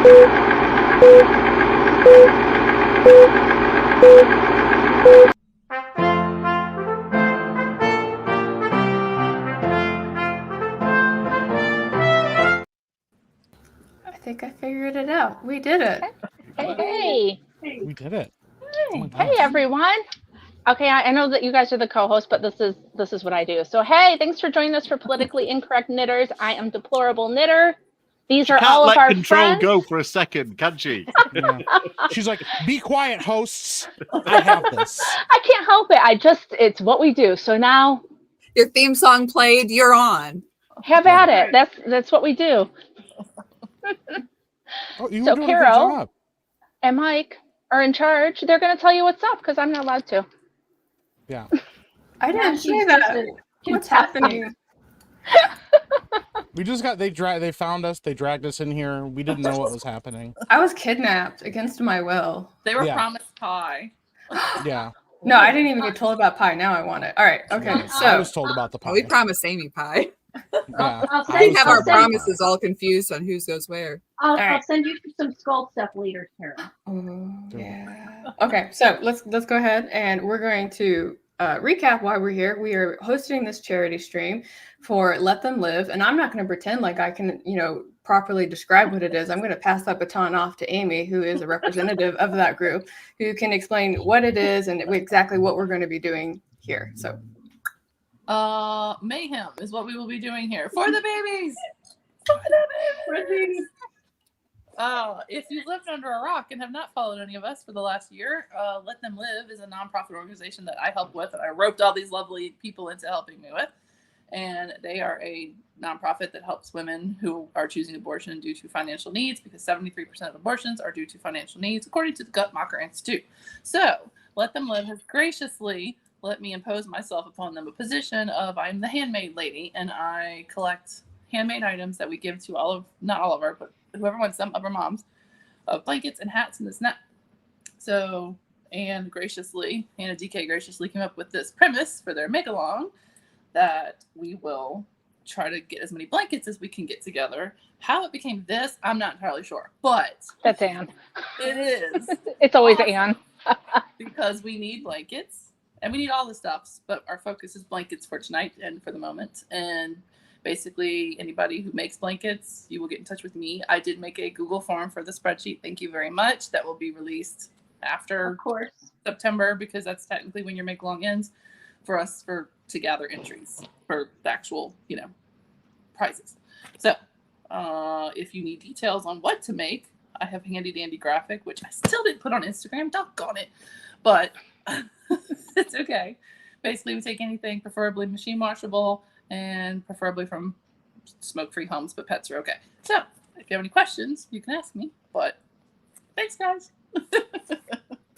I think I figured it out. We did it. Hey. We did it. Hey, everyone. Okay, I know that you guys are the co-hosts, but this is what I do. So, hey, thanks for joining us for Politically Incorrect Knitters. I am Deplorable Knitter. These are all of our control friends. go for a second, can she? Yeah. She's like, be quiet, hosts. I have this. I can't help it. It's what we do. So now, your theme song played. You're on. have at it. That's what we do. Oh, you So were doing a good Carrow job. and Mike are in charge. They're going to tell you what's up because I'm not allowed to. Yeah. I didn't say that. What's happening? We just got they found us, they dragged us in here. We didn't know what was happening. I was kidnapped against my will. They were promised pie. Yeah. No, I didn't even get told about pie. Now I want it. All right. Okay. Yeah, So I was told about the pie. We promised Amy pie. Yeah. We have our promises all confused on who goes where. I'll send you some skull stuff later, Carol. Oh, yeah. Okay, so let's go ahead and we're going to recap why we're here. We are hosting this charity stream for Let Them Live, and I'm not going to pretend like I can, properly describe what it is. I'm going to pass that baton off to Amy, who is a representative of that group, who can explain what it is and exactly what we're going to be doing here. So, mayhem is what we will be doing here for the babies. For the babies. If you've lived under a rock and have not followed any of us for the last year, Let Them Live is a nonprofit organization that I help with, and I roped all these lovely people into helping me with. And they are a nonprofit that helps women who are choosing abortion due to financial needs, because 73% of abortions are due to financial needs, according to the Guttmacher Institute. So Let Them Live has graciously let me impose myself upon them a position of I'm the handmade lady, and I collect handmade items that we give to not all of our, but whoever wants them, of our moms, of blankets and hats and this and that. So, Hannah DK graciously came up with this premise for their make-along that we will try to get as many blankets as we can get together. How it became this, I'm not entirely sure, but That's Anne. it is. It's always awesome. Anne. Because we need blankets and we need all the stuffs, but our focus is blankets for tonight and for the moment. And basically, anybody who makes blankets, you will get in touch with me. I did make a Google form for the spreadsheet. Thank you very much. That will be released after Of course. September, because that's technically when your make-along ends, for us to gather entries for the actual, prizes. So if you need details on what to make, I have a handy dandy graphic, which I still didn't put on Instagram. Doggone it. But it's okay. Basically, we take anything, preferably machine washable, and preferably from smoke-free homes, but pets are okay. So if you have any questions, you can ask me. But thanks, guys. all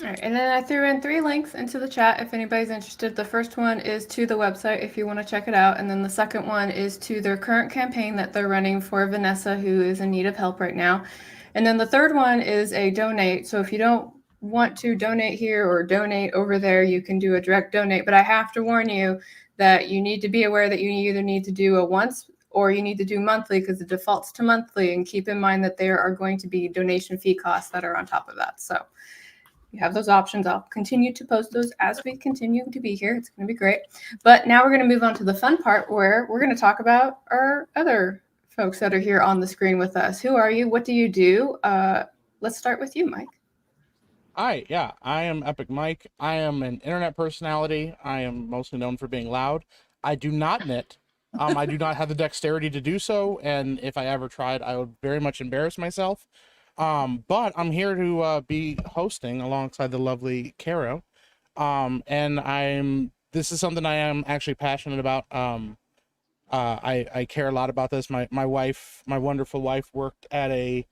right, and then I threw in 3 links into the chat if anybody's interested. The first one is to the website if you want to check it out, and then the second one is to their current campaign that they're running for Vanessa, who is in need of help right now. And then the third one is a donate. So if you don't want to donate here or donate over there, you can do a direct donate. But I have to warn you that you need to be aware that you either need to do a once or you need to do monthly, because it defaults to monthly. And keep in mind that there are going to be donation fee costs that are on top of that. So you have those options. I'll continue to post those as we continue to be here. It's going to be great. But now we're going to move on to the fun part, where we're going to talk about our other folks that are here on the screen with us. Who are you? What do you do? Let's start with you, Mike. Hi, yeah, I am Epic Mike. I am an internet personality. I am mostly known for being loud. I do not knit. I do not have the dexterity to do so, and if I ever tried, I would very much embarrass myself. But I'm here to be hosting alongside the lovely Carrow. And this is something I am actually passionate about. I care a lot about this. My wife, my wonderful wife, worked at a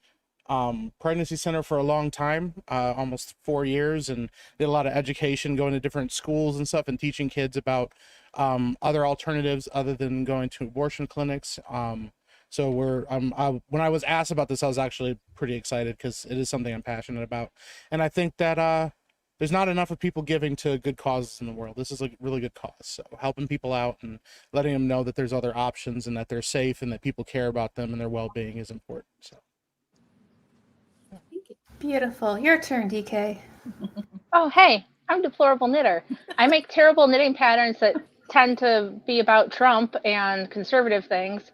pregnancy center for a long time, almost 4 years, and did a lot of education, going to different schools and stuff, and teaching kids about other alternatives other than going to abortion clinics. So when I was asked about this, I was actually pretty excited, because it is something I'm passionate about, and I think that there's not enough of people giving to good causes in the world. This is a really good cause. So helping people out and letting them know that there's other options and that they're safe and that people care about them and their well-being is important. So. Beautiful. Your turn, DK. Oh, hey, I'm Deplorable Knitter. I make terrible knitting patterns that tend to be about Trump and conservative things,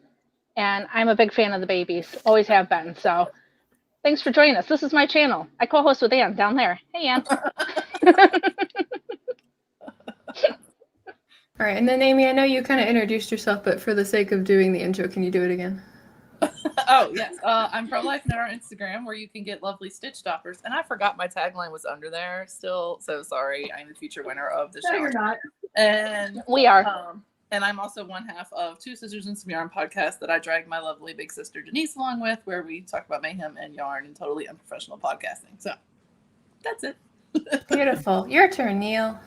and I'm a big fan of the babies. Always have been. So thanks for joining us. This is my channel. I co-host with Ann down there. Hey, Ann. All right, and then Amy, I know you kind of introduced yourself, but for the sake of doing the intro, can you do it again? Oh, yes. I'm Pro-Life Knitter on Instagram, where you can get lovely stitch stoppers. And I forgot my tagline was under there still. So sorry. I'm the future winner of the No, show. you're not. And We are. and I'm also one half of Two Sisters and Some Yarn podcast that I drag my lovely big sister Denise along with, where we talk about mayhem and yarn and totally unprofessional podcasting. So that's it. Beautiful. Your turn, Neil.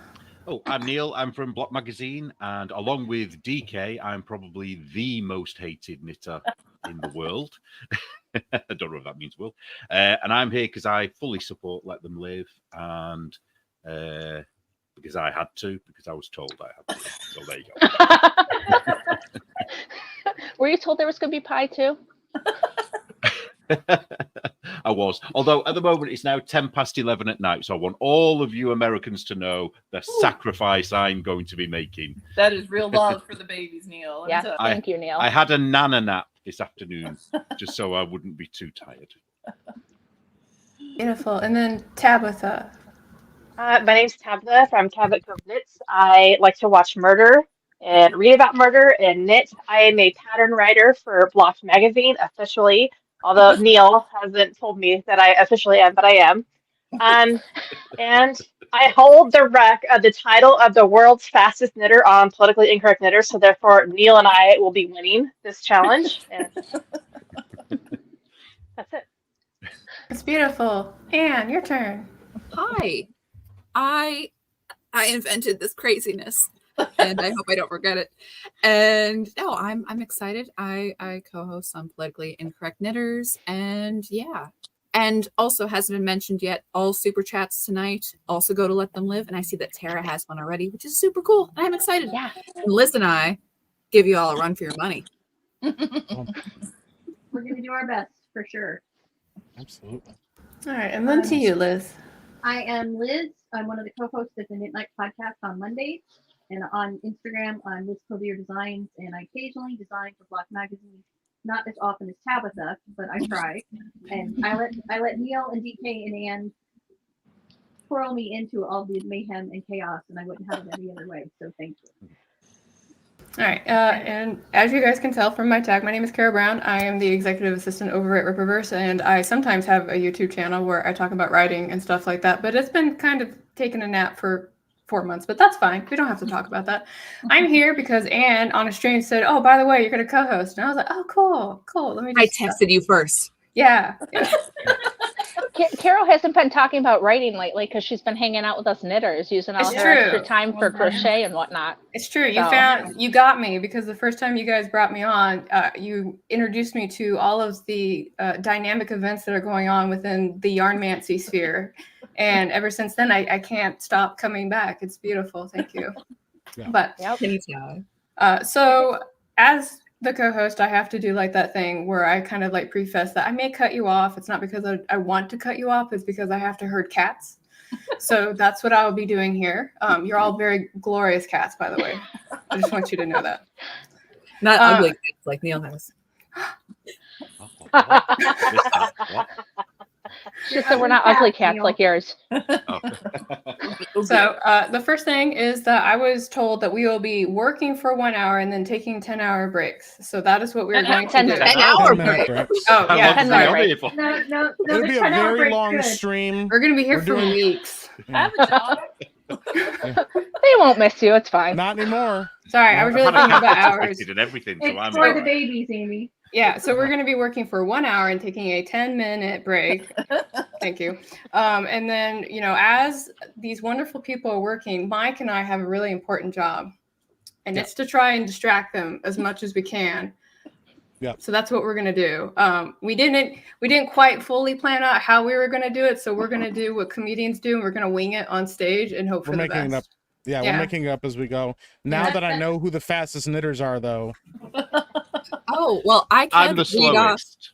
Oh, I'm Neil. I'm from Block Magazine, and along with DK, I'm probably the most hated knitter in the world. I don't know if that means world. And I'm here because I fully support Let Them Live, and because I had to, because I was told I had to. So there you go. Were you told there was going to be pie too? I was. Although at the moment it's now 11:10 at night, so I want all of you Americans to know the sacrifice I'm going to be making. That is real love for the babies, Neil. Yeah, thank you, Neil. I had a nana nap this afternoon just so I wouldn't be too tired. Beautiful. And then Tabitha. My name's Tabitha from Cabot Cove Knits. I like to watch murder and read about murder and knit. I am a pattern writer for Block Magazine officially, although Neil hasn't told me that I officially am, but I am. And I hold the title of the world's fastest knitter on Politically Incorrect Knitter, so therefore Neil and I will be winning this challenge. And that's it. It's beautiful. Anne, your turn. Hi. I invented this craziness, and I hope I don't regret it. And no, I'm excited. I co-host on Politically Incorrect Knitters, and yeah. And also hasn't been mentioned yet, all super chats tonight also go to Let Them Live, and I see that Tara has one already, which is super cool. And I'm excited. Yeah. And Liz and I give you all a run for your money. We're going to do our best for sure. Absolutely. All right, and then to you, Liz. I am Liz. I'm one of the co-hosts of the Knit Nite podcast on Mondays. And on Instagram, I'm Liz Clothier Designs, and I occasionally design for Block Magazine. Not as often as Tabitha, but I try. And I let Neil and DK and Ann twirl me into all the mayhem and chaos, and I wouldn't have it any other way. So thank you. All right, and as you guys can tell from my tag, my name is Carrow Brown. I am the executive assistant over at Rippaverse, and I sometimes have a YouTube channel where I talk about writing and stuff like that, but it's been kind of taking a nap for 4 months, but that's fine. We don't have to talk about that. I'm here because Anne on a stream said, "Oh, by the way, you're going to co-host," and I was like, "Oh, cool. Let me." I texted you first. Yeah. Carol hasn't been talking about writing lately because she's been hanging out with us knitters, using all It's her true. extra time for crochet and whatnot. It's true. So- You got me because the first time you guys brought me on, you introduced me to all of the dynamic events that are going on within the Yarnmancy sphere. And ever since then, I can't stop coming back. It's beautiful. Thank you. Yeah. But Anytime. so as the co-host, I have to do like that thing where I kind of like preface that I may cut you off. It's not because I want to cut you off. It's because I have to herd cats. So that's what I will be doing here. You're all very glorious cats, by the way. I just want you to know that. Not ugly cats like Neil has. What? Just that we're not ugly cats Neil. like yours. So the first thing is that I was told that we will be working for 1 hour and then taking 10-hour breaks. So that is what we're going to 10 do. minutes. 10 hour 10-minute break. breaks. Oh, How yeah. long 10 is minute the break. idea for? No, It'll the be a 10-hour very break's long good. stream. We're going to be here We're for doing- weeks. I have a job. They won't miss you. It's fine. Not anymore. Sorry, I was really I've had a thinking about cat hours. certificate and everything, so It's I'm for the alright. babies, Amy. Yeah, so we're going to be working for 1 hour and taking a 10-minute break. Thank you. And then, as these wonderful people are working, Mike and I have a really important job, and it's to try and distract them as much as we can. Yeah. So that's what we're going to do. We didn't quite fully plan out how we were going to do it, so we're going to do what comedians do, and we're going to wing it on stage and hope We're for the making it up. best. Yeah, Yeah. we're making it up as we go. Now that I know who the fastest knitters are, though. Oh, well, I I'm can the lead off. slowest.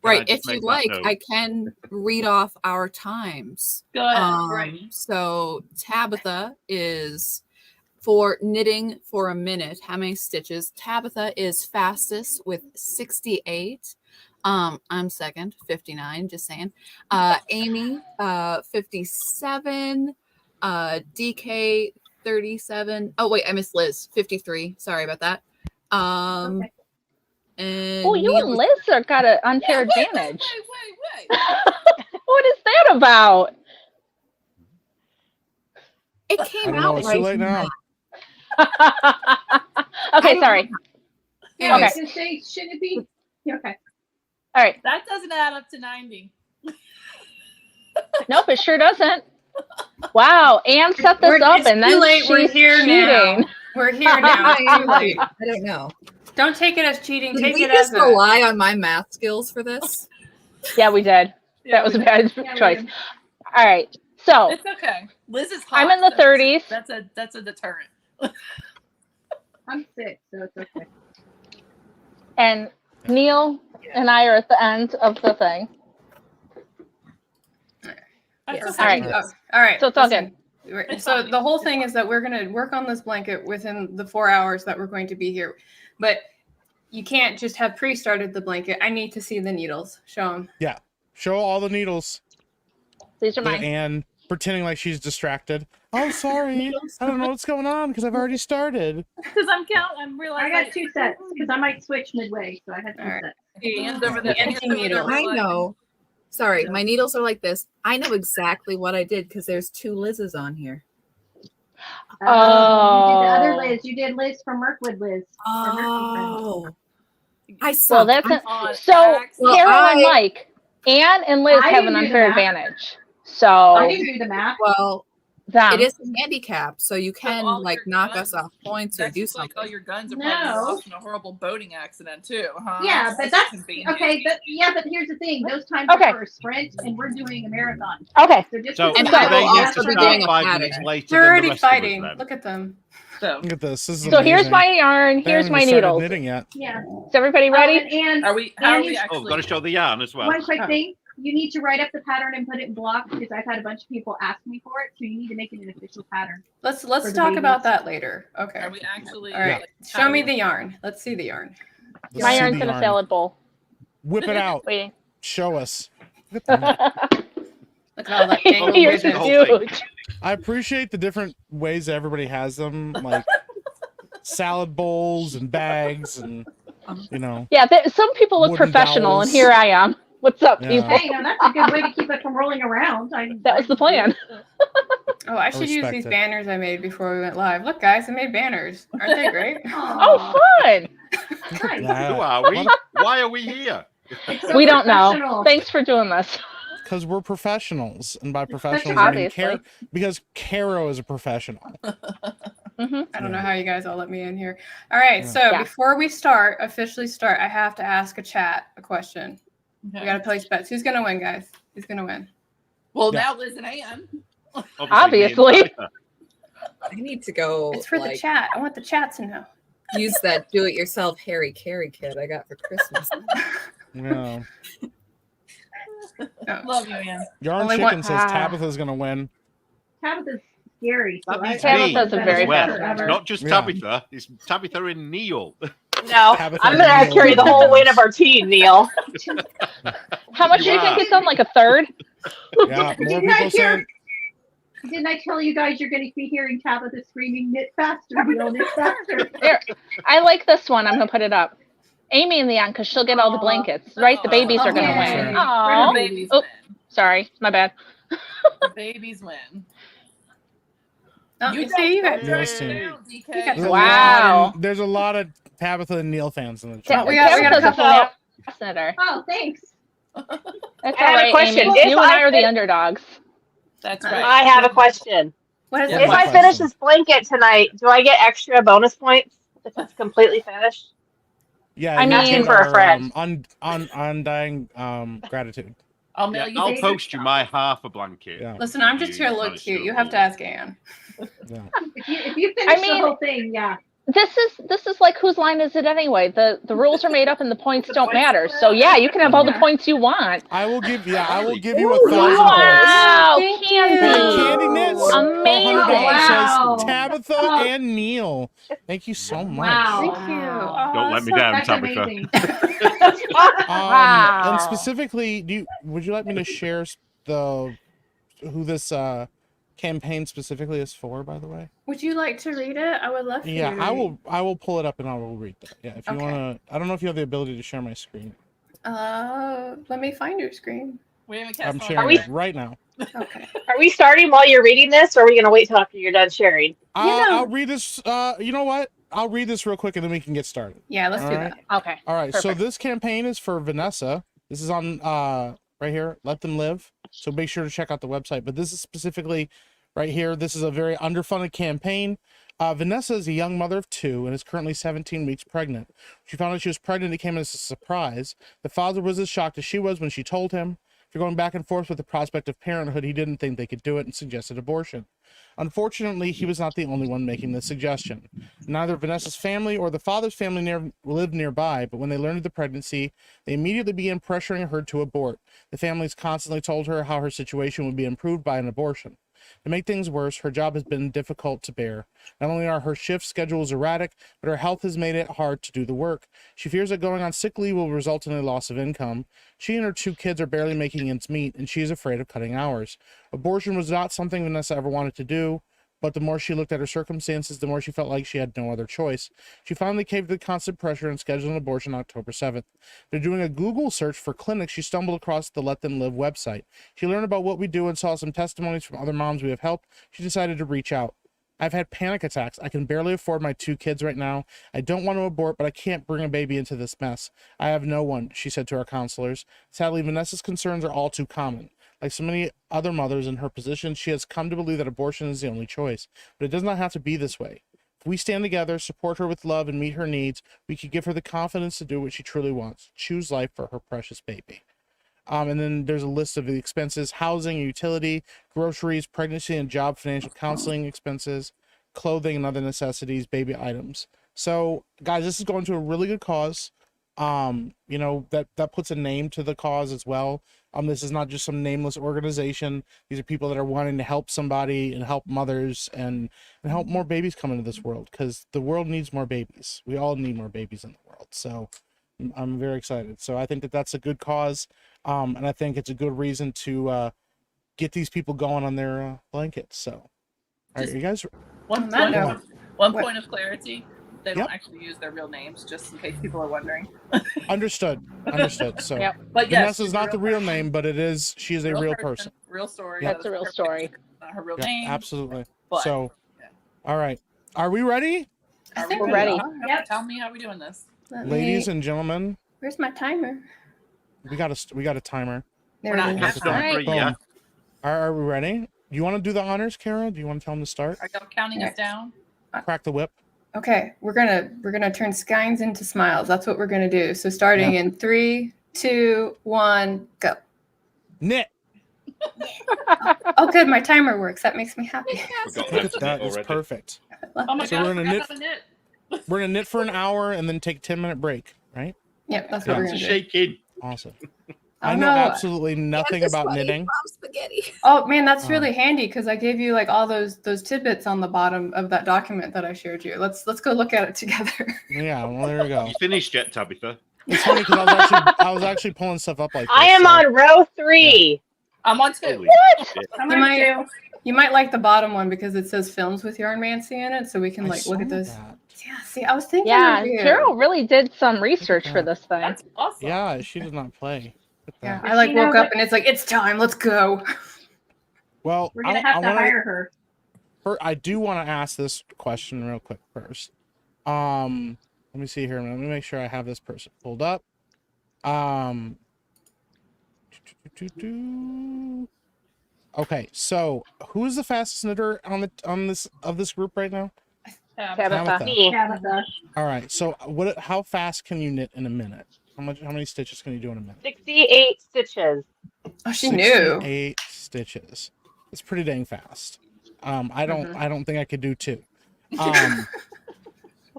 Right. just If make you'd that like, note? I can read off our times. Go ahead. Right. So Tabitha is for knitting for a minute. How many stitches? Tabitha is fastest with 68. I'm second, 59, just saying. Amy, 57. DK, 37. Oh, wait, I missed Liz, 53. Sorry about that. Okay. And Oh, you and Liz are got an unfair advantage. Wait. What is that about? it I came don't know. out It's right. too late now. Okay, sorry. Yeah, I was Okay. gonna say, should it be? Yeah, okay. All right. That doesn't add up to 90. Nope, it sure doesn't. Wow, Anne set this up, It's and too then late. she's We're here now. cheating. We're here now. It's too late. I don't know. Don't take it as cheating. Did Take we it just as a. rely on my math skills for this? Yeah, we did. That was a bad Yeah, we choice. did. All right. So It's okay. Liz is hot. I'm in the so 30s. That's a deterrent. I'm 6, so it's okay. and Neil and I are at the end of the thing. That's All okay. right. All right. So it's all listen. It's So fine. the whole thing is that we're going to work on this blanket within the 4 hours that we're going to be here. But you can't just have pre-started the blanket. I need to see the needles. Show them. Yeah. Show all the needles. These are mine. And pretending like she's distracted. Oh, sorry. I don't know what's going on because I've already started. Because I'm I realizing. got 2 sets because I might switch midway, so I had 2 All right. sets. Hands over the Empty hands over needle. the I line. know. Sorry, my needles are like this. I know exactly what I did because there's 2 Liz's on here. You did the other Oh. Liz. You did Liz from Mirkwood Liz. Or Mirkwood Oh, I Well, suck. that's I'm- On so. accident. Carrow and I- Mike, Anne and Liz I have an didn't do the unfair math. advantage. I So didn't do the math. well, them. it is a handicap, so you can all like your knock guns- us off points or That's do just like all something. your guns are No. probably lost in a horrible boating accident too, huh? Yeah, but that's convenient. okay. But here's the thing: those times Okay. are for a sprint, and we're doing a marathon. Okay. So just So because And it's I not will they all need also to be after doing start a 5 pattern. minutes later They're than the already rest of us fighting. then. Look at them. So Look at this. This is So here's amazing. my yarn. They Here's haven't my even started needles. knitting yet. Yeah. Is everybody ready? And are we? How are we and Oh, actually? we've got to show the yarn as well. one quick Oh. thing: you need to write up the pattern and put it in blocks because I've had a bunch of people ask me for it. So you need to make it an official pattern. Let's For the talk about babies. that later. Okay. Are we actually? All right. like, Show me the yarn. Let's see the yarn. Let's My see yarn's the in a yarn. salad bowl. Whip it out. Waiting. Show us. Look at that. Look at all that angled Yours goodness. is huge. I appreciate the different ways that everybody has them, like salad bowls and bags, and you know. Yeah, some people look Wooden professional, dowels. and here I am. What's up, Yeah. people? Hey, now that's a good way to keep it from rolling around. That was the plan. Oh, I should use respect these it. banners I made before we went live. Look, guys, I made banners. Aren't they great? Oh, fun! Look at Nice. that. Who are we? Why are we here? It's so We don't know. professional. Thanks for doing this. Because we're professionals, and by professionals a- I mean Obviously. because Carrow is a professional. Hmm. I don't know how you guys all let me in here. All right, Yeah. so Yeah. before we officially start, I have to ask a chat a question. We got to place bets. Who's gonna win, guys? Who's gonna win? Well, Yeah. now Liz and Anne. Obviously. me and Tabitha. I need to go It's for the like, chat. I want the chat to know. use that do-it-yourself Harry Carey kit I got for Christmas. Yeah. No. Love you, Anne. Yarn Only Chicken one- says Ah. Tabitha's gonna win. Tabitha's scary. That means Tabitha's me a very as well. bad It's not just Yeah. Tabitha. It's Tabitha and Neil. No, Tabitha I'm gonna Neal carry the whole weight wins. of our team, Neil. How much You do you think are. it's on? Like a third? Yeah, more Didn't people I saying Didn't I tell you guys you're going to be hearing Tabitha screaming, knit faster, Neil, knit faster? Here, I like this one. I'm gonna put it up. Amy in the end, because she'll get all the Aw. blankets. Right? The babies are gonna Okay. win. Oh. Aw. The babies Oh. win. Sorry, my bad. The babies win. Oh, You you see, you don't guys. Neil's win, team. DK. there's a Wow. lot of- there's a lot of Tabitha and Neil fans in the Ta- chat. we got a Tabitha's a couple- fascinator. Oh, thanks. That's I all have a right, question. Amy. If You and I I are the fit- underdogs. That's right. I have a question. What is Yeah. it? If I question. finish this blanket tonight, do I get extra bonus points if it's completely finished? Yeah, I you mean- get For a our, friend. undying gratitude. I'll mail you. I'll the post you my half a blanket. Yeah. Listen, I'm just here to look manage cute. do You it have to all. ask Anne. Yeah. If you finish mean- the whole thing, yeah. this is like, whose line is it anyway? The rules are made up and the points don't matter. So yeah, you can have all the points you want. I will give you 1,000 Wow, Thank Candy. you. points. Candy Knits for Amazing. $100 Wow. says Tabitha and Neil. Thank you so much. Wow. Thank you. Wow. Don't let me down, That's Tabitha. amazing. Wow. And specifically, would you like me to share who this campaign specifically is for, by the way? Would you like to read it? I would love for you Yeah, to I read. will. I will pull it up and I will read that. Yeah, if you Okay. want to. I don't know if you have the ability to share my screen. Let me find your screen. We haven't I'm cast sharing we- it right now. Okay. Are we starting while you're reading this, or are we going to wait till after you're done sharing? I'll read this. You know what? I'll read this real quick and then we can get started. Yeah, let's do Alright. that. Okay. All right. So Perfect. this campaign is for Vanessa. This is on right here. Let Them Live. So make sure to check out the website. But this is specifically right here. This is a very underfunded campaign. Vanessa is a young mother of 2 and is currently 17 weeks pregnant. She found out she was pregnant. It came as a surprise. The father was as shocked as she was when she told him. After going back and forth with the prospect of parenthood, he didn't think they could do it and suggested abortion. Unfortunately, he was not the only one making this suggestion. Neither Vanessa's family or the father's family lived nearby, but when they learned of the pregnancy, they immediately began pressuring her to abort. The families constantly told her how her situation would be improved by an abortion. To make things worse, her job has been difficult to bear. Not only are her shift schedules erratic, but her health has made it hard to do the work. She fears that going on sick leave will result in a loss of income. She and her 2 kids are barely making ends meet, and she is afraid of cutting hours. Abortion was not something Vanessa ever wanted to do, but the more she looked at her circumstances, the more she felt like she had no other choice. She finally caved to the constant pressure and scheduled an abortion on October 7th. After doing a Google search for clinics, she stumbled across the Let Them Live website. She learned about what we do and saw some testimonies from other moms we have helped. She decided to reach out. I've had panic attacks. I can barely afford my 2 kids right now. I don't want to abort, but I can't bring a baby into this mess. I have no one, she said to our counselors. Sadly, Vanessa's concerns are all too common. Like so many other mothers in her position, she has come to believe that abortion is the only choice. But it does not have to be this way. If we stand together, support her with love, and meet her needs, we could give her the confidence to do what she truly wants. Choose life for her precious baby. And then there's a list of the expenses: housing, utility, groceries, pregnancy and job financial counseling expenses, clothing and other necessities, baby items. So guys, this is going to a really good cause. You know, that puts a name to the cause as well. This is not just some nameless organization. These are people that are wanting to help somebody and help mothers and help more babies come into this world, because the world needs more babies. We all need more babies in the world. So I'm very excited. So I think that that's a good cause. And I think it's a good reason to get these people going on their blankets. So, all right, you guys. One that point note, of, one what- point of clarity. They don't actually use their real names, just in case people are wondering. Understood. So Yep. But yes, Vanessa's not the real name, but she is a real person. Real story. Yeah. That's a real story. Not her real Yeah, name. absolutely. But, So, yeah. all right, are we ready, I Are think We're ready. are? Yep. Tell me how we doing this. ladies and gentlemen? Where's my timer? We got a timer. There We're it not is. half All done. right. Yeah. Are we ready? You want to do the honors, Kara? Do you want to tell them to start? Are y'all counting us Yes. down? Crack the whip. Okay, we're gonna turn skynes into smiles. That's what we're gonna do. So starting in 3, 2, 1, go. Knit. Oh, good, my timer works. That makes me happy. Forgot Look how at to that. knit It's already. perfect. Oh my So god, we're I gonna forgot knit- how to knit. We're gonna knit for an hour and then take a 10-minute break. Right? Yep, that's what we're That's a gonna do. shaking. Awesome. Oh, I know no. absolutely nothing about knitting. Spaghetti. Oh man, that's Oh. really handy because I gave you like all those tidbits on the bottom of that document that I shared you. Let's go look at it together. Yeah. Well, there we go. You finished yet, Tabitha? It's funny because I was actually pulling stuff up like this. I am so- on row 3. I'm on 2. Holy shit. You might like the bottom one because it says films with Yarn Mancy in it, so we can I like look at saw this. that. Yeah, see, I was thinking Yeah, of you. Carol really did some research for this thing. That's awesome. Yeah, she does not play. Look at Yeah, that. I like She knows woke up and it's like it's time. Let's go. Well, We're gonna have to hire her. I do want to ask this question real quick first. Let me see here. Let me make sure I have this person pulled up. Okay, so who is the fastest knitter on this group right now? Tabitha. Tabitha. Me. Tabitha. All right. So how fast can you knit in a minute? How many stitches can you do in a minute? 68 stitches. Oh, she knew. 68 stitches. It's pretty dang fast. I don't think I could do 2.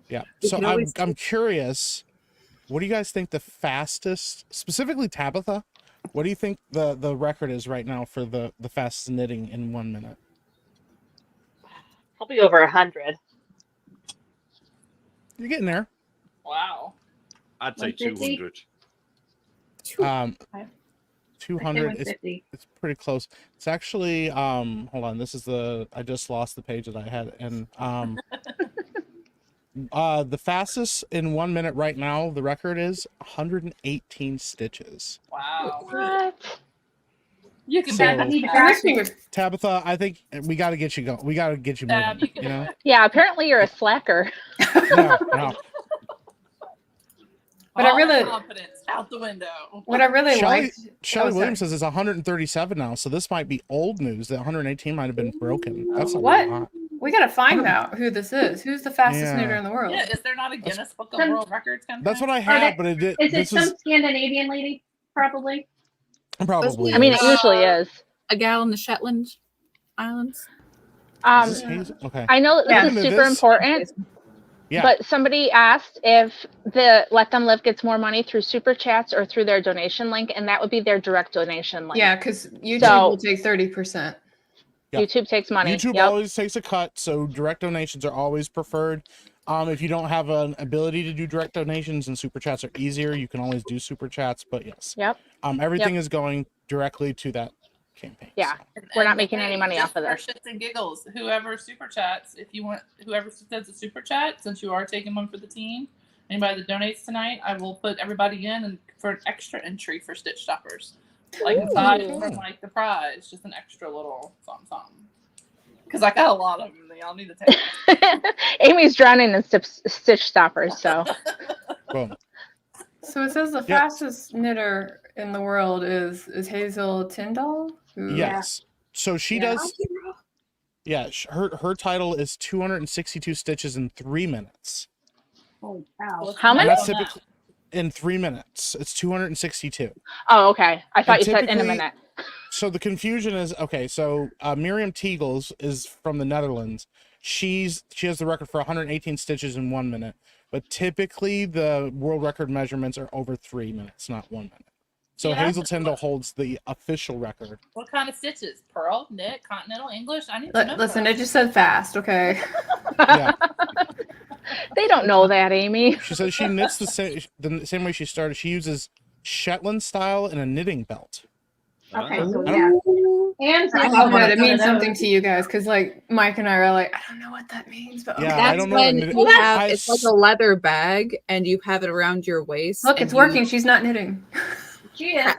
Yeah. We So can always I'm curious, what do you guys think the fastest, specifically Tabitha, what do you think the record is right now for the fastest knitting in 1 minute? Probably over 100. You're getting there. Wow. I'd say 150? 200. 200 is 150. it's pretty close. It's actually hold on, this is I just lost the page that I had, and the fastest in 1 minute right now, the record is 118 stitches. Wow. What? You can So- do Need to that. practice. Tabitha, I think we got to get you going. We got to get you Tab, moving. you can You do know? it. Yeah, apparently you're a slacker. No. But I All really- confidence out the window. What I really Shelley- liked. Shelley Oh, Williams sorry. says it's 137 now, so this might be old news. That 118 might have been broken. That's a What? lot. We gotta find out who this is. Who's the fastest Yeah. knitter in the world? Yeah, is there not a Guinness Book of Some- World Records kind of That's thing? what I they- had, but it did. Is it This some is Scandinavian lady? Probably. probably. I mean, it is. usually is. A gal in the Shetland Islands. Is this Hazel? Okay. I know that Yeah. this is Listen to super this. important, Yeah. but somebody asked if the Let Them Live gets more money through super chats or through their donation link, and that would be their direct donation link. Yeah, because YouTube So- will take 30%. Yeah. YouTube takes money. YouTube Yep. always takes a cut, so direct donations are always preferred. If you don't have an ability to do direct donations and super chats are easier, you can always do super chats. But yes, Yep. everything is going directly to that campaign. Yeah. so. We're not And, making any money just off of for this. shits and giggles, whoever super chats, if you want, whoever does a super chat, since you are taking one for the team, anybody that donates tonight, I will put everybody in and for an extra entry for Stitch Stoppers, like aside from like the prize, just an extra little something. Because I got a lot of them. Y'all need to take. Amy's drowning in stitch stoppers, so Boom. So it says the Yeah. fastest knitter in the world is Hazel Tyndall. Who- Yes. So she Yeah. does. Yeah. Her title is 262 stitches in 3 minutes. Holy cow. How And many? that's typically in 3 minutes. It's 262. Oh, okay. I thought And you said in a typically- minute. So the confusion is okay. So Miriam Teagles is from the Netherlands. She has the record for 118 stitches in 1 minute, but typically the world record measurements are over 3 minutes, not 1 minute. So Yeah. Hazel Tyndall holds the official record. What kind of stitches? Pearl, knit, continental, English? I need to know. Listen, that. it just said fast, okay? Yeah, They don't know that, Amy. she says she knits the same way she started. She uses Shetland style in a knitting belt. Okay, Ah. so I yeah. don't- And I Oh, have one good. of It means those. something to you guys because, like, Mike and I are like, I don't know what that means, but Yeah, okay. I That's don't know when what knitting- you have I it's like s- a leather bag and you have it around your waist. Look, and it's you- working. She's not knitting. She is.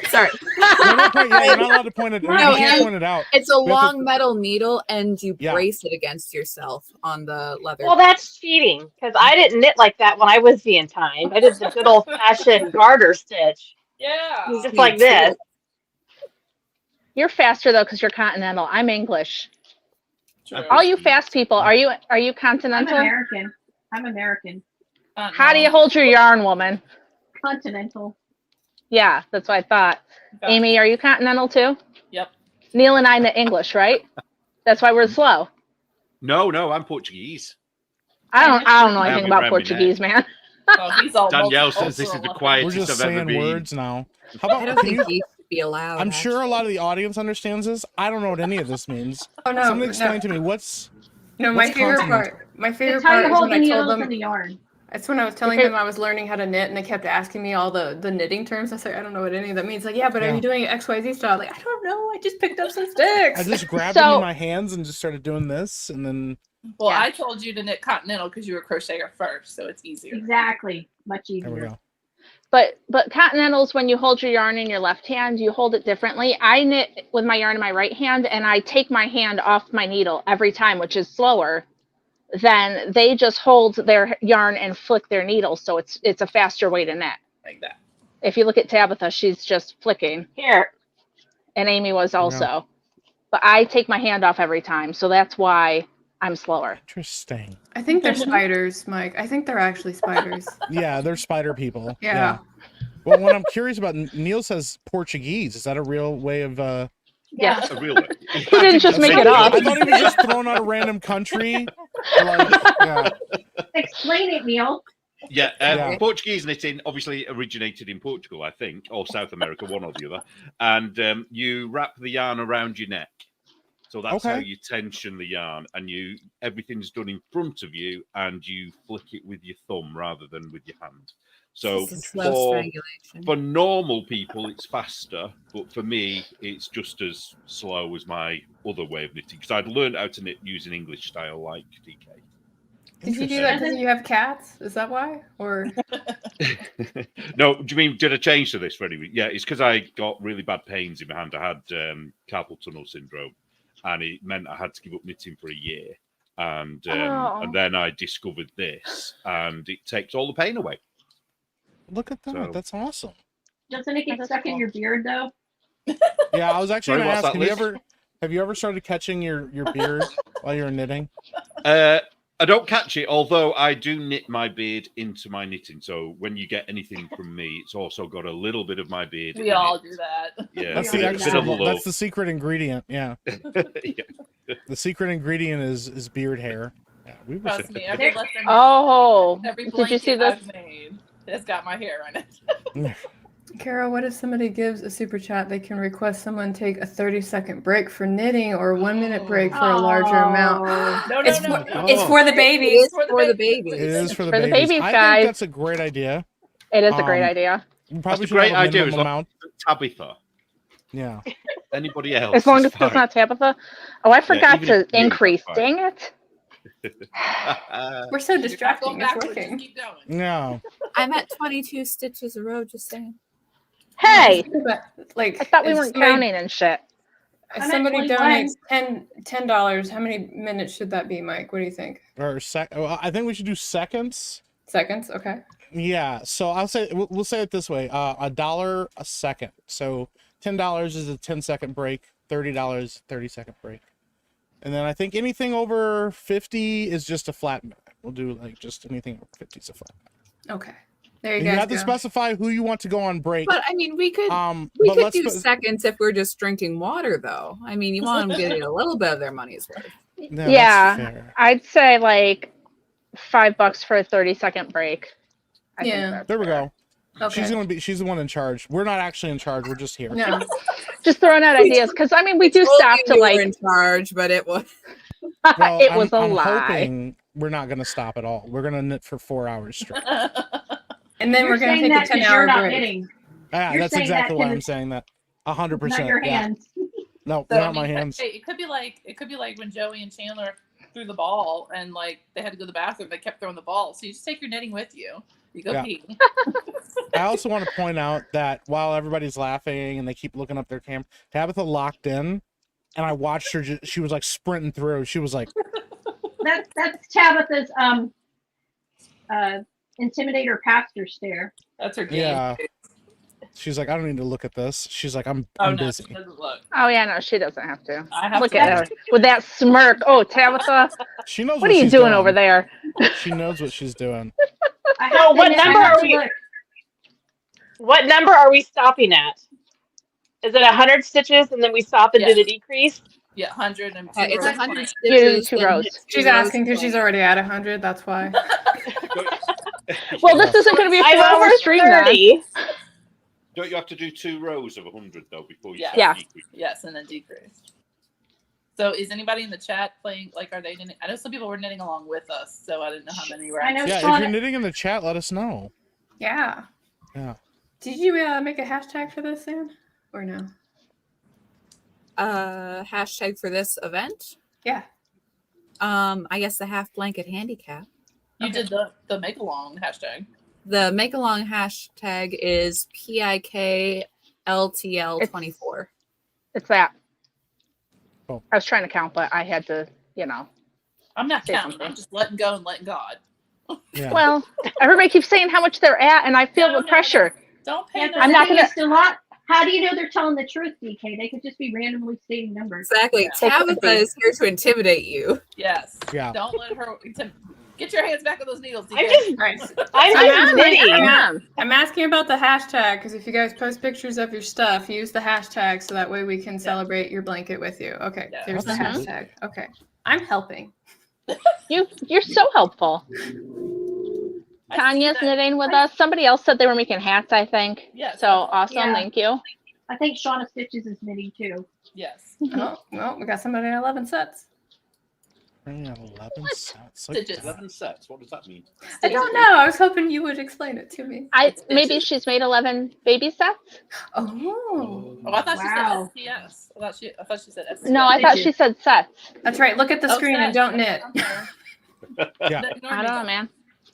Sorry. No, don't point, yeah, you're not allowed to point it. No, you can't and- point it out. It's a We have to- long metal needle and you Yeah. brace it against yourself on the leather. Well, that's cheating because I didn't knit like that when I was being time. I did the good old fashioned garter stitch, Yeah. just like this. You're faster though because you're continental. I'm English. True. All you fast people, are you I'm continental? American. I'm American. How do you hold your yarn, woman? Continental. Yeah, that's what I thought. Okay. Amy, are you continental too? Yep. Neil and I knit English, right? That's why we're slow. No, I'm Portuguese. I don't know I anything haven't about read me Portuguese, man. Oh, he's all Danielle multicultural says this is the up We're quietest just I've ever saying been. words now. How I about don't can think you, he should be allowed. I'm sure a actually. lot of the audience understands this. I don't know what any of this means. Oh no! Somebody no. explain to me what's No, my what's favorite continental? part. My It's favorite how part you is hold when the I told needles them. and the yarn. That's when I was telling them I was learning how to knit, and they kept asking me all the knitting terms. I said, I don't know what any of that means. Like, yeah, but are Yeah. you doing it XYZ style? Like, I don't know. I just picked up some sticks. I just grabbed them So- in my hands and just started doing this, and then Well, Yeah. I told you to knit continental because you were crocheter first, so it's easier. Exactly. Much there we easier. go. But continentals, when you hold your yarn in your left hand, you hold it differently. I knit with my yarn in my right hand, and I take my hand off my needle every time, which is slower than they just hold their yarn and flick their needle. So it's a faster way to knit. Like that. If you look at Tabitha, she's just flicking, Here, and Amy was also. But I take my hand off every time, so that's why I'm slower. Interesting. I think they're spiders, Mike. I think they're actually spiders. Yeah, they're spider people. Yeah. Well, what I'm curious about, Neil says Portuguese. Is that a real way of? Yeah. That's a real one. He didn't just make it up. I thought he was just throwing out a random country. Like, yeah. Explain it, Neil. Yeah, Yeah. Portuguese knitting obviously originated in Portugal, I think, or South America, one or the other. And you wrap the yarn around your neck. So that's how Okay. you tension the yarn, and everything's done in front of you, and you flick it with your thumb rather than with your hand. So This is slow strangulation. for normal people, it's faster, but for me, it's just as slow as my other way of knitting, because I'd learned how to knit using English style like DK. Did you do that because you have cats? Is that why? Or No, do you mean did I change to this for any reason? Yeah, it's because I got really bad pains in my hand. I had carpal tunnel syndrome, and it meant I had to give up knitting for a year. And then I discovered this, and it takes all the pain away. Look at that. So- That's awesome. Doesn't it get That's stuck in cool. your beard though? Yeah, I was actually Sorry, going to what's ask, that, have you ever started catching your beard while you're knitting? I don't catch it, although I do knit my beard into my knitting. So when you get anything from me, it's also got a little bit of my beard. We in all it. do that. Yeah, That's We the all do extra. that. love. That's the secret ingredient. Yeah, Yeah. the secret ingredient is beard hair. Yeah, we were. Trust me, every lesson, Oh, every did you see blanket this? I've made has got my hair on it. Carol, what if somebody gives a super chat? They can request someone take a 30-second break for knitting or a 1-minute break for a larger amount. No, It's no, for, no. it's for the It babies. is for the babies. It is for the For the babies. babies, I guys. think that's a great idea. It is a great Um, idea. You That's probably a should great have a idea. minimum As long amount. as it's Tabitha. Yeah. Anybody else? As long is as it's fine. not Tabitha. Oh, I forgot even to if it's me, that's increase. fine. Dang it. We're so You're not distracting. going It's backwards, just working. keep going. No. I'm at 22 stitches a row, just saying. Hey, Like, I thought we if weren't somebody- counting and shit. If I'm at somebody 21. donates $10, how many minutes should that be, Mike? What do you think? Or well, I think we should do seconds. Seconds? Okay. Yeah. So I'll say we'll say it this way: $1 a second. So $10 is a 10-second break. $30, 30-second break. And then I think anything over 50 is just a flat minute. We'll do like just anything over 50 is a flat minute. Okay. There you And you guys have to go. specify who you want to go on break. But I mean, we could We we could do seconds if we're just drinking water, though. I mean, you want them getting a little bit of their money's worth. Yeah. I'd say like $5 for a 30-second break. I think Yeah. that's There we fair. go. Okay. She's the one in charge. We're not actually in charge. We're just here. No. Just throwing out ideas because I mean we do Told stop you to we were like in charge, but it was Well, it was I'm a lie. hoping we're not going to stop at all. We're going to knit for 4 hours straight. And then You're we're going saying to that take a 'cause you're 10-hour not break. knitting, Yeah, You're that's saying exactly that why 'cause I'm saying that. 100%. not your Yeah. hands. No, So, not I mean, my hands. Hey, it could be like when Joey and Chandler threw the ball and like they had to go to the bathroom. They kept throwing the ball, so you just take your knitting with you. You go Yeah. pee. I also want to point out that while everybody's laughing and they keep looking up their cam, Tabitha locked in, and I watched her. She was like sprinting through. She was like, That's Tabitha's intimidator pastor stare. That's her game. yeah. She's like, I don't need to look at this. She's like, I'm Oh no, busy. she doesn't look. Oh yeah, no, she doesn't have to. I have Look to at her with that smirk. Oh, Tabitha, She knows what are you she's doing over there? She knows what she's doing. I have So to what admit, I number have are to we- look. What number are we stopping at? Is it 100 stitches and then we stop and do Yes. the decrease? Yeah, 100 and it's rows. 100 You do stitches. 2 then rows. hit 2 She's rows asking because she's plus. already at 100. That's why. Well, this isn't going to be a I'm 4-hour over stream then. 30. Don't you have to do 2 rows of 100 though before you Yeah. start Yeah. decreasing? Yes, and then decrease. So is anybody in the chat playing? Like, are they knitting? I know some people were knitting along with us, so I didn't know how many were. I know Yeah, if Sean, you're knitting in the chat, let us know. Yeah. Yeah. Did you make a hashtag for this, Sam? Or no? Hashtag for this event. Yeah. I guess the half blanket handicap. You Okay. did the make along hashtag. The make along hashtag is PIKLTL24. It's that. Oh. I was trying to count, but I had to, you know. I'm not Say counting. something. I'm just letting go and letting God. Yeah. Well, everybody keeps saying how much they're at, and I feel No, the pressure. Don't pay. yeah, no but I'm the not thing gonna- is, Delon, how do you know they're telling the truth, DK? They could just be randomly stating numbers. Exactly. Yeah. Tabitha is here to intimidate you. Yes. Yeah. Don't let her. Get your hands back on those needles. I'm DK. just, Right. I'm just knitting. I'm asking about the hashtag because if you guys post pictures of your stuff, use the hashtag so that way we can celebrate your blanket with you. Okay, Yeah. there's the Absolutely. hashtag. Okay, I'm helping. You're so helpful. I see Tanya's that. knitting with us. Somebody else said they were making hats, I think. Yes. So awesome. Yeah. Thank you. I think Shauna Stitches is knitting too. Yes. Oh, well, we got somebody at 11 sets. 11 sets. Look at Stitches. that. 11 sets. What does that mean? I don't know. I was hoping you would explain it to me. Maybe she's made 11 baby sets. Oh, Oh, I thought Wow. she said STS. I thought she said STS. No, I thought she said sets. that's right. Look at the Oh, screen and sets. don't knit. I'm sorry. Yeah. Ignore I me don't know, then. man.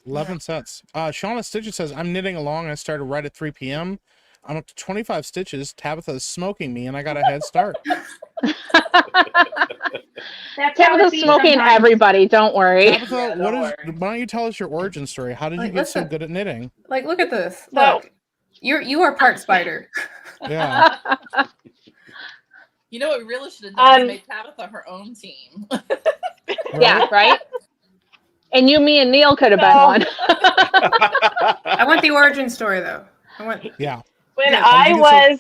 11 sets. Shauna Stitches says, I'm knitting along. I started right at 3 p.m. I'm up to 25 stitches. Tabitha is smoking me, and I got a head start. That's how it Tabitha's be smoking sometimes. everybody. Don't worry. Tabitha, don't why worry. don't you tell us your origin story? How did you Like, get so listen. good at knitting? Like, look at this. So- Look, you are part spider. Yeah. You know what we really should have done is Um, make Tabitha her own team. Yeah, right? And you, me, and Neil could have been So- one. I want the origin story though. I want. Yeah. When Yeah, I you was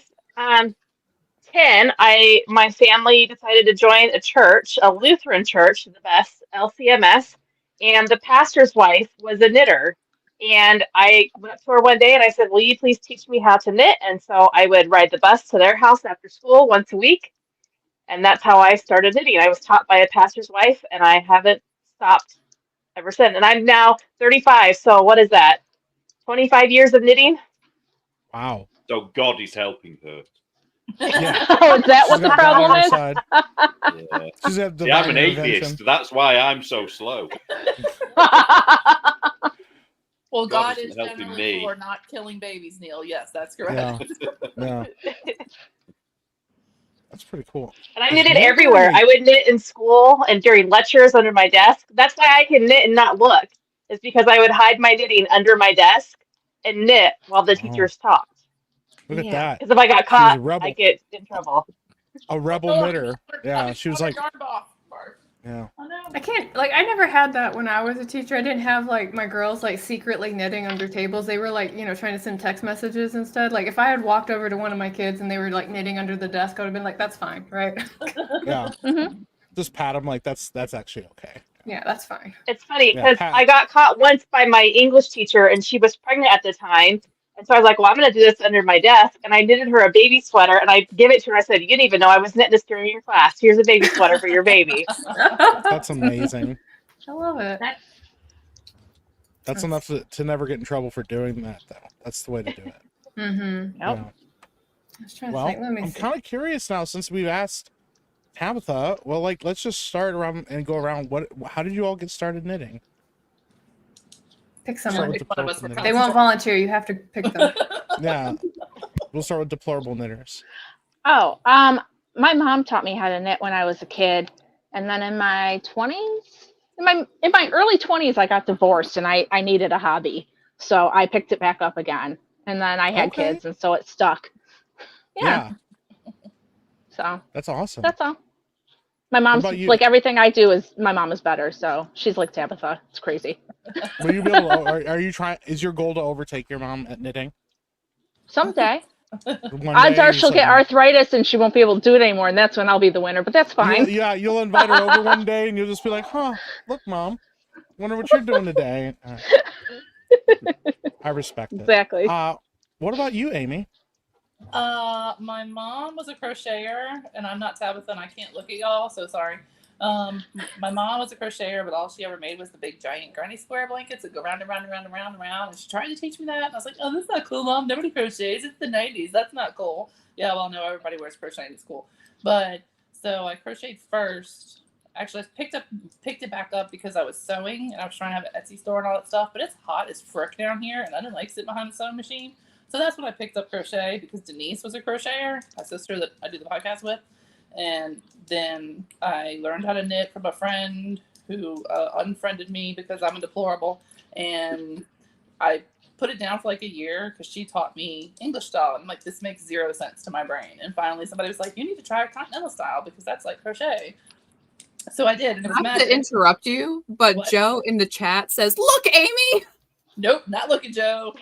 10, my family decided to join a church, a Lutheran church, the best, LCMS, and the pastor's wife was a knitter. And I went up to her one day and I said, will you please teach me how to knit? And so I would ride the bus to their house after school once a week. And that's how I started knitting. I was taught by a pastor's wife and I haven't stopped ever since. And I'm now 35. So what is that? 25 years of knitting? Wow. So God is helping her. Yeah. Oh, is that what She's the got God on problem her is? side. Yeah. She's had See, I'm an divine atheist. intervention. That's why I'm so slow. Well, God God isn't is helping generally me. for not killing babies, Neil. Yes, that's correct. Yeah. That's pretty cool. And I Is knitted knitting everywhere. really- I would knit in school and during lectures under my desk. That's why I can knit and not look. Is because I would hide my knitting under my desk and knit while the teachers talked. Look at Yeah. that. Because if I got She was a caught, rebel. I get in trouble. A rebel Oh, knitter. Yeah. She was like, yarn off. yeah. Oh, no. I can't, like, I never had that when I was a teacher. I didn't have, like, my girls, like, secretly knitting under tables. They were, like, trying to send text messages instead. Like, if I had walked over to one of my kids and they were, like, knitting under the desk, I would have been like, that's fine, right? Yeah. Mhm. Just pat him like that's actually okay. Yeah, that's fine. It's funny Yeah, because Pat. I got caught once by my English teacher and she was pregnant at the time. And so I was like, well, I'm going to do this under my desk. And I knitted her a baby sweater and I gave it to her. I said, you didn't even know I was knitting this during your class. Here's a baby sweater for your baby. That's amazing. I love it. That's enough to never get in trouble for doing that, though. That's the way to do it. Mm-hmm. Yep. Yeah. I was trying to Well, think. Let me I'm see. kind of curious now since we've asked Tabitha. Well, like, let's just start around and go around. How did you all get started knitting? Pick Start someone. with Pick one of us for deplorable They knitters. won't volunteer. You have to pick them. Yeah, we'll start with deplorable knitters. Oh, my mom taught me how to knit when I was a kid, and then in my 20s, in my early 20s, I got divorced and I needed a hobby, so I picked it back up again, and then I had Okay. kids, and so it stuck. Yeah, So that's awesome. that's all. My mom's about you? like everything I do is my mom is better, so she's like Tabitha. It's crazy. Will you be able to, are you trying? Is your goal to overtake your mom at knitting? Someday, One odds day are or she'll get something? arthritis and she won't be able to do it anymore, and that's when I'll be the winner. But that's fine. You'll invite her over one day and you'll just be like, huh, look, Mom, wonder what you're doing today. I respect it. Exactly. What about you, Amy? My mom was a crocheter, and I'm not Tabitha, and I can't look at y'all, so sorry. My mom was a crocheter, but all she ever made was the big giant granny square blankets that go round and round and round and round and round. And she tried to teach me that. And I was like, oh, that's not cool, Mom. Nobody crochets. It's the 90s. That's not cool. Yeah, well, no, everybody wears crochet. It's cool. But so I crocheted first. Actually, I picked it back up because I was sewing and I was trying to have an Etsy store and all that stuff. But it's hot as frick down here, and I didn't like sitting behind the sewing machine. So that's when I picked up crochet because Denise was a crocheter, my sister that I do the podcast with. And then I learned how to knit from a friend who unfriended me because I'm a deplorable. And I put it down for like a year because she taught me English style. And I'm like, this makes zero sense to my brain. And finally somebody was like, you need to try continental style because that's like crochet. So I did, and it was Not to magic. interrupt you, but What? Joe in the chat says, "Look, Amy." Nope, not looking, Joe.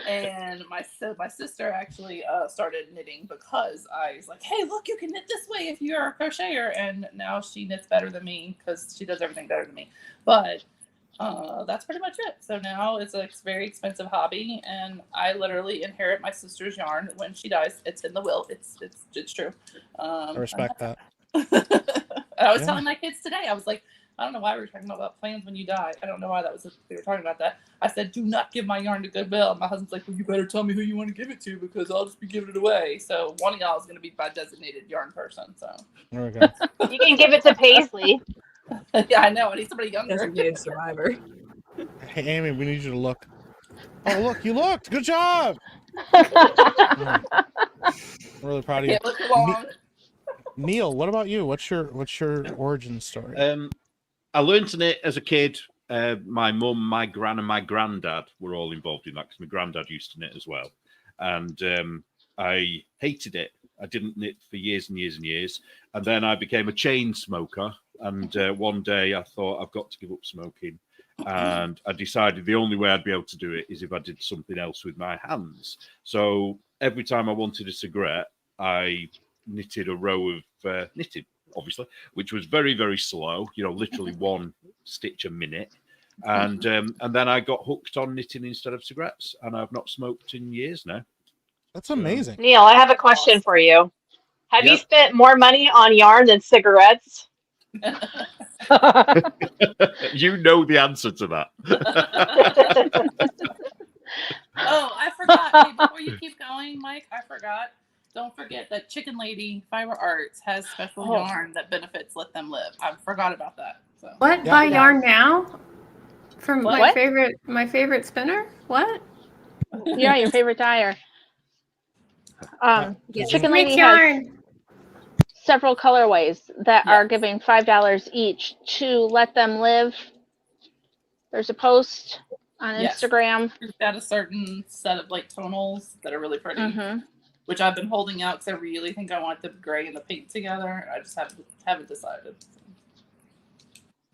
And my sister actually started knitting because I was like, hey, look, you can knit this way if you're a crocheter. And now she knits better than me because she does everything better than me. But that's pretty much it. So now it's a very expensive hobby, and I literally inherit my sister's yarn when she dies. It's in the will. It's true. I respect that. I was telling my kids today, I was like, I don't know why we were talking about plans when you die. I don't know why we were talking about that. I said, do not give my yarn to Goodwill. And my husband's like, well, you better tell me who you want to give it to because I'll just be giving it away. So one of y'all is going to be my designated yarn person. So There we go. You can give it to Paisley. yeah, I know. I need somebody younger. Designated survivor. Hey, Amy, we need you to look. Oh, look, you looked. Good job. Really proud of you. Can't look long. Neil, what about you? What's your origin story? I learned to knit as a kid. My mum, my gran, and my granddad were all involved in that because my granddad used to knit as well. And I hated it. I didn't knit for years and years and years. And then I became a chain smoker. And one day I thought, I've got to give up smoking. And I decided the only way I'd be able to do it is if I did something else with my hands. So every time I wanted a cigarette, I knitted a row of knitting, obviously, which was very, very slow, literally one stitch a minute. And then I got hooked on knitting instead of cigarettes, and I've not smoked in years now. That's amazing. Neil, I have a question for you. Have you Yep. spent more money on yarn than cigarettes? You know the answer to that. Oh, I forgot. Hey, before you keep going, Mike, I forgot. Don't forget that Chicken Lady Fiber Arts has special yarn that benefits Let Them Live. I forgot about that. So. What? Yeah. Buy yarn now? From What? my favorite spinner? What? Yeah, your favorite dyer. Chicken Lady Makes has yarn. several colorways that are Yes. giving $5 each to Let Them Live. There's a post on Yes. Instagram. We've got a certain set of like tonals that are really pretty, which I've been holding out because I really think I want the gray and the pink together. I just haven't decided.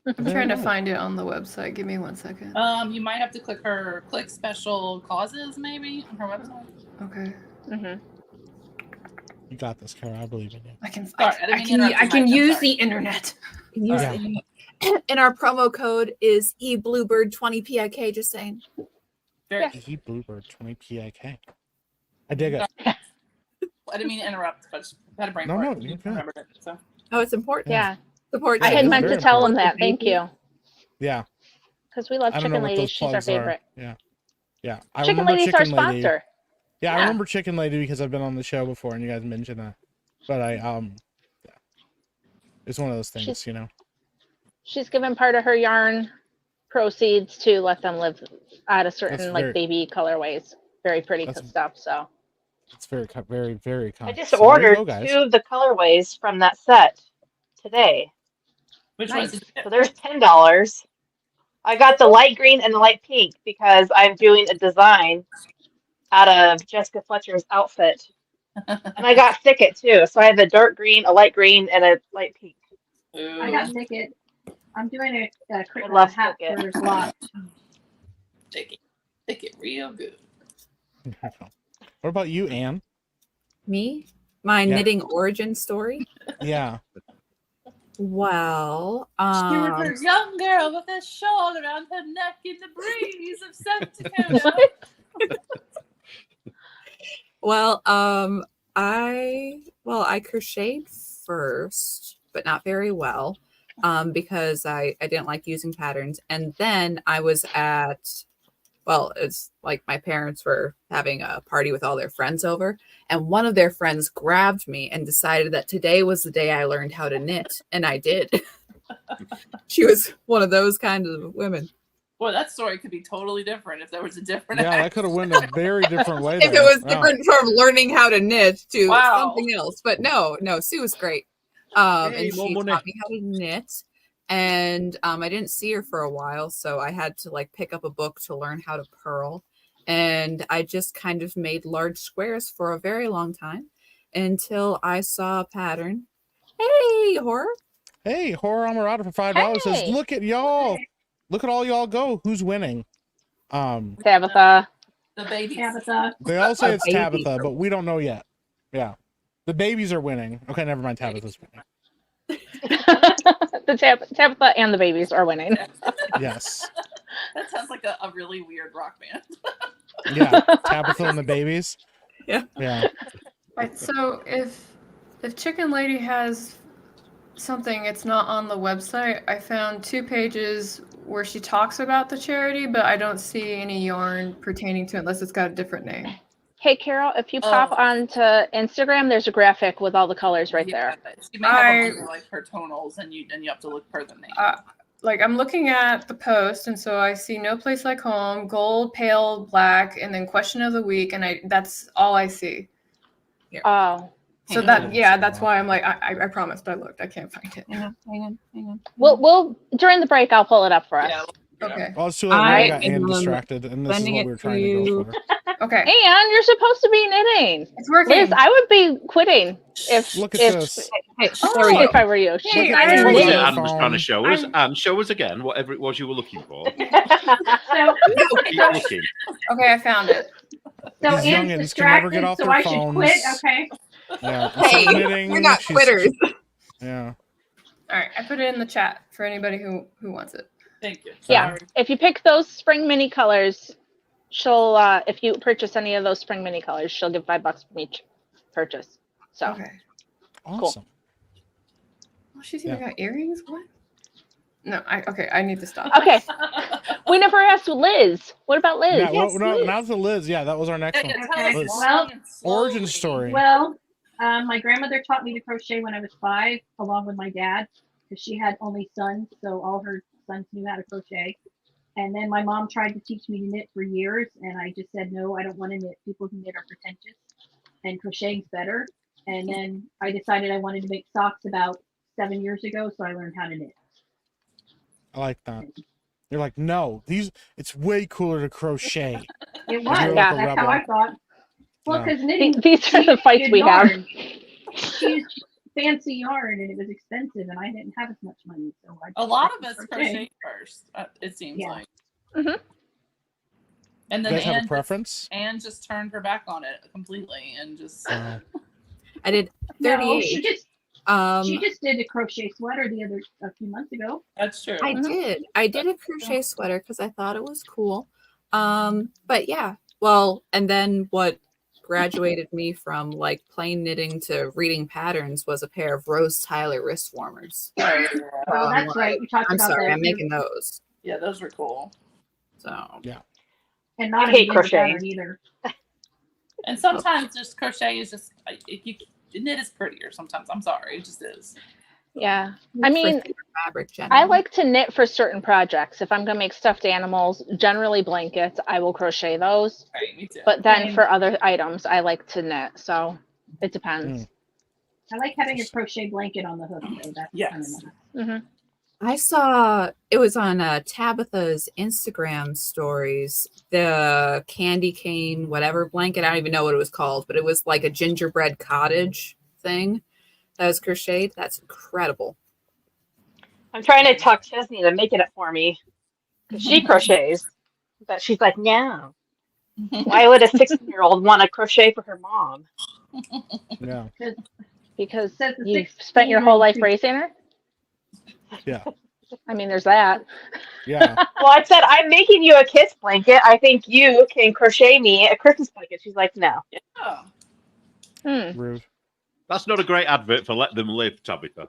I'm trying to find it on the website. Give me 1 second. You might have to click special causes maybe on her website. Okay. You got this, Carrow. I believe in you. I can. Sorry, I didn't mean to interrupt I you, can Mike. I'm use sorry. the internet. And our promo code is eBluebird20PIK. Just saying. Very, E Bluebird 20 PIK. I dig it. I didn't mean to interrupt, but I just had a brain No, fart. no, you're good. Remembered it. So Oh, it's important. Yeah. Support. I Yeah, had it's meant to very tell them important. that. Thank you. Yeah. Because we love I don't know Chicken what Lady. those She's our plugs are. favorite. Yeah. Yeah. I Chicken remember Lady's our Chicken Lady. sponsor. Yeah, I Yeah. remember Chicken Lady because I've been on the show before and you guys mentioned that. But yeah. It's one of those things, She's- She's given part of her yarn proceeds to Let Them Live out of certain That's like very- baby colorways. Very pretty That's- stuff. So It's very, very, very I kind. just So there you ordered go, guys. 2 of the colorways from that set today. which Nice. one's So there's $10. I got the light green and the light pink because I'm doing a design out of Jessica Fletcher's outfit. And I got thicket too. So I have a dark green, a light green, and a light pink. I got Thicket. I'm doing a I love hat Thicket. for lot. Take it real good. What about you, Anne? Me? My Yeah. knitting origin story? Yeah. Well, She was a young girl with a shawl around her neck in the breeze of South Dakota. well, I crocheted first, but not very well, because I didn't like using patterns. And then I was it's like my parents were having a party with all their friends over, and one of their friends grabbed me and decided that today was the day I learned how to knit, and I did. She was one of those kind of women. Boy, that story could be totally different if there was a different. Yeah, that could have went a very different way. If it there. was Wow. different from learning how to knit to Wow. something else, but no, Sue was great. Hey, And more she money. taught me how to knit. And I didn't see her for a while, so I had to like pick up a book to learn how to purl. And I just kind of made large squares for a very long time until I saw a pattern. Hey, Horror. Hey, Horror Amarada for $5 says, Hey. "Look at y'all! look at all y'all go. Who's winning? Tabitha. The babies. Tabitha. They all say it's baby. Tabitha, but we don't know yet. Yeah. The babies are winning. Okay, never mind. Tabitha's winning. Tabitha and the babies are winning. Yes. That sounds like a really weird rock band. Yeah. Tabitha and the babies. Yeah. Yeah. Right. So if Chicken Lady has something, it's not on the website. I found 2 pages where she talks about the charity, but I don't see any yarn pertaining to it unless it's got a different name. Hey, Carol, if you pop onto Instagram, there's a graphic with all the colors right there. She may have them under, like her tonals, and you have to look per the name. Like I'm looking at the post, and so I see No Place Like Home, gold, pale, black, and then question of the week, and that's all I see. Oh. So that's why I'm like, I promised I looked. I can't find it. Hang on. We'll during the break, I'll pull it up for us. Yeah. Okay. Well, it's too late. I got Anne distracted, and this is sending what it we were to trying to go for. Okay. And you're supposed to be knitting. It's working. Liz, I would be quitting if Look at if, this. Hey, Oh. there we go. if I were you. Hey, Look at I Anne's already- little Anne was trying to phone. show us. Anne, show us again whatever it was you were looking for. So, Keep looking. Okay, I found it. so These Anne's youngins can never distracted, get off so their I should quit. phones. Okay. Yeah. Hey, So knitting, we're not she's- quitters. Yeah. All right, I put it in the chat for anybody who wants it. Thank you. Yeah. Sorry. If you pick those spring mini colors, she'll if you purchase any of those spring mini colors, she'll give $5 from each purchase. So Okay. Awesome. Oh, she's even Yeah. got earrings. What? No, I need to stop. okay. We never asked Liz. What about Liz? Yeah, well, Yes, no, Liz. now to Liz. Yeah, that was our next one. Tell us Liz. long and Origin slowly. story. Well, my grandmother taught me to crochet when I was 5, along with my dad, because she had only sons, so all her sons knew how to crochet. And then my mom tried to teach me to knit for years, and I just said, no, I don't want to knit. People who knit are pretentious, and crocheting's better. And then I decided I wanted to make socks about 7 years ago, so I learned how to knit. I like that. You're like, no, it's way cooler to crochet. It You're was. like a That's rebel. how I thought. Well, Yeah. because knitting, These are the fights we have. She used fancy yarn, and it was expensive, and I didn't have as much money. So I A lot of just us crochet. crochet first. It seems Yeah. like. Mhm. And You then guys have a Anne preference? just turned her back on it completely and just. I did No, 38. she just Um, did a crochet sweater a few months ago. That's true. I did. I did a crochet sweater because I thought it was cool. But yeah, well, and then what graduated me from like plain knitting to reading patterns was a pair of Rose Tyler wrist warmers. Oh, that's like, right. We talked I'm about sorry, that. I'm making those. Yeah, those were cool. So and not I a hate knit crocheting. pattern either. And sometimes just crochet is just knit is prettier. Sometimes I'm sorry, it just is. Yeah. I mean, for fabric I generally. like to knit for certain projects. If I'm going to make stuffed animals, generally blankets, I will crochet those. Right, me too. But then Same. for other items, I like to knit. So it depends. I like having a crochet blanket on the hook. Though. That's Yes. kind of nice. Mhm. I saw it was on Tabitha's Instagram stories, the candy cane, whatever blanket. I don't even know what it was called, but it was like a gingerbread cottage thing that was crocheted. That's incredible. I'm trying to talk Chesney to making it for me because she crochets, but she's like, no. Why would a 16-year-old want to crochet for her mom? Yeah. Because Says the you've spent your whole life raising her. Yeah. I mean, there's that. Yeah. Well, I said, I'm making you a kiss blanket. I think you can crochet me a Christmas blanket. She's like, no. Oh. Rude. That's not a great advert for Let Them Live, Tabitha.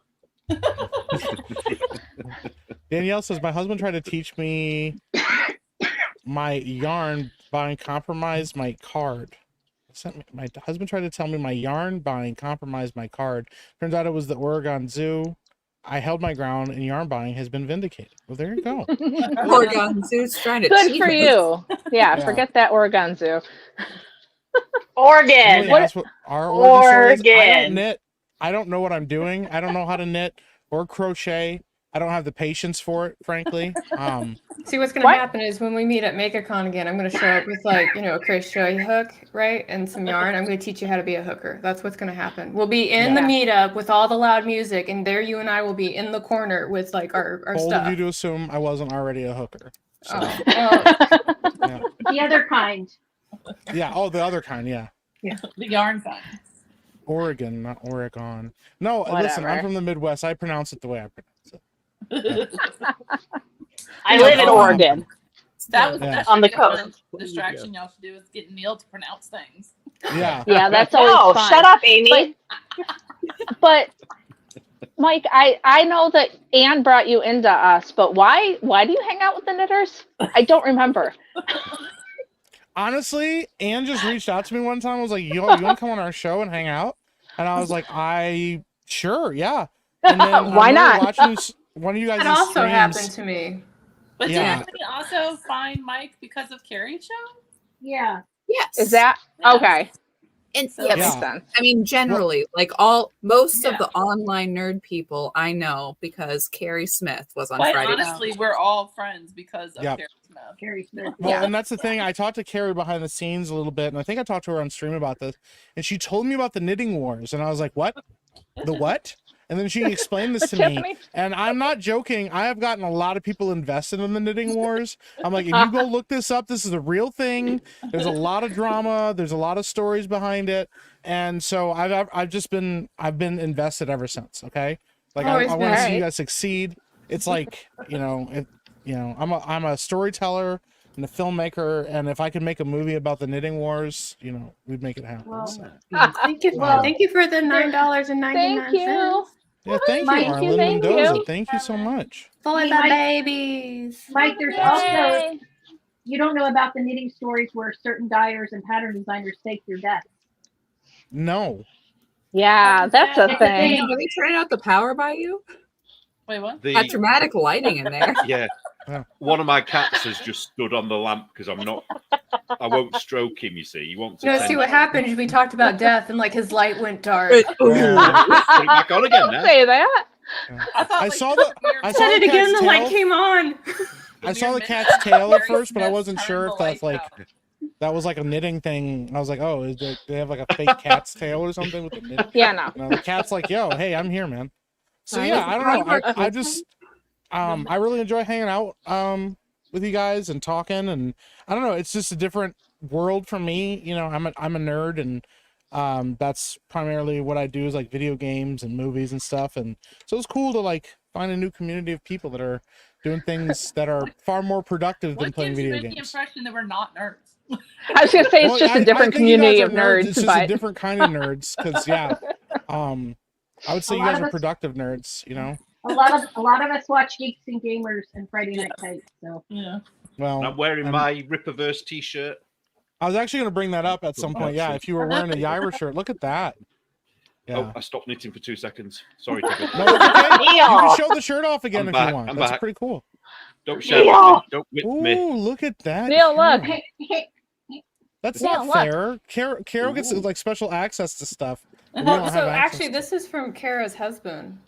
Danielle says, my husband tried to teach me my yarn buying compromised my card. My husband tried to tell me my yarn buying compromised my card. Turns out it was the Oregon Zoo. I held my ground, and yarn buying has been vindicated. Well, there you go. Oregon Zoo's trying to Good cheat for us. you. Yeah, Yeah. forget that Oregon Zoo. Oregon. Really ask what our origin story is. I Oregon. don't knit. I don't know what I'm doing. I don't know how to knit or crochet. I don't have the patience for it, frankly. See, what's going to happen is when we meet at MakerCon again, I'm going to show up with like, a crochet hook, right? And some yarn. I'm going to teach you how to be a hooker. That's what's going to happen. We'll be in the meetup with all the loud music, and there you and I will be in the corner with like our Bold stuff. of you to assume I wasn't already a hooker. So, The other kind. yeah. Oh, the other kind. Yeah. The yarn kind. Oregon, not Oregon. No, listen, I'm from the Midwest. I pronounce it the way I pronounce it. I live in Oregon. That was on the coast. Distraction y'all should do is get Neil to pronounce things. Yeah. Yeah, that's always fun. Shut up, Amy. But Mike, I know that Anne brought you into us, but why do you hang out with the knitters? I don't remember. Honestly, Anne just reached out to me one time. I was like, yo, you want to come on our show and hang out? And I was like, sure, yeah. And then why not? Watching one of you guys. That also happened to me. But Yeah. didn't we also find Mike because of Carrie's show? Yeah. Yes. Is that okay? And So- That yes, makes sense. I mean, generally, like most of the online nerd people I know because Carrie Smith was on Quite Friday. honestly, we're all friends because of Yep. Carrie Smith. Carrie Smith. Well, and that's the thing. I talked to Carrie behind the scenes a little bit, and I think I talked to her on stream about this. And she told me about the knitting wars, and I was like, "What? The what?" And then she explained this to me, Tiffany? and I'm not joking. I have gotten a lot of people invested in the knitting wars. I'm like, if you go look this up, this is a real thing. There's a lot of drama. There's a lot of stories behind it, and so I've been invested ever since. Okay, like I want to see you guys succeed. It's like I'm a storyteller and a filmmaker, and if I could make a movie about the knitting wars, we'd make it happen. Well, So. Thank you. Thank you for the $9.99. Thank you. Yeah, thank you, Thank you, Arlen thank Mendoza. you. Thank you so much. For Hey, the Mike. babies. Mike, there's also, you don't know about the knitting stories where certain dyers and pattern designers fake their death. No. Yeah, that's a It's a thing. thing. Did they turn out the power by you? Wait, what? Had dramatic lighting in there. Yeah. Yeah. One of my cats has just stood on the lamp because I won't stroke him, you see. He wants No, see attention. what happened is we talked about death and like his light went dark. Yeah. Put it back on again Don't now. say that. I thought I like, saw the- weird- I saw Said it the again, cat's the light tail. came on. I saw the weird cat's minute tail at Carrie first, but I Smith wasn't turned sure the if that's lights like out. that was like a knitting thing. I was like, oh, they have like a fake cat's tail or something with the knitting? Yeah, no. The cat's like, yo, hey, I'm here, man. So Nice. yeah, I don't know. I just I really enjoy hanging out with you guys and talking, and I don't know, it's just a different world for me. I'm a nerd, and that's primarily what I do is like video games and movies and stuff, and so it's cool to like find a new community of people that are doing things that are far more productive than What playing gives you video the games. impression that we're not nerds? I was gonna say it's just a different think you guys community are of nerds, It's just but a different kind of nerds, because I would say A you lot guys of are us- productive nerds. A lot of us watch Geeks and Gamers and Friday Night Tights. So Yeah. Well, I'm wearing and- my Rippaverse t-shirt. I was actually going to bring that up at some point. Yeah, Awesome. if you were wearing a Yaira shirt, look at that. Yeah. Oh, I stopped knitting for 2 seconds. Sorry, Tabitha. No, that's okay. You Neil. can show the shirt off again I'm if back, you want. I'm That's back. pretty cool. Don't shout Neil. at me. Don't whip me. Ooh, look at that. Neil, look. That's Neil, not look. fair. Carol gets Ooh. like special access to stuff. We don't Oh, have so access actually, to. this is from Kara's husband.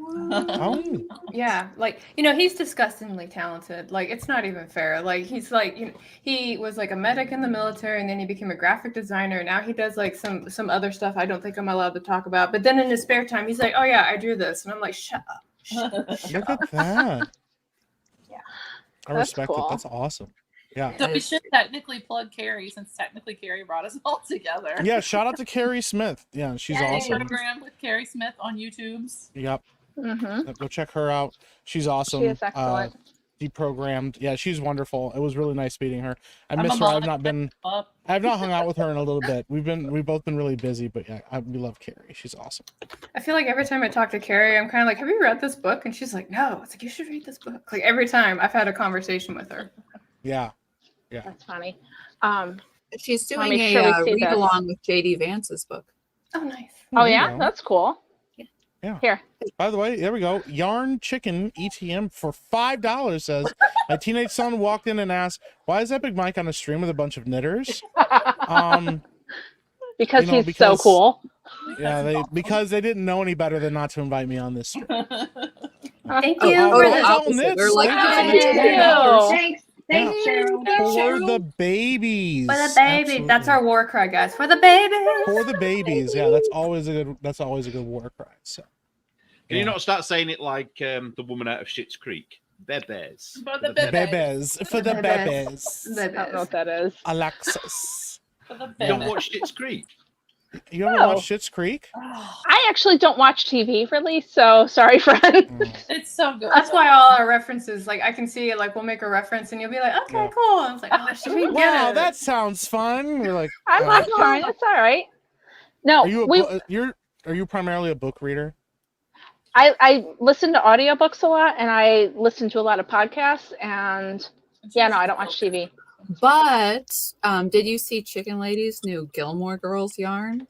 Oh, Yeah, like he's disgustingly talented. Like it's not even fair. Like he's like he was like a medic in the military, and then he became a graphic designer. Now he does like some other stuff I don't think I'm allowed to talk about. But then in his spare time, he's like, "Oh yeah, I drew this," and I'm like, "Shut up." Shut up. look at that. Yeah. I That's respect cool. it. That's awesome. Yeah. So we should technically plug Carrie since technically Carrie brought us all together. Yeah. Shout out to Carrie Smith. Yeah, she's Yay. awesome. Program with Carrie Smith on YouTube's. Yep. Mm-hmm. Go check her out. She's awesome. She is excellent. Deprogrammed. Yeah, she's wonderful. It was really nice meeting her. I I'm miss a her. mom up. I've not hung out with her in a little bit. We've both been really busy, but yeah, we love Carrie. She's awesome. I feel like every time I talk to Carrie, I'm kind of like, "Have you read this book?" And she's like, "No." It's like, "You should read this book." Like every time I've had a conversation with her. Yeah. That's funny. She's Wanna doing make sure we see read this. along with JD Vance's book. Oh, nice. Oh there you yeah, go. that's cool. Yeah. Here. By the way, there we go. Yarn Chicken ETM for $5 says, my teenage son walked in and asked, "Why is Epic Mike on a stream with a bunch of knitters?" Because You know, he's so because- cool. Yeah, because they didn't know any better than not to invite me on this. Thank Oh, you oh, for the that was the all opposite. knits. We're like, Thank you. for the Thank $20. you. Thanks. Thanks, Cheryl. For the babies. For the baby. That's Absolutely. our war cry, guys. For the babies. For the babies. Yeah, that's always a good war cry. So Can you yeah. not start saying it like the woman out of Schitt's Creek? Bebes. For the Bebes. For the bebes. I don't know what that is. Alexis. For the You don't baby. watch Schitt's Creek? You ever No. watch Schitt's Creek? Oh, I actually don't watch TV really, so sorry, friend. Oh. it's so good. That's why all our references, like I can see it, like we'll make a reference and you'll be like, okay, Yeah. cool. I was like, oh, should we get Wow, it? that sounds fun. We're like, I'm fine. It's all right. No, are you are you primarily a book reader? I listen to audiobooks a lot, and I listen to a lot of podcasts, and yeah, no, I don't watch TV. But did you see Chicken Lady's new Gilmore Girls yarn?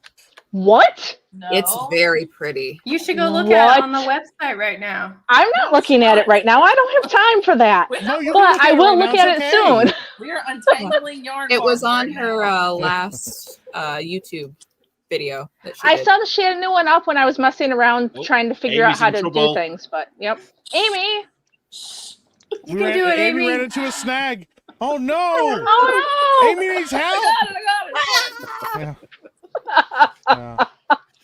What? No. It's very pretty. You should go look at it on the What? website right now. I'm not looking at it right now. I don't have time for that. No, you can But look at I it will right look now, at it's it okay. soon. We are untangling yarn. It was farms on right her now. last YouTube video that she I did. saw that she had a new one up when I was messing around Oh, trying to figure Amy's out how in to trouble. do things. But yep, Amy. You can do it, Amy Amy. ran into a snag. Oh no! Oh no! Amy needs help. I got it. Yeah.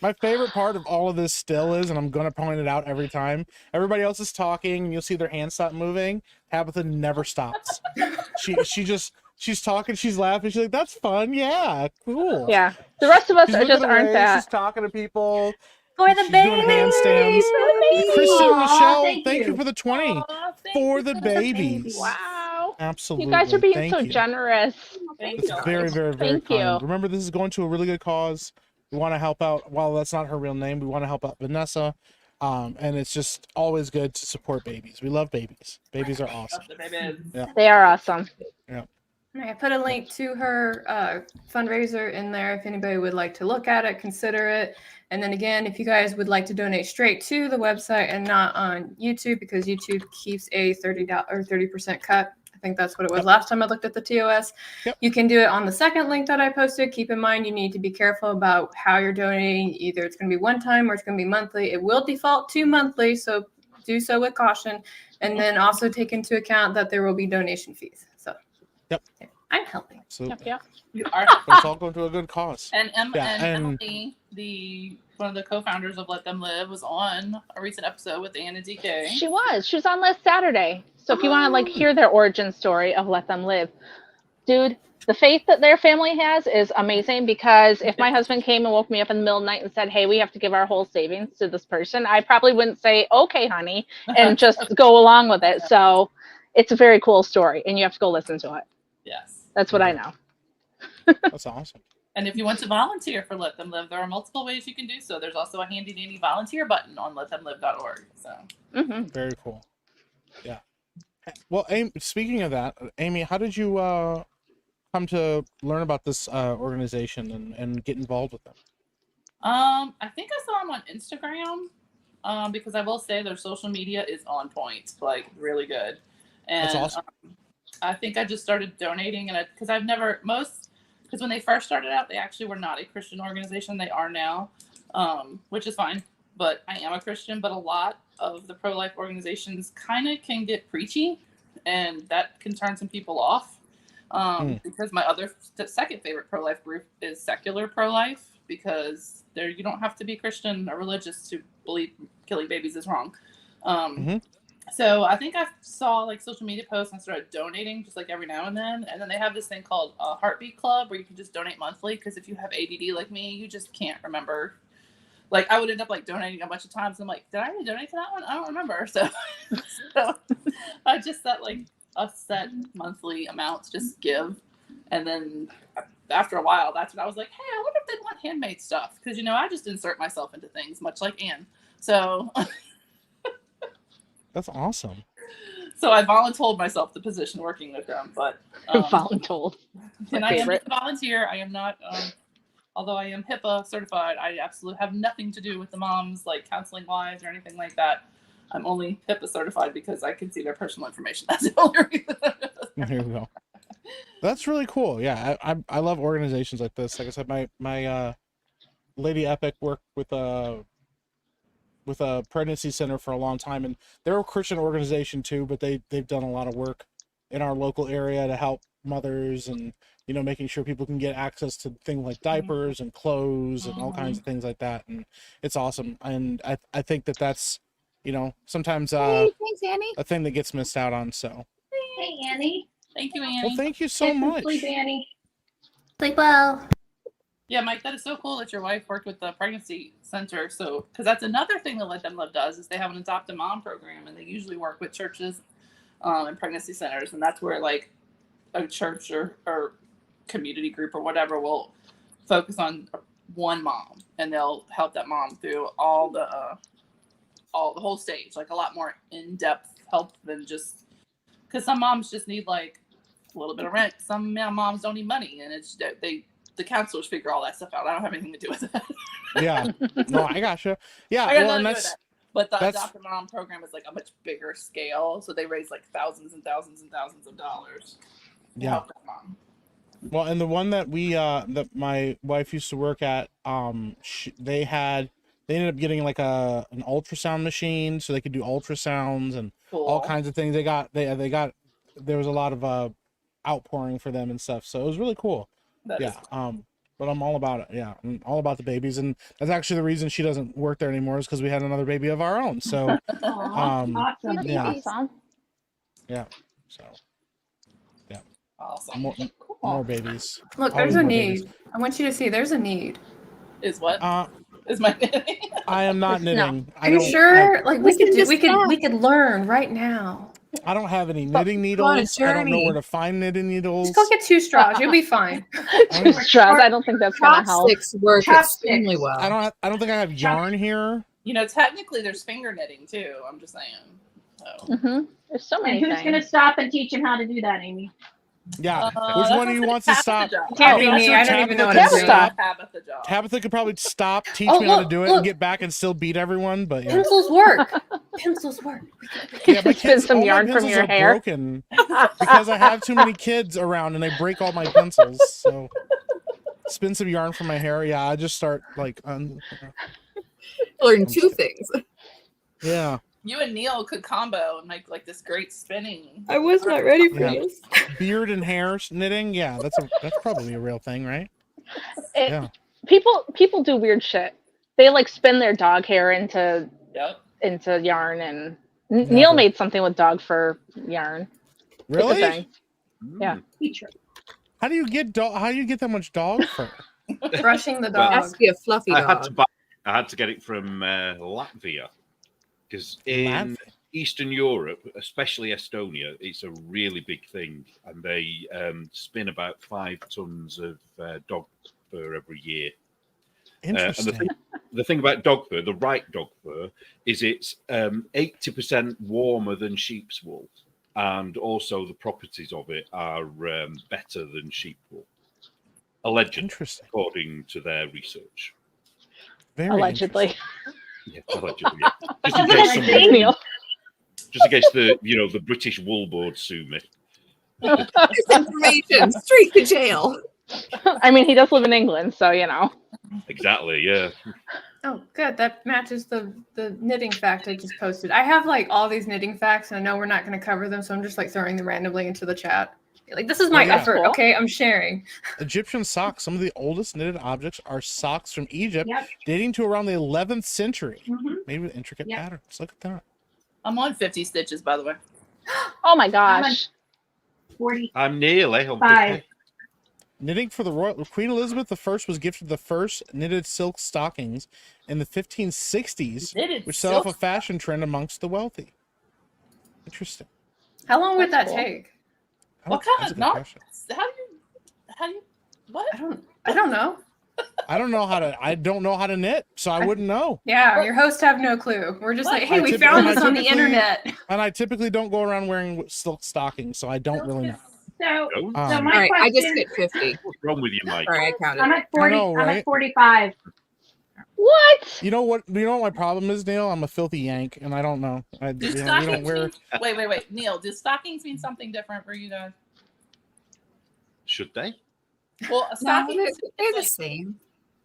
My favorite part of all of this still is, and I'm gonna point it out every time, everybody else is talking and you'll see their hands stop moving. Tabitha never stops. She's talking, she's laughing, she's like, that's fun, yeah, cool. Yeah, the rest of us She's are looking just away, aren't that. she's talking to people. For the She's doing handstands. Kristen Aw, Michelle, thank thank you you. for the 20 Aw, thank for you the so much. babies. Wow, Absolutely. you guys are being thank so you. generous. Thank It's you. very, very, very Thank kind. you. Remember, this is going to a really good cause. We want to help out. While that's not her real name, we want to help out Vanessa. And it's just always good to support babies. We love babies. Babies are awesome. The babies. Yeah. They are awesome. I put a link to her fundraiser in there if anybody would like to look at it, consider it. And then again, if you guys would like to donate straight to the website and not on YouTube, because YouTube keeps a $30% cut. I think that's what it was last time I looked at the TOS. Yep. You can do it on the second link that I posted. Keep in mind, you need to be careful about how you're donating. Either it's going to be one time or it's going to be monthly. It will default to monthly, so do so with caution. And then also take into account that there will be donation fees. So Yep. I'm helping. Absolutely. Yep. You are. But it's all going to a good cause. And, Yeah, and Emily, one of the co-founders of Let Them Live, was on a recent episode with Ann and DK. She was. She was on last Saturday. So if you want to like hear their origin story of Let Them Live, dude, the faith that their family has is amazing, because if my husband came and woke me up in the middle of the night and said, hey, we have to give our whole savings to this person, I probably wouldn't say, okay, honey, and just go along with it. So it's a very cool story, and you have to go listen to it. Yes. That's what I know. That's awesome. And if you want to volunteer for Let Them Live, there are multiple ways you can do so. There's also a handy dandy volunteer button on letthemlive.org. So Very cool. Yeah. Well, Amy, speaking of that, Amy, how did you come to learn about this organization and get involved with them? I think I saw them on Instagram. Because I will say their social media is on point, like really good. And That's awesome. I think I just started donating, and because when they first started out, they actually were not a Christian organization. They are now, which is fine. But I am a Christian, but a lot of the pro-life organizations kind of can get preachy, and that can turn some people off. Because my second favorite pro-life group is secular pro-life, because you don't have to be Christian or religious to believe killing babies is wrong. So I think I saw like social media posts and started donating just like every now and then. And then they have this thing called a Heartbeat Club where you can just donate monthly, because if you have ADD like me, you just can't remember. Like I would end up like donating a bunch of times. And I'm like, did I donate to that one? I don't remember. So I just set like a set monthly amount to just give. And then after a while, that's when I was like, hey, I wonder if they want handmade stuff. Because, I just insert myself into things much like Anne. So... That's awesome. So I voluntold myself the position working with them, but Voluntold. and I am a volunteer. I am not, although I am HIPAA certified, I absolutely have nothing to do with the moms, like counseling wise or anything like that. I'm only HIPAA certified because I can see their personal information. That's the only reason. Here we go. That's really cool. Yeah, I love organizations like this. Like I said, my Lady Epic worked with with a pregnancy center for a long time, and they're a Christian organization too, but they've done a lot of work in our local area to help mothers and, you know, making sure people can get access to things like diapers and clothes and all kinds of things like that. And it's awesome. And I think that's, you know, sometimes Hey, thanks, Annie. a thing that gets missed out on. So Hey, Annie. Thank you, Annie. well, thank you so Get some much. sleep, Annie. Sleep well. Yeah, Mike, that is so cool that your wife worked with the pregnancy center. So, because that's another thing that Let Them Live does is they have an adopt a mom program, and they usually work with churches and pregnancy centers, and that's where like a church or community group or whatever will focus on one mom, and they'll help that mom through all the whole stage, like a lot more in-depth help than just because some moms just need like a little bit of rent. Some moms don't need money, and it's the counselors figure all that stuff out. I don't have anything to do with that. Yeah, no, I gotcha. Yeah, I got well, nothing and to do with that's that. But the that's- Adopt a Mom program is like a much bigger scale, so they raise like thousands and thousands and thousands of dollars to yeah. help that mom. Well, and the one that that my wife used to work at, they ended up getting like an ultrasound machine so they could do ultrasounds and Cool. all kinds of things. They got there was a lot of outpouring for them and stuff, so it was really cool. That is Yeah. But I'm all about it. Yeah, I'm all about the babies, and that's actually the reason she doesn't work there anymore is because we had another baby of our own. So Aw, awesome. yeah. Awesome. So awesome. more babies. Look, Always there's a more need. babies. I want you to see there's a need. Is what? Uh, Is my I am not knitting. Are you sure? Like we could Listen to we could learn right now. I don't have any knitting on a needles. I don't know journey. where to find knitting needles. Just go get 2 straws. You'll be fine. Too stressed. I don't think that's gonna help. Chopsticks work Chopsticks. extremely well. I don't think I have yarn here. You know, technically there's finger knitting too. I'm just saying. So. There's so many And who's things. going to stop and teach him how to do that, Amy? Yeah. Uh, Which that one of you sounds wants like to stop? Tabitha job. Can't be I'm me. sure I don't even know what Tabitha I'm could doing. stop. Tabitha job. Tabitha could probably stop, teach Oh, me how to look, do it, look. and get back and still beat everyone. But yeah, Pencils work. Pencils work. yeah my Spin kids, some all my yarn from pencils your are hair. broken because I have too many kids around and they break all my pencils. So spin some yarn from my hair. Yeah, I just start like Learn 2 things. yeah. You and Neil could combo and make like this great spinning. I was not ready for Yeah. this. Beard and hair knitting. Yeah, that's probably a real thing, right? It- Yeah. People do weird shit. They like spin their dog hair into Yep. yarn, and Never. Neil made something with dog fur yarn. It's a Really? thing. Mm. Yeah. Teacher. How do you get that much dog fur? Brushing the It dog. has to be a fluffy I had to dog. I had to get it from Latvia because in Latvia? Eastern Europe, especially Estonia, it's a really big thing, and they spin about 5 tons of dog fur every year. And Interesting. the thing about dog fur, the right dog fur, is it's 80% warmer than sheep's wool, and also the properties of it are better than sheep wool, allegedly, Interesting. according to their research. Very Allegedly. Yeah, allegedly. Yeah. Just in case someone, Neil. just in case the British Wool Board sue me. Disinformation. Straight to jail. I mean, he does live in England, so you know. Exactly. Yeah. Oh, good. That matches the knitting fact I just posted. I have like all these knitting facts, and I know we're not going to cover them, so I'm just like throwing them randomly into the chat. Like this is my Oh, yeah. effort. Cool. Okay, I'm sharing. Egyptian socks. Some of the oldest knitted objects are socks from Egypt, Yep. dating to around the 11th century. Mhm. Made with intricate Yep. patterns. Look at that. I'm on 50 stitches, by the way. Oh my gosh. 45. I'm nearly. I'm Knitting for the royal Queen Elizabeth I was gifted the first knitted silk stockings in the 1560s, Knitted which set off a silk fashion trend amongst the wealthy. Interesting. How long would that That's cool. take? What That's kind a of good knot? question. How do you, what? I don't know. I don't know how to knit, so I wouldn't know. Yeah, your hosts have no clue. We're just What? like, hey, we found this on the internet. And I typically don't go around wearing silk stockings, so I don't really know. So, Don't. so Um, my All right, I just question, hit 50. What's wrong with you, Mike? Sorry, I counted. I'm at 40. know, I'm right? at 45. What? You know what? You know what my problem is, Neil? I'm a filthy Yank, and I don't know. We don't wear. Wait. Neil, do stockings mean something different for you guys? Should they? Well, a No, stocking they're, is they're the like, same.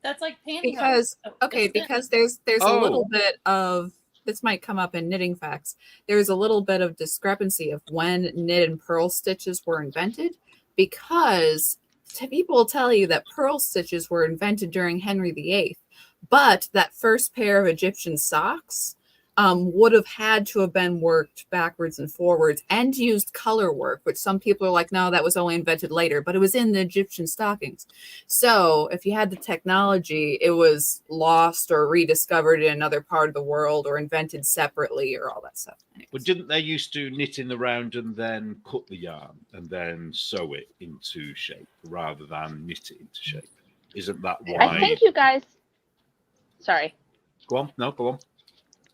That's like pantyhose. Because It's thin. because there's a little bit of this might come up in knitting facts. There's a little bit of discrepancy of when knit and purl stitches were invented, because people will tell you that purl stitches were invented during Henry VIII, but that first pair of Egyptian socks would have had to have been worked backwards and forwards and used color work, which some people are like, no, that was only invented later, but it was in the Egyptian stockings. So if you had the technology, it was lost or rediscovered in another part of the world or invented separately or all that stuff. But didn't they used to knit in the round and then cut the yarn and then sew it into shape rather than knit it into shape? Isn't that why? I think you guys. Sorry. Go on. No, go on.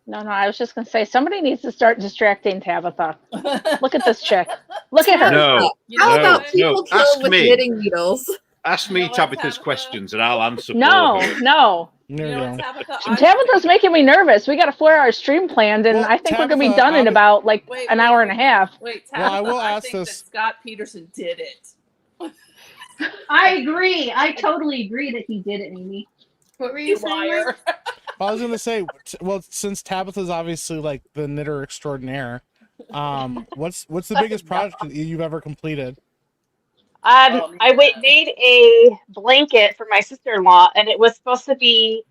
No, I was just going to say, somebody needs to start distracting Tabitha. Look at this chick. Look at her. No. How about people kill Ask with me. knitting needles? Ask me Tabitha's questions and I'll answer for No, her. no. There You you know what, go. Tabitha? Tabitha's making me nervous. We got a 4-hour stream planned, and Well, I think we're going to be Tabitha, done in about like Wait, an wait, hour and a half. Wait, Well, Tabitha, I will ask think this- that Scott Peterson did it. I agree. I totally agree that he did it, Amy. What were you You saying? liar. Liz? I was gonna say, well, since Tabitha's obviously like the knitter extraordinaire, what's the biggest project that you've ever completed? Oh, I made a blanket for my sister-in-law, and it was supposed to be,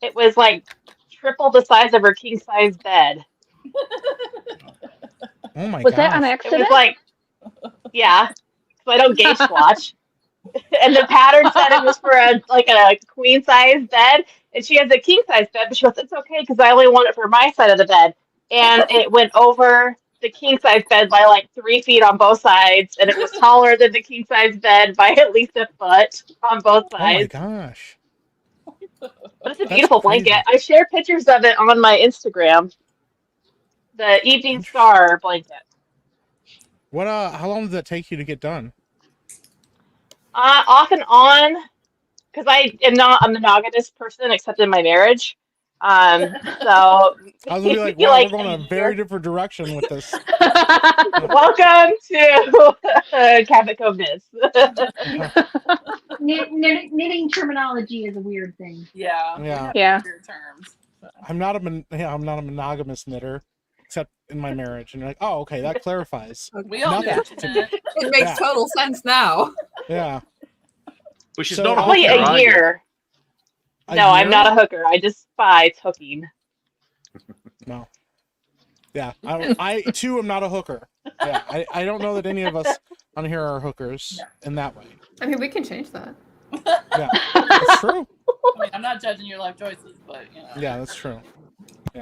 it was like triple the size of her king-size bed. Oh my Was that gosh. on It accident? was like, yeah, so I don't gauge swatch. And the pattern said it was for a queen-size bed, and she has a king-size bed, but she goes, it's okay because I only want it for my side of the bed. And it went over the king-size bed by like 3 feet on both sides, and it was taller than the king-size bed by at least a foot on both Oh my sides. gosh. But it's a That's beautiful crazy. blanket. I share pictures of it on my Instagram. The Evening Star blanket. What how long did that take you to get done? Off and on, because I am not a monogamous person except in my marriage. So I was gonna be like, you wow, like we're going a very different direction with this. welcome to Cabot Cove Knits. Knitting terminology is a weird thing. Yeah. we Yeah. have Yeah. weird terms. So. I'm not a monogamous knitter, except in my marriage. And you're like, oh, okay, that clarifies. We all know Nothing. what you meant. It makes Yeah. total sense now. Yeah. But she's So- not a Probably hooker, a are you? year. A No, I'm year? not a hooker. I despise hooking. No. Yeah, I too am not a hooker. Yeah, I don't know that any of us on here are hookers in that way. I mean, we can change that. Yeah, that's true. I mean, I'm not judging your life choices, but you know. Yeah, that's true.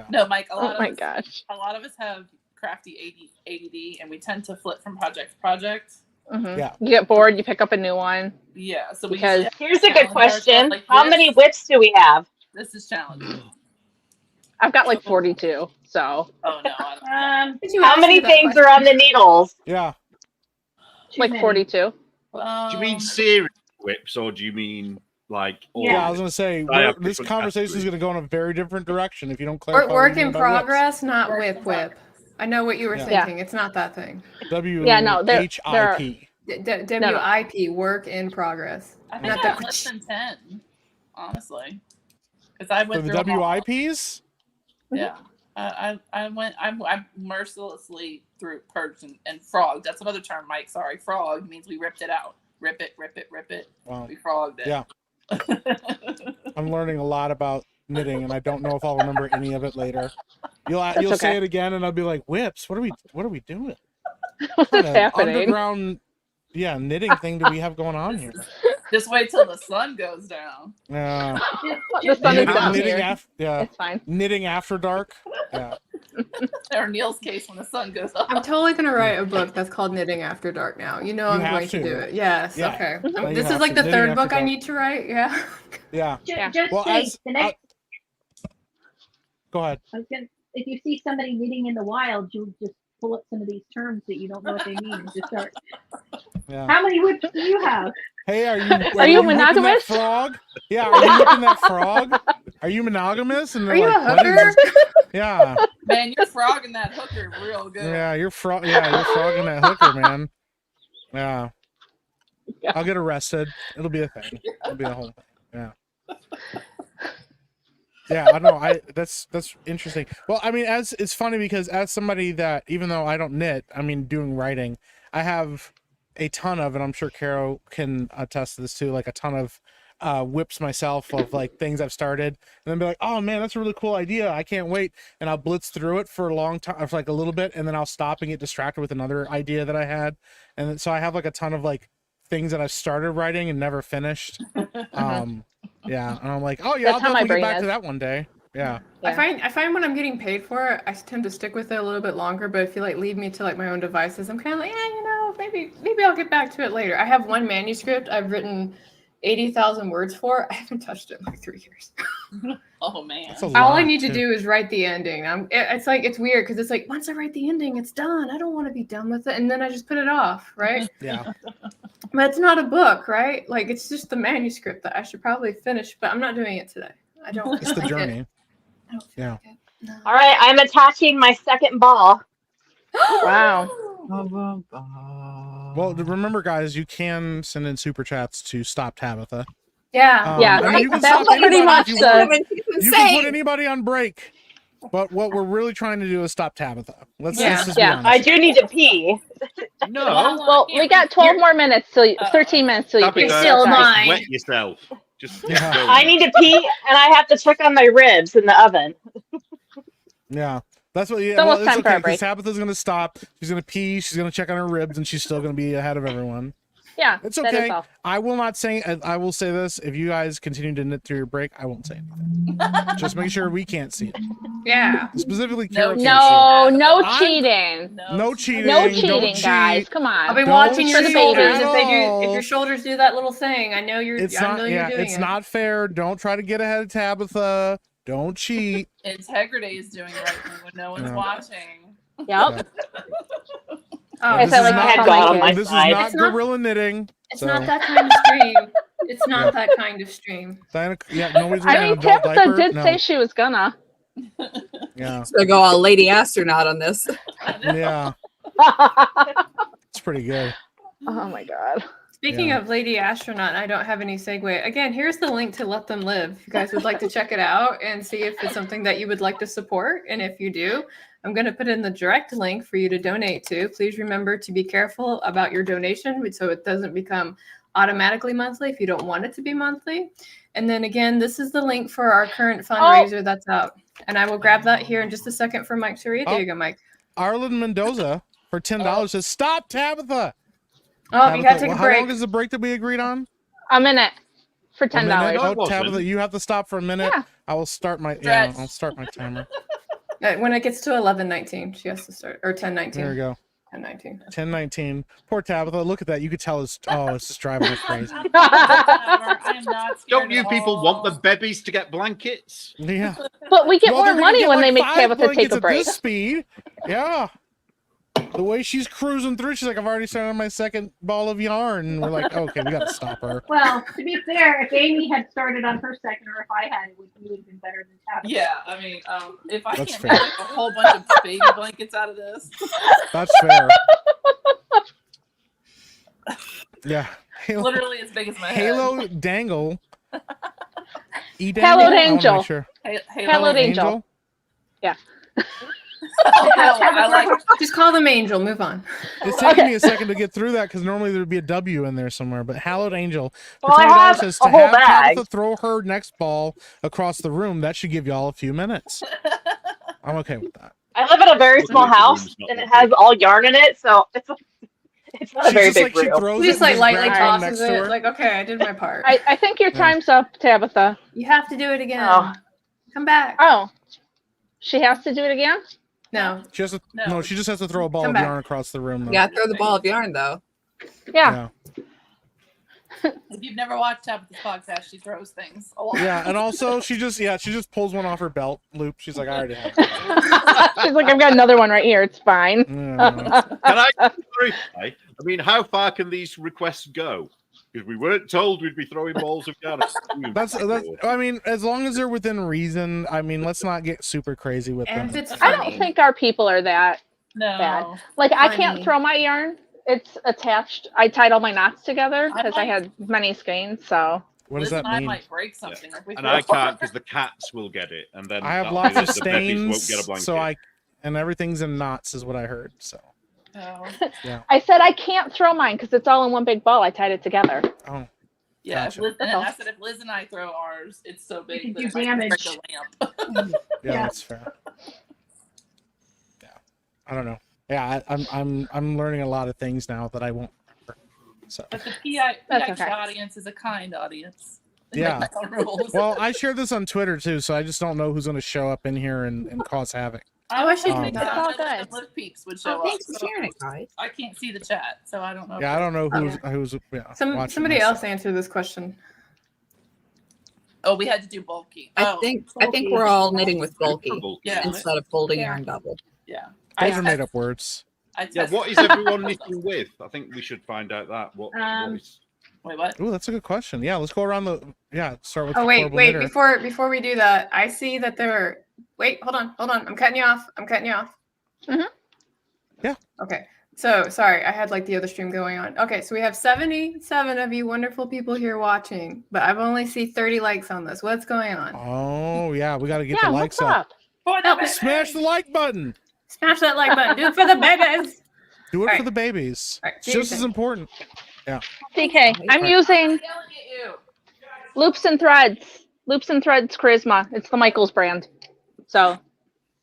No, Mike. A Oh lot my of us, gosh. a lot of us have crafty ADD, and we tend to flip from project to project. Mhm. Yeah. You get bored, you pick up a new one. Yeah. So we Because- usually Here's a good challenge question. ourselves like How this. many whips do we have? This is challenging. I've got like 42, so Oh no. I don't. Did you How ask many me that things question? are on the needles? Yeah. like 42. Do you mean Um, serious whips or do you mean like all Yeah, I of was it? gonna say I have this different conversation is categories. gonna go in a very different direction if you don't clarify. Work what you mean in by whips. progress, not Work in whip. progress. I know what you were Yeah. thinking. It's not that thing. Yeah, no, there- WHIP. WIP, work in progress. I think Not I have the- less than 10, honestly. Because I For went the through them all. WIPs? Yeah. I mercilessly through purged and frogged. That's another term, Mike. Sorry. Frog means we ripped it out. Rip it. Wow. We frogged it. Yeah. I'm learning a lot about knitting, and I don't know if I'll remember any of it later. You'll okay. say it again, and I'll be like, "Whips? What are we doing? What What is kind of happening? underground, knitting thing do we have going on here?" Just wait till the sun goes down. Yeah, The sun is knitting, down knitting here. yeah, It's fine. knitting after dark. Yeah, Or Neil's case when the sun goes up. I'm totally gonna write a book that's called Knitting After Dark now. You know You I'm have going to to. do it. Yes. Yeah. Okay. Now you This have is like to. the Knitting third After book I Dark. need to write. Yeah. Yeah. Yeah. Just Well, say as the next. go ahead. If you see somebody knitting in the wild, you'll just pull up some of these terms that you don't know what they mean and just start. Yeah. How many whips do you have? Hey, are you you whipping that monogamous? frog? Yeah, are you whipping that frog? Are you monogamous? And Are they're you a like, "What hooker? is-" Yeah. Man, you're frogging that hooker real good. Yeah, you're frogging that hooker, man. Yeah. I'll get arrested. It'll be a thing. It'll be a whole thing. Yeah. Yeah, I know. That's interesting. Well, I mean, as it's funny because as somebody that, even though I don't knit, I mean, doing writing, I have a ton of, and I'm sure Carrow can attest to this too, like a ton of whips myself of like things I've started, and then be like, oh man, that's a really cool idea. I can't wait, and I'll blitz through it for a long time, for like a little bit, and then I'll stop and get distracted with another idea that I had, and then, so I have like a ton of like things that I've started writing and never finished. Yeah, and I'm like, oh yeah, That's I'll how my definitely get brain back to is. that one day. Yeah. I find when I'm getting paid for it, I tend to stick with it a little bit longer. But if you like leave me to like my own devices, I'm kind of like, yeah, you know, maybe I'll get back to it later. I have one manuscript I've written 80,000 words for. I haven't touched it in like 3 years. Oh man. That's a All lot, I need to too. do is write the ending. It's like it's weird because it's like once I write the ending, it's done. I don't want to be done with it, and then I just put it off, right? Yeah. But it's not a book, right? Like it's just the manuscript that I should probably finish, but I'm not doing it today. I don't. It's the like it. journey. I don't feel Yeah. like it. No. All right, I'm attaching my second ball. Wow. Well, remember, guys, you can send in super chats to stop Tabitha. Yeah. Yeah, I mean, you can that's stop pretty anybody much if you the- want. She's You can put insane. anybody on break, but what we're really trying to do is stop Tabitha. Let's just Yeah. be honest. I do need to pee. No. Well, we got 12 more minutes till 13 minutes till you Tabitha, pee. still just mine. wet yourself. Just get Yeah. going. I need to pee, and I have to check on my ribs in the oven. Yeah, that's what. Yeah, It's almost well, it's time for a okay because break. Tabitha's gonna stop. She's gonna pee. She's gonna check on her ribs, and she's still gonna be ahead of everyone. Yeah, It's that is okay. all. I will not say. I will say this: if you guys continue to knit through your break, I won't say anything. Just make sure we can't see it. Yeah. Specifically, No, Carrow can't No I'm- cheating. see it. No cheating. No Don't cheating, cheat. guys. Come I'll on. be Don't watching your cheat at shoulders if they do. all. If your shoulders do that little thing, I know you're. It's I not. know Yeah, you're doing it's it. not fair. Don't try to get ahead of Tabitha. Don't cheat. Integrity is doing the right thing when no one's Yeah. watching. Yep. Oh, Guys, This I is like not- to tell God my on my kids. This is side. not It's not- gorilla knitting. It's so. not that kind of stream. It's not that kind of stream. Diana, yeah, nobody's gonna I have mean, an adult Tabitha diaper. did No. say she was gonna. Yeah, So go all lady astronaut on this. yeah, it's pretty good. Oh my god. Speaking Yeah. of Lady Astronaut, I don't have any segue. Again, here's the link to Let Them Live. If you guys would like to check it out and see if it's something that you would like to support. And if you do, I'm going to put in the direct link for you to donate to. Please remember to be careful about your donation so it doesn't become automatically monthly if you don't want it to be monthly. And then again, this is the link for our current fundraiser that's out. And I will grab that here in just a second for Mike to read. There you go, Mike. Arlen Mendoza for $10 says, "Stop, Tabitha." Oh, you got to take a how break. long is the break that we agreed on? A minute for A $10. minute? No, it Oh, wasn't. Tabitha, you have to stop for a minute. Yeah. I will start my Stretch. I'll start my timer. When it gets to 11:19, she has to start, or 10:19. There we go. 10:19. 10:19. Poor Tabitha. Look at that. You could tell it's just driving her crazy. I am not scared Don't you at people all. want the bebbies to get blankets? Yeah. But we get Well, more they're gonna money get when like they make 5 Tabitha take blankets a at break. this speed. Yeah. The way she's cruising through, she's like, I've already started on my second ball of yarn. And we're like, okay, we got to stop her. Well, to be fair, if Amy had started on her second, or if I had, it would have been better than Tabitha. Yeah, I mean, if I That's can't fair. make a whole bunch of baby blankets out of this, That's fair. Yeah. Halo, literally as big as my head. Halo Dangle. Hallowed Angel. Sure. Hallowed Angel. I like Just call them Angel. Move on. It's taking me a second to get through that because normally there would be a W in there somewhere. But Hallowed Angel. Well, I $20 have says a to whole have bag. Tabitha throw her next ball across the room. That should give y'all a few minutes. I'm okay with that. I live in a very small The room's house, not and it that has big. all yarn in it, so it's not a She very just, big like, she room. throws She it just like and lightly grabs one tosses next to it. her. Like, okay, I did my part. I think your time's up, Tabitha. You have to do it again. Oh. Come back. Oh. She has to do it again? No. She has to, No. no, she just has to throw a ball Come of back. yarn across the room. Though. Yeah, throw the ball of yarn though. Yeah. if you've never watched Tabitha's podcast, she throws things a lot. Yeah, and also she just pulls one off her belt loop. She's like, I already have it. She's like, I've got another one right here. It's fine. Yeah. Can I clarify? I mean, how far can these requests go? Because we weren't told we'd be throwing balls of yarn. That's I mean, as long as they're within reason. I mean, let's not get super crazy with And them. it's I funny. don't think our people are that No. bad. Like, I can't Funny. throw my yarn. It's attached. I tied all my knots together because I like- had many skeins. So What does Liz that and I mean? might break something if we And throw I can't ours. because the cats will get it, and then I have that'll lots be of it. The babies won't stains, get a blanket. so and everything's in knots, is what I heard. So Oh. I said I can't throw mine because it's all in one big ball. I tied it together. oh, Yeah, Gotcha. if Liz, and That's all. I said if Liz and I throw ours, it's so big can that do it might break damage. the lamp. yeah, Yeah. that's fair. Yeah, I don't know. Yeah, I'm learning a lot of things now that I won't remember. So But the PI That's PI okay. audience is a kind audience. They Yeah. make their own rules. well, I share this on Twitter too, so I just don't know who's going to show up in here and cause havoc. I Oh, I should think do that. It's all Liz and good. Liz peeps would show Oh, thanks up. for so sharing it, guys. I can't see the chat, so I don't know. Yeah, I don't know who's watching Somebody this. else answer this question. Oh, we had to do bulky. I Oh, think bulky. we're all knitting with bulky Yeah. instead of folding Yeah. yarn double. yeah. Those I are made up words. I Yeah, tested- what is everyone knitting with? I think we should find out that. What is... Wait, what? Ooh, that's a good question. Yeah, let's go around the. Yeah, start with. Oh wait, Deplorable wait. Knitter. Before we do that, I see that there are. Wait, hold on. I'm cutting you off. Mhm. Yeah. Okay. So sorry, I had like the other stream going on. Okay, so we have 77 of you wonderful people here watching, but I've only see 30 likes on this. What's going on? Oh yeah, we got to get Yeah, the what's likes up. up? For the Help me. baby! Smash the like button. Smash that like button. Do it for the babies. Do it All for right. the babies. All right, It's do your just as thing. important. DK, I'm using I'm yelling at you. Loops and Threads. Loops and Threads Charisma. It's the Michaels brand. So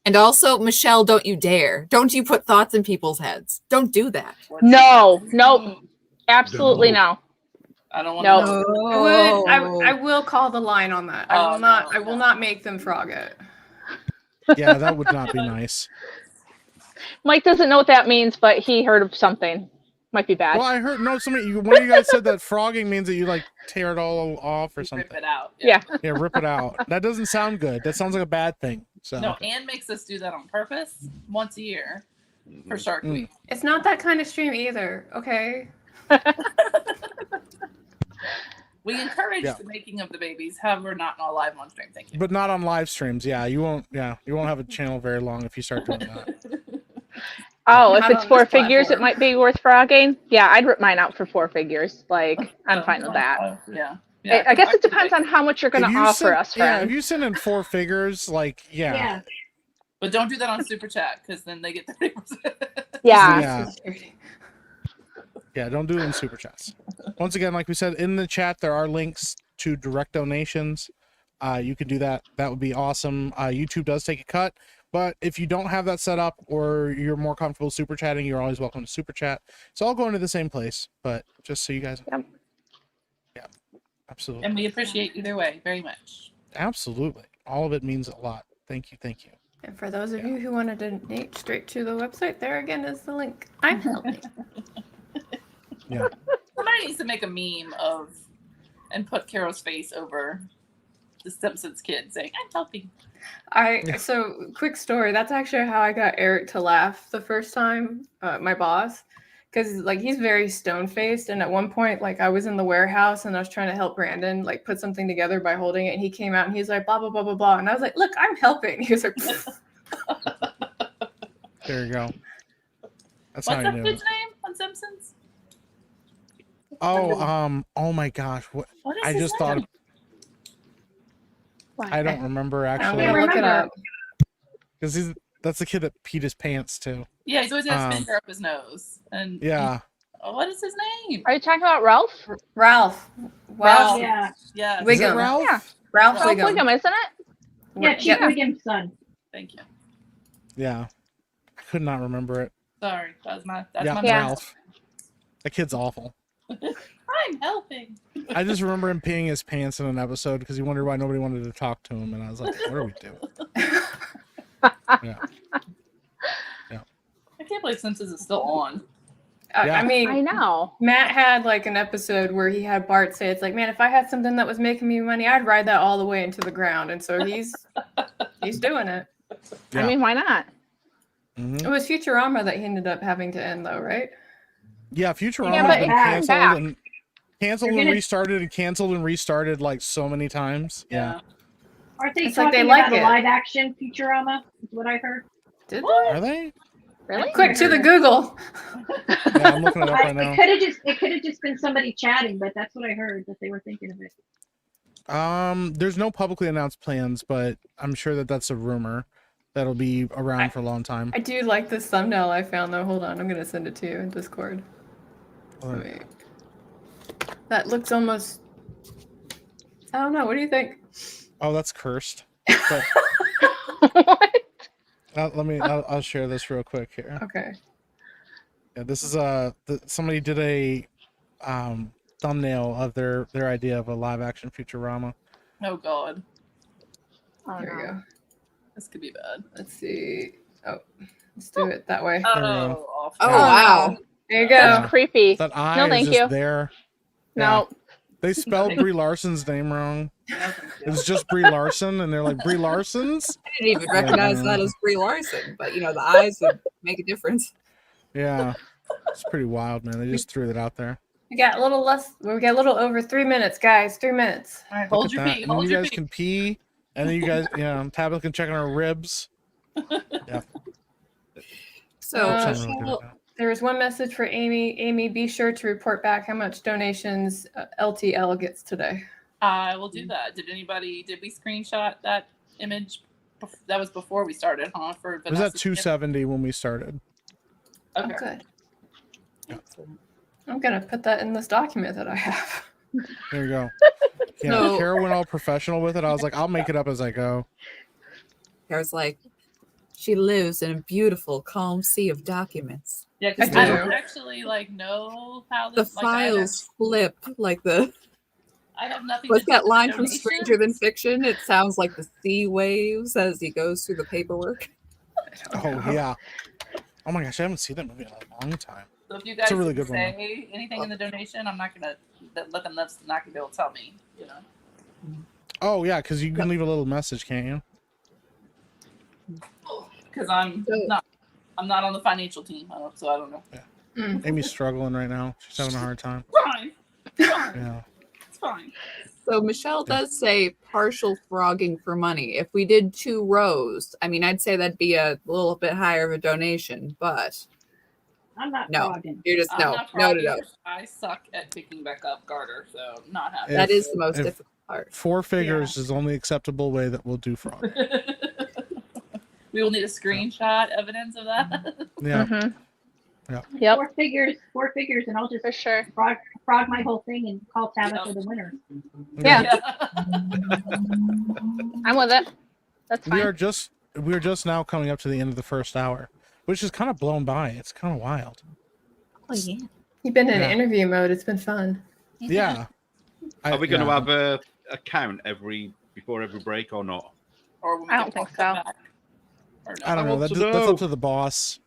And also, Michelle, don't you dare. Don't you put thoughts in people's heads. Don't do that. no, nope, absolutely no. I don't want No. to. I will call the line on that. I Oh, will not. no, I will no. not make them frog it. Yeah, that would not be nice. Mike doesn't know what that means, but he heard of something. Might be bad. Well, I heard one of you guys said that frogging means that you like tear it all off or Rip something. it out. Yeah. Yeah, rip it out. That doesn't sound good. That sounds like a bad thing. So No, Anne makes us do that on purpose once a year for Shark Mm. Week. It's not that kind of stream either. Okay. We encourage Yeah. the making of the babies, however, not on a live on stream. Thank you. but not on live streams. Yeah, you won't have a channel very long if you start doing that. Oh, if Not it's on 4 this figures, it platform. might be worth frogging. Yeah, I'd rip mine out for 4 figures. Like, I'm fine with that. Yeah. I guess it depends on how much you're going If to you offer send- us, Yeah, if friend. you send in 4 figures, like Yeah. But don't do that on Super Chat because then they get 30%. Yeah. Yeah, don't do it in super chats. Once again, like we said in the chat, there are links to direct donations. You can do that. That would be awesome. YouTube does take a cut, but if you don't have that set up or you're more comfortable super chatting, you're always welcome to super chat. It's all going to the same place, but just so you guys know. Yep. Yeah, absolutely. And we appreciate either way very much. Absolutely. All of it means a lot. Thank you. Thank you. And for those of you who want to donate straight to the website, there again is the link. I'm helping. Yeah. Somebody needs to make a meme of and put Carrow's face over the Simpsons kid saying, "I'm helping." So quick story. That's actually how I got Eric to laugh the first time. My boss, because like he's very stone faced, and at one point, like I was in the warehouse and I was trying to help Brandon like put something together by holding it, and he came out and he's like blah blah blah blah blah, and I was like, "Look, I'm helping." He was like, There you go. That's What's how that you know. kid's name on Simpsons? Oh my gosh. What What is I his just name? thought I don't remember "I'm actually. gonna look it up." Because that's the kid that peed his pants too. Yeah, he's always got his Um, finger up his nose. And Yeah. what is his name? Are you talking about Ralph? Ralph. Ralph. Yeah. Yeah. Is it Wiggum. Ralph? Yeah. Ralph Ralph Wiggum. Wiggum, isn't it? Yeah, Chief Yep. Wiggum's son. Thank you. Yeah. I could not remember it. Sorry, that's my Yeah, Yeah. Ralph. That kid's awful. I'm helping. I just remember him peeing his pants in an episode because he wondered why nobody wanted to talk to him, and I was like, "What are we doing?" Yeah. I can't believe Simpsons is still on. Yeah. I mean, I know. Matt had like an episode where he had Bart say, "It's like, man, if I had something that was making me money, I'd ride that all the way into the ground." And so he's doing it. Yeah. I mean, why not? Mhm. It was Futurama that he ended up having to end, though, right? Yeah, Futurama Yeah, has but been it's canceled back. and canceled They're and gonna- restarted and canceled and restarted like so many times. Yeah. Aren't they It's like talking they like about a it. live action Futurama? Is what I heard. Did Are they? Really? Quick to the Google. Yeah, I'm looking it up right now. It could have just been somebody chatting, but that's what I heard that they were thinking of it. There's no publicly announced plans, but I'm sure that that's a rumor that'll be around for a long time. I do like this thumbnail I found though. Hold on, I'm gonna send it to you in Discord. Alright. Wait. That looks almost. I don't know. What do you think? Oh, that's cursed. But What? I'll share this real quick here. Okay. Yeah, this is somebody did a thumbnail of their idea of a live action Futurama. Oh god, Oh, Here we no. go. this could be bad. Let's see. Oh, let's do it that way. we go. Awful. Oh wow. There you go. That's creepy. That eye No, is thank just you. there. No. They spelled Brie Larson's name wrong. It's just Brie Larson, and they're like, Brie Larson's? I didn't even recognize that as Brie Larson, but you know, the eyes would make a difference. Yeah. It's pretty wild, man. They just threw that out there. We got a little less. We got a little over 3 minutes, guys. 3 minutes. All right, Look hold at your that. pee. And then Hold you your guys pee. can pee, and then you guys, Tabitha can check on her ribs. So Uh, She's really good at that. There was one message for Amy. Amy, be sure to report back how much donations LTL gets today. I will do that. Did we screenshot that image? That was before we started, huh? For It was at Vanessa's 270 when we started. Oh, Okay. good. I'm gonna put that in this document that I have. There you go. Yeah, No. Carrow went all professional with it. I was like, I'll make it up as I go. I was like, she lives in a beautiful, calm sea of documents. Yeah, because I I do. don't actually know how The this. files flip like the. I have nothing. What's to do that with line from donations. Stranger Than Fiction? It sounds like the sea waves as he goes through the paperwork. Oh, yeah. Oh my gosh, I haven't seen that movie in a long time. So if you guys a really can good one. say anything in the donation, I'm not gonna let them not gonna be able to tell me. You know. Oh, yeah, because you can leave a little message, can't you? Because I'm not on the financial team, so I don't know. Amy's struggling right now. She's having a hard time. Fine, Yeah. it's fine. So Michelle does say partial frogging for money. If we did 2 rows, I mean, I'd say that'd be a little bit higher of a donation, but I'm not no, frogging. you're just I'm no. not No. I suck at picking back up garter, so not happy. That If- is the most if- difficult part. 4 figures is the only acceptable way that we'll do fraud. We will need a screenshot evidence of that. Yeah. Mhm. Yeah. Yep, 4 figures, and I'll just for sure. frog my whole thing and call Tabitha the winner. Yeah, I'm with it. That's We fine. are just now coming up to the end of the first hour, which is kind of blown by. It's kind of wild. Oh yeah. You've been in Yeah. interview mode. It's been fun. Yeah. Are we going to yeah. have a count before every break or not? Or when we I get don't think Fox so. back. Or no. I don't know. want to That's know. up to the boss,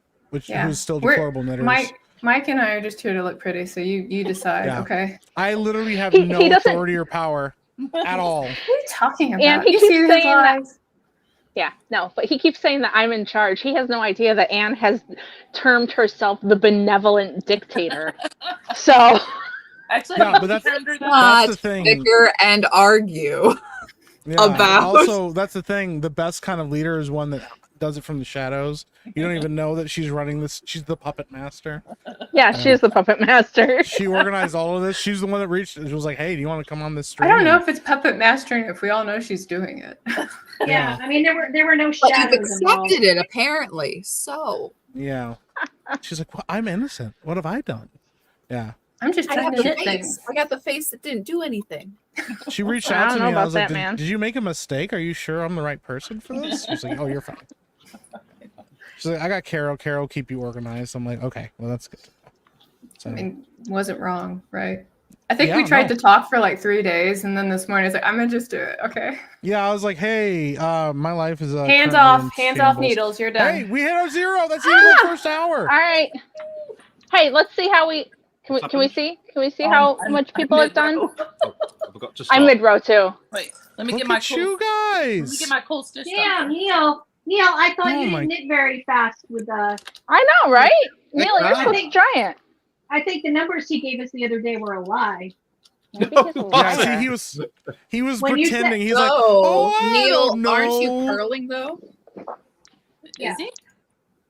Yeah. who's still We're- deplorable knitters. Mike and I are just here to look pretty, so you decide. Yeah. Okay. I literally have He no doesn't- authority or power at all. What are you talking about? And he you keeps see his saying that- lies? Yeah, no, but he keeps saying that I'm in charge. He has no idea that Anne has termed herself the benevolent dictator. So, Actually, Yeah, I'm but that's- under that. That's the Not thing. bicker and argue. Yeah. about- Also, that's the thing. The best kind of leader is one that does it from the shadows. You don't even know that she's running this. She's the puppet master. yeah, she's the puppet master. She organized all of this. She's the one that reached. She was like, "Hey, do you want to come on this stream?" I don't know if it's puppet mastering if we all know she's doing it. Yeah, I mean there were no But you've shadows involved. accepted it apparently. So Yeah. She's like, well, "I'm innocent. What have I done?" Yeah. I'm just I trying got to the knit face. things. I got the face that didn't do anything. She reached I out don't to know me. And I about was like, that, man. did you make a mistake? Are you sure I'm the right person for this? She's like, "Oh, you're fine." She's like, "I got Carrow. Carrow, keep you organized." I'm like, "Okay, well, that's good." So, I mean, wasn't wrong, right? I think Yeah, we tried no. to talk for like 3 days, and then this morning it's like, I'm gonna just do it. Okay. yeah, I was like, "Hey, my life is Hands currently off, in hands off shambles." needles. You're done. Hey, we hit our 0. That's the end of the first hour. All right. Hey, let's see how we can we see how much people have done. mid-row. Oh, I forgot to stop. I'm mid row too. Wait, let me Look get my at cool. you Let me guys. get my cool stitch. Yeah, Neil, I thought Oh you my- didn't knit very fast with I know, right? Neil, you're right. supposed to giant. I think the numbers he gave us the other day were a lie. Maybe he's a Yeah, liar. see, he was When you said- pretending. He's like, Oh, I Neil, don't aren't you know." curling though? Yeah. Is he?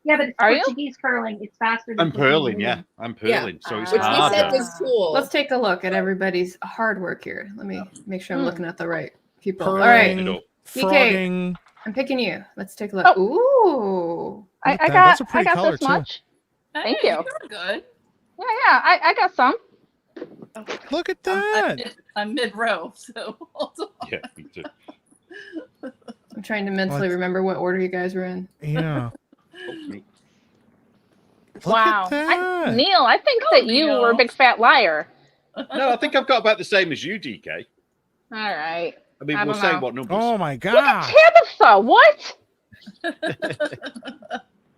Yeah, but it's Are you? Portuguese curling. It's faster than I'm Portuguese purling, knitting. yeah. I'm Yeah. purling, so it's Which we said harder. was cool. Let's take a look at everybody's hard work here. Let me make sure I'm Hmm. looking at the right people. All right, Purling, It up. frogging. I'm picking you. Let's take a look. Ooh. I Look at that. got That's a pretty I got color, this too. much. Thank Hey, you. You're good. Yeah, I got some. Look at I'm that. I'm mid-row, so Yeah, me too. I'm trying to mentally What? remember what order you guys were in. Yeah. Oh, me. Look Wow. at that. Neil, I think that you Neil. were a big fat liar. No, I think I've got about the same as you, DK. All right. I mean, I we'll don't say know. what numbers. Oh my Look at god. Tabitha. What?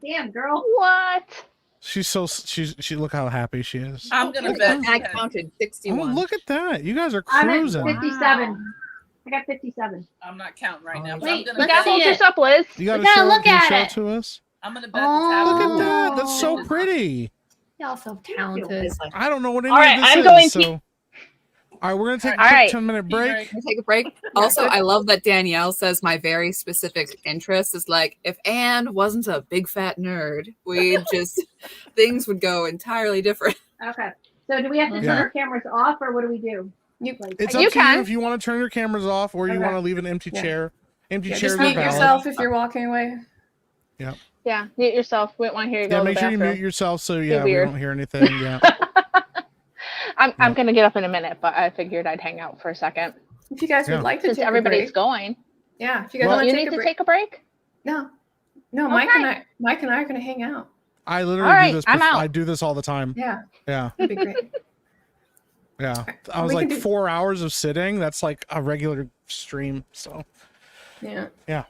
Damn, girl. What? She look how happy she is. I'm gonna bet. And I counted Oh, 61. look at that. You guys are I'm at cruising. 57. I got 57. I'm not counting right now. Oh, But Wait, I'm we gonna gotta bet. Hold see it. this up, Liz. You gotta We gotta show, look can you at show it. it to us. I'm gonna bet Oh. Look the at tablet. that. That's so Oh. pretty. Y'all so talented. I don't know what any All right, of this I'm is. going So, all right, we're gonna take a All quick right. 10-minute break. Can we take a break? Also, I love that Danielle says my very specific interest is like, if Anne wasn't a big fat nerd, we'd just, things would go entirely different. Okay. So do we have to turn Yeah. our cameras off or what do we do? You, Like, It's You up to you can. if you want to turn your cameras off or you Okay. want to leave an empty Yeah. chair. Empty yeah, chairs just are mute valid. yourself if you're walking away. Yeah, mute yourself. We don't want to hear you go Yeah, to the make sure you bathroom. mute yourself so we weird. don't hear anything. Yeah. I'm gonna get up in a minute, but I figured I'd hang out for a second If you guys Yeah. would like to since take a everybody's break. going. Yeah, if you guys Well- want You to need take a to break. take a break. No, Mike Okay. and I are gonna hang out. I literally All right, do this. I'm out. I do this all the time. Yeah, Yeah. that'd be great. Yeah. I was We like can do- 4 hours of sitting. That's like a regular stream. So Yeah. Yeah.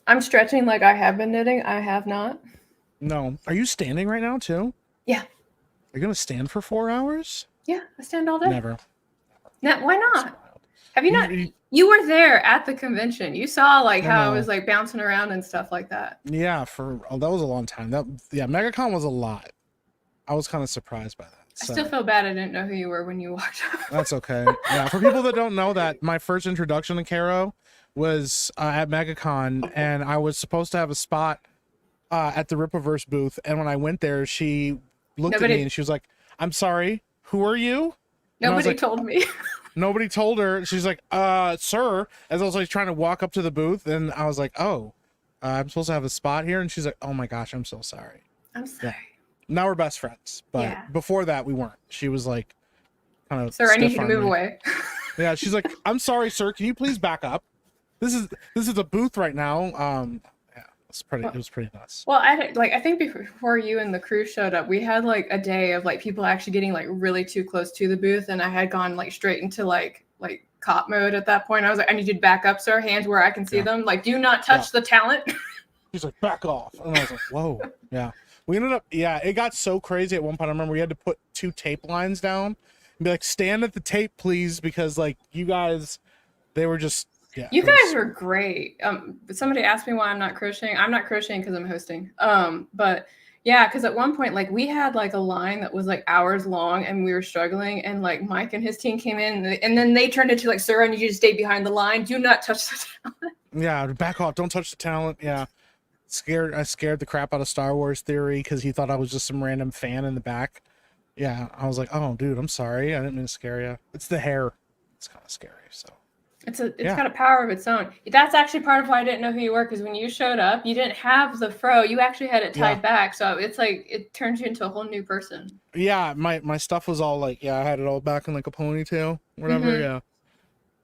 I'm stretching like I have been knitting. I have not. no. Are you standing right now too? Yeah. You're gonna stand for 4 hours? Yeah, I stand all day. Never. Now, why not? Have you not? You- You were there at the convention. You saw like I how I know. was like bouncing around and stuff like that. Yeah, that was a long time. MegaCon was a lot. I was kind of surprised by that. I So still feel bad I didn't know who you were when you walked up. that's okay. Yeah, for people that don't know that, my first introduction to Carrow was at MegaCon, and I was supposed to have a spot at the Ripaverse booth. And when I went there, she looked at Nobody- me and she was like, "I'm sorry, who are you?" And I was Nobody like, told me. Nobody told her. She's like, sir, as I was like trying to walk up to the booth, and I was like, oh, I'm supposed to have a spot here. And she's like, oh my gosh, I'm so sorry. I'm sorry. Now we're best friends. But Yeah. before that, we weren't. She was like, kind of. Sir, I need you to stiff-armed move me. away. Yeah, she's like, I'm sorry, sir. Can you please back up? This is a booth right now. Yeah, it was pretty nuts. Well, I think before you and the crew showed up, we had like a day of like people actually getting like really too close to the booth, and I had gone like straight into like cop mode at that point. I was like, I need you to back up, sir. Hands where I can see Yeah. them. Like, do not touch the talent. She's like, back off. And I was like, whoa. Yeah. We ended up, it got so crazy at one point. I remember we had to put 2 tape lines down and be like, stand at the tape, please. Because like you guys, they were just, yeah. You it was- guys were great. Somebody asked me why I'm not crocheting. I'm not crocheting because I'm hosting. But yeah, because at one point, like we had like a line that was like hours long, and we were struggling. And like Mike and his team came in, and then they turned into like, "Sir, I need you to stay behind the line. Do not touch the talent." Yeah, back off. Don't touch the talent. Yeah. I scared the crap out of Star Wars Theory because he thought I was just some random fan in the back. Yeah. I was like, oh, dude, I'm sorry. I didn't mean to scare you. It's the hair. It's kind of scary. So. It's Yeah. got a power of its own. That's actually part of why I didn't know who you were, because when you showed up, you didn't have the fro. You actually had it tied Yeah. back, so it's like it turns you into a whole new person. Yeah, my stuff was all like, I had it all back in like a ponytail, whatever. Mhm.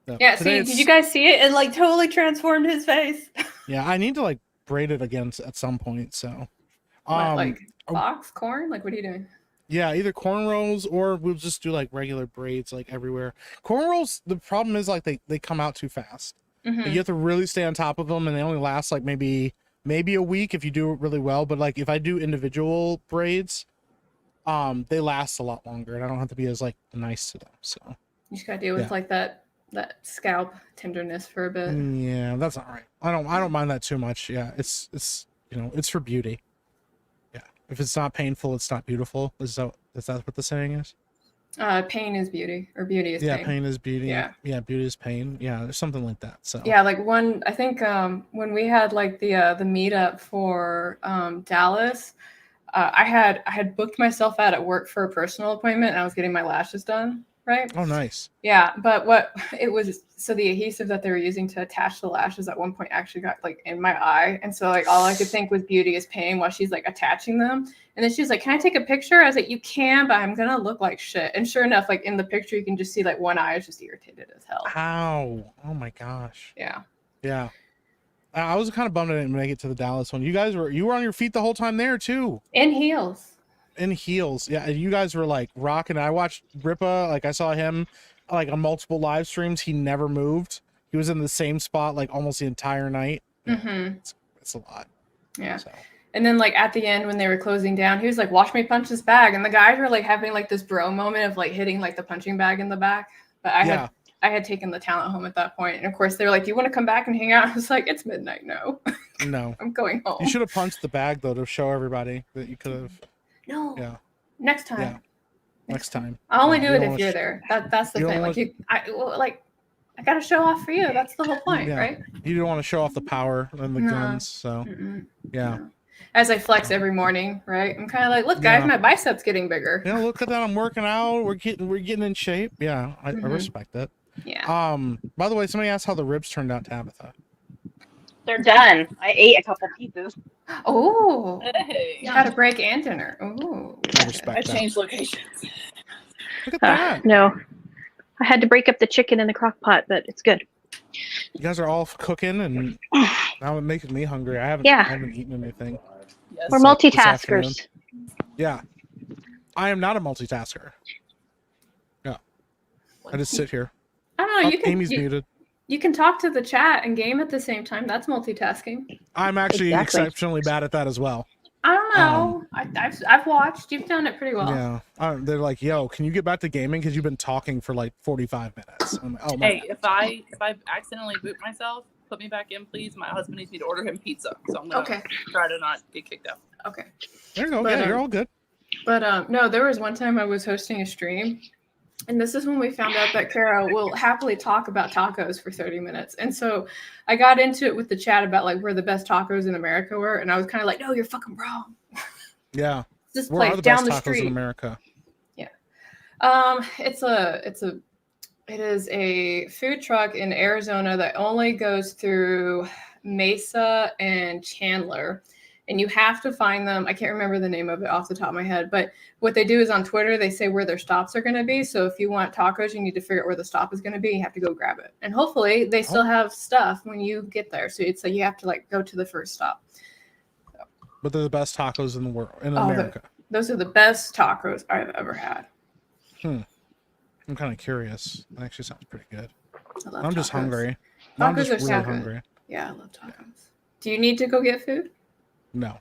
Yeah. Yeah. Today See, did you guys see it? It like totally transformed his face. Yeah, I need to like braid it again at some point. So, What, like oh. box corn? Like, what are you doing? yeah, either cornrows or we'll just do like regular braids like everywhere. Cornrows, the problem is like they come out too fast. Mhm. You have to really stay on top of them, and they only last like maybe a week if you do it really well. But like if I do individual braids, they last a lot longer, and I don't have to be as like nice to them. So You just gotta deal with Yeah. like that scalp tenderness for a bit. yeah, that's all right. I don't mind that too much. Yeah, it's it's for beauty. Yeah, if it's not painful, it's not beautiful. Is that what the saying is? Pain is beauty, or beauty is Yeah, pain. pain is beauty. Yeah. Yeah, beauty is pain. Yeah, there's something like that. So Yeah, like I think when we had like the meetup for Dallas, I had booked myself out at work for a personal appointment, and I was getting my lashes done, right? Oh, nice. Yeah, but what it was, so the adhesive that they were using to attach the lashes at one point actually got like in my eye, and so like all I could think was beauty is pain while she's like attaching them. And then she's like, "Can I take a picture?" I was like, "You can, but I'm gonna look like shit." And sure enough, like in the picture, you can just see like one eye is just irritated as hell. Ow. Oh my gosh. Yeah. Yeah. I was kind of bummed I didn't make it to the Dallas one. You were on your feet the whole time there too. In heels. In heels. Yeah, you guys were like rocking. I watched Ripa, like I saw him like on multiple live streams. He never moved. He was in the same spot like almost the entire night. Mm-hmm. It's a lot. Yeah. So. And then like at the end when they were closing down, he was like, "Watch me punch this bag." And the guys were like having like this bro moment of like hitting like the punching bag in the back. But I had taken the talent home at that point. And of course they were like, "Do you want to come back and hang out?" I was like, "It's midnight. No." No. I'm going home. You should have punched the bag though to show everybody that you could have. No. Yeah. Next time. Yeah. Next time. I'll only do you it don't if wanna you're there. That's the thing. Like I gotta show off for you. That's the whole point, right? You don't want to show off the power and the guns, so yeah. No. As I flex every morning, right? I'm kind of like, "Look, guys, my biceps getting bigger." Yeah, look at that. I'm working out. We're getting in shape. Yeah, I respect it. Yeah. By the way, somebody asked how the ribs turned out, Tabitha. They're done. I ate a couple pieces. Oh, Hey. you had a break and dinner. Oh, I respect I that. changed locations. Look at that. No, I had to break up the chicken in the crock pot, but it's good. You guys are all cooking, and now it makes me hungry. I haven't eaten anything. Yes. We're So, this multitaskers. Yeah, I am not a multitasker. Yeah, I just sit here. I don't know. You can Amy's muted. You can talk to the chat and game at the same time. That's multitasking. I'm actually exceptionally bad at that as well. I don't know. I've watched. You've done it pretty well. Yeah. They're like, "Yo, can you get back to gaming? Because you've been talking for like 45 minutes." I'm like, "Oh my." Hey, if I accidentally boot myself, put me back in, please. My husband needs me to order him pizza, so I'm gonna try to not get kicked out. Okay. There you go. But, yeah, you're all good. But no, there was one time I was hosting a stream, and this is when we found out that Carrow will happily talk about tacos for 30 minutes. And so I got into it with the chat about like where the best tacos in America were, and I was kind of like, "No, you're fucking wrong." Yeah. This Where are place the down best the tacos street in America? Yeah. It is a food truck in Arizona that only goes through Mesa and Chandler. And you have to find them. I can't remember the name of it off the top of my head, but what they do is on Twitter, they say where their stops are going to be. So if you want tacos, you need to figure out where the stop is going to be. You have to go grab it. And hopefully they still have stuff when you get there. So it's like you have to like go to the first stop. So. But they're the best tacos in the world, in America. Those are the best tacos I've ever had. I'm kind of curious. That actually sounds pretty good. I'm just hungry. Tacos I'm just are really so hungry. good. Yeah, I love tacos. Do you need to go get food? No.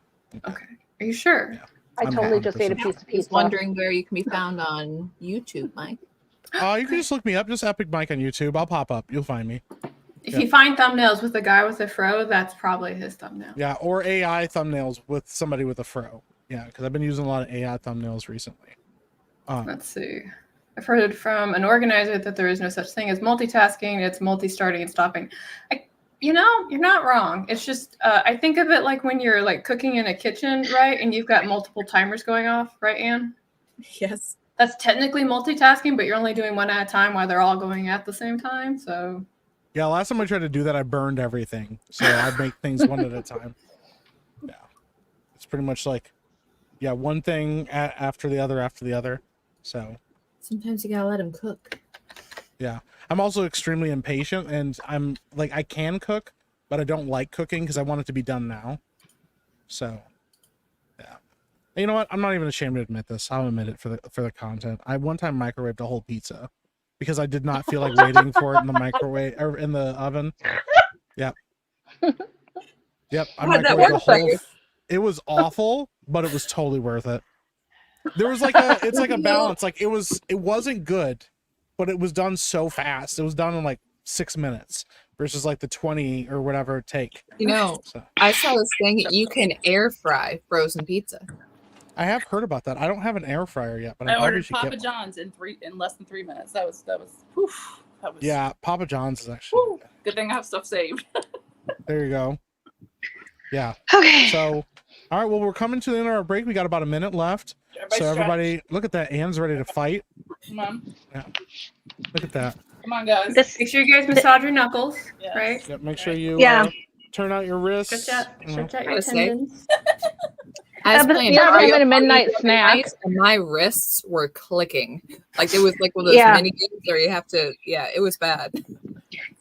Okay. Are you sure? Yeah. I totally just ate a piece of Just pizza. wondering where you can be found on YouTube, Mike. You can just look me up. Just Epic Mike on YouTube. I'll pop up. You'll find me. If you find thumbnails with a guy with a fro, that's probably his thumbnail. Yeah, or AI thumbnails with somebody with a fro. Yeah, because I've been using a lot of AI thumbnails recently. Let's see. I've heard from an organizer that there is no such thing as multitasking. It's multi-starting and stopping. You're not wrong. It's just, I think of it like when you're like cooking in a kitchen, right? And you've got multiple timers going off, right, Anne? Yes. That's technically multitasking, but you're only doing one at a time while they're all going at the same time. So yeah, last time I tried to do that, I burned everything. So I make things one at a time. Yeah. It's pretty much like, one thing after the other. So Sometimes you gotta let them cook. yeah. I'm also extremely impatient, and I'm like, I can cook, but I don't like cooking because I want it to be done now. So, yeah. And you know what? I'm not even ashamed to admit this. I'll admit it for the content. I one time microwaved a whole pizza because I did not feel like waiting for it in the microwave or in the oven. Yep. Yep. I How'd that microwaved the work for whole. you? It was awful, but it was totally worth it. There was like it's like a balance. Like it wasn't good, but it was done so fast. It was done in like 6 minutes versus like the 20 or whatever it take. You know, So, I saw this thing. You can air fry frozen pizza. I have heard about that. I don't have an air fryer yet, but I I probably ordered should Papa get one. John's in less than 3 minutes. That was whew, that was Yeah, Papa John's is actually. whew. Good thing I have stuff saved. There you go. Yeah. Okay. So, all right. Well, we're coming to the end of our break. We got about a minute left. So everybody, look at that. Anne's ready to fight. Come on. Yeah. Look at that. Come on, guys. Make sure you guys massage your knuckles, Yes. right? Yeah, make sure you Yeah. turn out your wrists. Stretch out, you know. stretch out your Gotta say. tendons. I was but playing the other Mario than a Party midnight the other snack. night, and my wrists were clicking. Like it was like one of those Yeah. mini games where you have to. Yeah, it was bad.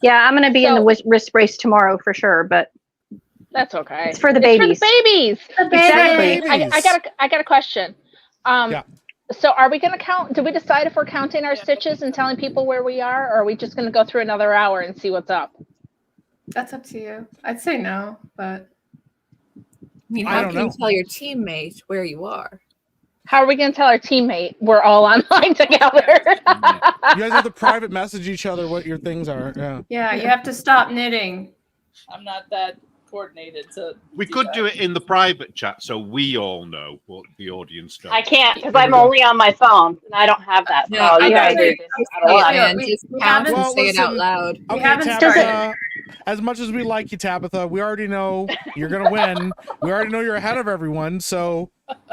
Yeah, I'm gonna be in the wrist brace tomorrow for sure, but That's okay. it's for the It's babies. for the babies. Exactly. Babies. I got a question. Yeah. So are we going to count? Did we decide if we're counting our stitches and telling people where we are, or are we just going to go through another hour and see what's up? That's up to you. I'd say no, but I mean, I how don't can you know. tell your teammate where you are? How are we going to tell our teammate we're all online together? You guys have to private message each other what your things are. Yeah. yeah, you have to stop knitting. I'm not that coordinated to. We could do it in the private chat so we all know what the audience knows. I can't because I'm only on my phone and I don't have that. So No, you I guys agree. do this out of luck. And we- just we count haven't- and Well, say it out listen. loud. We Okay, haven't Tabitha, started. as much as we like you, Tabitha, we already know you're going to win. We already know you're ahead of everyone. So,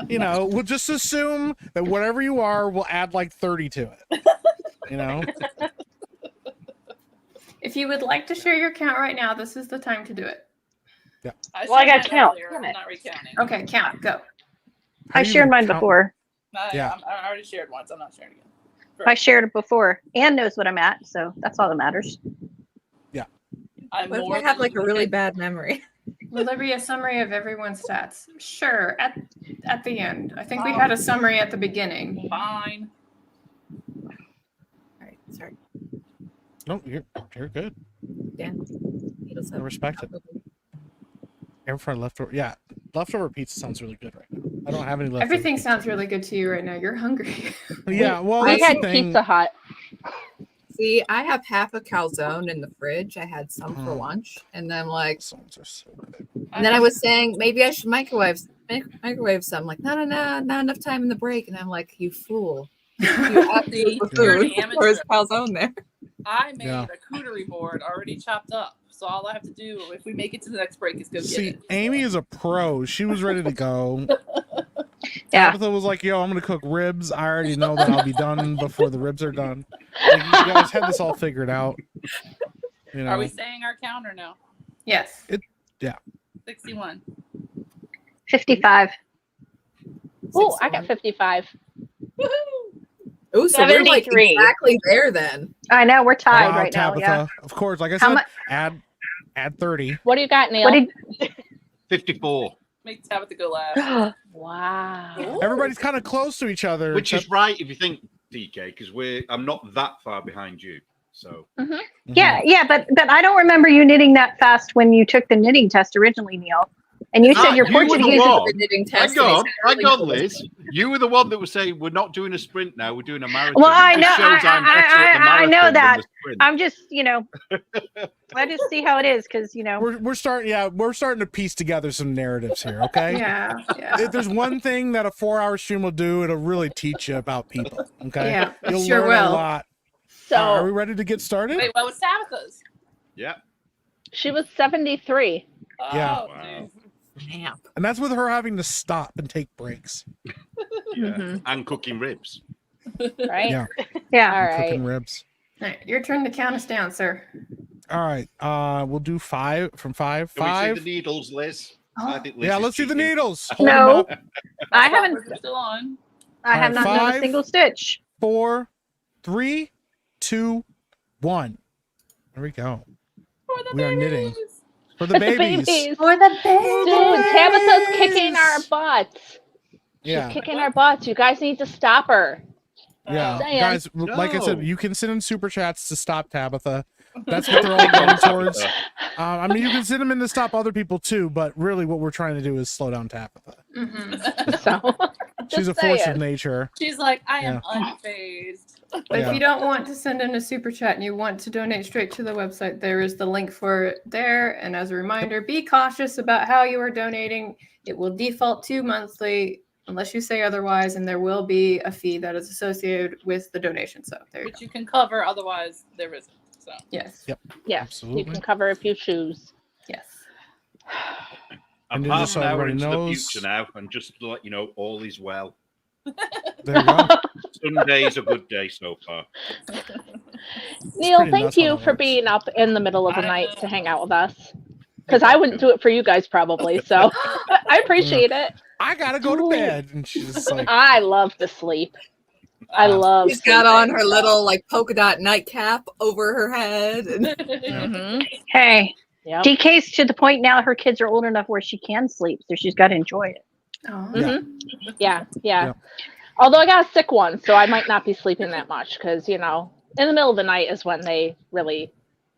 we'll just assume that whatever you are, we'll add like 30 to it. You know? If you would like to share your count right now, this is the time to do it. Well, I shared gotta mine count. earlier. Damn I'm it. not recounting. Okay, count. Go. How I do you shared even mine count? before. Yeah. I already shared once. I'm not sharing again. I shared it before. Anne knows what I'm at, so that's all that matters. I'm What if more I have than like a looking really at- bad memory? Will there be a summary of everyone's stats? Sure, at the end. I think we had a summary at the beginning. Fine. All right, sorry. No, you're good. Dan. I respect it. Air fry leftover. Yeah. Leftover pizza sounds really good right now. I don't have any leftover. Everything pizza. sounds really good to you right now. You're hungry. Yeah. Well, We that's had the thing. Pizza Hut. See, I have half a calzone in the fridge. I had some for Mhm. lunch, and then like, Sounds are so good. and then I was saying maybe I should microwave some. Like, no, not enough time in the break. And I'm like, you fool. You asked me for You're an food. Where's amateur. calzone there? I made Yeah. a cootery board already chopped up. So all I have to do if we make it to the next break is go get See, it. Amy is a pro. She was ready to go. Yeah. Tabitha was like, "Yo, I'm gonna cook ribs. I already know that I'll be done before the ribs are done." Like, you guys had this all figured out. You know. Are we saying our count or no? Yes. 61. 55. Oh, I got 55. Woohoo! Oh, so we're like 73. exactly there then. I know we're tied Wow, right now. Tabitha. Yeah. Of course, like I How said, mu- add 30. What do you got, Neil? What did? 54, Make Tabitha go last. Wow. Everybody's kind of close to each other. which is except- right if you think DK, because I'm not that far behind you. So Mhm. Yeah, but I don't remember you knitting that fast when you took the knitting test originally, Neil. And you said Ah, your you were the Portuguese. one. The knitting test. hang and on, it's hang really on, cool. Liz. You were the one that was saying we're not doing a sprint now, we're doing a marathon. Well, I It know, shows I'm better at the I know marathon than that. the sprint. I'm just, I just see how it is because We're starting. Yeah, we're starting to piece together some narratives here. Okay. Yeah. If there's one thing that a 4-hour stream will do, it'll really teach you about people. Okay. Yeah, it You'll sure learn a will. lot. So Are we ready to get started? Wait, what was Tabitha's? Yeah. she was 73. Yeah. Oh, Wow. Damn. And that's with her having to stop and take breaks. Yeah. Mhm. And cooking ribs. Right? Yeah. yeah. All right. Cooking ribs. All right, your turn to count us down, sir. All right. We'll do 5 from 5. Can we 5. see the needles, Liz? I think Liz Yeah, is let's see the cheating. needles. Hold No. them up. I haven't. We're still on. I have All not right, done a 5, single stitch. 4, 3, 2, 1. There we go. For the We are knitting. babies. For the babies. For the baby. Dude, Tabitha's kicking our butts. She's Yeah. kicking our butts. You guys need to stop her. Yeah. Saying. Guys, like I said, No. you can send in super chats to stop Tabitha. That's what they're all going towards. I mean, you can send them in to stop other people too, but really what we're trying to do is slow down Tabitha. Mm-hmm. So She's a just force of saying. nature. She's like, I am Yeah. unfazed. But Yeah. if you don't want to send in a super chat and you want to donate straight to the website, there is the link for it there. And as a reminder, be cautious about how you are donating. It will default to monthly unless you say otherwise, and there will be a fee that is associated with the donation. So there you Which go. you can cover, otherwise there isn't. So Yes. Yep. Yes, Absolutely. you can cover if you choose. Yes. I'm And then half just so an hour everybody into knows- the future now, and just to let you know, all is well. There you go. Sunday's a good day so far. Neil, pretty thank nuts how you that for works. being up in the middle of the I night know. to hang out with us. Because I wouldn't do it for you guys probably, so I appreciate it. I gotta go to bed, and she's like, I love to sleep. I love. She's got on her sleeping, so. little like polka dot nightcap over her head. And Mhm. Hey, Yep. DK's to the point now her kids are old enough where she can sleep, so she's got to enjoy it. Oh. Yeah. Yeah. Yeah. Although I got a sick one, so I might not be sleeping that much because, in the middle of the night is when they really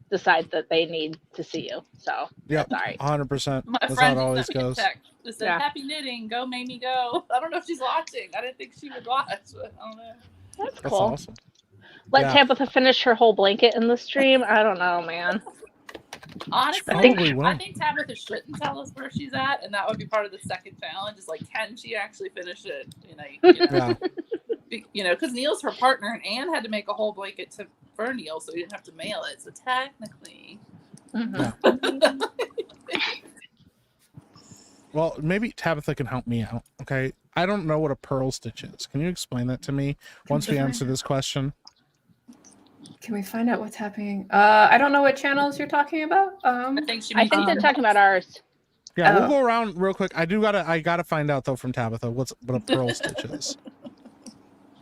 decide that they need to see you. So "Yep, that's all right. 100%." My That's how friend it just always sent me a goes. text that said, Yeah. "Happy knitting, go Mamie go." I don't know if she's watching. I didn't think she would watch, but I don't know. That's That's cool. awesome. Let Yeah. Tabitha finish her whole blanket in the stream. I don't know, man. Honestly, Probably will. I think Tabitha shouldn't tell us where she's at, and that would be part of the second challenge. Is like, can she actually finish it? Yeah. Because Neil's her partner, and Anne had to make a whole blanket for Neil, so he didn't have to mail it. So technically, Mhm. Well, maybe Tabitha can help me out. Okay. I don't know what a purl stitch is. Can you explain that to me once we answer this question? Can we find out what's happening? I don't know what channels you're talking about. I think she. I think they're talking about ours. Yeah, we'll Oh. go around real quick. I gotta find out though from Tabitha what a purl stitch is.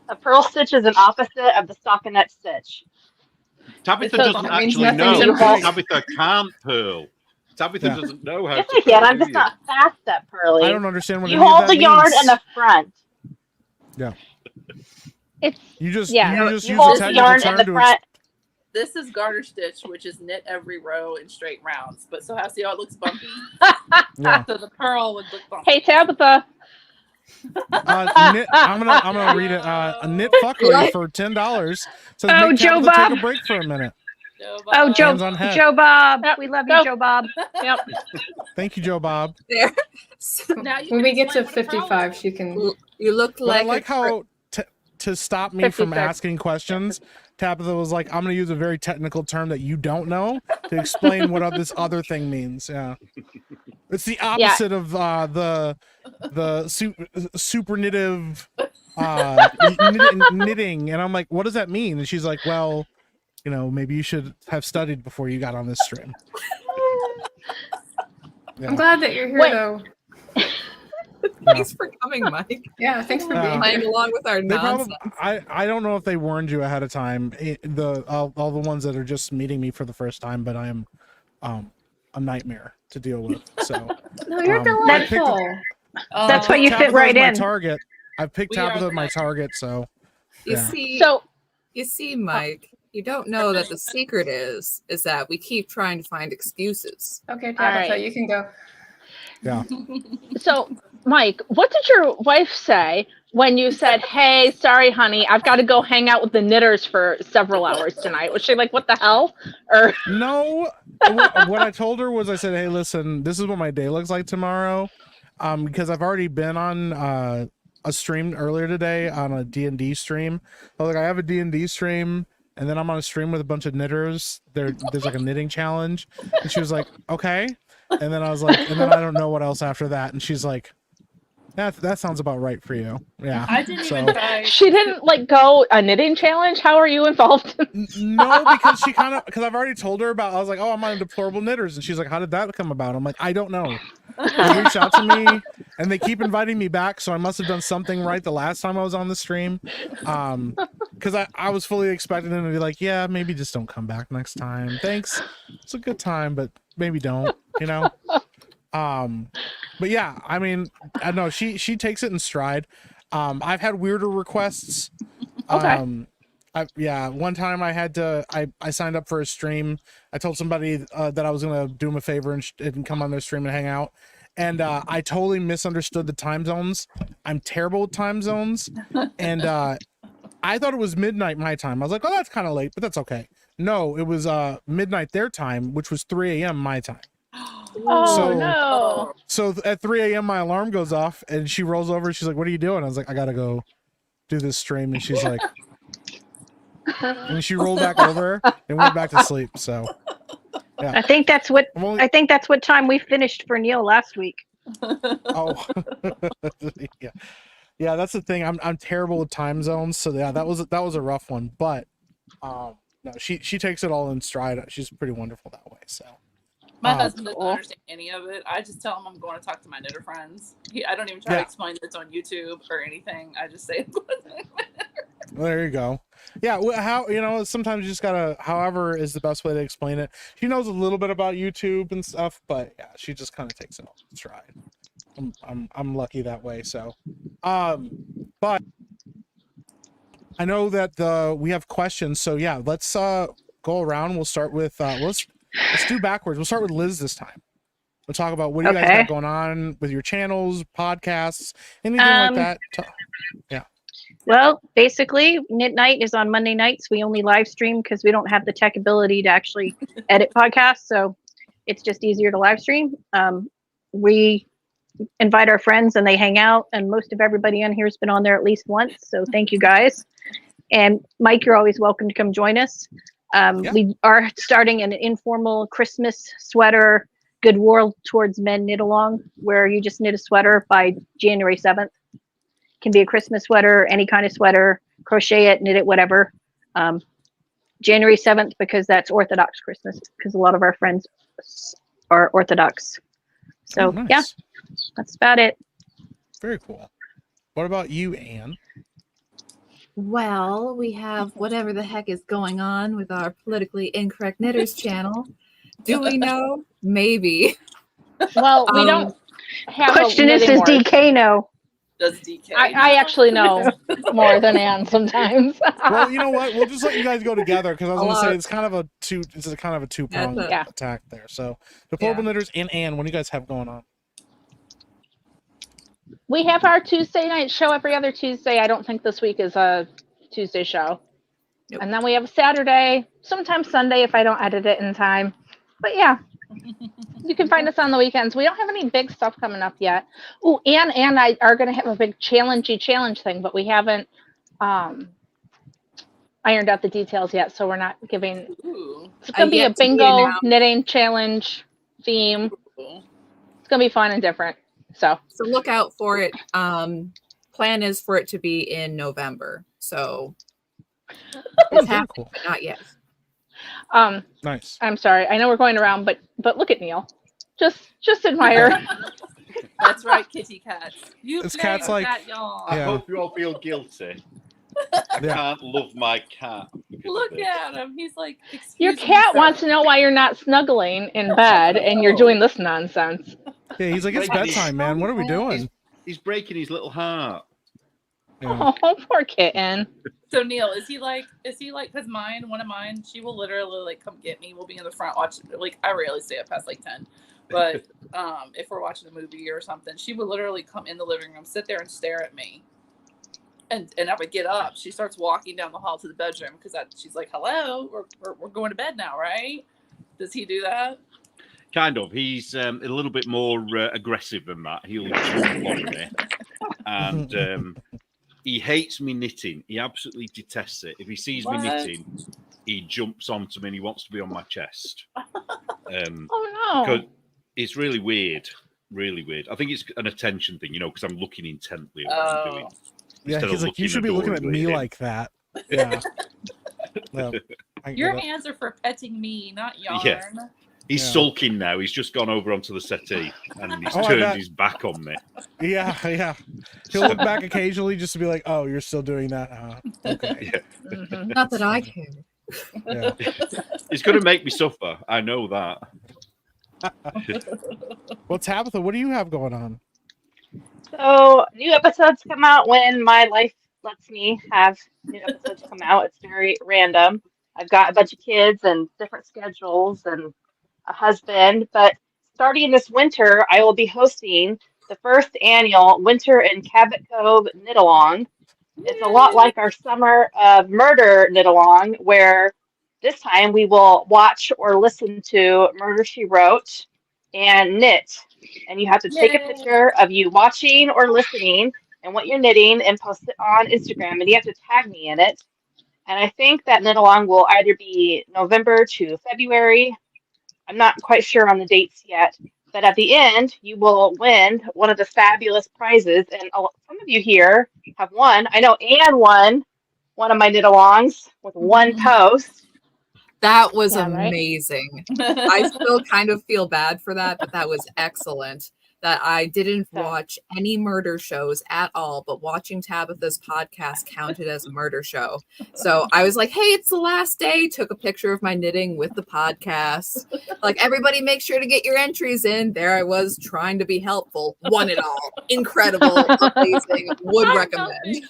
A purl stitch is an opposite of the stockinette stitch. Tabitha So doesn't that means actually nothing's know. impossible. Tabitha can't purl. Tabitha Yeah. doesn't know how Yes, to I can. purl, I'm do just you? not fast at purling. I don't understand what You any of hold that the yarn means. in the front. It's You just Yeah. you just You use a hold the technical yarn in term the to front. This is garter stitch, which is knit every row in straight rounds. But see how it looks bumpy? yeah. So the purl would look bumpy. hey Tabitha. Knit, I'm gonna read it. A knit fuckery for $10 says Oh, make Joe Tabitha take Bob. a break for a minute. Oh, Joe, Hands on head. Joe Bob. Yep, We love go. you, Joe Bob. Yep. Thank you, Joe Bob. there. So Now you When can we get to explain what a purl 55, is. she can. you look But I like like how to stop me from 56. asking questions, Tabitha was like, "I'm gonna use a very technical term that you don't know to explain what this other thing means." Yeah, it's the opposite of the supernative knitting, and I'm like, "What does that mean?" And she's like, "Well, maybe you should have studied before you got on this stream." Yeah. I'm glad that you're here, Wait. though. thanks for coming, Mike. Yeah, thanks for Yeah. being Playing here. along with our They nonsense. probably, I don't know if they warned you ahead of time. All the ones that are just meeting me for the first time, but I am a nightmare to deal with. So No, you're I picked delightful. That's why you fit Tabitha right as my in. target. I've picked We are Tabitha as my great. target. So You Yeah. see, So Mike, you don't know that the secret is that we keep trying to find excuses. Okay, All Tabitha, right. you can go. yeah. So, Mike, what did your wife say when you said, "Hey, sorry, honey, I've got to go hang out with the knitters for several hours tonight"? Was she like, "What the hell?" Or No, what I told her was I said, "Hey, listen, this is what my day looks like tomorrow," because I've already been on a stream earlier today on a D&D stream. I was like, I have a D&D stream, and then I'm on a stream with a bunch of knitters. There's like a knitting challenge, and she was like, "Okay," and then I was like, and then I don't know what else after that, and she's like, that sounds about right for you. Yeah. I didn't So- even try. she didn't go a knitting challenge. How are you involved? No, because because I've already told her about. I was like, "Oh, I'm on Deplorable Knitters," and she's like, "How did that come about?" I'm like, "I don't know." They reached out to me, and they keep inviting me back, so I must have done something right the last time I was on the stream. Because I was fully expecting them to be like, "Yeah, maybe just don't come back next time. Thanks, it's a good time, but maybe don't." But yeah, I mean, I know she takes it in stride. I've had weirder requests. Okay. One time I signed up for a stream. I told somebody that I was gonna do them a favor and come on their stream and hang out, and I totally misunderstood the time zones. I'm terrible with time zones, and I thought it was midnight my time. I was like, "Oh, that's kind of late, but that's okay." No, it was midnight their time, which was 3 a.m. my time. Oh So- no. So at 3 a.m. my alarm goes off and she rolls over. She's like, "What are you doing?" I was like, "I gotta go do this stream." And she's like, and she rolled back over and went back to sleep. So I think that's what I'm only, I think that's what time we finished for Neil last week. oh, yeah, yeah. That's the thing. I'm terrible with time zones. So yeah, that was a rough one. But no, she takes it all in stride. She's pretty wonderful that way. So. My husband doesn't understand any of it. I just tell him I'm going to talk to my knitter friends. I don't even try to explain that it's on YouTube or anything. I just say, Well, there you go. Yeah, how sometimes you just gotta. However, is the best way to explain it. She knows a little bit about YouTube and stuff, but yeah, she just kind of takes it all in stride. I'm lucky that way. So, but I know that we have questions. So yeah, let's go around. We'll start with let's do backwards. We'll start with Liz this time. We'll talk about what do you guys got going on with your channels, podcasts, anything like that. Yeah. Well, basically, Knit Nite is on Monday nights. We only live stream because we don't have the tech ability to actually edit podcasts, so it's just easier to live stream. We invite our friends and they hang out, and most of everybody on here has been on there at least once, so thank you guys. And Mike, you're always welcome to come join us. We are starting an informal Christmas sweater goodwill towards men knit along, where you just knit a sweater by January 7th. Can be a Christmas sweater, any kind of sweater, crochet it, knit it, whatever. January 7th, because that's Orthodox Christmas, because a lot of our friends are Orthodox. So nice. yeah, that's about it. Very cool. What about you, Anne? Well, we have whatever the heck is going on with our politically incorrect knitters channel. Do we know? Maybe. Well, we don't have Question a is, knitting does ward. DK know? does DK. I actually know more than Anne sometimes. Well, you know what? We'll just let you guys go together because I was going to say it's kind of a two-pronged attack there. So, Deplorable Knitters and Anne, what do you guys have going on? We have our Tuesday night show every other Tuesday. I don't think this week is a Tuesday show. Nope. And then we have a Saturday, sometimes Sunday if I don't edit it in time. But yeah, you can find us on the weekends. We don't have any big stuff coming up yet. Oh, Anne and I are going to have a big challenge thing, but we haven't ironed out the details yet, so we're not giving. Ooh. It's going to be a bingo knitting challenge theme. Ooh. It's going to be fun and different. So look out for it. Plan is for it to be in November. So it's happening, but not yet. Nice. I'm sorry. I know we're going around, but look at Neil. Just admire. That's right, kitty cats. This cat's like, y'all. I hope you all feel guilty. I can't love my cat. Look at him. He's like, your cat wants to know why you're not snuggling in bed and you're doing this nonsense. Yeah, he's like, it's bedtime, man. What are we doing? He's breaking his little heart. Yeah. Oh, poor kitten. So Neil, is he like, because one of mine, she will literally like come get me. We'll be in the front watching, like I rarely stay up past like 10. But if we're watching a movie or something, she would literally come in the living room, sit there and stare at me. And I would get up. She starts walking down the hall to the bedroom because she's like, hello, we're going to bed now, right? Does he do that? Kind of. He's a little bit more aggressive than that. He'll jump on me. And he hates me knitting. He absolutely detests it. If he sees me knitting, he jumps onto me and he wants to be on my chest. Oh, no. Because it's really weird. Really weird. I think it's an attention thing, because I'm looking intently at what I'm doing. Yeah, he's like, you should be looking at me like that. Yeah. Well, your hands are for petting me, not yarn. Yeah. He's sulking now. He's just gone over onto the settee and he's turned his back on me. Yeah. He'll look back occasionally just to be like, oh, you're still doing that? Okay. Yeah. Mm-hmm. Not that I care. Yeah. It's going to make me suffer. I know that. Well, Tabitha, what do you have going on? So new episodes come out when my life lets me have new episodes come out. It's very random. I've got a bunch of kids and different schedules and a husband, but starting this winter, I will be hosting the first annual Winter in Cabot Cove Knit Along. It's a lot like our Summer of Murder Knit Along, where this time we will watch or listen to Murder, She Wrote and knit. And you have to take a picture of you watching or listening and what you're knitting and post it on Instagram. And you have to tag me in it. And I think that knit along will either be November to February. I'm not quite sure on the dates yet. But at the end, you will win one of the fabulous prizes. And some of you here have won. I know Anne won one of my knit alongs with one post. That was Yeah, right? amazing. I still kind of feel bad for that, but that was excellent. That I didn't watch any murder shows at all, but watching Tabitha's podcast counted as a murder show. So I was like, hey, it's the last day. Took a picture of my knitting with the podcast. Like, everybody make sure to get your entries in. There I was trying to be helpful. Won it all. Incredible. Amazing. Would recommend.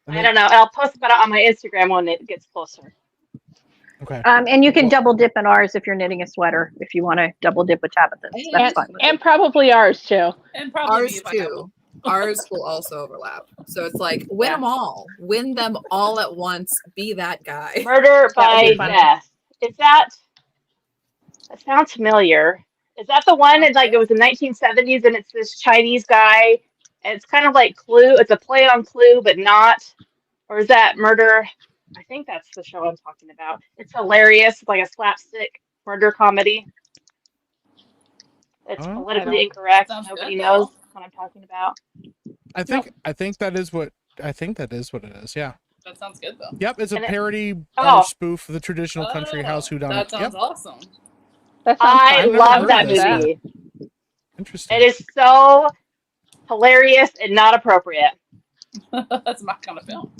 I don't know. I'll post about it on my Instagram when it gets closer. Okay. And you can double dip in ours if you're knitting a sweater. If you want to double dip with Tabitha, that's fine. And probably ours too. And probably Ours too. Ours will also overlap. So it's like, win them all. Win them all at once. Be that guy. Murder by Death. Is that sounds familiar. Is that the one? It's like it was the 1970s and it's this Chinese guy. And it's kind of like Clue. It's a play on Clue, but not. Or is that Murder? I think that's the show I'm talking about. It's hilarious. It's like a slapstick murder comedy. It's politically incorrect. Nobody knows what I'm talking about. I think that is what it is. Yeah. That sounds good though. Yep, it's a parody spoof of the traditional country house whodunit. That sounds awesome. I love that movie. Interesting. It is so hilarious and not appropriate. That's my kind of film.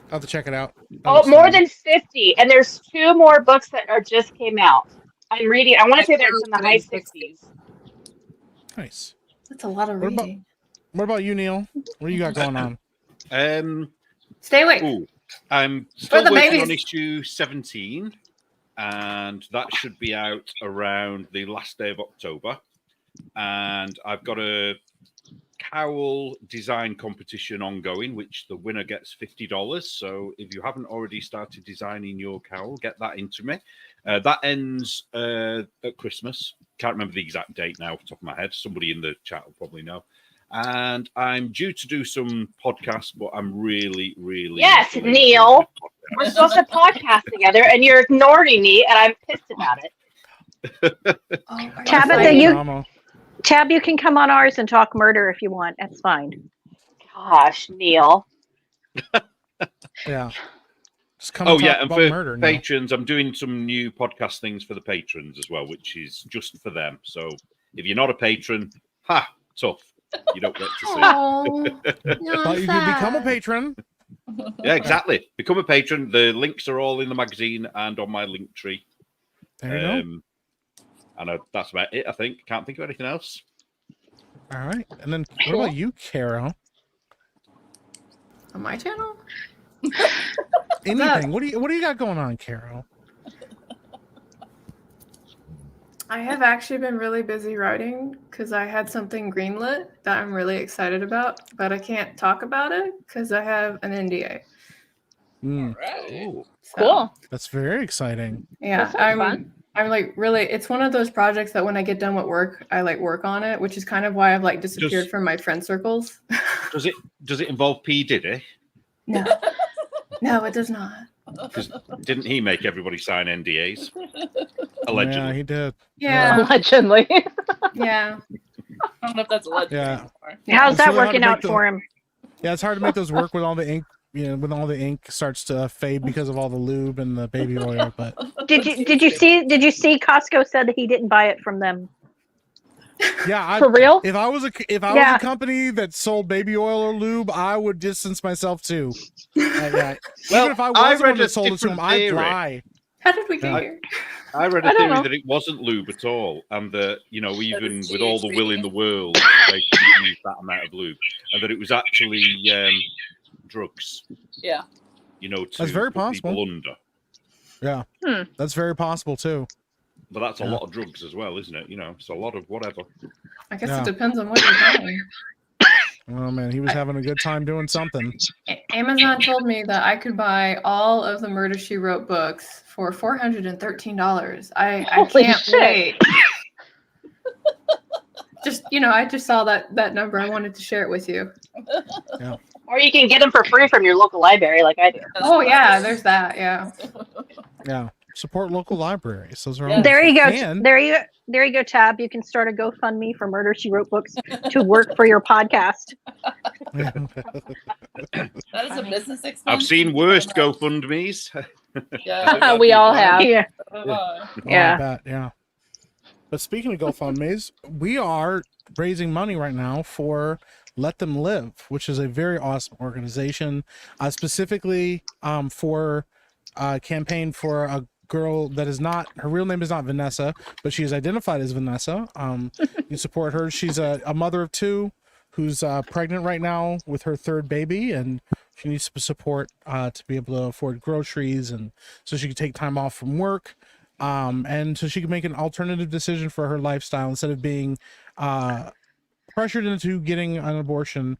I'll have to check it out. Oh, more than 50. And there's 2 more books that just came out. I'm reading. I want to say they're in the high 60s. Nice. That's a lot of reading. What about you, Neil? What do you got going on? Stay awake. I'm still working on issue 17, and that should be out around the last day of October. And I've got a cowl design competition ongoing, which the winner gets $50. So if you haven't already started designing your cowl, get that into me. That ends at Christmas. Can't remember the exact date now off the top of my head. Somebody in the chat will probably know. And I'm due to do some podcasts, but I'm really Yes, Neil. We're supposed to podcast together, and you're ignoring me, and I'm pissed about it. Tabitha, Tab, you can come on ours and talk murder if you want. That's fine. Gosh, Neil. Yeah. Just come and for murder, patrons, I'm doing some new podcast things for the patrons as well, which is just for them. So if you're not a patron, tough. You don't get to see. But you can become a patron. Yeah, exactly. Become a patron. The links are all in the magazine and on my link tree. There you go. And that's about it, I think. Can't think of anything else. All right. And then what about you, Carrow? On my channel? Anything. What do you got going on, Carrow? I have actually been really busy writing because I had something greenlit that I'm really excited about, but I can't talk about it because I have an NDA. Right. Cool. That's very exciting. Yeah, I'm like really. It's one of those projects that when I get done with work, I like work on it, which is kind of why I've like disappeared from my friend circles. Does it involve P. Diddy? No, no, it does not. Because didn't he make everybody sign NDAs? Allegedly. Yeah, he did. Yeah. Allegedly. Yeah. I don't know if that's allegedly. Yeah. How's that working out for him? Yeah, it's hard to make those work with all the ink. When all the ink starts to fade because of all the lube and the baby oil. But did you see Costco said that he didn't buy it from them? Yeah, for real. If I was a company that sold baby oil or lube, I would distance myself too. Well, even if I was the one that sold it to him, I'd lie. How did we get here? I read a theory that it wasn't lube at all, and that even with all the will in the world, they couldn't use that amount of lube, and that it was actually drugs. Yeah. That's very possible. People under. Yeah. That's very possible too. But that's a lot of drugs as well, isn't it? It's a lot of whatever. I guess it depends on what you're buying. Oh man, he was having a good time doing something. Amazon told me that I could buy all of the Murder She Wrote books for $413. I Holy can't shit. wait. Just I just saw that number. I wanted to share it with you. Or you can get them for free from your local library, like I do. Oh yeah, there's that. Yeah. Yeah, support local libraries. Those are Yeah. all There you go. And There you go, Tab. You can start a GoFundMe for Murder She Wrote books to work for your podcast. That is a business expense. I've seen worse GoFundMe's. Yeah. We all have. Yeah. Uh, Yeah. I bet, yeah. But speaking of GoFundMe's, we are raising money right now for Let Them Live, which is a very awesome organization, specifically for a campaign for a girl that is not, her real name is not Vanessa, but she is identified as Vanessa. You support her. She's a mother of two who's pregnant right now with her third baby, and she needs support to be able to afford groceries, and so she can take time off from work. And so she can make an alternative decision for her lifestyle instead of being pressured into getting an abortion,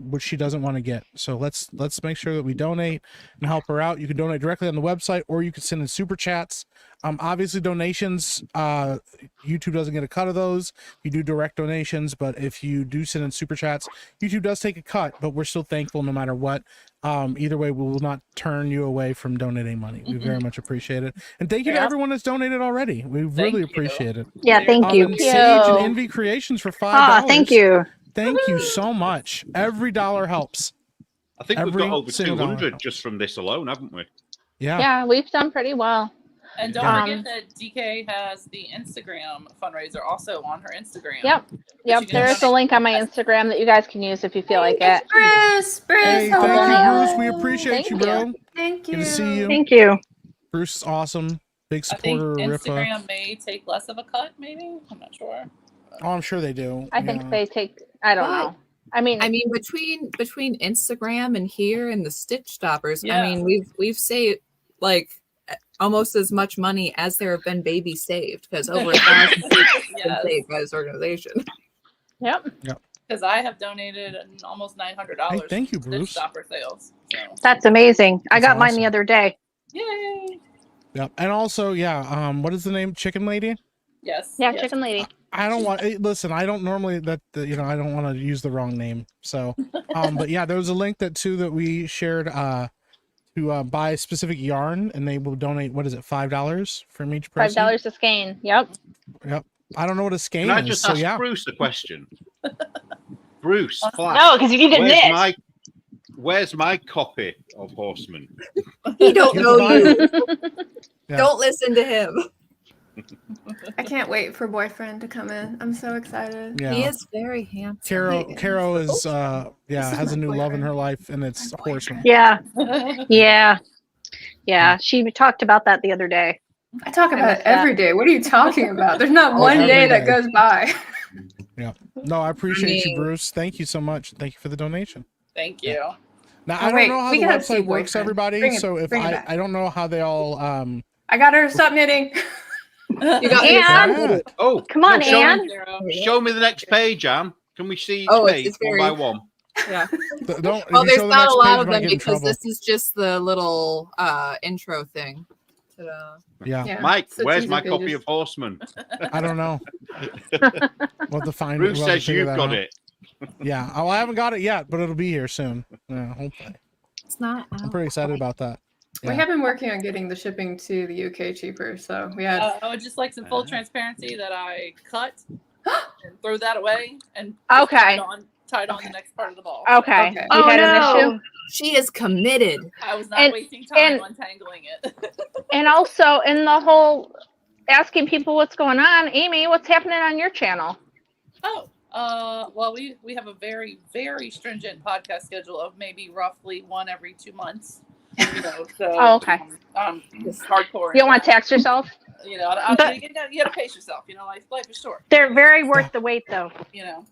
which she doesn't want to get. So let's make sure that we donate and help her out. You can donate directly on the website, or you can send in super chats. Obviously donations, YouTube doesn't get a cut of those. You do direct donations, but if you do send in super chats, YouTube does take a cut, but we're still thankful no matter what. Either way, we will not turn you away from donating money. We very much appreciate it. And thank you to everyone that's donated already. We really appreciate it. Yeah, thank you. And Sage and Envy Creations for $5. Thank you. Thank you so much. Every dollar helps. I think we've Every got over single dollar 200 helps. just from this alone, haven't we? Yeah. Yeah, we've done pretty well. And don't Yeah. forget that DK has the Instagram fundraiser also on her Instagram. Yep. Yep. There's a link on my Instagram that you guys can use if you feel like it. Bruce, Hey, hello. thank you, Bruce. We appreciate Thank you, you. bro. Thank you. Good to see you. Thank you. Bruce is awesome. Big I think supporter of Rifa. Instagram may take less of a cut, maybe. I'm not sure. Oh, I'm sure they do. I think Yeah. they take, I don't know. I mean, between Instagram and here and the Stitch Stoppers, Yeah. I mean, we've saved like almost as much money as there have been babies saved, because over 1,000 babies have been Yes. saved by this organization. yep. Because I have donated almost $900 Hey, thank you, to Bruce. Stopper sales. So. That's amazing. I That's got mine awesome. the other day. Yay! Yep. And also, yeah. What is the name? Chicken Lady. Yes. Yeah, yes. Chicken Lady. I don't want. Listen, I don't normally I don't want to use the wrong name. So, but yeah, there was a link that we shared to buy specific yarn, and they will donate. What is it? $5 from each person. $5 a skein. Yep. Yep. I don't know what a skein Can I is. just So ask yeah. Bruce a question? Bruce, Flash, No, because you need to knit. where's my copy of Horseman? He don't You know buy you. it. Yeah. Don't listen to him. I can't wait for boyfriend to come in. I'm so excited. Yeah. He is very handsome. Carrow is has a new love in her life, and it's Horseman. Yeah. Yeah. Yeah. She talked about that the other day. I talk about it missed that. every day. What are you talking about? There's not Oh, one every day that day. goes by. Yeah. No, I appreciate you, mean- Bruce. Thank you so much. Thank you for the donation. Thank you. Now Oh, I wait, don't know how we the gotta see website works, boyfriend. everybody. Bring it- So if bring it back. I don't know how they all I got her. Stop knitting. You got And- me. Oh, Come on, no, show Anne. Me, show me the next page, Anne. Can we see each Oh, page it's one very- by one? Yeah. don't. if Well, you there's show the not next a lot page, of you might them get in because trouble. this is just the little intro thing. Ta-da. Yeah. Yeah, Mike, so where's teaser my copy pages. of Horseman? I don't know. We'll have to find Bruce we'll have to says figure you've that got out. it. Yeah. Oh, I haven't got it yet, but it'll be here soon. Yeah, hopefully. It's not. I'm pretty excited about that. We Yeah. have been working on getting the shipping to the UK cheaper. So we had. I would just like some full transparency that I cut and threw that away and Okay. tied on the next part of the ball. Okay. Okay. You Oh, had an no. issue. She is committed. I was not And- wasting time and- untangling it. And also in the whole asking people what's going on, Amy, what's happening on your channel? Well, we have a very, very stringent podcast schedule of maybe roughly one every 2 months. You know, so Oh, okay. it's hardcore. You don't want to tax yourself? You know, But- you gotta pace yourself. You know, life is short. They're very worth the wait, though. You know,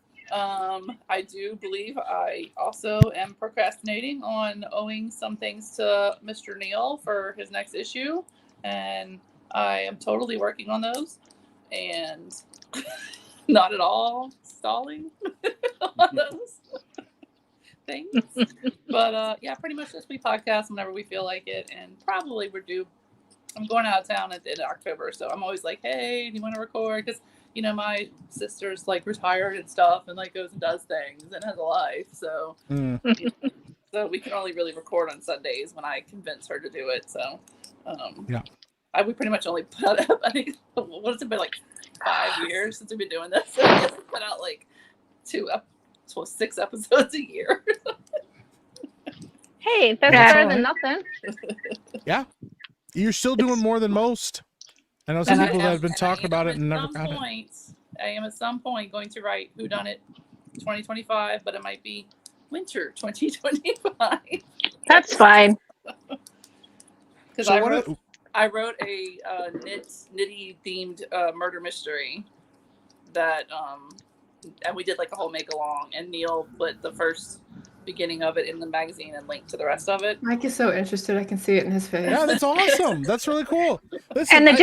I do believe I also am procrastinating on owing some things to Mr. Neil for his next issue, and I am totally working on those, and not at all stalling on those. things. But yeah, pretty much just we podcast whenever we feel like it, and probably we're due. I'm going out of town in October, so I'm always like, hey, do you want to record? Because my sister's like retired and stuff, and like goes and does things and has a life. So, so we can only really record on Sundays when I convince her to do it. So, we pretty much only put out. I think what's it been like 5 years since we've been doing this? So we have to put out like 6 episodes a year. Hey, that's better than nothing. Yeah. You're still doing more than most. I know some people that have been talking about it and never got it. I am at some point going to write Who Done It 2025, but it might be winter 2025. That's fine. Because I wrote a nitty themed murder mystery that and we did like a whole make along, and Neil put the first beginning of it in the magazine and linked to the rest of it. Mike is so interested. I can see it in his face. Yeah, that's awesome. That's really cool. Listen, And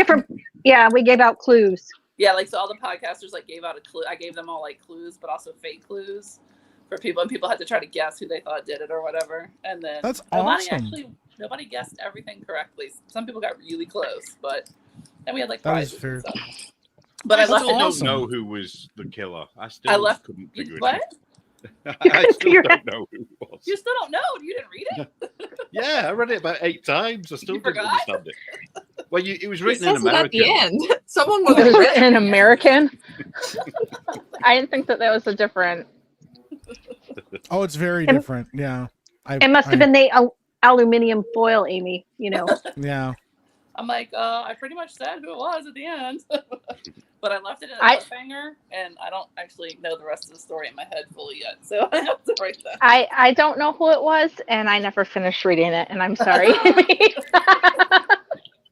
we gave out clues. Yeah, like so all the podcasters like gave out a clue. I gave them all like clues, but also fake clues for people, and people had to try to guess who they thought did it or whatever. And then that's awesome. Nobody guessed everything correctly. Some people got really close, and we had like That is prizes fair. and stuff. But I left it. awesome. Don't know who was the killer. I still couldn't figure it out. What? I still don't know who it was. You still don't know? You didn't read it? Yeah, I read it about 8 times. I still didn't understand it. Well, it was written in It says it at American. the end. Someone Was was it an American? I didn't think that was a different. Oh, it's very different. Yeah. It must have been the aluminium foil, Amy. Yeah. I'm like, I pretty much said who it was at the end. But I left it in a cliffhanger, and I don't actually know the rest of the story in my head fully yet. So I have to write that. I don't know who it was, and I never finished reading it, and I'm sorry.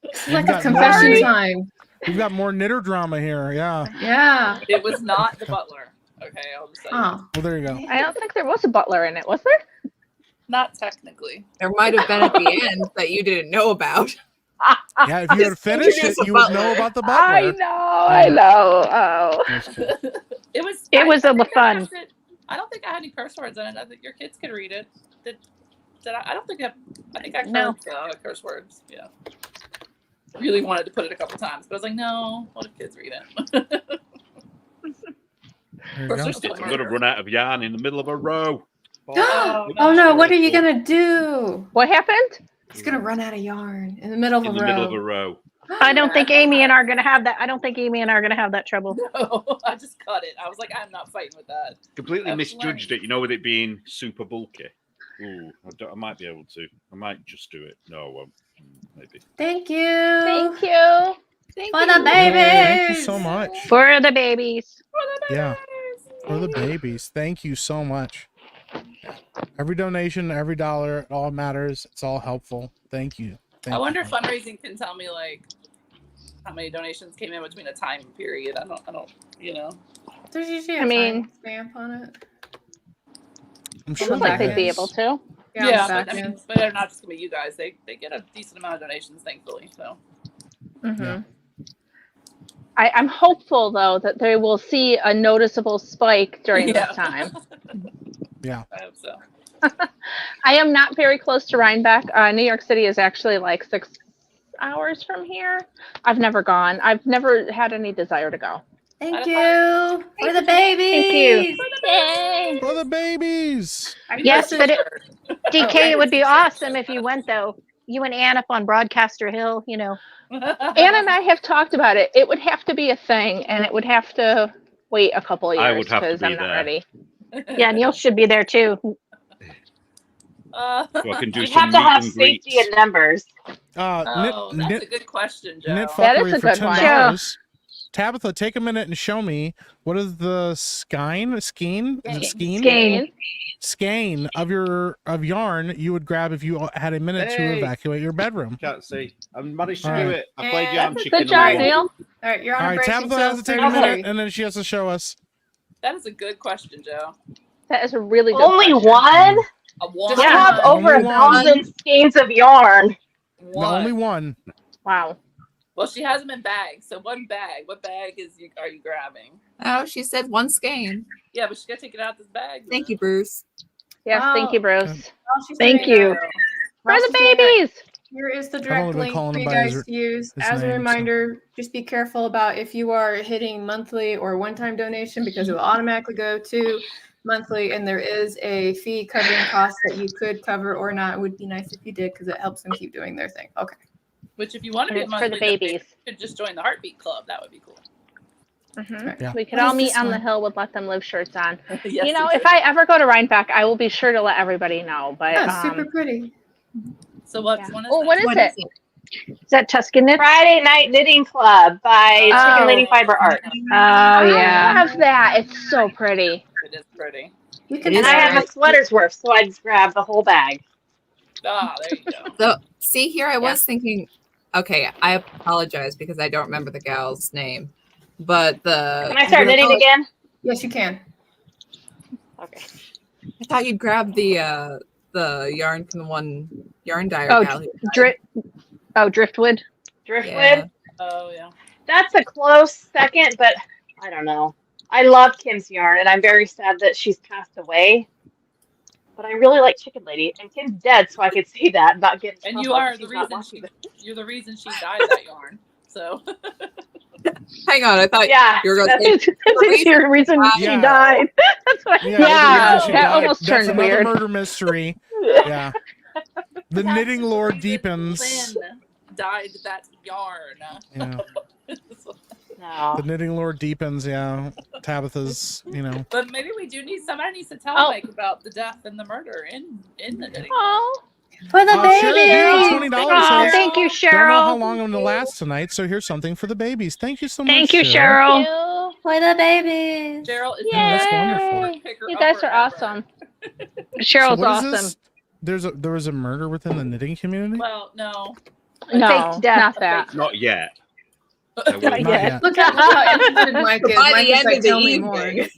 It's like a confession time. We've got more knitter drama here. Yeah. Yeah. It was not the butler. Okay, I'll just say. Oh. Well, there you go. I don't think there was a butler in it, was there? Not technically. There might have been at the end that you didn't know about. Yeah, if you had finished it, you would know about the butler. I know. Oh. It was fun. I don't think I had any curse words in it. I think your kids could read it. Did I don't think I think I cursed curse words. Yeah. Really wanted to put it a couple times, but I was like, no, what if kids read it? There you go. I'm going to run out of yarn in the middle of a row. Oh no, what are you gonna do? What happened? He's gonna run out of yarn in the middle of a row. I don't think Amy and I are going to have that. I don't think Amy and I are going to have that trouble. No, I just cut it. I was like, I'm not fighting with that. Completely misjudged it, with it being super bulky. Ooh, I might be able to. I might just do it. No, I won't. Maybe. Thank you. Thank you. For the babies. Thank you so much. For the babies. Yeah. For the babies. Thank you so much. Every donation, every dollar, it all matters. It's all helpful. Thank you. I wonder if fundraising can tell me like how many donations came in between a time period. I don't. There's usually a stamp on it. I'm It sure looks like there they'd be is. able to. Yeah, but they're not just gonna be you guys. They get a decent amount of donations, thankfully. So. Mm-hmm. Yeah. I'm hopeful though that they will see a noticeable spike during this time. Yeah. I hope so. I am not very close to Rhinebeck. New York City is actually like 6 hours from here. I've never gone. I've never had any desire to go. Thank you for the babies. Thank you. Yay! For the babies. Yes, but DK, it would be awesome if you went though. You and Ann up on Broadcaster Hill, Anna and I have talked about it. It would have to be a thing, and it would have to wait a couple of years I would have to because be I'm not there. ready. Yeah, Neil should be there too. So I can do We some have to meet have and safety greets. in numbers. Oh, that's a good question, Joe. Knit That is fuckery a for good one. $10. Tabitha, take a minute and show me what is the skein? Is it skein? Skein of yarn you would grab if you had a minute to Hey. evacuate your bedroom. Can't see. I managed to All do right. it. I played yarn That's a chicken. Good job, and I won. Neil. All right, you're on All a right, breaking Tabitha has to take a minute, and then she has to show us. That is a good question, Joe. That is a really good Only question. one? A one. I have over Only 1,000 skeins of yarn. No, only one. Wow. Well, she has them in bags. So one bag. What bag are you grabbing? Oh, she said one skein. Yeah, but she got to take it out of this bag. Thank you, Bruce. Yes, thank you, Bruce. While she's Thank doing you. that- For while the she's doing that, babies. Here is the only direct been link calling for him you by guys his- to use. his As a name, so. reminder, just be careful about if you are hitting monthly or one-time donation because it will automatically go to monthly, and there is a fee covering costs that you could cover or not. It would be nice if you did because it helps them keep doing their thing. Okay. Which, if you want to And be a it's for monthly the donor, babies. you could just join the Heartbeat Club. That would be cool. Yeah. We could What all is meet this on the one? hill with Let Them Live shirts on. Yes, You know, we if could. I ever go to Rhinebeck, I will be sure to let everybody know. But Yeah, super pretty. So what yeah. one is Oh, that? what is What it? Is that Tuscan Knit? Friday Night Knitting Club by Oh. Chicken Lady Fiber Art. Oh, I yeah. have that. It's so pretty. It is pretty. You can It And is I have very- a sweater's worth, so I just grabbed the whole bag. Ah, there you go. So see here, I was thinking. Okay, I apologize because I don't remember the gal's name, but Can I start knitting again? Yes, you can. Okay. I thought you'd grab the yarn from the one yarn dyer Oh, gal. Driftwood. Driftwood. Yeah. Oh yeah. That's a close second, but I don't know. I love Kim's yarn, and I'm very sad that she's passed away. But I really like Chicken Lady, and Kim's dead, so I could see that and not get in And trouble you are if the she's not reason watching she. You're the reason she dyed that yarn. So. Hang on, I thought Yeah, you were going to that's- say That's your reason she Yeah. died. That's why. Yeah, Yeah, she that died. almost That's turned another weird. murder mystery. Yeah. The That's knitting the lore reason deepens. Lynn dyed that yarn. Yeah. No. The knitting lore deepens. Yeah. Tabitha's, But maybe we do need somebody needs to tell Oh. Mike about the death and the murder in the knitting. Oh, For the Sure, here's baby. $20. Oh, Hey, thank you, don't know how Cheryl. long I'm going to last tonight, so here's something for the babies. Thank you so much. Thank you, Cheryl. Cheryl. you. For the babies. Gerald is Yay. that's wonderful. You guys are awesome. So Cheryl's what is awesome. this? There was a murder within the knitting community? Well, no. No, faked death. not that. Not yet. Not yet. Look at how interested Mike is. By Mike the is end like, of the tell me more. evening.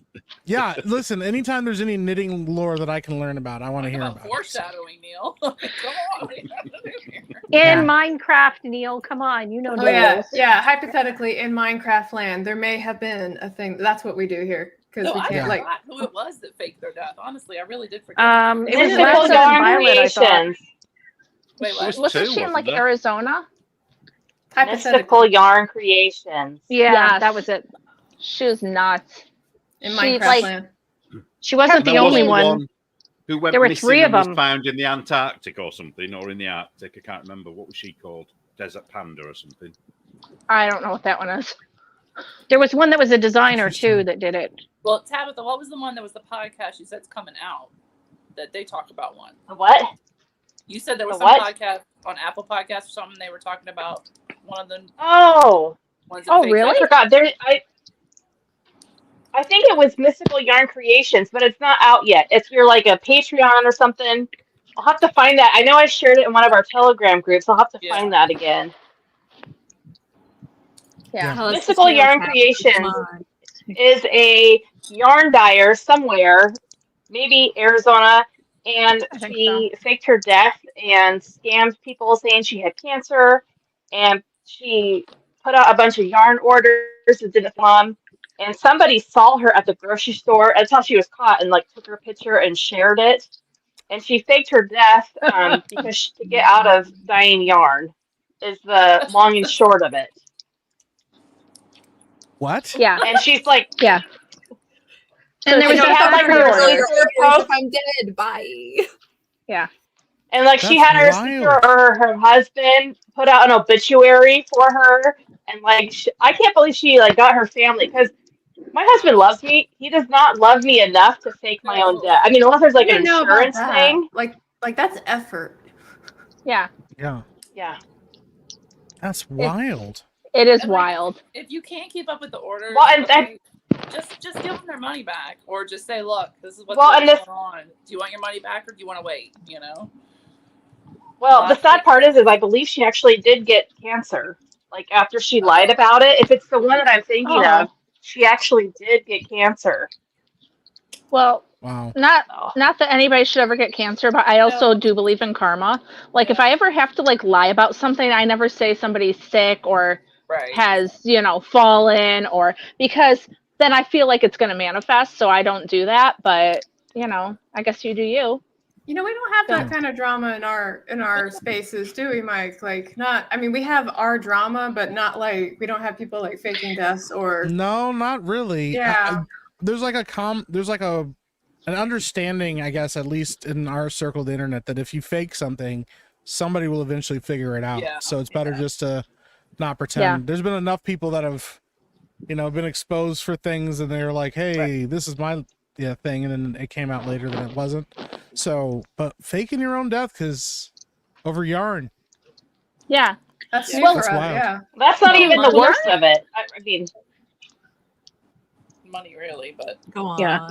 Yeah, listen, anytime there's any knitting lore that I can learn about, I want to Talk hear about about it. foreshadowing, Neil. Come on. What are you trying to do here? In Yeah. Minecraft, Neil, come on, you know Oh the yeah, rules. yeah. Hypothetically, in Minecraft land, there may have been a thing. That's what we do here because No, we I can't forgot like. who it was that faked their death. Honestly, I really did forget. It was Mystical Vanessa and Yarn Violet, I thought. Creations. Wait, what? Was Wasn't two, she in like wasn't there? Arizona? Mystical Hypothetically, Yarn Creations. Yeah, Yes. that was it. She was nuts. in she, Minecraft like- land. She wasn't And the there was only the one. who went There were missing three of and was them. found in the Antarctic or something, or in the Arctic. I can't remember. What was she called? Desert Panda or something. I don't know what that one is. There was one that was a designer too that did it. Well, Tabitha, what was the one that was the podcast you said's coming out that they talked about one? The what? You said there was The some what? podcast on Apple Podcasts or something. They were talking about one of the Oh, ones. That Oh, faked really? I forgot. I think it was Mystical Yarn Creations, but it's not out yet. It's through like a Patreon or something. I'll have to find that. I know I shared it in one of our Telegram groups. I'll have to Yeah. find that again. Yeah. Tell us the Mystical tale, Yarn Tabitha. Creations Come on. is a yarn dyer somewhere, maybe Arizona, and I think she faked her death and scammed people saying she had cancer, and she put out a bunch of yarn orders that didn't come, and somebody saw her at the grocery store. That's how she was caught, and like took her picture and shared it. And she faked her death because to get out of dying yarn is the long and short of it. What? Yeah. And she's like, Yeah. So And there was she she a had like her pre-order. sister post, If I'm dead, bye. and like she That's had her wild. sister or her husband put out an obituary for her, and like I can't believe she like got her family because my husband loves me. He does not love me enough to fake my own death. I mean, unless there's like I an didn't know about insurance that. thing. Like that's effort. Yeah. Yeah. Yeah. That's wild. It is And, like, wild. If you can't keep up with the orders, Well, and okay, just give them their money back, or just say, "Look, this is what's Well, going and this- on. Do you want your money back, or do you want to wait?" You know. Well, the sad part is I believe she actually did get cancer. Like after she lied Oh. about it. If it's the one that I'm thinking Oh. of, she actually did get cancer. Well, Wow. not So, that anybody should ever get cancer, but I also do believe in karma. Like if I ever have to like lie about something, I never say somebody's sick or Right. has, fallen, or because then I feel like it's going to manifest, so I don't do that. But I guess you do you. We don't have that kind of drama in our spaces, do we, Mike? Like, not. I mean, we have our drama, but not like we don't have people like faking deaths or. No, not really. Yeah. There's like an understanding, I guess, at least in our circle of the internet, that if you fake something, somebody will eventually figure it out. Yeah. So it's better just to not pretend. Yeah. There's been enough people that have, been exposed for things, and they're like, "Hey, this is my thing," and then it came out later that it wasn't. So, but faking your own death over yarn. Yeah. That's Well, for that's us, wild. yeah. That's not even the worst of it. I mean, Money, really, but Go on. Yeah.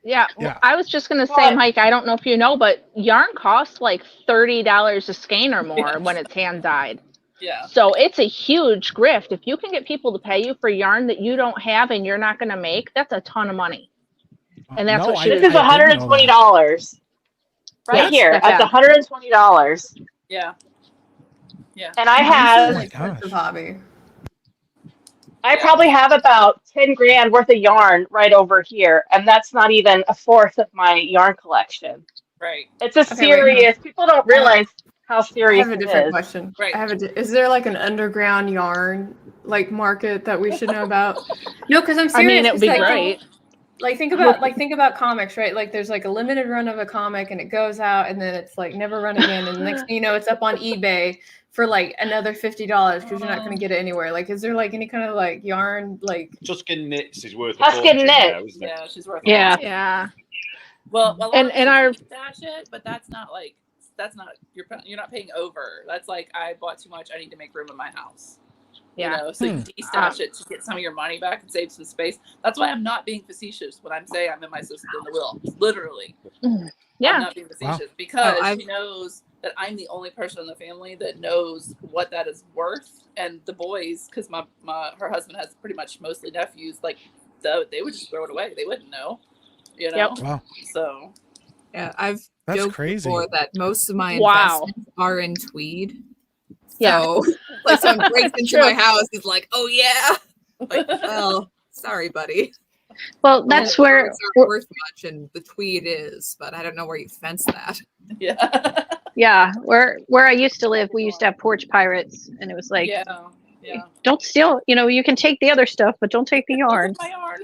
Yeah. Yeah. I was just going to say, What? Mike, I don't know if you know, but yarn costs like $30 a skein or more Yeah. when it's hand dyed. yeah. So it's a huge grift. If you can get people to pay you for yarn that you don't have and you're not going to make, that's a ton of money. And that's what she this was is I didn't know that. $120 right Yes, here. that's That's that. $120, Yeah. Yeah. and I This is have an expensive hobby. I probably have about 10 grand worth of yarn right over here, and that's not even a fourth of my yarn collection. Right. It's a Okay, wait, serious. People don't realize how I serious have a it different is. question. Right. Is there like an underground yarn like market that we should know about? No, because I'm serious. I mean, it would be it's like, great. think about comics, right? Like there's like a limited run of a comic and it goes out and then it's like never run again, and the next thing you know, it's up on eBay for like another $50 because you're not going to get it anywhere. Like, is there like any kind of like yarn like? Tuscan Knits is worth a Tuscan fortune Knit. now, isn't it? Yeah, she's worth. Yeah. Yeah. Well, And our- stash it, but that's not you're not paying over. That's like I bought too much. I need to make room in my house. Yeah. So you de-stash it to get some of your money back and save some space. That's why I'm not being facetious when I'm saying I'm in my sister in the will. Literally. I'm Yeah. not being facetious because I've- she knows that I'm the only person in the family that knows what that is worth. And the boys, because her husband has pretty much mostly nephews, like they would just throw it away. They wouldn't know. Yep. Wow, So Yeah, I've that's joked crazy. before that most of my Wow. investments are in tweed. Yeah. So, like, someone breaks into True. my house, it's like, oh yeah. Like, well, sorry, buddy. Well, that's The where yarns aren't worth much, and the tweed is, but I don't know where you fence that. yeah. yeah, where I used to live, we used to have porch pirates, and it was like, yeah. don't steal. You can take the other stuff, but don't take the yarn. My yarn.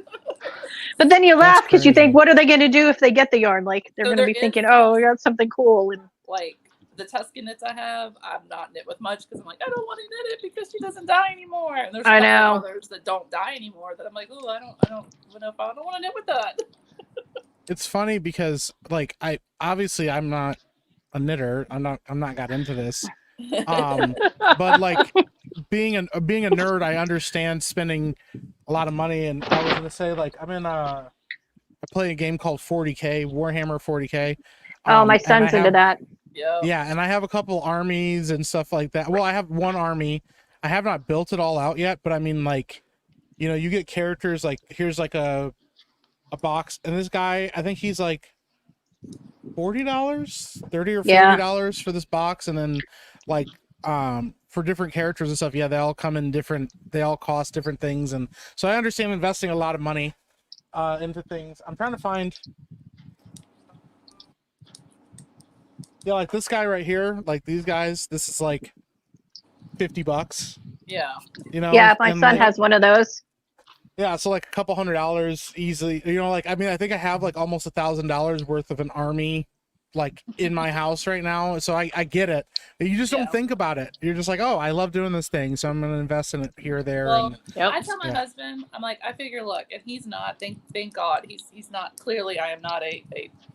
But then you laugh because you crazy. think, what are they going to do if they get the yarn? Like they're So going to there be is thinking, some- oh, we got something cool. And Like the Tuscan knits I have, I'm not knit with much because I'm like, I don't want to knit it because she doesn't die anymore. And there's I a couple know. others that don't die anymore that I'm like, oh, I don't know if I don't want to knit with that. It's funny because like I'm not a knitter. I'm not got into this. But like being a nerd, I understand spending a lot of money. And I was gonna say, like, I play a game called 40K, Warhammer 40K. oh, my and I son's into have- that. Yeah, and I have a couple armies and stuff like that. Well, I have one army. I have not built it all out yet, but I mean, like, you get characters like here's like a box, and this guy, I think he's like $40, $30 or $40 for this box, and then like for different characters and stuff. Yeah, they all come in different. They all cost different things, and so I understand investing a lot of money into things. I'm trying to find. Yeah, like this guy right here, like these guys, this is like $50. Yeah. Yeah, my and, son like, has one of those. Yeah, so like a couple $100 easily. Like I mean, I think I have like almost $1,000 worth of an army, like in my house right now. So I get it. You just Yeah. don't think about it. You're just like, oh, I love doing this thing, so I'm gonna invest in it here, there, Well, and I tell my husband, I'm like, I figure, look, and he's not. Thank God, he's not. Clearly, I am not a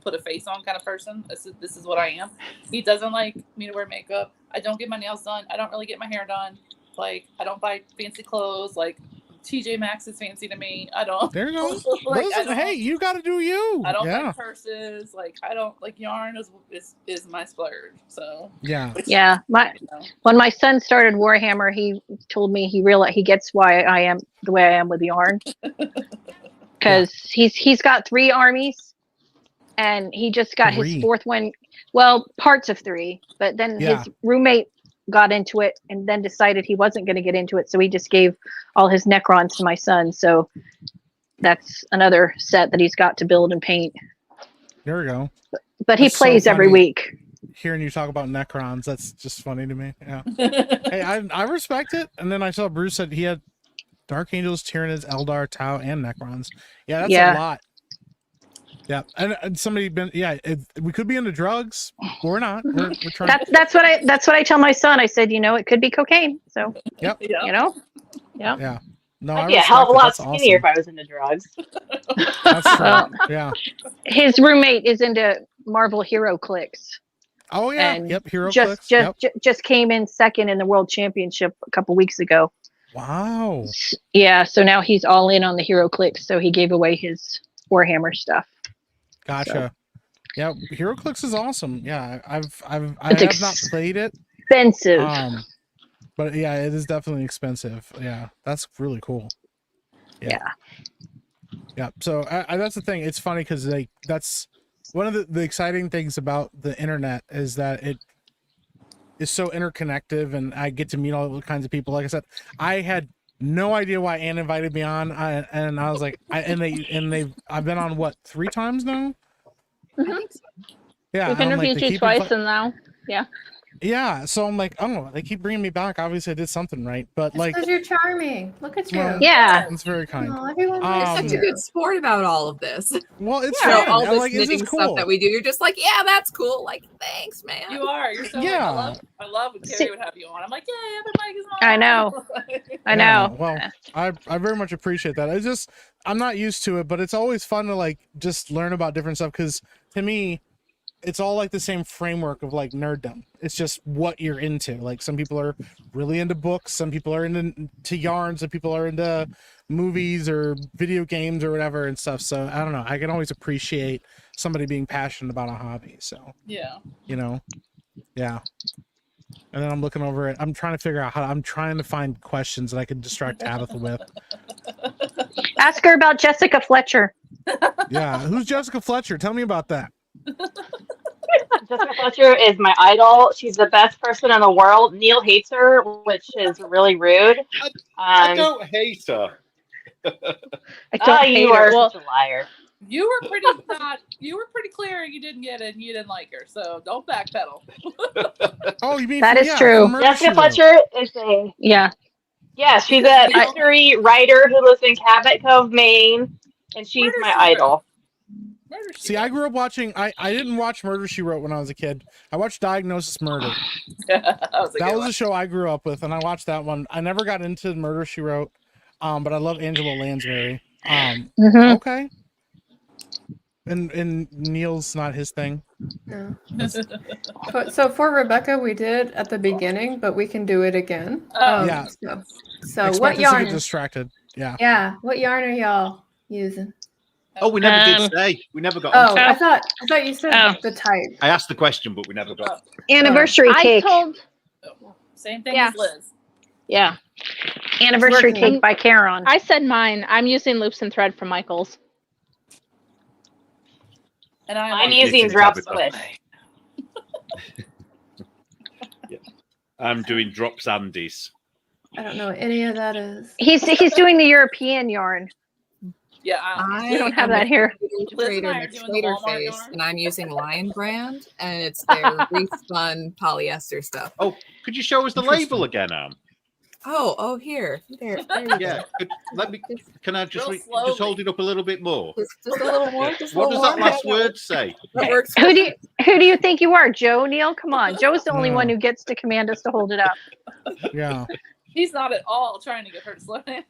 put a face on kind of person. This is what I am. He doesn't like me to wear makeup. I don't get my nails done. I don't really get my hair done. Like, I don't buy fancy clothes. Like, TJ Maxx is fancy to me. I don't. there you go. Like, I Listen, don't- hey, you got to do you. I don't yeah, like purses. Like, I don't like yarn is my splurge. So yeah. Yeah, when my son started Warhammer, he told me he realized he gets why I am the way I am with yarn, because he's got 3 armies, and he just got 3? his 4th one. Well, parts of 3, but then Yeah. his roommate got into it and then decided he wasn't going to get into it, so he just gave all his Necrons to my son. So that's another set that he's got to build and paint. There we go. But he That's so plays every funny. week. Hearing you talk about Necrons, that's just funny to me. Yeah. Hey, I respect it. And then I saw Bruce said he had Dark Angels, Tyranids, Eldar, Tau, and Necrons. Yeah, that's a lot. Yeah, and somebody been we could be into drugs, but we're not. We're trying. That's what I tell my son. I said, it could be cocaine. So Yep. Yeah. Yeah. No, I'd be a hell of a lot skinnier if I was into drugs. That's true. Yeah. His roommate is into Marvel Hero Clicks. Oh yeah. And Hero Clicks. Yep. Just came in second in the World Championship a couple weeks ago. Wow. Yeah. So now he's all in on the Hero Clicks. So he gave away his Warhammer stuff. Gotcha. So. Yeah, Hero Clicks is awesome. Yeah, I have not played it. Expensive. But yeah, it is definitely expensive. Yeah, that's really cool. Yeah. So that's the thing. It's funny because that's one of the exciting things about the internet is that it is so interconnected, and I get to meet all kinds of people. Like I said, I had no idea why Anne invited me on, and I was like, I've been on what 3 times now. Mm-hmm. Yeah, we've interviewed you twice, and now, yeah. So I'm like, oh, they keep bringing me back. Obviously, I did something right, but It's because you're charming. Look at you. Well, yeah, it's very kind. Oh, everyone You're such a good sport about all of this. Well, it's fun. All I'm this like, knitting cool? stuff that we do. You're just like, yeah, that's cool. Like, thanks, man. You are. You're so I love when Carrie would have you on. I'm like, yeah, but Mike is on. I know. I know. Well, I very much appreciate that. It's just I'm not used to it, but it's always fun to like just learn about different stuff because to me, it's all like the same framework of like nerddom. It's just what you're into. Like some people are really into books, some people are into yarn, some people are into movies or video games or whatever and stuff. So I don't know. I can always appreciate somebody being passionate about a hobby. So yeah. Yeah. And then I'm looking over it. I'm trying to figure out I'm trying to find questions that I can distract Tabitha with. Ask her about Jessica Fletcher. Yeah. Who's Jessica Fletcher? Tell me about that. Jessica Fletcher is my idol. She's the best person in the world. Neil hates her, which is really rude. I don't hate her. You are such a liar. You were pretty clear you didn't get it and you didn't like her, so don't backpedal. Oh, you mean that is true. Jessica Fletcher is yeah, she's a mystery writer who lives in Cabot Cove, Maine, and she's my idol. See, I grew up watching. I didn't watch Murder, She Wrote when I was a kid. I watched Diagnosis Murder. That was a show I grew up with, and I watched that one. I never got into Murder, She Wrote, but I love Angela Lansbury. Okay. And Neil's not his thing. No. So for Rebecca, we did at the beginning, but we can do it again. Yeah. So what yarn? To get distracted. Yeah. Yeah. What yarn are y'all using? Oh, we never did say. We never got. Oh, I thought you said the type. I asked the question, but we never got. Anniversary cake. Same thing as Liz. Yeah. Anniversary cake by Carrow. I said mine. I'm using loops and thread from Michael's. And I'm using drop squish. I'm doing drop sandies. I don't know what any of that is. He's doing the European yarn. Yeah, we don't have that here. Trader Face, and I'm using Lion Brand, and it's their respun polyester stuff. Oh, could you show us the label again, Anne? Oh, here. There yeah. Let me. Can I just hold it up a little bit more? Just a little more. What does that last word say? Who do you think you are, Joe? Neil, come on. Joe's the only one who gets to command us to hold it up. Yeah. He's not at all trying to get her to slow down.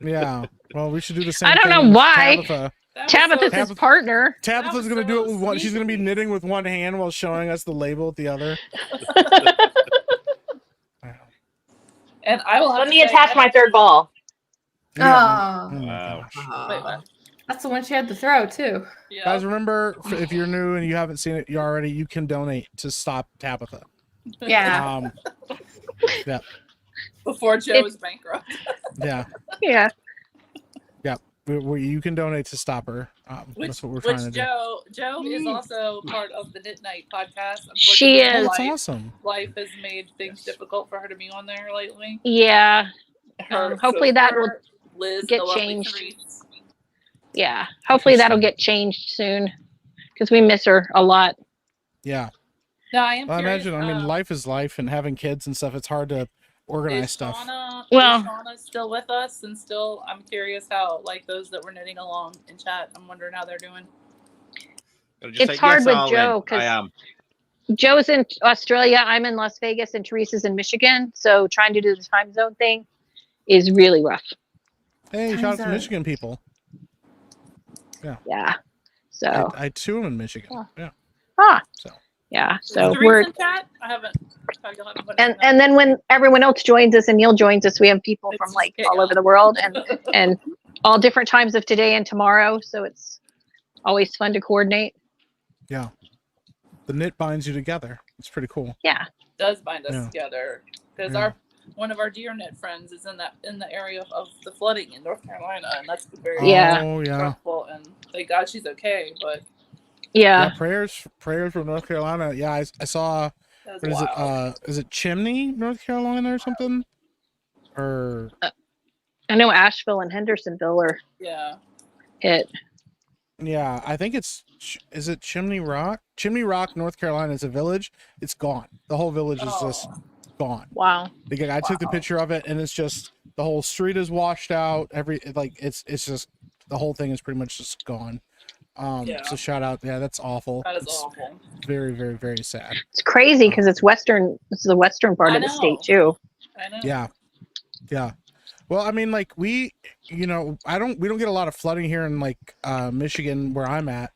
Yeah. Well, we should do the same. I don't know why. Tabitha's his partner. Tabitha's going to do it with one. She's going to be knitting with one hand while showing us the label with the other. And I will let me attach my third ball. Yeah. Oh wow. Wait, what? That's the one she had to throw too. Yeah. Guys, remember if you're new and you haven't seen it already, you can donate to stop Tabitha. Yeah. Yeah. Before Joe is bankrupt. Yeah. Yeah. Yeah. You can donate to stop her. That's what we're trying to do. Joe is also part of the Knit Nite podcast. She is. That's awesome. Life has made things difficult for her to be on there lately. Yeah. Hopefully that will Liz, get the lovely changed. Therese. Yeah. Hopefully that'll get changed soon. because we miss her a lot. Yeah. No, I am Well, I curious. imagine. I mean, life is life, and having kids and stuff. It's hard to organize Is stuff. Well- is Shauna still with us? And still, I'm curious how, like, those that were knitting along in chat, I'm wondering how they're doing. Gotta just It's say, hard yes, with I'll Joe, in. 'cause- I am. Joe's in Australia, I'm in Las Vegas, and Teresa's in Michigan. So trying to do the time zone thing is really rough. Hey, Time shout out to zone. Michigan people. Yeah. So, I too am in Michigan. Oh. Yeah. so So yeah. Is So Teresa we're in chat? I haven't. You'll have to put it in there. and then when everyone else joins us and Neil joins us, we have people It's from just like chaos. all over the world and all different times of today and tomorrow. So it's always fun to coordinate. yeah, the knit binds you together. It's pretty cool. Yeah. Does bind us Yeah. together because Yeah. one of our deer knit friends is in the area of the flooding in North Carolina, and that's very Yeah. Oh yeah. stressful. And thank God she's okay, but Yeah. Yeah. Prayers from North Carolina. Yeah, I saw. that's What is it? wild. Is it Chimney, North Carolina, or something? Or I know Asheville and Hendersonville are Yeah, hit. yeah, I think is it Chimney Rock? Chimney Rock, North Carolina is a village. It's gone. The whole village is just Oh. gone. Wow. Like, I took the Wow. picture of it, and it's just the whole street is washed out. It's just the whole thing is pretty much just gone. Yeah. So shout out. Yeah, that's awful. that is It's awful. very, very, very sad. It's crazy because it's western. It's the western part I of the state know. too. I know. Yeah. Yeah. Well, I mean, like we don't get a lot of flooding here in like Michigan where I'm at.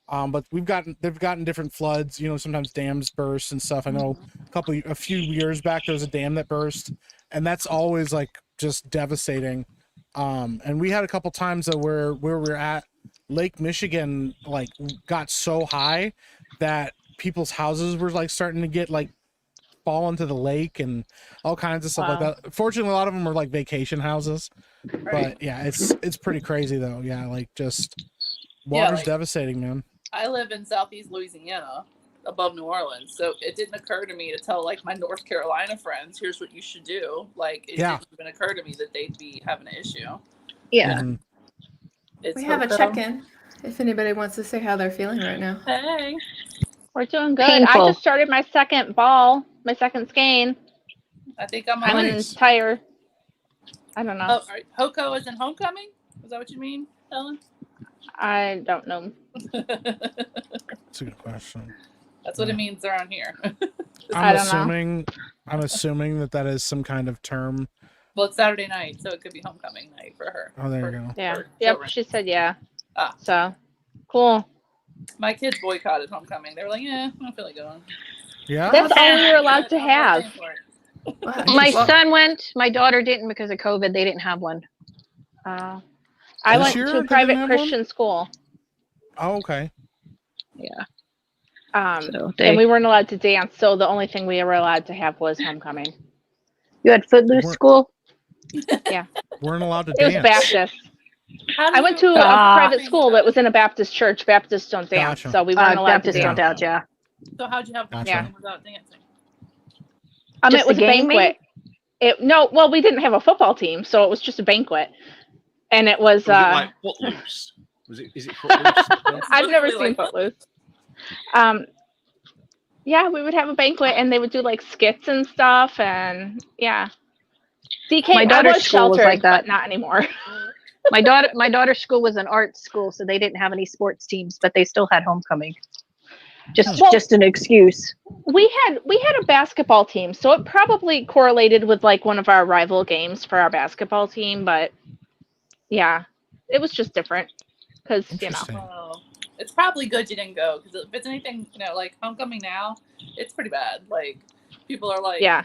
But they've gotten different floods, sometimes dams burst and stuff. I know a few years back there was a dam that burst, and that's always like just devastating. And we had a couple times though where we're at Lake Michigan like got so high that people's houses were like starting to get like fall into the lake and all kinds of stuff like Wow. that. Fortunately, a lot of them are like vacation houses, Right. but yeah, it's pretty crazy though. Yeah, like just Yeah, water's like- devastating, man. I live in southeast Louisiana, above New Orleans, so it didn't occur to me to tell like my North Carolina friends, "Here's what you should do." Like, it Yeah. didn't even occur to me that they'd be having an issue. Yeah. Mhm. It's We have a Hoco. check-in if anybody wants to say how they're feeling right now. Hey. We're doing good. Painful. I just started my second skein. I think I'm I'm on. Nice. entire. I don't know. Oh, all right. Hoko is in homecoming? Is that what you mean, Ellen? I don't know. That's a good question. That's what Yeah. it means around here. I I'm don't know. assuming that is some kind of term. Well, it's Saturday night, so it could be homecoming night for her. Oh, there you For- go. Yeah. for Yep. children. She said yeah. Ah. So cool. My kids boycotted homecoming. They were like, "Yeah, I don't feel like going." Yeah. That's all we were allowed to I'm not have. paying for it. My Well, son went. My daughter didn't because of COVID. They didn't have one. I This went year to they a didn't private have one? Christian school. Oh, okay. Yeah. And So they, we weren't allowed to dance, so the only thing we were allowed to have was homecoming. you had Footloose We're- school. Weren't allowed to It was dance. Baptist. How do I went you- to a Ah. private school that was in a Baptist church. Baptists don't dance, Gotcha. so we weren't allowed Baptist to don't dance. doubt, yeah. So how'd you have Gotcha. homecoming without dancing? Just It was the a gaming? banquet. Well, we didn't have a football team, so it was just a banquet, and it was. Was it like Footloose? Is it Footloose? I've never Literally seen like- Footloose. Yeah, we would have a banquet, and they would do like skits and stuff, and yeah. DK, My I daughter's was school was sheltered, like that. but not anymore. My daughter's school was an art school, so they didn't have any sports teams, but they still had homecoming. Well- Just an excuse. We had a basketball team, so it probably correlated with like one of our rival games for our basketball team, but yeah, it was just different because Interesting. Oh, it's probably good you didn't go because if it's anything, like homecoming now, it's pretty bad. Like people are like, yeah.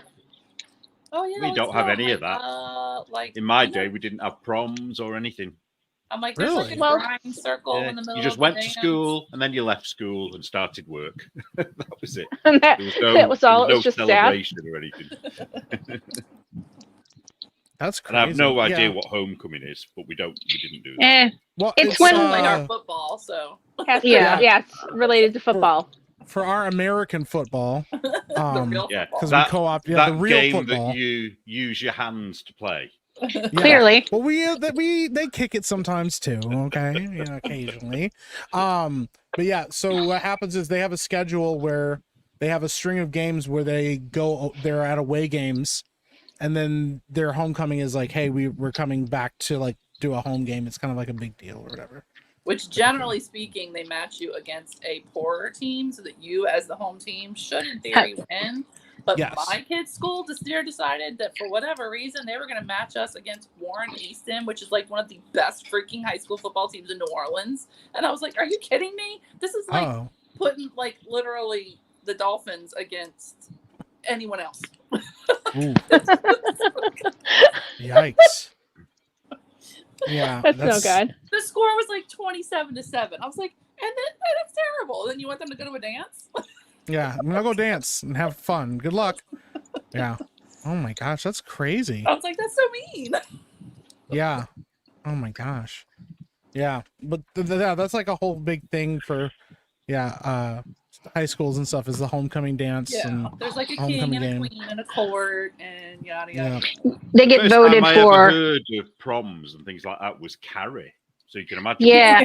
oh yeah, We let's don't have go." any I'm of that. Like In my you know, day, we didn't have proms or anything. I'm like, there's like Really? a Well- grind circle Yeah, in the middle. you just of the went to dance. school and then you left school and started work. That was it. And that, There was no, that was all. there It was was no just sad. celebration or anything. That's And crazy. I have no Yeah. idea what homecoming is, but we didn't do that. Eh, Well, It's when, Like our uh, football, so Has to- Yeah. yeah, it's related to football. for our American football, the real Yeah, football. because we That- co-op that the real game football. that you use your hands to play. Yeah. Clearly. Well, they kick it sometimes too. Okay, occasionally. But yeah. So what happens is they have a schedule where they have a string of games where they're at away games, and then their homecoming is like, hey, we're coming back to like do a home game. It's kind of like a big deal or whatever. Which, generally speaking, they match you against a poorer team so that you, as the home team, should in theory win. But Yes. my kid's school decided that for whatever reason, they were going to match us against Warren Easton, which is like one of the best freaking high school football teams in New Orleans. And I was like, are you kidding me? This is like putting like literally the Dolphins against anyone else. Ooh. Yikes. Yeah, That's no good. The score was like 27-7. I was like, and that's terrible. Then you want them to go to a dance? Yeah, I'm gonna go dance and have fun. Good luck. Yeah. Oh my gosh, that's crazy. I was like, that's so mean. Yeah. Oh my gosh. Yeah, but that's like a whole big thing for high schools and stuff is the homecoming dance. Yeah, and there's like a homecoming king and a game. queen and a court and yada yada. Yeah. They get First voted time I for. ever heard of proms and things like that was Carrow. So you can imagine. Yeah.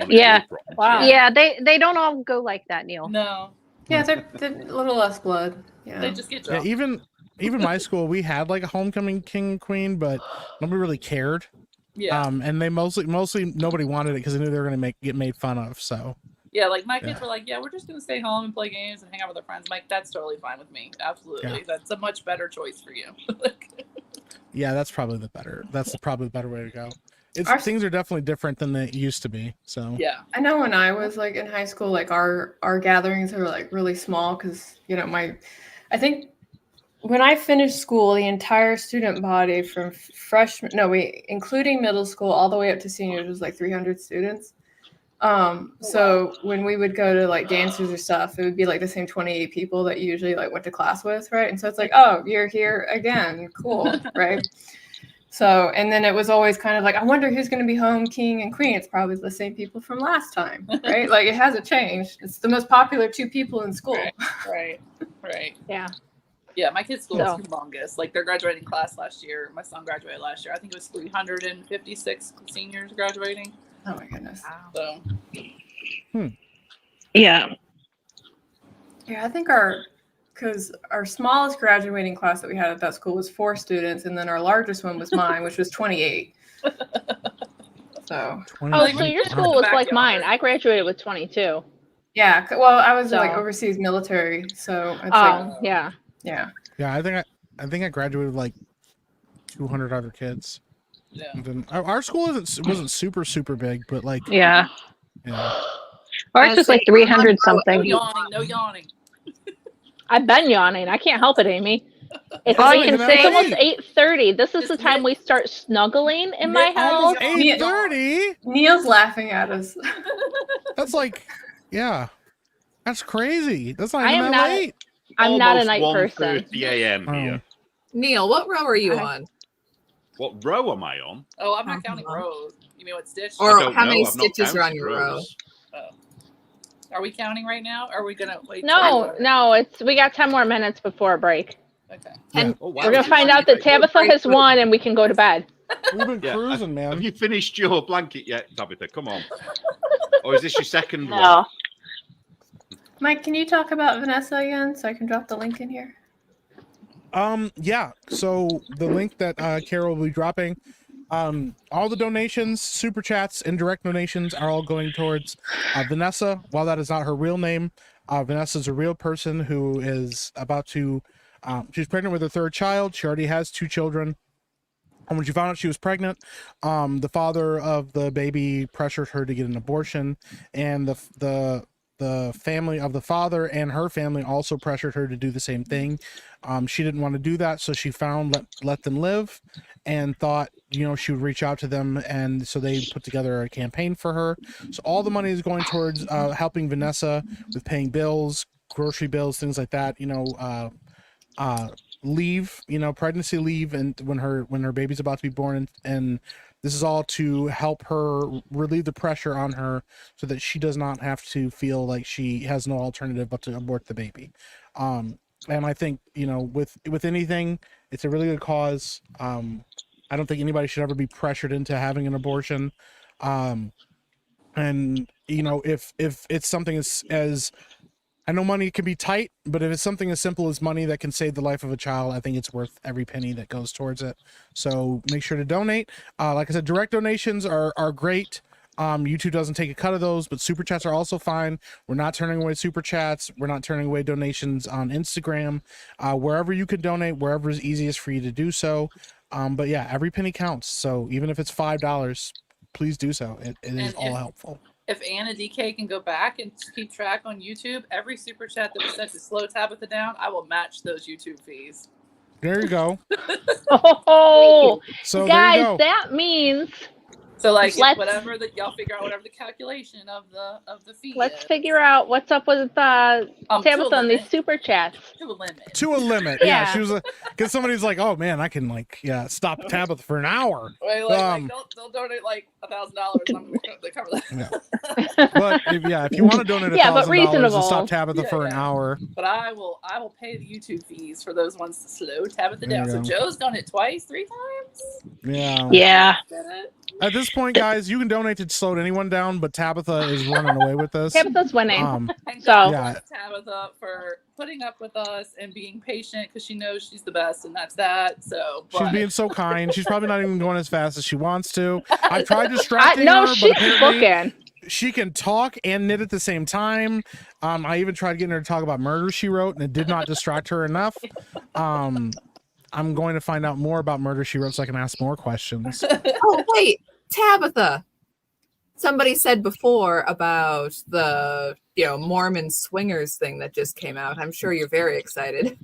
Yeah. Wow. Yeah, they don't all go like that, Neil. No. Yeah, they're a little less blood. Yeah. They just get Yeah, drunk. even my school, we had like a homecoming king and queen, but nobody really cared. Yeah. And they mostly nobody wanted it because they knew they were gonna get made fun of. So Yeah, like my kids were like, yeah, we're just gonna stay home and play games and hang out with our friends. I'm like, that's totally fine with me. Absolutely, Yeah. that's a much better choice for you. yeah, that's probably the better way to go. Things are definitely different than they used to be. So yeah, I know when I was like in high school, like our gatherings were like really small because I think when I finished school, the entire student body from including middle school all the way up to seniors was like 300 students. So when we would go to like dances or stuff, it would be like the same 28 people that you usually like went to class with, right? And so it's like, oh, you're here again, cool, right? So, and then it was always kind of like, I wonder who's going to be home king and queen. It's probably the same people from last time, right? Like it hasn't changed. It's the most popular two people in school. Right. Yeah. Yeah, my kids' school is humongous. Like their graduating class last year, my son graduated last year. I think it was 356 seniors graduating. Oh my goodness. So. Yeah. Yeah, I think because our smallest graduating class that we had at that school was 4 students, and then our largest one was mine, which was 28. So. Oh, so your school was like mine. I graduated with 22. Yeah. Well, I was like overseas military, so it's like. Yeah. Yeah. Yeah, I think I graduated with like 200 other kids. Yeah. And then, our school wasn't super big, but like. Yeah. Yeah. Ours was like 300 something. No yawning. I've been yawning. I can't help it, Amy. It's All you can say. It's almost 8:30. This is the time we start snuggling in my house. 8:30. Neil's laughing at us. That's like, yeah, that's crazy. That's not I even am that not. late. I'm not a night person. 1:30 a.m. here. Neil, what row are you on? What row am I on? Oh, I'm not counting rows. You mean what stitch? Or I don't how know. many I've not stitches are on counted your row? rows. Oh. Are we counting right now? Or are we gonna wait? No, we got 10 more minutes before a break. Okay. And Oh, wow. We're gonna find out that Tabitha has won, and we can go to bed. We've been Yeah, cruising, man. Have you finished your blanket yet, Tabitha? Come on. Or is this your second one? No. Mike, can you talk about Vanessa again so I can drop the link in here? Yeah. So the link that Carrow will be dropping, all the donations, super chats, and direct donations are all going towards Vanessa. While that is not her real name, Vanessa is a real person who is about to. She's pregnant with her 3rd child. She already has 2 children. And when she found out she was pregnant, the father of the baby pressured her to get an abortion, and the family of the father and her family also pressured her to do the same thing. She didn't want to do that, so she found Let Them Live and thought, she would reach out to them, and so they put together a campaign for her. So all the money is going towards helping Vanessa with paying bills, grocery bills, things like that, leave, pregnancy leave, and when her baby's about to be born, and this is all to help her relieve the pressure on her so that she does not have to feel like she has no alternative but to abort the baby. And I think, with anything, it's a really good cause. I don't think anybody should ever be pressured into having an abortion. And you know, if it's something as I know money can be tight, but if it's something as simple as money that can save the life of a child, I think it's worth every penny that goes towards it. So make sure to donate. Like I said, direct donations are great. YouTube doesn't take a cut of those, but super chats are also fine. We're not turning away super chats. We're not turning away donations on Instagram. Wherever you can donate, wherever is easiest for you to do so. But yeah, every penny counts. So even if it's $5, please do so. It is all helpful. If Anna DK can go back and keep track on YouTube, every super chat that was sent to slow Tabitha down, I will match those YouTube fees. There you go. Oh, So guys, there you go. that means So like Let's- whatever that y'all figure out whatever the calculation of the fee. let's is. figure out what's up with To a Tabitha on these limit. super chats. To a limit. To a limit. Yeah. Yeah. She was because somebody's like, oh man, I can stop Tabitha for an hour. Wait, don't donate like $1,000. I'm going to cover that. But if you want to donate Yeah, but $1,000 to reasonable. stop Tabitha Yeah, for an yeah. hour, But I will pay the YouTube fees for those ones to slow Tabitha There down. you So go. Joe's done it twice, 3 times. yeah. Yeah. Did it? At this point, guys, you can donate to slow anyone down, but Tabitha is running away with this. Tabitha's winning. And So- God Yeah. bless Tabitha for putting up with us and being patient because she knows she's the best, and that's that. So She's but- being so kind. She's probably not even going as fast as she wants to. I tried distracting No, her, she's but apparently booking. she can talk and knit at the same time. I even tried getting her to talk about Murder, She Wrote, and it did not distract her enough. I'm going to find out more about Murder, She Wrote so I can ask more questions. Oh wait, Tabitha. Somebody said before about the Mormon swingers thing that just came out. I'm sure you're very excited.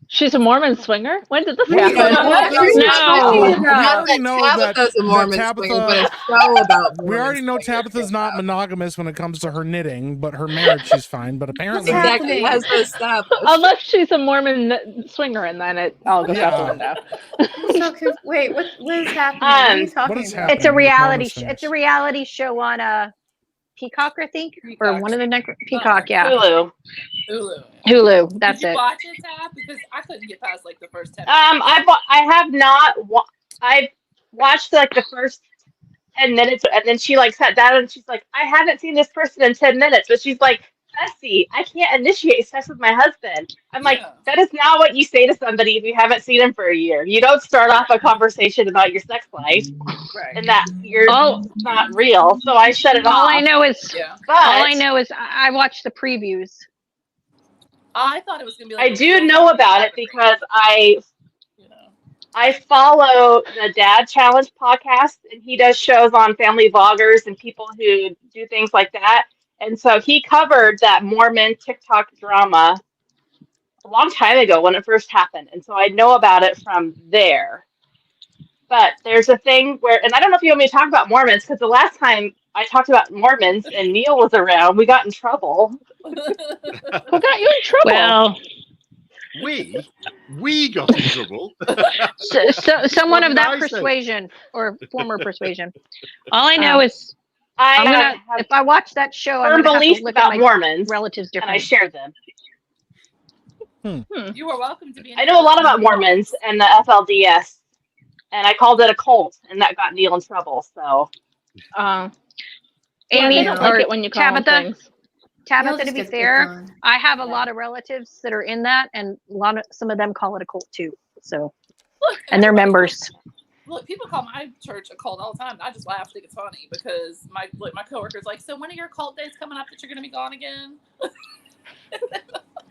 She's a Mormon swinger? When did this No, happen? We already know Tabitha's a Mormon that swinger, but a show about we Mormon already know swingers Tabitha's came not out. monogamous when it comes to her knitting, but her marriage she's fine. But apparently, Exactly, has been established. Unless she's a Mormon swinger, and then it all goes out the window. Wait, what is happening? What are you talking what is about? happening? It's a with reality. Mormon It's a swingers? reality show on Peacock, I think, or Peacock. one of the Peacock. Yeah, Hulu. Hulu. Hulu. That's Did you it. watch it, Tab? Because I couldn't get past like the first 10. I have not. I watched like the first 10 minutes, and then she like sat down and she's like, "I haven't seen this person in 10 minutes," but she's like, "Bessie, I can't initiate sex with my husband." I'm like, Yeah. that is not what you say to somebody if you haven't seen him for a year. You don't start off a conversation about your sex life Right. and that you're Oh. not real. So I shut it All off. I know is Yeah. But all I know is I watched the previews. I thought it was gonna be like I do know about it because I follow the Dad Challenge podcast, and he does shows on family vloggers and people who do things like that. And so he covered that Mormon TikTok drama a long time ago when it first happened. And so I know about it from there. But there's a thing where, and I don't know if you want me to talk about Mormons, because the last time I talked about Mormons and Neil was around, we got in trouble. Who got you in trouble? Well, We got in trouble. so someone What of did that I say? persuasion or former persuasion. All I know is I I'm gonna have if I watch that show, I'm firm gonna have beliefs to look at about my Mormons, relatives and I differently. share them. You are welcome to be. I know a lot about Mormons and the FLDS, and I called it a cult, and that got Neil in trouble. So Yeah, Amy they don't like or it when you call them Tabitha. things. Tabitha, You'll to be just get fair, picked on. I have a lot of relatives that are in that, and some of them call it a cult too. So, Look, and they're members. Look, people call my church a cult all the time. And I just laugh, think it's funny because my coworkers like, so when are your cult days coming up that you're going to be gone again?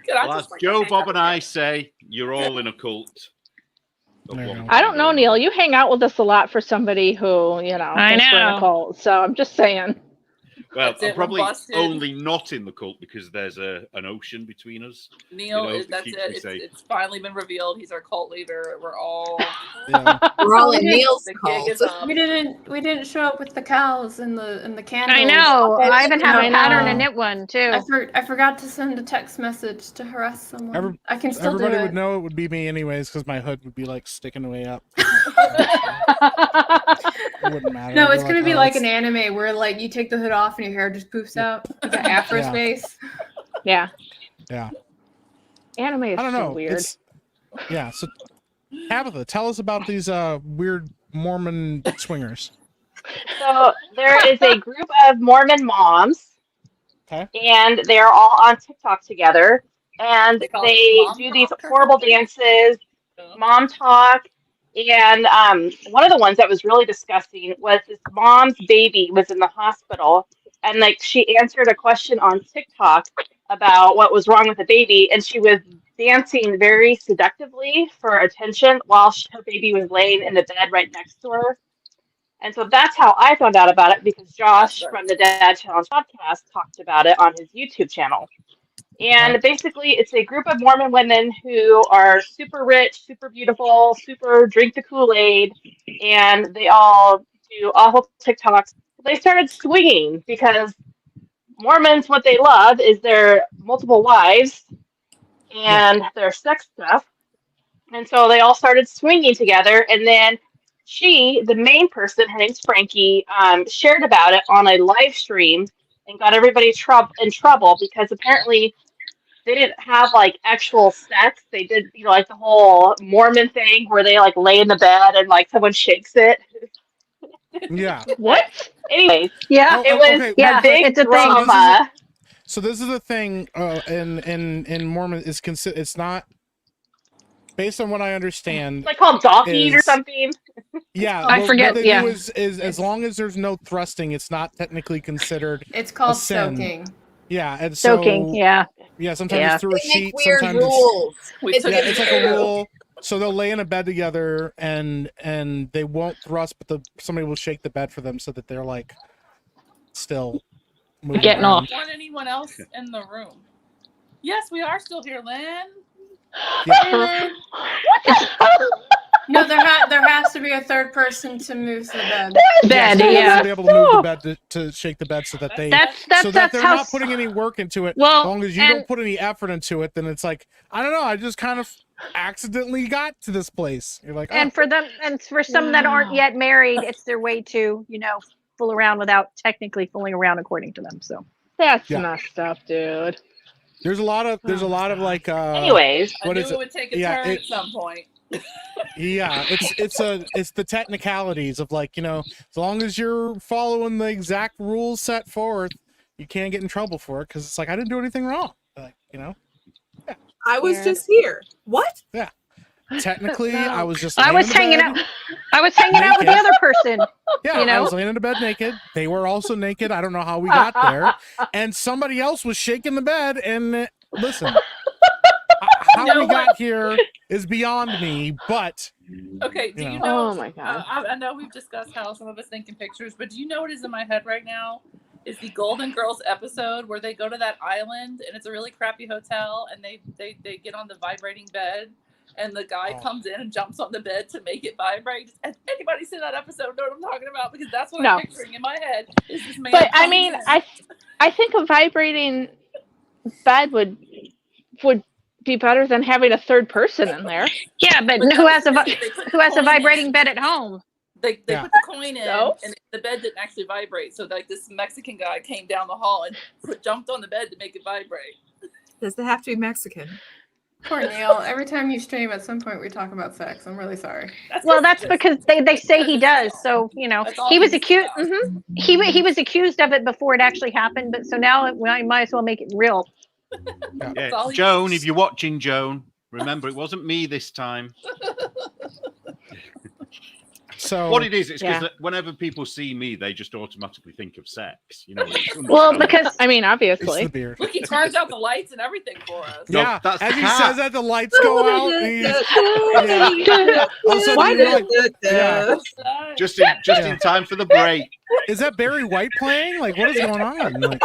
Well, as Joe, Bob, and I say, you're all in a cult. of There you one go. I don't kind know, or Neil. another. You hang out with us a lot for somebody who, I thinks we're in know. a cult. So I'm just saying. Well, That's it, I'm we're probably busted. only not in the cult because there's an ocean between us. Neil, it that's keeps it. me safe. It's finally been revealed. He's our cult leader. We're all Yeah. We're all in We didn't- Neil's the gig cult. is up. We didn't show up with the cows and the candles. I know. I even have I a pattern know. to knit one too. I forgot to send a text message to harass someone. I can still do Everybody it. would know it would be me anyways because my hood would be like sticking way up. It wouldn't matter. No, I'd it's gonna be "Oh, like it's- an anime where like you take the hood off and your hair just poofs out. You got afro Yeah. space. Yeah. Yeah. Anime is I don't so know. weird. It's, yeah. So Tabitha, tell us about these weird Mormon swingers. So there is a group of Mormon moms, Okay. and they're all on TikTok together, and They call it they mom do these talk or horrible something? dances, Yeah. mom talk, and one of the ones that was really disgusting was this mom's baby was in the hospital, and like she answered a question on TikTok about what was wrong with the baby, and she was dancing very seductively for attention while her baby was laying in the bed right next to her. And so that's how I found out about it, because Josh That's from the Dad Challenge podcast talked about it on his YouTube channel. And basically, it's a group of Mormon women who are super rich, super beautiful, super drink the Kool-Aid, and they all do awful TikToks. They started swinging because Mormons, what they love is their multiple wives and their sex stuff. And so they all started swinging together, and then the main person, her name's Frankie, shared about it on a live stream and got everybody in trouble because apparently they didn't have like actual sex. They did, like the whole Mormon thing where they like lay in the bed and like someone shakes it. Yeah. What? Anyways, Yeah. it was okay. Yeah, a big it's a thing. drama. So this is the thing in Mormon is it's not, based on what I understand. It's like called doggy or is- something. Yeah, I forget, What they yeah. do is as long as there's no thrusting, it's not technically considered. It's called sin. soaking. Yeah, and Soaking. so Yeah. sometimes Yeah. it's through a They make sheet, weird sometimes rules. We took it it's to like a Carrow. rule. So they'll lay in a bed together, and they won't thrust, but somebody will shake the bed for them so that they're like still moving Getting around. off. Want anyone else in the room? Yes, we are still here, Lynn. Yeah. No, there has to be a third person to move the bed. Bed. Someone Yeah. will be able to move the bed to shake the bed so that they That's so that that's they're how. not putting any work into it. Well, As long as you and- don't put any effort into it, then it's like, I don't know, I just kind of accidentally got to this place. You're like, And for them, and for some that aren't yet married, it's their way to, fool around without technically fooling around, according to them. So That's Yeah. messed up, dude. there's a lot of like Anyways, I What knew is it it? would take a Yeah, turn it- at some point. Yeah, it's the technicalities of like, as long as you're following the exact rules set forth, you can't get in trouble for it, because it's like, I didn't do anything wrong. Like, I was Weird. just here. What? technically No. I was just I laying was in the hanging bed. out. I was hanging out with the Naked. other person. Yeah, you know? I was laying in the bed naked. They were also naked. I don't know how we got there. And somebody else was shaking the bed. And listen, how we got here is beyond me. But Okay, do you Yeah. know? Oh my god. I know we've discussed how some of us think in pictures, but do you know what is in my head right now? Is the Golden Girls episode where they go to that island and it's a really crappy hotel and they get on the vibrating bed and the guy Oh. comes in and jumps on the bed to make it vibrate. Has anybody seen that episode? Know what I'm talking about? Because that's what No. I'm picturing in my head. Is this man? But I comes mean, in. I think a vibrating bed would be better than having a third person in there. Yeah, but But who that has a was vi- they put who the has a coin vibrating in. bed at home? They Yeah. put the coin in No. and the bed didn't actually vibrate. So like this Mexican guy came down the hall and jumped on the bed to make it vibrate. Does it have to be Mexican? Poor Neil. Every time you stream, at some point we talk about sex. I'm really sorry. Well, that's because they say he does. So That's all he was he's accused. about. He was accused of it before it actually happened. But so now I might as well make it real. That's all Yeah. he- Joan, if you're watching, Joan, remember it wasn't me this time. so What it is, it's because Yeah. whenever people see me, they just automatically think of sex. Well, understandable. because I mean, it's obviously. the beard. Look, he turns out the lights and everything for us. No, Yeah, that's as he cat. says that, the lights go out. And he's, all of a sudden Why you're like, yeah. just in time for the break. is that Barry White playing? Like, what is going on? Like,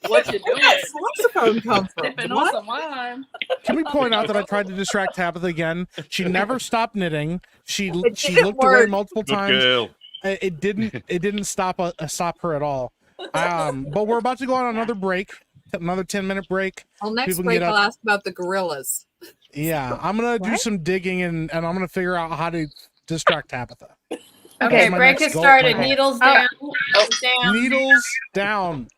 What you doing? Saxophone come from? Sipping on What? some wine. can we point out that I tried to distract Tabitha again? She never stopped knitting. She didn't looked away work. multiple Good times. girl. It didn't stop her at all. But we're about to go on another break, another 10-minute break. Well, next People can break get I'll up. ask about the gorillas. Yeah, I'm gonna do What? some digging and I'm gonna figure out how to distract Tabitha. Okay, That's my break next has goal, started. my goal. Needles down. Down. Needles down.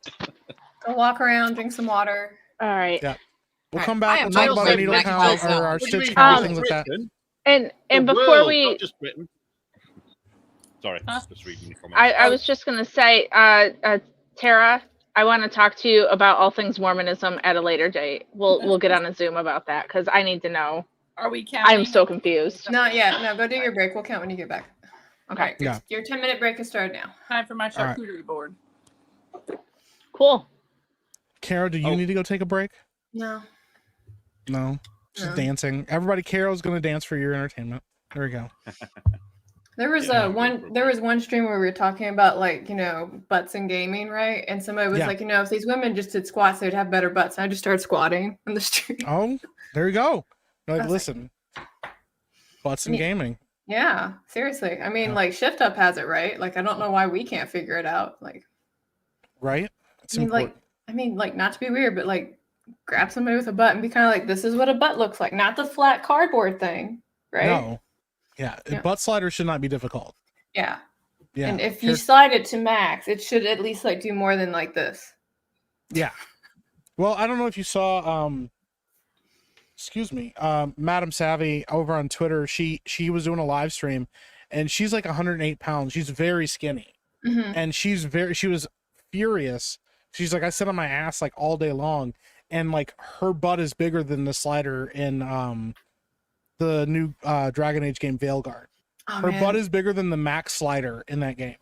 Go walk around, drink some water. All right. Yeah. We'll Alright, come I back. am We'll talk miles about our away needle from count that. or our What do you stitch mean, count, um, things like that. And The before world, we, not just Britain. Sorry, Huh? just reading the comments. I was just gonna say, Tara, I want to talk to you about all things Mormonism at a later date. We'll get on a Zoom about that because I need to know. Are we counting? I'm so confused. Not yet. No, go do your break. We'll count when you get back. Okay, All right, your 10-minute break has started now. Time for my All right. charcuterie board. cool. Carol, do you Oh. need to go take a break? No. No. She's No. dancing. Everybody, Carol's going to dance for your entertainment. There we go. There was Yeah, one stream where we were talking about like, butts and gaming, right? And somebody was Yeah. like, if these women just did squats, they'd have better butts. And I just started squatting on the stream. Oh, there you go. Like, was like- listen, butts and Yeah. gaming. Yeah, seriously. I mean, Yeah. like Shift Up has it right. Like, I don't know why we can't figure it out. Like, Right? It's I mean, important. not to be weird, but like, grab somebody with a butt and be kind of like, this is what a butt looks like, not the flat cardboard thing, right? No. Yeah. Yeah. Butt sliders should not be difficult. Yeah. Yeah. And if you slide it to max, it should at least like do more than like this. Yeah. Well, I don't know if you saw excuse me, Madam Savvy over on Twitter. She was doing a live stream and she's like 108 pounds. She's very skinny. Mm-hmm. And she was furious. She's like, I sit on my ass like all day long, and like her butt is bigger than the slider in the new Dragon Age game Veilguard. Oh, Her man. butt is bigger than the max slider in that game.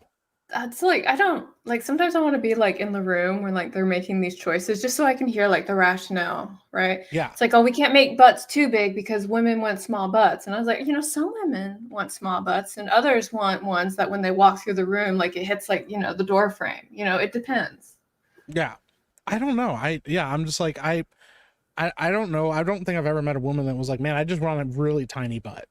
That's like, I don't like, sometimes I want to be like in the room when like they're making these choices just so I can hear like the rationale, right? Yeah. It's like, oh, we can't make butts too big because women want small butts. And I was like, some women want small butts and others want ones that when they walk through the room, like it hits like, the door frame, it depends. Yeah. I don't know. I'm just like, I don't know. I don't think I've ever met a woman that was like, man, I just want a really tiny butt.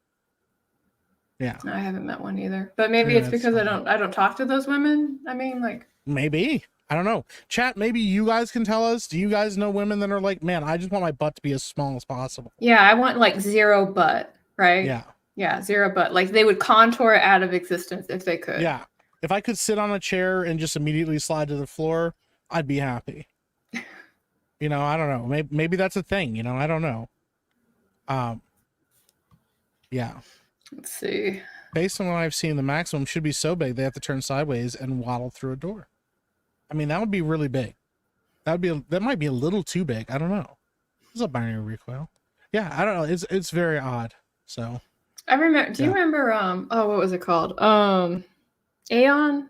Yeah. I haven't met one either, but maybe Yeah, it's that's because I fine. don't talk to those women. I mean, like, Maybe. I don't know. Chat, maybe you guys can tell us. Do you guys know women that are like, man, I just want my butt to be as small as possible? yeah, I want like zero butt, right? Yeah. Yeah, zero butt. Like they would contour it out of existence if they could. Yeah. If I could sit on a chair and just immediately slide to the floor, I'd be happy. I don't know. Maybe that's a thing, I don't know. Yeah. Let's see. Based on what I've seen, the maximum should be so big they have to turn sideways and waddle through a door. I mean, that would be really big. That might be a little too big. I don't know. It's a binary recoil. Yeah, I don't know. It's very odd. So I remember. Do you remember? What was it called? Aeon.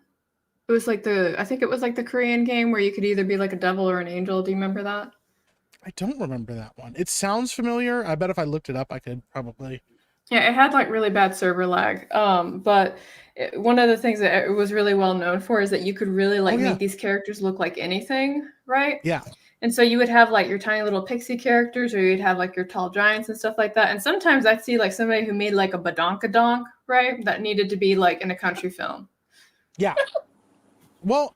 It was like I think it was like the Korean game where you could either be like a devil or an angel. Do you remember that? I don't remember that one. It sounds familiar. I bet if I looked it up, I could probably. Yeah, it had like really bad server lag. But one of the things that it was really well known for is that you could really like make these characters look like anything, right? Yeah. And so you would have like your tiny little pixie characters, or you'd have like your tall giants and stuff like that. And sometimes I'd see like somebody who made like a badonkadonk, right? That needed to be like in a country film. Yeah. Well,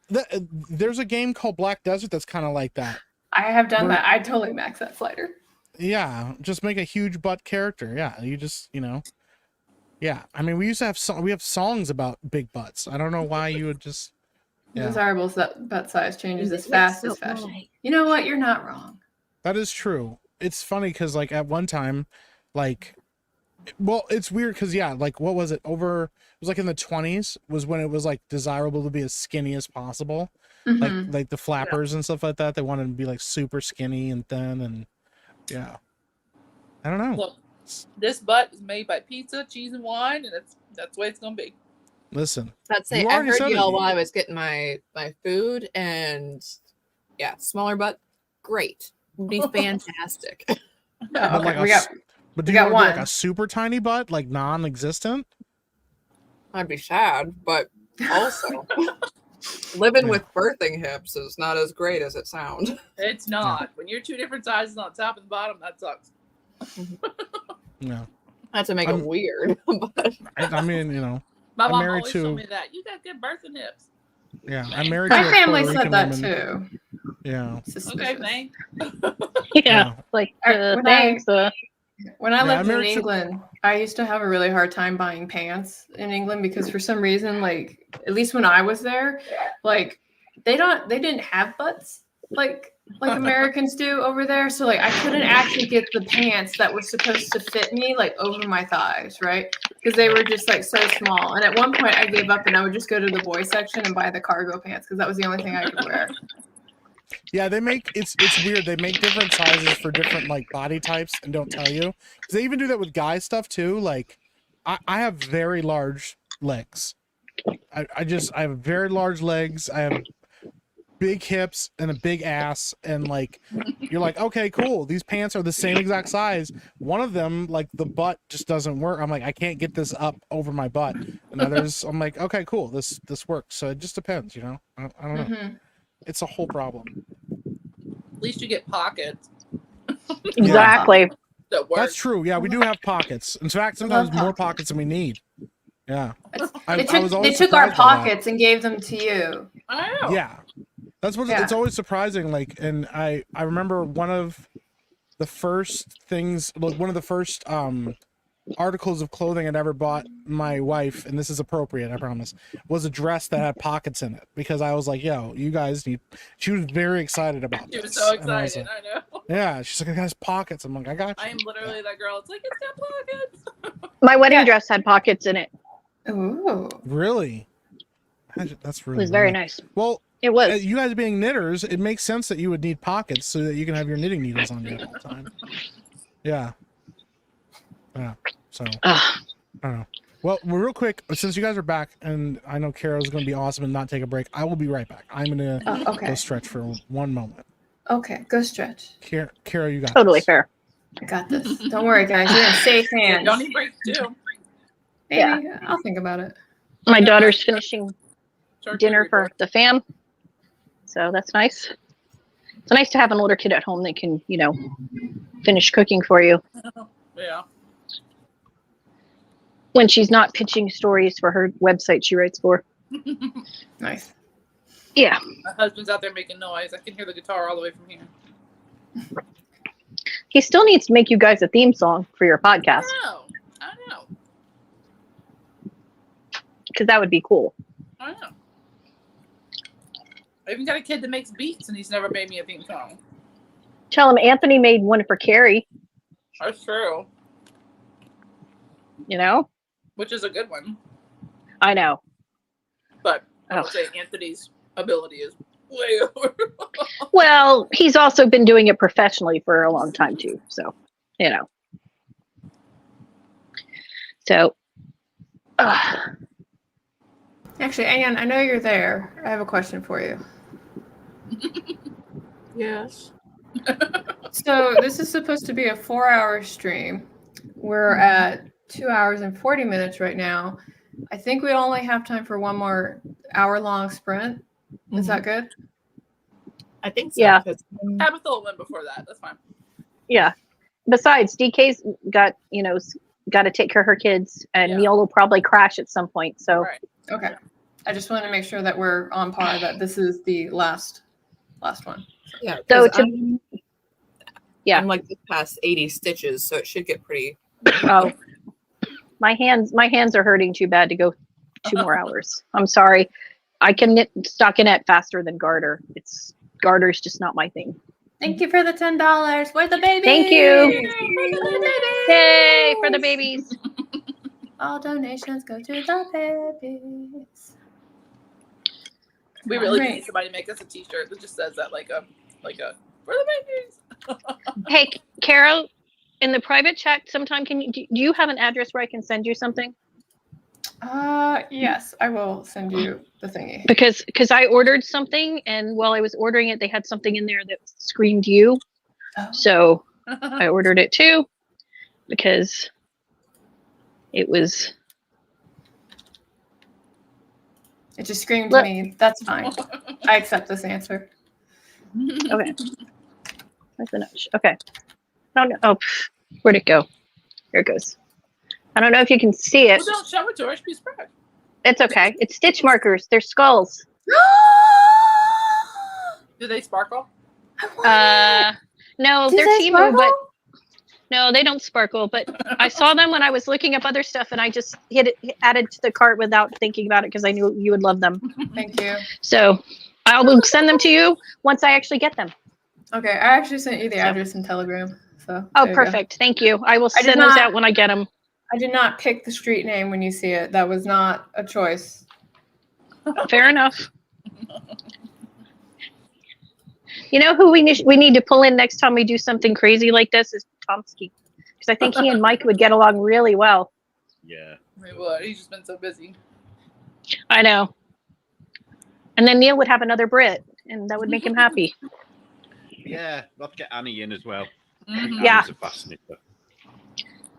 there's a game called Black Desert that's kind of like that. I have done that. I totally max that slider. Yeah, just make a huge butt character. Yeah, you just, yeah. I mean, we used to have we have songs about big butts. I don't know why you would just. Yeah. Desirable butt size changes as fast as fashion. You know what? You're not wrong. That is true. It's funny because like at one time, like, well, it's weird because like what was it? It was like in the 20s was when it was like desirable to be as skinny as possible. Mm-hmm. Like the flappers and stuff like that. They wanted to be like super skinny and thin and. Yeah. I don't know. Look, this butt is made by pizza, cheese, and wine, and that's the way it's gonna be. Listen. I'd say You I already heard said y'all it. while I was getting my food, and smaller butt, great, would be fantastic. No, But we got do we you got want to be one. like a super tiny butt, like non-existent? I'd be sad, but also living with birthing hips is not as great as it sounds. It's not. When you're two different sizes on top and bottom, that sucks. No. Not to make it weird, but I mean, My I'm mom married always to- told me that. You got good birthing hips. yeah, I'm married to My a family Puerto said Rican that woman. too. Yeah. Suspicious. Okay, thanks. Yeah, like When thanks. When I Yeah, lived in married to- England, I used to have a really hard time buying pants in England because for some reason, like at least when I was there, like they didn't have butts like like Americans do over there. So like I couldn't actually get the pants that were supposed to fit me like over my thighs, right? Because they were just like so small. And at one point I gave up and I would just go to the boys section and buy the cargo pants because that was the only thing I could wear. Yeah, they make it's weird. They make different sizes for different like body types and don't tell you. 'Cause they even do that with guy stuff too. Like I have very large legs. I have very large legs. I have big hips and a big ass, and like you're like, okay, cool. These pants are the same exact size. One of them, like the butt just doesn't work. I'm like, I can't get this up over my butt. And others, I'm like, okay, cool. This works. So it just depends, you know. I don't know. Mm-hmm. It's a whole problem. At least you get pockets. Exactly. That work. That's true. Yeah, we do have pockets. In fact, sometimes more pockets than we need. Yeah. They took our pockets and gave them to you. I know. Yeah. That's what it's always surprising. Like, and I remember one of the first things, like one of the first articles of clothing I'd ever bought my wife, and this is appropriate, I promise, was a dress that had pockets in it, because I was like, yo, you guys need, she was very excited about She this. was so And I was excited. like, I know. yeah, she's like, it has pockets. I'm like, I got you. I am literally that girl. It's like, it's got pockets. My wedding dress had pockets in it. Ooh. Really? That's It really was very nice. nice. Well, It was. you guys being knitters, it makes sense that you would need pockets so that you can have your knitting needles on you all the time. Yeah. Yeah. So, I don't know. Well, real quick, since you guys are back, and I know Carrow's going to be awesome and not take a break, I will be right back. I'm going to go stretch for one moment. Okay, go stretch. Carrow, you got Totally this. fair. I got this. Don't worry, guys. You're in safe hands. Don't need breaks too. Maybe. I'll think about it. My daughter's finishing Short dinner food for report. the fam, so that's nice. It's nice to have an older kid at home that can, you know, finish cooking for you Yeah. when she's not pitching stories for her website she writes for. Nice. Yeah. My husband's out there making noise. I can hear the guitar all the way from here. He still needs to make you guys a theme song for your podcast, I know. because that would be cool. I know. I even got a kid that makes beats, and he's never made me a theme song. Tell him Anthony made one for Carrie, That's true. you know? Which is a good one. I know. But I Oh. would say Anthony's ability is way over. Well, he's also been doing it professionally for a long time too, so, you know. So, Actually, Anne, I know you're there. I have a question for you. Yes. So this is supposed to be a 4-hour stream. We're at 2 hours and 40 minutes right now. I think we only have time for one more hour-long sprint. Is that good? I think so. Yeah. Tabitha will win before that. That's fine. yeah. Besides, DK's got, you know, got to take care of her kids, and Yeah. Neil will probably crash at some point, so. Right. Okay. I just wanted to make sure that we're on par, that this is the last one. Yeah. So 'cause yeah. I'm like past 80 stitches, so it should get pretty. Oh, my hands are hurting too bad to go 2 more hours. I'm sorry. I can knit stockinette faster than garter. Garter's just not my thing. Thank you for the $10. Where's the baby? Thank you. Yay! Yay for the babies. All donations go to the babies. We really Alright. need somebody to make us a T-shirt that just says that, like a for the babies. Hey, Carol, in the private chat, sometime do you have an address where I can send you something? Yes, I will send you the thingy. Because I ordered something, and while I was ordering it, they had something in there that screamed you. Oh. So I ordered it too, because it was. It just screamed Look. me. That's fine. I accept this answer. Okay. Where's the notch? Okay. I don't know. Oh, where'd it go? Here it goes. I don't know if you can see it. Well, don't show it to her. She's spread. It's okay. It's stitch markers. They're skulls. Do they sparkle? No, Do they're they Temu, but sparkle? no, they don't sparkle. But I saw them when I was looking up other stuff, and I just added to the cart without thinking about it because I knew you would love them. Thank you. So I will send them to you once I actually get them. Okay, I actually sent you the Yep. address in Telegram. So Oh, there you go. perfect. Thank you. I will I did send those not- out when I get them. I did not pick the street name when you see it. That was not a choice. Fair enough. You know who we need to pull in next time we do something crazy like this is Tomsky, because I think he and Mike would get along really well. Yeah. He would. He's just been so busy. I know. And then Neil would have another Brit, and that would make him happy. Yeah. We'll have to get Annie in as well. Mhm. Yeah. Annie's a fast knitter.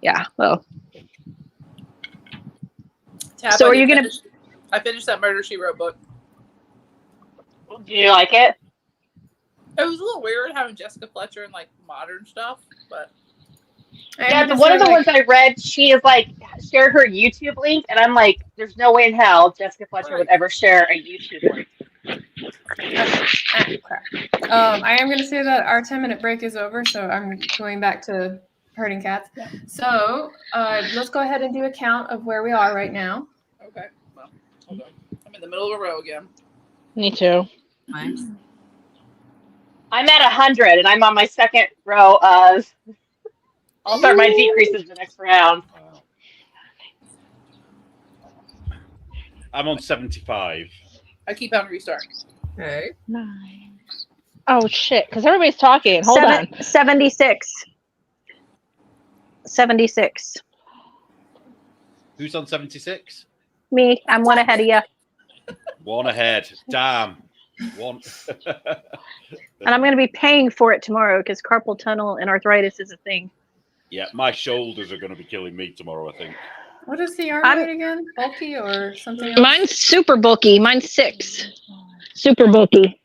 Yeah. Well, Tab, So I are did you gonna- finish- I finished that Murder, She Wrote book. Do you like it? It was a little weird having Jessica Fletcher and like modern stuff, but Yeah, but one of the ones I read, she is like shared her YouTube link, and I'm like, there's no way in hell Jessica Fletcher would ever share a YouTube link. I am going to say that our 10-minute break is over, so I'm going back to herding cats. Yeah. So let's go ahead and do a count of where we are right now. okay. Well, hold on. I'm in the middle of a row again. Me too. Fine. I'm at 100, and I'm on my second row of. I'll start my decreases the next round. Wow. I'm on 75. I keep on restarting. Okay. 9. Oh shit! Because everybody's talking. Hold on. 76. 76. Who's on 76? Me, I'm one ahead of you. One ahead. Damn. One. And I'm going to be paying for it tomorrow because carpal tunnel and arthritis is a thing. Yeah, my shoulders are going to be killing me tomorrow, I think. What is the yarn I'm- weight again? Bulky or something else? Mine's super bulky. Mine's 6. Super bulky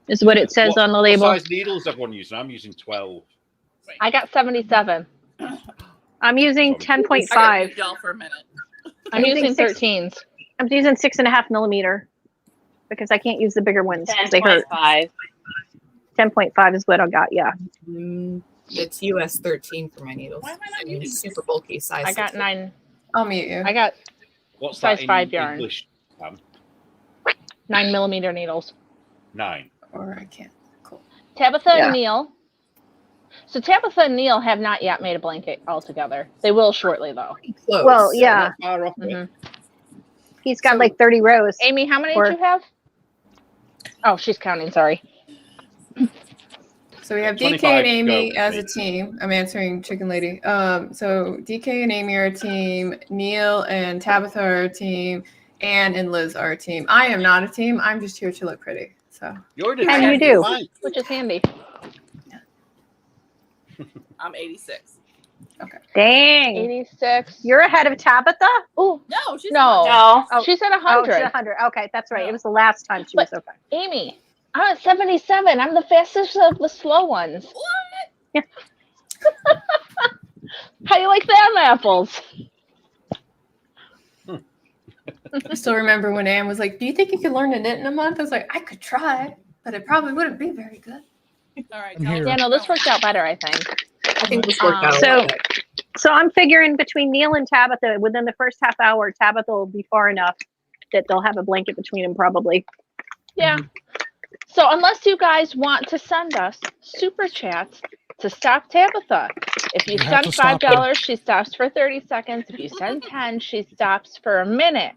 is what it says on the label. What size needles everyone using? I'm using 12. I got 77. I'm using I got 10.5. y'all for a minute. I'm using using 6. 13s. I'm using 6.5 millimeter because I can't use the bigger ones because they hurt. 10.5. 10.5 is what I got. Yeah. It's US 13 for my needles. Why am I not And using super bulky size. I got 6. 9. I'll mute you. I got What's Size that in 5 yarn. English? 9 millimeter needles. 9. Or I can't. Cool. Tabitha Yeah. and Neil. So Tabitha and Neil have not yet made a blanket altogether. They will shortly though. Close. Well, yeah. Not far off it. Mhm. He's got So- like 30 rows. Amy, how many Or- did you have? Oh, she's counting. Sorry. So we have 25 DK and to Amy go, as a please. team. I'm answering Chicken Lady. So DK and Amy are a team. Neil and Tabitha are a team. Anne and Liz are a team. I am not a team. I'm just here to look pretty. So You're in a And team, you do. fine. Which is handy. I'm 86. Dang. 86. You're ahead of Tabitha? Oh, No, she's No. No. Oh. she's at Oh, she's 100. 100. Okay, that's right. It was the last time she was okay. Amy, I'm at 77. I'm the fastest of the slow ones. What? How you like them apples? I still remember when Anne was like, "Do you think you could learn to knit in a month?" I was like, "I could try, but it probably wouldn't be very good." All right. I'm tell here. us Yeah, no, what's this worked out better, I think. I think this worked out a So- lot better. So I'm figuring between Neil and Tabitha, within the first half hour, Tabitha will be far enough that they'll have a blanket between them probably. Yeah. So unless you guys want to send us super chats to stop Tabitha. If you You have send to stop her. $5, she stops for 30 seconds. If you send 10, she stops for a minute.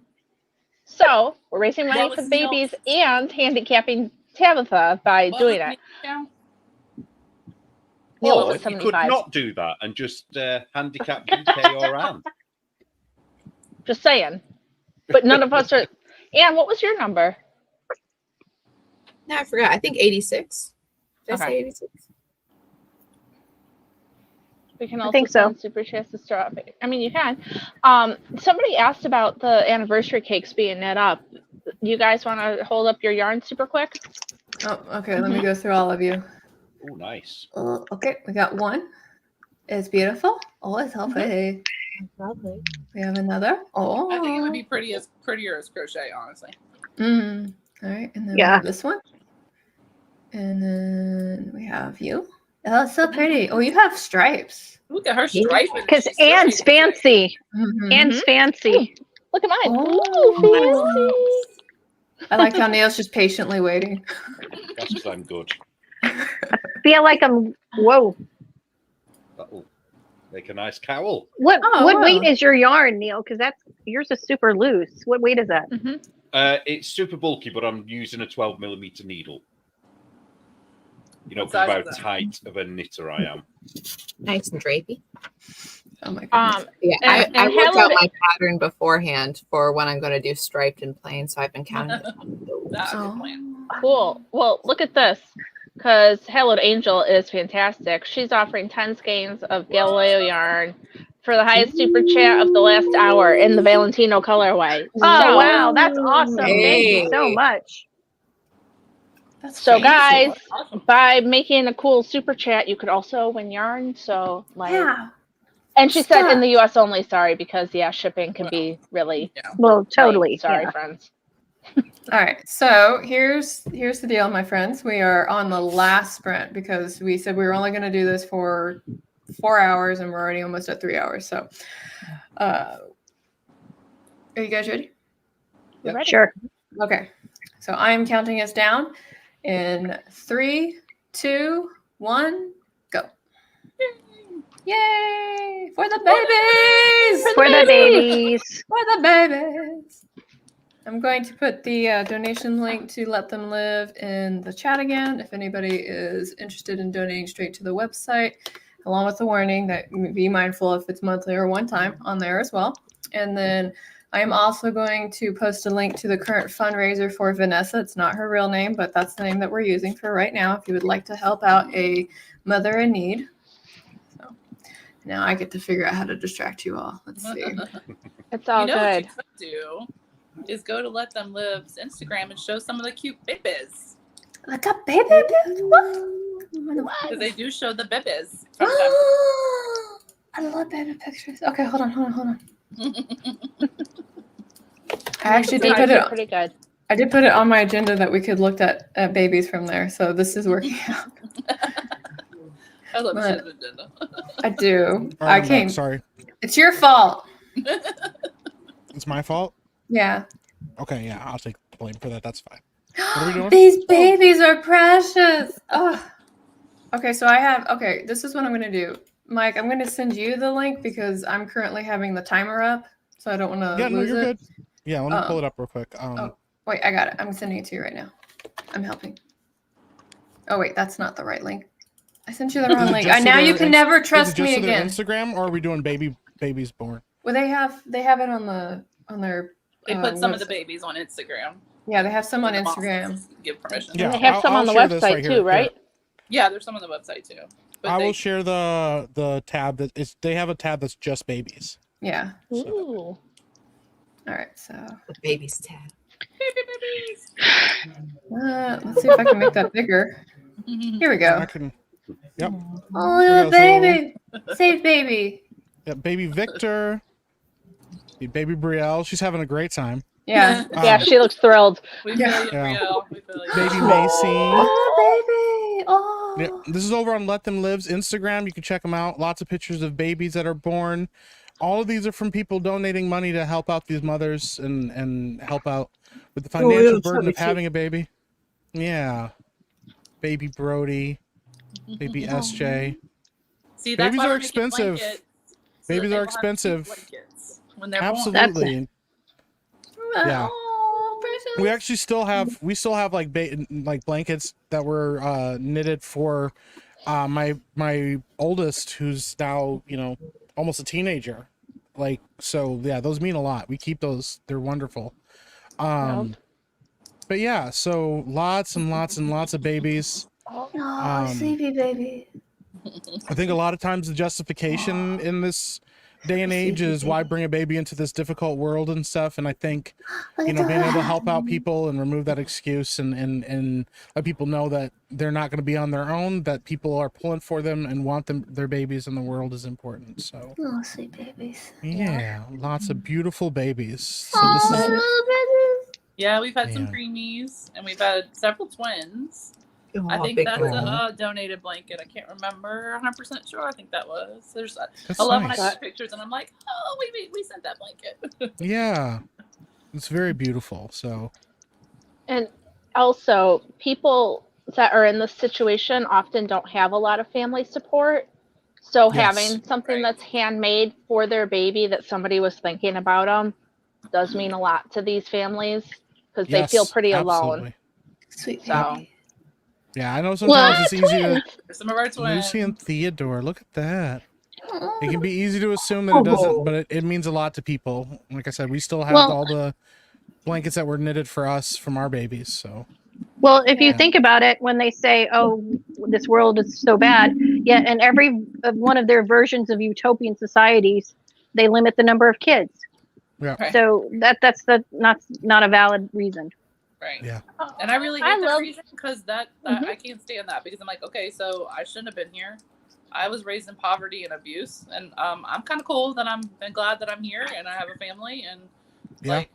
So we're raising money What for was the babies and handicapping Tabitha by What doing was it. the count? Neil Or was you could 75. not do that and just handicap DK or Anne. Just saying. But none of us are. Anne, what was your number? No, I forgot. I think 86. Did I Okay. say 86? We can I also think so. send super chats to start. I mean, you can. Somebody asked about the anniversary cakes being knit up. You guys want to hold up your yarn super quick? Oh, okay. Let me go through all of you. Oh, nice. Okay, we got one. It's beautiful. Oh, it's so pretty. Lovely. We have another. Oh, I think it would be prettier as crochet, honestly. Mm. All right, and then we Yeah. have this one. And then we have you. Oh, it's so pretty. Oh, you have stripes. Look at her Yeah. stripe. Because Anne's fancy. Mhm. Anne's fancy. Look at mine. Oh. Ooh, fancy. I like how Neil's just patiently waiting. That's because I'm good. Feel like I'm. Whoa. That'll make a nice cowl. What Oh, what wow. weight is your yarn, Neil? Because that's yours is super loose. What weight is that? It's super bulky, but I'm using a 12mm needle. You know, What because size of is how that? tight of a knitter I am. Nice and drapey. Oh my goodness. Yeah, And- I and worked out Hello- my pattern beforehand for when I'm going to do striped and plain, so I've been counting it. That's a good Oh. plan. Cool. Well, look at this. Because Hello to Angel is fantastic. She's offering 10 skeins of Galileo yarn for the highest super chat of the last hour in the Valentino colorway. Oh So, wow, that's awesome! Thank you so Hey. much. That's So fancy. guys, Awesome. by making a cool super chat, you could also win yarn. So like, Yeah. and she said in Stop. the U.S. only. Sorry, because yeah, shipping can be really. Yeah. Well, lame. totally. Sorry, Yeah. friends. All right. So here's the deal, my friends. We are on the last sprint because we said we were only going to do this for 4 hours, and we're already almost at 3 hours. So, are you guys ready? You ready? Sure. Okay. So I am counting us down in 3, 2, 1, go. Yay! For the babies! For the babies. For the babies! I'm going to put the donation link to Let Them Live in the chat again if anybody is interested in donating straight to the website, along with the warning that be mindful if it's monthly or one time on there as well. And then I am also going to post a link to the current fundraiser for Vanessa. It's not her real name, but that's the name that we're using for right now if you would like to help out a mother in need. So now I get to figure out how to distract you all. Let's see. It's all you know good. what you could do is go to Let Them Live's Instagram and show some of the cute babies. Like a baby? What? Because they do show the babies from time I love baby pictures. Okay, hold on. to I actually did Babies put are it. pretty good. I did put it on my agenda that we could look at babies from there. So this is working out. I love But- Shed's agenda. I do. All right, I I'm back. can't. Sorry, It's your fault. it's my fault. Yeah. Okay, yeah, I'll take the blame for that. That's fine. What are we doing? These babies are precious. Oh. Okay, so okay, this is what I'm going to do. Mike, I'm going to send you the link because I'm currently having the timer up, so I don't want to Yeah, no, lose you're it. good. Yeah, let me pull it up real quick. Wait, I got it. I'm sending it to you right now. I'm helping. Oh, wait, that's not the right link. I sent you the Is wrong it link. just to Now you their can ins- never is it trust just me to their again. Instagram, or are we doing babies born? Well, they have it on their. They put some of the website. babies on Instagram. Yeah, they have some on The Instagram. bosses Give permission. Yeah, And they have some on the share this website right too, here. right? Yeah, there's some on the website too. But I they, will share the tab that is. They have a tab that's just babies. Yeah. So- Ooh. All right. So The baby's tab. babies. let's see if I can make that bigger. Here we I go. can. Yep. Oh, little we go, baby. Save baby. Yep. Baby Victor. Baby Brielle. She's having a great time. Yeah. Yeah, Um, she looks thrilled. We feel you, Yeah. Brielle. We feel you. Baby Macy. Oh, baby. Oh. Yeah, this is over on Let Them Live's Instagram. You can check them out. Lots of pictures of babies that are born. All of these are from people donating money to help out these mothers and help out with the financial burden of having a baby. Yeah. Baby Brody, baby SJ. See, that's Babies why are we're making expensive. blankets, so Babies that they are will have cute expensive. blankets when they're born. Absolutely. Yeah. Oh, precious. We actually still have like blankets that were knitted for my oldest, who's now almost a teenager. Like, so yeah, those mean a lot. We keep those. They're wonderful. But yeah, so lots and lots and lots of babies. Oh, sleepy baby. I think a lot of times the justification in this day and age is why bring a baby into this difficult world and stuff. And I think, being able to help out people and remove that excuse and let people know that they're not going to be on their own, that people are pulling for them and want their babies in the world is important. So Oh, sweet babies. yeah, lots of beautiful babies. So this is little babies. Yeah, we've had some Yeah. preemies and we've had several twins. I Oh, think big that's girl. a donated blanket. I can't remember 100% sure. I think that was. There's. That's I love when I nice. see pictures and I'm like, oh, we sent that blanket. Yeah, it's very beautiful. So And also, people that are in this situation often don't have a lot of family support. So Yes. having something that's handmade for their baby that somebody was thinking about them does mean a lot to these families because they feel Yes, pretty alone. absolutely. Sweet So baby. Yeah, I know sometimes Well, it's easy to. twins. Some of our twins. Lucy and Theodore, look at that. It can be easy to assume that it doesn't, but it means a lot to people. Like I said, we still have Well- all the blankets that were knitted for us from our babies. So Well, if you Yeah. think about it, when they say, "Oh, this world is so bad," yeah, and every one of their versions of utopian societies, they limit the number of kids. yeah, Right. So that's not a valid reason. Right. Yeah. And I really I hate that love- reason because that Mhm. I can't stand that because I'm like, okay, so I shouldn't have been here. I was raised in poverty and abuse, and I'm kind of cool that I'm glad that I'm here and I have a family and Yeah. like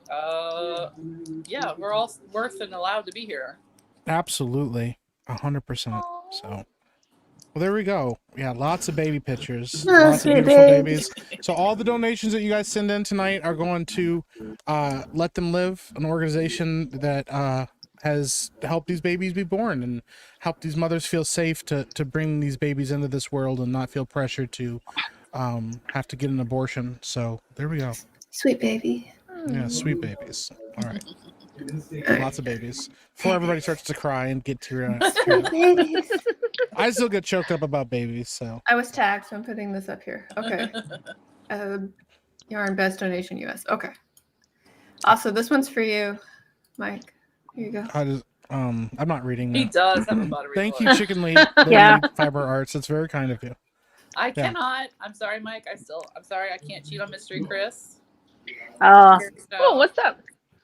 yeah, we're all worth and allowed to be here. absolutely, 100%. So, well, there we go. Yeah, lots of baby pictures, Oh, lots of sweet beautiful babies. babies. So all the donations that you guys send in tonight are going to Let Them Live, an organization that has helped these babies be born and help these mothers feel safe to bring these babies into this world and not feel pressured to have to get an abortion. So there we go. Sweet baby. Yeah, sweet babies. All right. Lots of babies. Before everybody starts to cry and get teary-eyed. Babies. I still get choked up about babies, so. I was tagged, so I'm putting this up here. Okay. Yarn best donation US. Okay. Also, this one's for you, Mike. Here you go. I'm not reading He that. does have a buttery Thank voice. you, Chicken Lee. Yeah. Fiber Arts. That's very kind of you. I cannot. I'm sorry, Mike. I'm sorry. I can't cheat on Mystery Chris. Uh, Oh, what's up?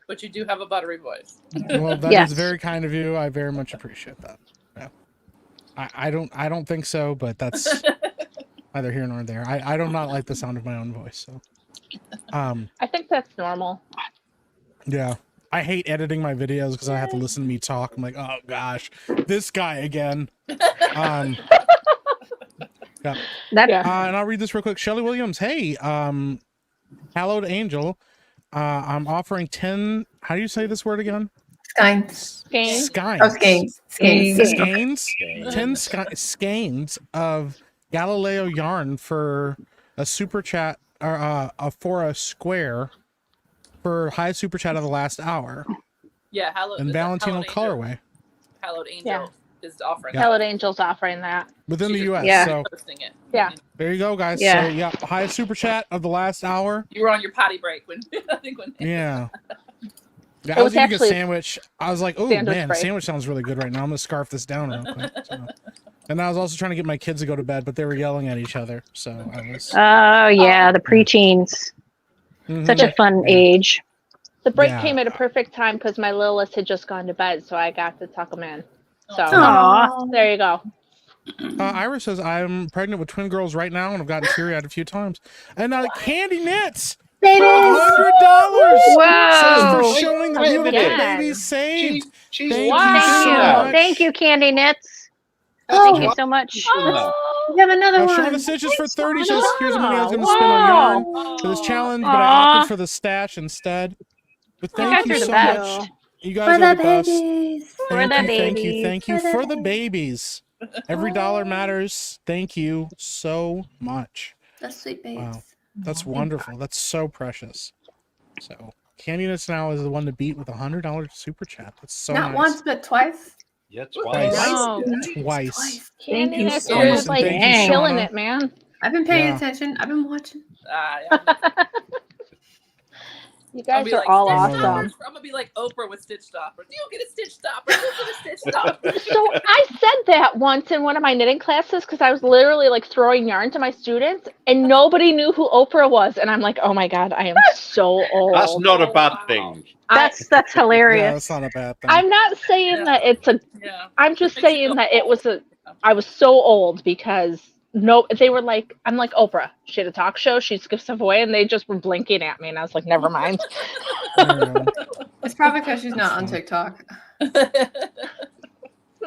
But you do have a buttery voice. Well, that is Yes. very kind of you. I very much appreciate that. Yeah. I don't think so, but that's neither here nor there. I do not like the sound of my own voice. So, I think that's normal. yeah. I hate editing my videos because I have to listen to me talk. I'm like, oh gosh, this guy again. Yeah. that And I'll read this real quick. Shelley Williams, hey, hallowed angel. I'm offering 10. How do you say this word again? Skeins. Skeins. Skeins. Oh, skeins. Skeins. Skeins. 10 skeins of Galileo yarn for a super chat or for a square for high super chat of the last hour Yeah, and Valentino colorway Hallowed Angel Yeah. is offering. Hallowed Angel's offering that. within She the just US. Yeah. So posting it. Yeah. there you go, guys. Yeah. So yeah, highest super chat of the last hour. You were on your potty break when I think when Yeah. Yeah, It I was was eating a actually sandwich. I was like, oh sandwich man, break. sandwich sounds really good right now. I'm gonna scarf this down real quick. So. And I was also trying to get my kids to go to bed, but they were yelling at each other. So I was oh yeah, the preteens. Mhm. Such a fun age. The break Yeah. came at a perfect time because my littlest had just gone to bed, so I got to tuck him in. So Aw. there you go. Iris says I'm pregnant with twin girls right now, and I've gotten teary-eyed a few times. And Candy Knits, Babies. $100 Whoa. for showing the Wait a beautiful minute. babies saved. She's Thank Wow. you Thank so you. much. Thank you, Candy Knits. Oh, Thank you so much. we have another Shauna one. Stitches for 30 says, here's the money I was going to spend on yarn for this challenge, but I Aw. opted for the stash instead. But You thank guys you are the so best. much. You For guys the are the best. babies. For Thank the you, thank you, babies. thank you For the for the babies. Every dollar matters. Thank you so much. That's sweet babes. Wow. That's wonderful. That's so precious. So Candy Knits now is the one to beat with $100 super chat. That's so Not nice. once, but twice. Yeah, Twice. twice. No. Twice. Thank you Knits so is much. like Thank you, killing Shauna. it, man. I've been paying Yeah. attention. I've been watching. You I'll guys be are like, all Stitch awesome. Stoppers. I'm gonna be like Oprah with Stitch Stopper. Do you get a Stitch Stopper? Do you get a Stitch Stopper? So I said that once in one of my knitting classes because I was literally like throwing yarn to my students and nobody knew who Oprah was. And I'm like, oh my God, I am so old. That's not a bad Wow. thing. That's Yeah, hilarious. that's not a bad thing. I'm not saying Yeah. that it's a, Yeah. I'm just Makes you saying feel that it old. was I was so old because they were like, I'm like Oprah. She had a talk show. She gives stuff away and they just were blinking at me. And I was like, never mind. There you go. It's probably because she's not on That's fine. TikTok.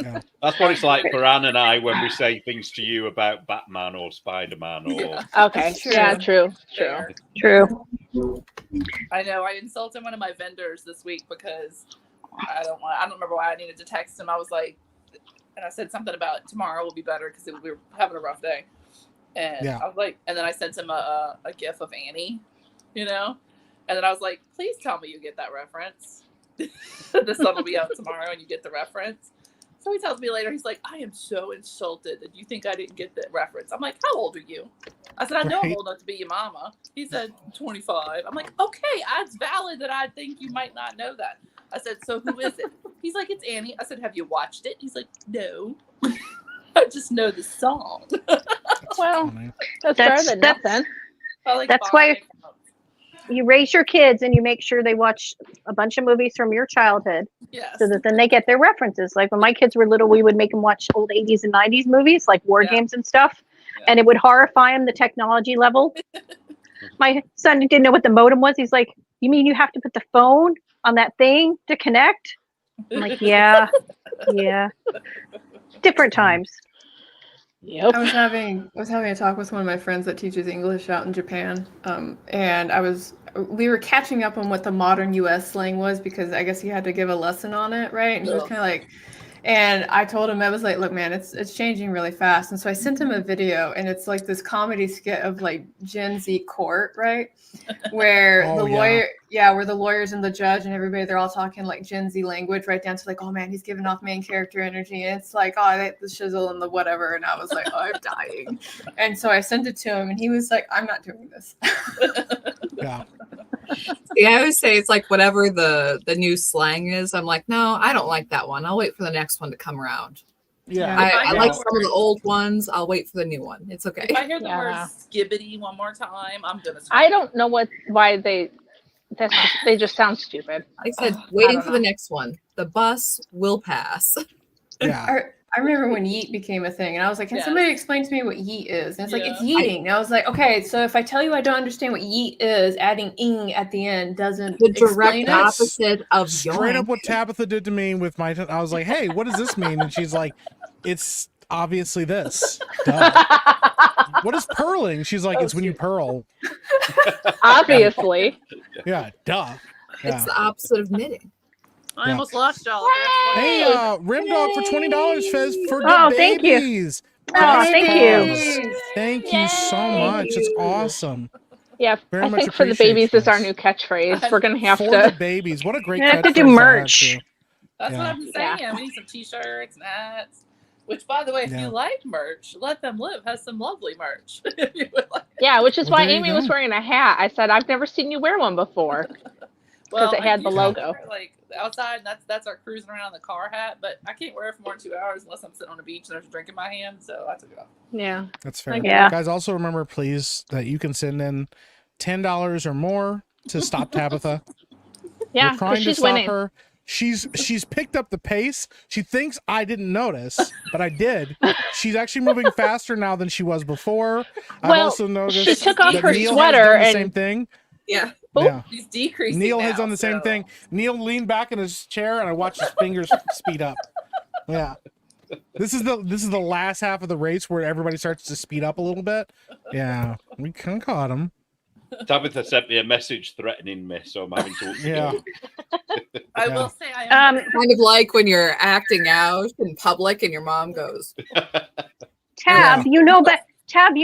Yeah. That's what it's like for Anne and I when we say things to you about Batman or Spider-Man or Yeah. Okay. True. Yeah, true. Fair. True. I know. I insulted one of my vendors this week because I don't remember why I needed to text him. I was like, and I said something about tomorrow will be better because we were having a rough day. And Yeah. I was like, and then I sent him a gif of Annie, you know? And then I was like, please tell me you get that reference. The sun will be out tomorrow and you get the reference. So he tells me later, he's like, I am so insulted that you think I didn't get that reference. I'm like, how old are you? I said, I know I'm old enough to be your mama. He said, 25. I'm like, okay, it's valid that I think you might not know that. I said, so who is it? He's like, it's Annie. I said, have you watched it? He's like, no. I just know the song. Well, Funny. that's better than nothing. Like, That's why you raise your kids and you make sure they watch a bunch of movies from your childhood, yes. so that then they get their references. Like when my kids were little, we would make them watch old 80s and 90s movies, like war games and stuff, and it would horrify them, the technology level. My son didn't know what the modem was. He's like, you mean you have to put the phone on that thing to connect? I'm like, yeah. Different times. Yep. I was having a talk with one of my friends that teaches English out in Japan, and we were catching up on what the modern U.S. slang was because I guess he had to give a lesson on it, right? And he was kind of like, and I told him, I was like, look, man, it's changing really fast. And so I sent him a video, and it's like this comedy skit of like Gen Z court, right? Where where the lawyers and the judge and everybody, they're all talking like Gen Z language, right down to like, oh man, he's giving off main character energy. And it's like, oh, the shizzle and the whatever. And I was like, oh, I'm dying. And so I sent it to him, and he was like, I'm not doing this. Yeah. Yeah, I always say it's like whatever the new slang is. I'm like, no, I don't like that one. I'll wait for the next one to come around. Yeah. I like some of the old ones. I'll wait for the new one. It's okay. If I hear the word skibbity one more time, I'm gonna. I don't know why they just sound stupid. I said waiting for the next one. The bus will pass. Yeah. I remember when yeet became a thing, and I was like, can somebody explain to me what yeet is? And it's like, it's yeeting. And I was like, okay, so if I tell you I don't understand what yeet is, adding ing at the end doesn't the direct explain opposite of straight up what Tabitha did to me with my I was like, hey, what does this mean? And she's like, it's obviously this. Duh. What is purling? She's like, it's when you purl. Obviously. Yeah, duh. Yeah. It's the opposite of knitting. I almost lost y'all. Hey, Rimdog for $20, Fez, for the thank you. babies. Thank you. Thank you so much. It's awesome. Yeah, Very I much think for the appreciate babies is our this. new catchphrase. We're gonna have For to. the babies. What a great We have to catchphrase do to add merch. to. That's Yeah. what I'm saying. We need some t-shirts, hats. Which, by the way, if you like merch, Let Them Live has some lovely merch. If you would like. Yeah, which is Well, why there you Amy was go. wearing a hat. I said, I've never seen you wear one before. Because it had the logo. Like outside, that's our cruising around the car hat. But I can't wear it for more than 2 hours unless I'm sitting on the beach and there's a drink in my hand. So I took it off. Yeah. That's fair. Yeah. Guys, also remember, please, that you can send in $10 or more to stop Tabitha. Yeah, We're trying to she's stop winning. her. She's picked up the pace. She thinks I didn't notice, but I did. She's actually moving faster now than she was before. I've Well, also noticed she took off that her Neil sweater has done the and same thing. Yeah. Yeah. He's decreasing. Neil has now, done the same so- thing. Neil leaned back in his chair, and I watched his fingers speed up. Yeah. This is the last half of the race where everybody starts to speed up a little bit. Yeah, we kind of caught him. Tabitha sent me a message threatening me, so I'm having to. Yeah. I will say I am. Kind of like when you're acting out in public and your mom goes, Tab, Tab, you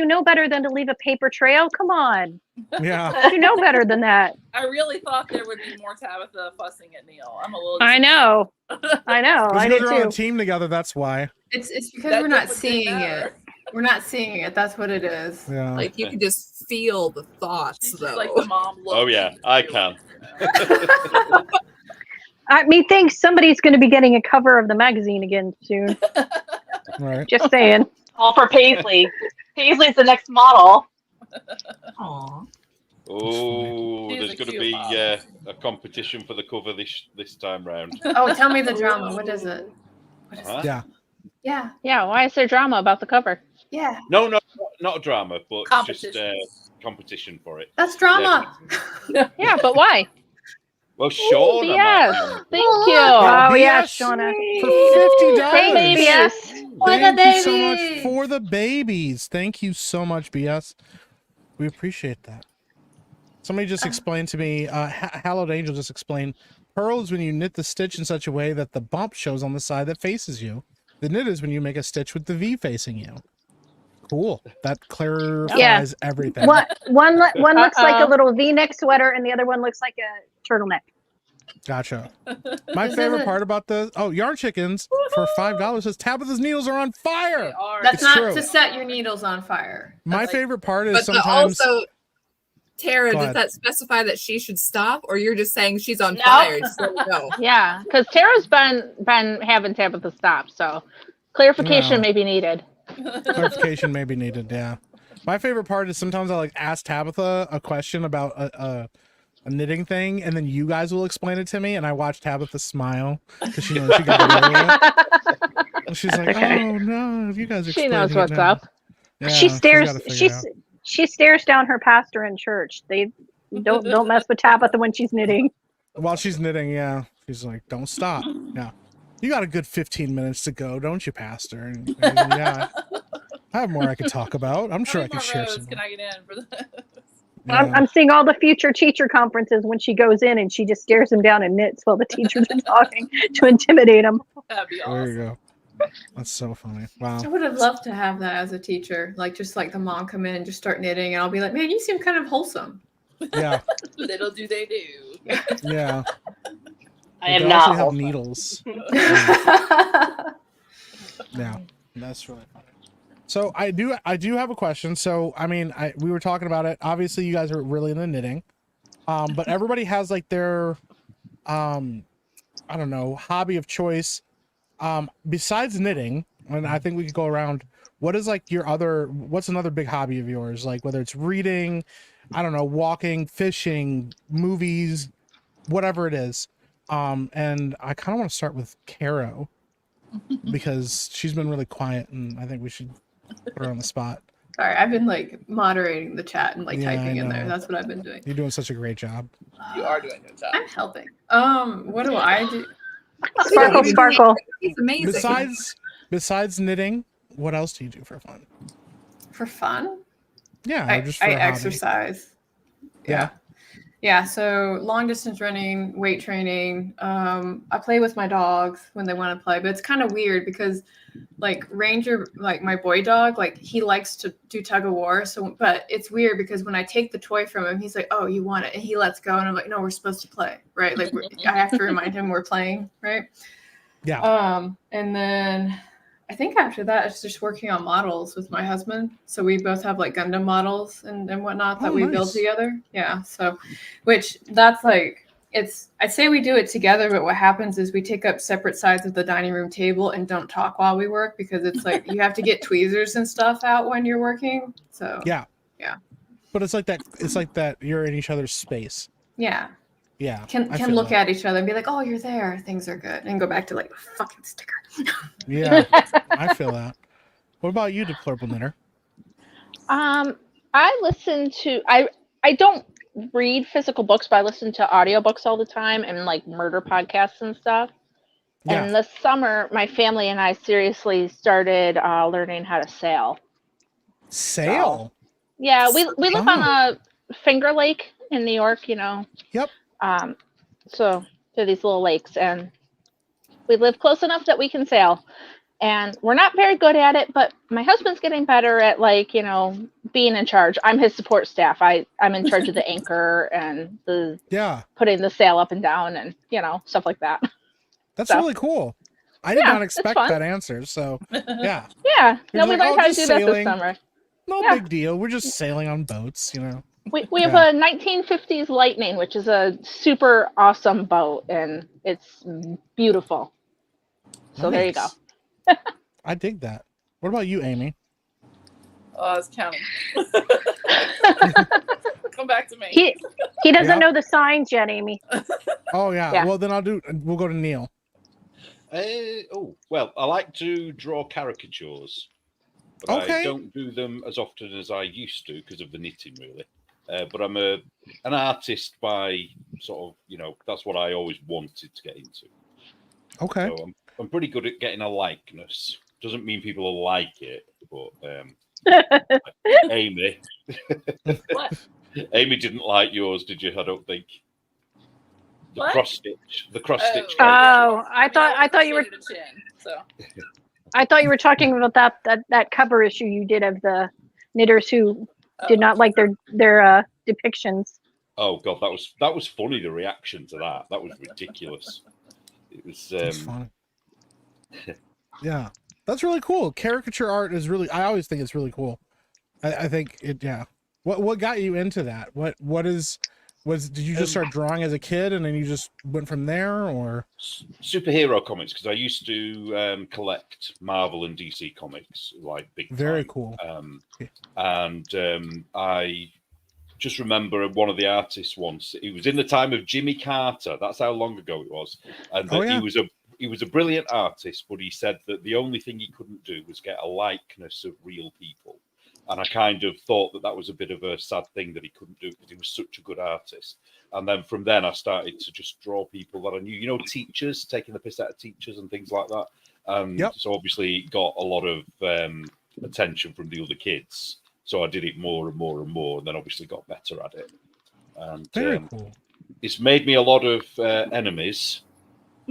know better than to leave a paper trail. Come on. Yeah. You know better than that. I really thought there would be more Tabitha fussing at Neil. I'm a little. I know. I know. I Because did they're on a too. team together, that's why. It's because That we're not difference seeing didn't matter. it. We're not seeing it. That's what it is. Yeah. like you can just feel the thoughts She's though. just like the mom look. Oh yeah, I can. Methinks somebody's going to be getting a cover of the magazine again soon. Right. Just saying. All for Paisley. Paisley's the next model. Aw. Oh, She is there's a going to cute be mom. a competition for the cover this time round. Oh, tell me the drama. What is it? What is Huh? it? Yeah. Yeah. Yeah, why is there drama about the cover? Yeah. No, not a drama, but just Competition. competition for it. That's drama. Yeah, but why? Well, Sean, Yes. Thank you. Oh, yeah, BS Shauna. For $50. Thank you. Thank you so much for the babies. Thank you so much, BS. We appreciate that. Somebody just explained to me, Hallowed Angel just explained, purl is when you knit the stitch in such a way that the bump shows on the side that faces you. The knit is when you make a stitch with the V facing you. Cool. That clarifies everything. One looks like a Uh-oh. little V-neck sweater, and the other one looks like a turtleneck. Gotcha. My This favorite isn't- part about the Yarn Chickens for $5 says Tabitha's needles are on They fire. are. That's It's not true. to set your needles on fire. My That's favorite part is But sometimes also, Tara, Go does ahead. that specify that she should stop, or you're just saying she's on No. fire? Just let it go. Yeah, because Tara's been having Tabitha stop, so clarification No. may be needed. clarification may be needed. Yeah. My favorite part is sometimes I like ask Tabitha a question about a knitting thing, and then you guys will explain it to me, and I watch Tabitha smile because she knows she got away with it. And she's like, okay. "Oh no, you guys." She knows explaining it what's now." up. Yeah, she she's stares. gotta figure it out. She stares down her pastor in church. They don't mess with Tabitha when she's knitting. While she's knitting. Yeah, she's like, "Don't stop." Yeah, you got a good 15 minutes to go, don't you, Pastor? And yeah, I have more I could talk about. I'm sure I How can many share more rows some. can I get in for this? Yeah. I'm seeing all the future teacher conferences when she goes in and she just stares them down and knits while the teachers are talking to intimidate them. That'd be There awesome. you go. That's so funny. Wow. I would have loved to have that as a teacher. Like, just like the mom come in and just start knitting, and I'll be like, man, you seem kind of wholesome. Yeah. Little do they do. Yeah. I They am could not. actually have wholesome. needles. Yeah, that's really funny. So I do have a question. So I mean, we were talking about it. Obviously, you guys are really into knitting, but everybody has like their, I don't know, hobby of choice. Besides knitting, and I think we could go around. What is like your other? What's another big hobby of yours? Like whether it's reading, I don't know, walking, fishing, movies, whatever it is. And I kind of want to start with Carrow because she's been really quiet, and I think we should put her on the spot. Sorry, I've been like moderating the chat and like Yeah, I typing in there. know. That's what I've been doing. You're doing such a great job. You are doing a good job. I'm helping. What do I do? Sparkle, sparkle. He's amazing. Besides knitting, what else do you do for fun? For fun? Yeah, I just for a hobby. exercise. Yeah. Yeah, so long distance running, weight training. I play with my dogs when they want to play, but it's kind of weird because like Ranger, like my boy dog, like he likes to do tug of war. So, but it's weird because when I take the toy from him, he's like, "Oh, you want it?" And he lets go, and I'm like, "No, we're supposed to play, right?" Like I have to remind him we're playing, right? Yeah. And then I think after that, it's just working on models with my husband. So we both have like Gundam models and whatnot that Oh, we build nice. together. Yeah. So, which that's like, I'd say we do it together, but what happens is we take up separate sides of the dining room table and don't talk while we work because it's like you have to get tweezers and stuff out when you're working. So, Yeah. Yeah. But it's like that. It's like that. You're in each other's space. yeah. Yeah. Can I feel look that. at each other and be like, "Oh, you're there. Things are good," and go back to like the fucking sticker. Yeah. I feel that. What about you, deplorable knitter? I listen to I don't read physical books, but I listen to audiobooks all the time and like murder podcasts and stuff. Yeah. And this summer, my family and I seriously started learning how to sail. Sail. Yeah, we live on Oh. a Finger Lake in New York, you know. Yep. So there are these little lakes, and we live close enough that we can sail. And we're not very good at it, but my husband's getting better at like, you know, being in charge. I'm his support staff. I'm in charge of the anchor and the Yeah. putting the sail up and down and, you know, stuff like that. That's So- really cool. I did Yeah, not it's expect fun. that answer. So yeah. Yeah. You're No, we like, learned "Oh, how to just do that sailing." this summer. No Yeah. big deal. We're just sailing on boats, you know. We have Yeah. a 1950s Lightning, which is a super awesome boat, and it's beautiful. So there you go. Nice. I dig that. What about you, Amy? Oh, I was counting. Come back to me. He doesn't Yeah. know the signs yet, Amy. Oh yeah. Yeah. Well, then we'll go to Neil. Well, I like to draw caricatures, but Okay. I don't do them as often as I used to because of the knitting, really. But I'm an artist by sort of, you know, that's what I always wanted to get into. Okay. So I'm pretty good at getting a likeness. Doesn't mean people will like it, but Amy, What? Amy didn't like yours, did you? I don't think. The What? cross stitch. The cross stitch. Oh. Oh, I thought you were. Shaded a chin, so. I thought you were talking about that cover issue you did of the knitters who did not like their depictions. Oh god, that was funny. The reaction to that was ridiculous. It was. That's funny. Yeah, that's really cool. Caricature art is really. I always think it's really cool. I think it. Yeah. What got you into that? Did you just start drawing as a kid and then you just went from there, or superhero comics? Because I used to collect Marvel and DC comics, like big time. Very cool. I just remember one of the artists once. It was in the time of Jimmy Carter. That's how long ago it was, and he was a brilliant artist. But he said that the only thing he couldn't do was get a likeness of real people. And I kind of thought that was a bit of a sad thing that he couldn't do because he was such a good artist. And then from then I started to just draw people that I knew, teachers, taking the piss out of teachers and things like that. So obviously it got a lot of attention from the other kids. So I did it more and more and more, and then obviously got better at it. And very cool. It's made me a lot of enemies.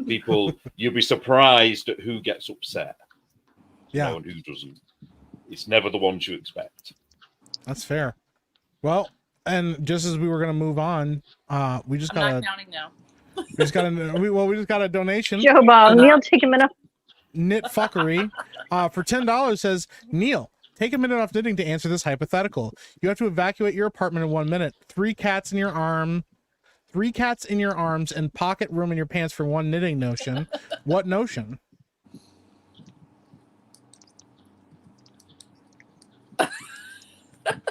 People, you'll be surprised at who gets upset. Yeah. And who doesn't. It's never the ones you expect. That's fair. Well, and just as we were going to move on, we just got not counting now. we just got a donation. Joe Bob, Neil, take a minute. Knit Fuckery for $10 says, Neil, take a minute off knitting to answer this hypothetical. You have to evacuate your apartment in 1 minute. 3 cats in your arms, and pocket room in your pants for one knitting notion. What notion?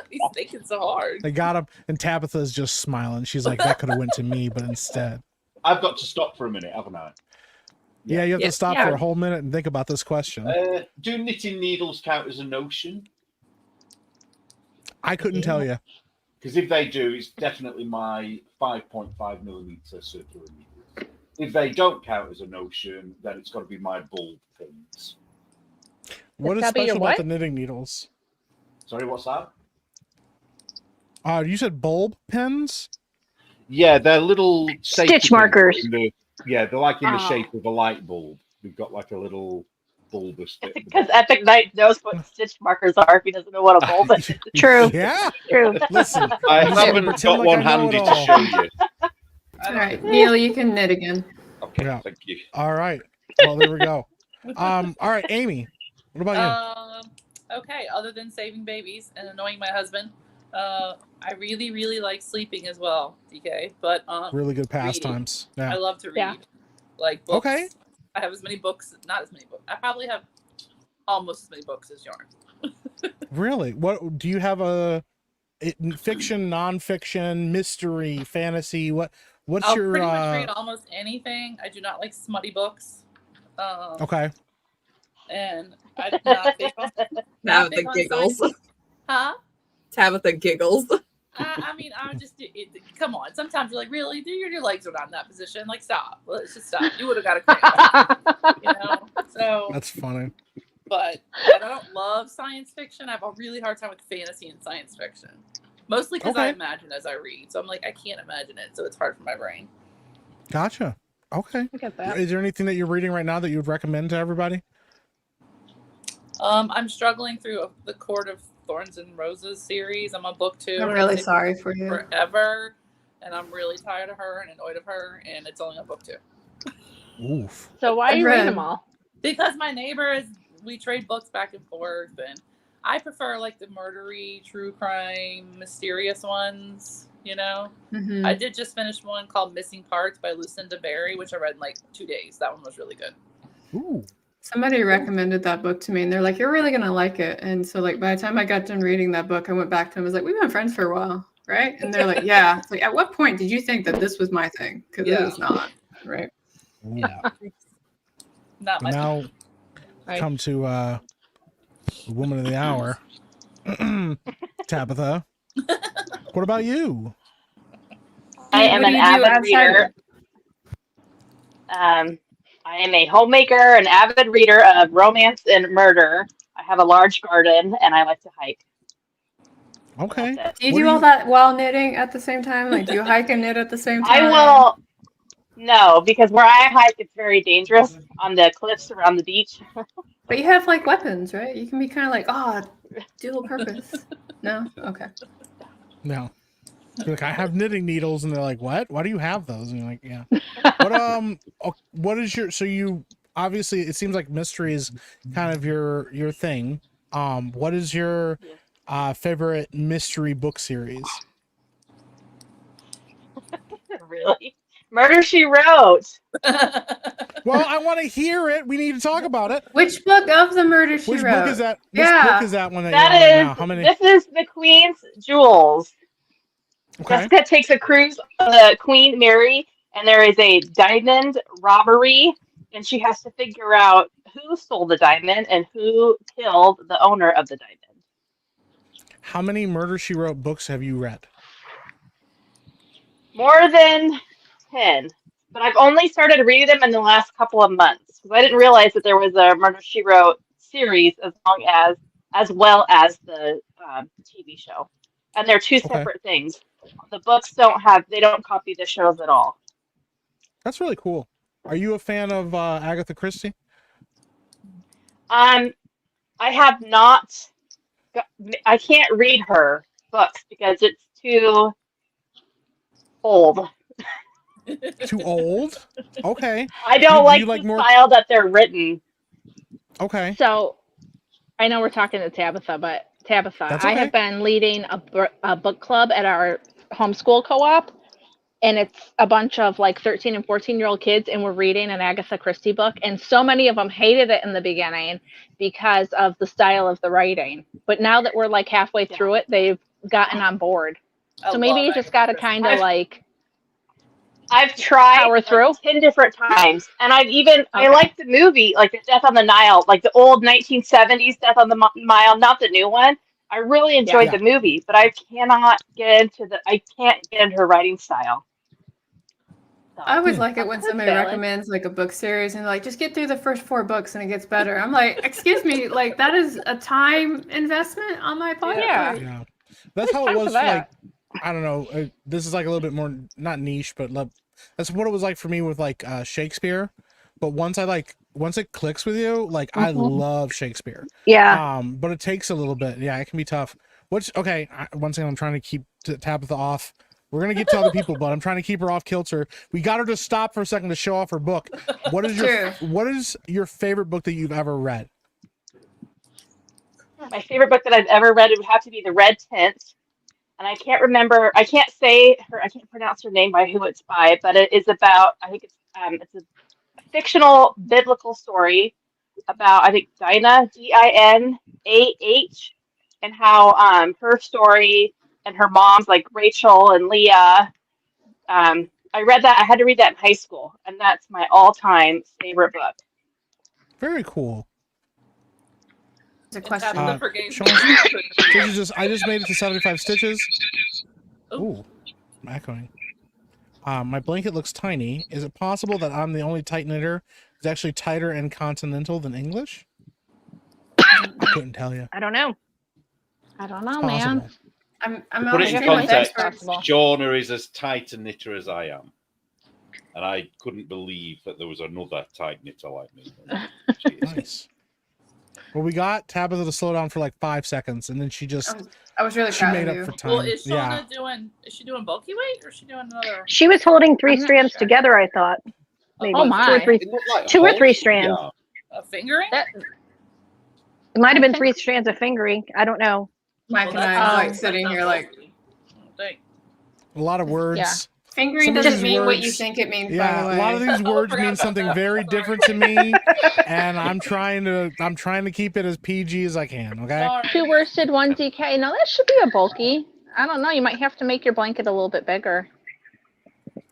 He's thinking so hard. They got him, and Tabitha's just smiling. She's like, that could have went to me, but instead. I've got to stop for a minute, haven't I? Yeah, you have to stop for a whole minute and think about this question. Do knitting needles count as a notion? I couldn't tell you. Because if they do, it's definitely my 5.5 millimeter circular needle. If they don't count as a notion, then it's got to be my bulb pins. What is special about the knitting needles? Sorry, what's that? You said bulb pins? Yeah, they're little stitch markers. They're like in the shape of a light bulb. We've got like a little bulbous bit. Because Epic Knight knows what stitch markers are if he doesn't know what a bulb is. True. Yeah. True. Listen, I haven't got one handy to show you. All right, Neil, you can knit again. Okay, thank you. All right. Well, there we go. All right, Amy, what about you? Okay, other than saving babies and annoying my husband, I really, really like sleeping as well, DK. But really good pastimes. Yeah. I love to read. Like books. Okay. I have not as many books. I probably have almost as many books as Yarn. Really? What do you have fiction, nonfiction, mystery, fantasy? What's I'll your pretty much read almost anything. I do not like smutty books. Okay. And I'm not big on Tabitha giggles. Huh? Tabitha giggles. I mean, come on. Sometimes you're like, really? Your legs are not in that position. Like, stop. Let's just stop. You would have got a cramp. So that's funny. But I don't love science fiction. I have a really hard time with fantasy and science fiction. Mostly because I imagine as I read. So I'm like, I can't imagine it. So it's hard for my brain. Gotcha. Okay. I get that. Is there anything that you're reading right now that you would recommend to everybody? I'm struggling through the Court of Thorns and Roses series. I'm on book 2. I'm really sorry for you. Forever. And I'm really tired of her and annoyed of her. And it's only on book 2. Oof. So why are you reading them all? Because my neighbor we trade books back and forth. And I prefer like the murdery, true crime, mysterious ones. Mm-hmm. I did just finish one called Missing Parts by Lucinda Berry, which I read in like 2 days. That one was really good. Ooh. Somebody recommended that book to me, and they're like, "You're really gonna like it." And so, like, by the time I got done reading that book, I went back to them. I was like, "We've been friends for a while, right?" And they're like, "Yeah." It's like, at what point did you think that this was my thing? Because it was not, right? Yeah. Not my now, come to the woman of the hour, Tabitha. What about you? I am an avid reader. I am a homemaker, an avid reader of romance and murder. I have a large garden, and I like to hike. Okay. Do you do all that while knitting at the same time? Like, do you hike and knit at the same time? I will. No, because where I hike, it's very dangerous on the cliffs around the beach. But you have like weapons, right? You can be kind of like, dual purpose. No? Okay. No. You're like, I have knitting needles, and they're like, what? Why do you have those? And you're like, yeah. What is your, so you, obviously it seems like mystery is kind of your thing. What is your favorite mystery book series? Really? Murder, She Wrote. Well, I want to hear it. We need to talk about it. Which book of the Murder She Which Wrote? book is that? Which Yeah. book is that one that That you're on right is, now? How many? this is the Queen's Jewels. Okay. Jessica takes a cruise on the Queen Mary, and there is a diamond robbery, and she has to figure out who stole the diamond and who killed the owner of the diamond. How many Murder, She Wrote books have you read? More than 10. But I've only started reading them in the last couple of months because I didn't realize that there was a Murder, She Wrote series as well as the TV show. And they're two separate things. The books don't copy the shows at all. That's really cool. Are you a fan of Agatha Christie? I have not. I can't read her books because it's too old. Too old? Okay. I don't Do you like the more style that they're written. Okay. So, I know we're talking to Tabitha, but Tabitha, That's I okay. have been leading a book club at our homeschool co-op, and it's a bunch of like 13 and 14-year-old kids, and we're reading an Agatha Christie book, and so many of them hated it in the beginning because of the style of the writing. But now that we're like halfway through it, they've gotten on board. So maybe you just got to kind of like I've tried power through 10 different times, and I like the movie, like the Death on the Nile, like the old 1970s Death on the Nile, not the new one. I really enjoyed the movie, but I can't get into her writing style. So. I always like it when somebody valid. recommends like a book series and they're like, just get through the first 4 books and it gets better. I'm like, excuse me, like that is a time investment on my part. Yeah. Like, Yeah. That's how it Time for was. that. Like, I don't know. This is like a little bit more not niche, but that's what it was like for me with like Shakespeare. But once it clicks with you, like I love Shakespeare. Yeah. But it takes a little bit. Yeah, it can be tough. Once again, I'm trying to keep Tabitha off. We're gonna get to other people, but I'm trying to keep her off kilter. We got her to stop for a second to show off her book. What is your favorite book that you've ever read? My favorite book that I've ever read would have to be The Red Tent. And I can't pronounce her name by who it's by, but it is about, I think it's a fictional biblical story about, I think, Dinah, Dinah, and how her story and her moms, like Rachel and Leah, I had to read that in high school, and that's my all-time favorite book. Very cool. It's a question. I just made it to 75 stitches. Ooh, I'm echoing. My blanket looks tiny. Is it possible that I'm the only tight knitter who's actually tighter and continental than English? I couldn't tell you. I don't know. I don't know, man. I'm Put it in context. Possible. Shauna is as tight a knitter as I am. And I couldn't believe that there was another tight knitter like me. Nice. Well, we got Tabitha to slow down for like 5 seconds, and then she just I was really she proud made of up you. for time. Well, is yeah. Shauna is she doing bulky weight or is she doing another? She was holding 3 I'm not strands sure. together, I thought. Maybe. Oh my. 2 or 3, It looked like 2 or 3 holes. strands. Yeah. A fingering? It might have been 3 strands of fingering. I don't know. Mike and I that's- are like that's sitting not here like, bulky. Dang. A lot of words. Yeah. fingering Some of doesn't these mean what you words- think it means, by Yeah, the way. a lot of these words forgot mean about something that. very Sorry. different to me, and I'm trying to keep it as PG as I can. Okay. Sorry. 2 worsted, 1 DK. No, that should be a bulky. I don't know. You might have to make your blanket a little bit bigger.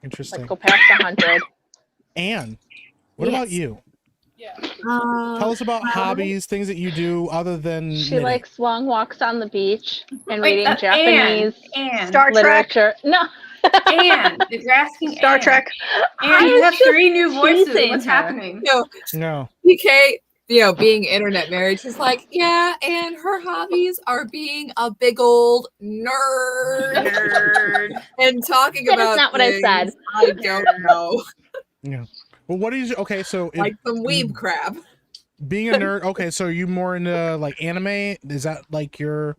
Interesting. Like go past 100. Anne, what about you? Yeah. Tell us about hobbies, things that you do other than She knitting. likes long walks on the beach and Wait, reading that's Japanese Anne. Star Trek. literature. No. Anne, you're asking Star Anne. Trek. Anne, I you was have just 3 new voices. teasing What's her. happening? No. PK, being internet married, she's like, yeah, and her hobbies are being a big old nerd and talking That is about not what I said. things I don't know, Yeah. Well, what is okay? So like some weeb crap. being a nerd. Okay, so are you more into like anime? Is that like your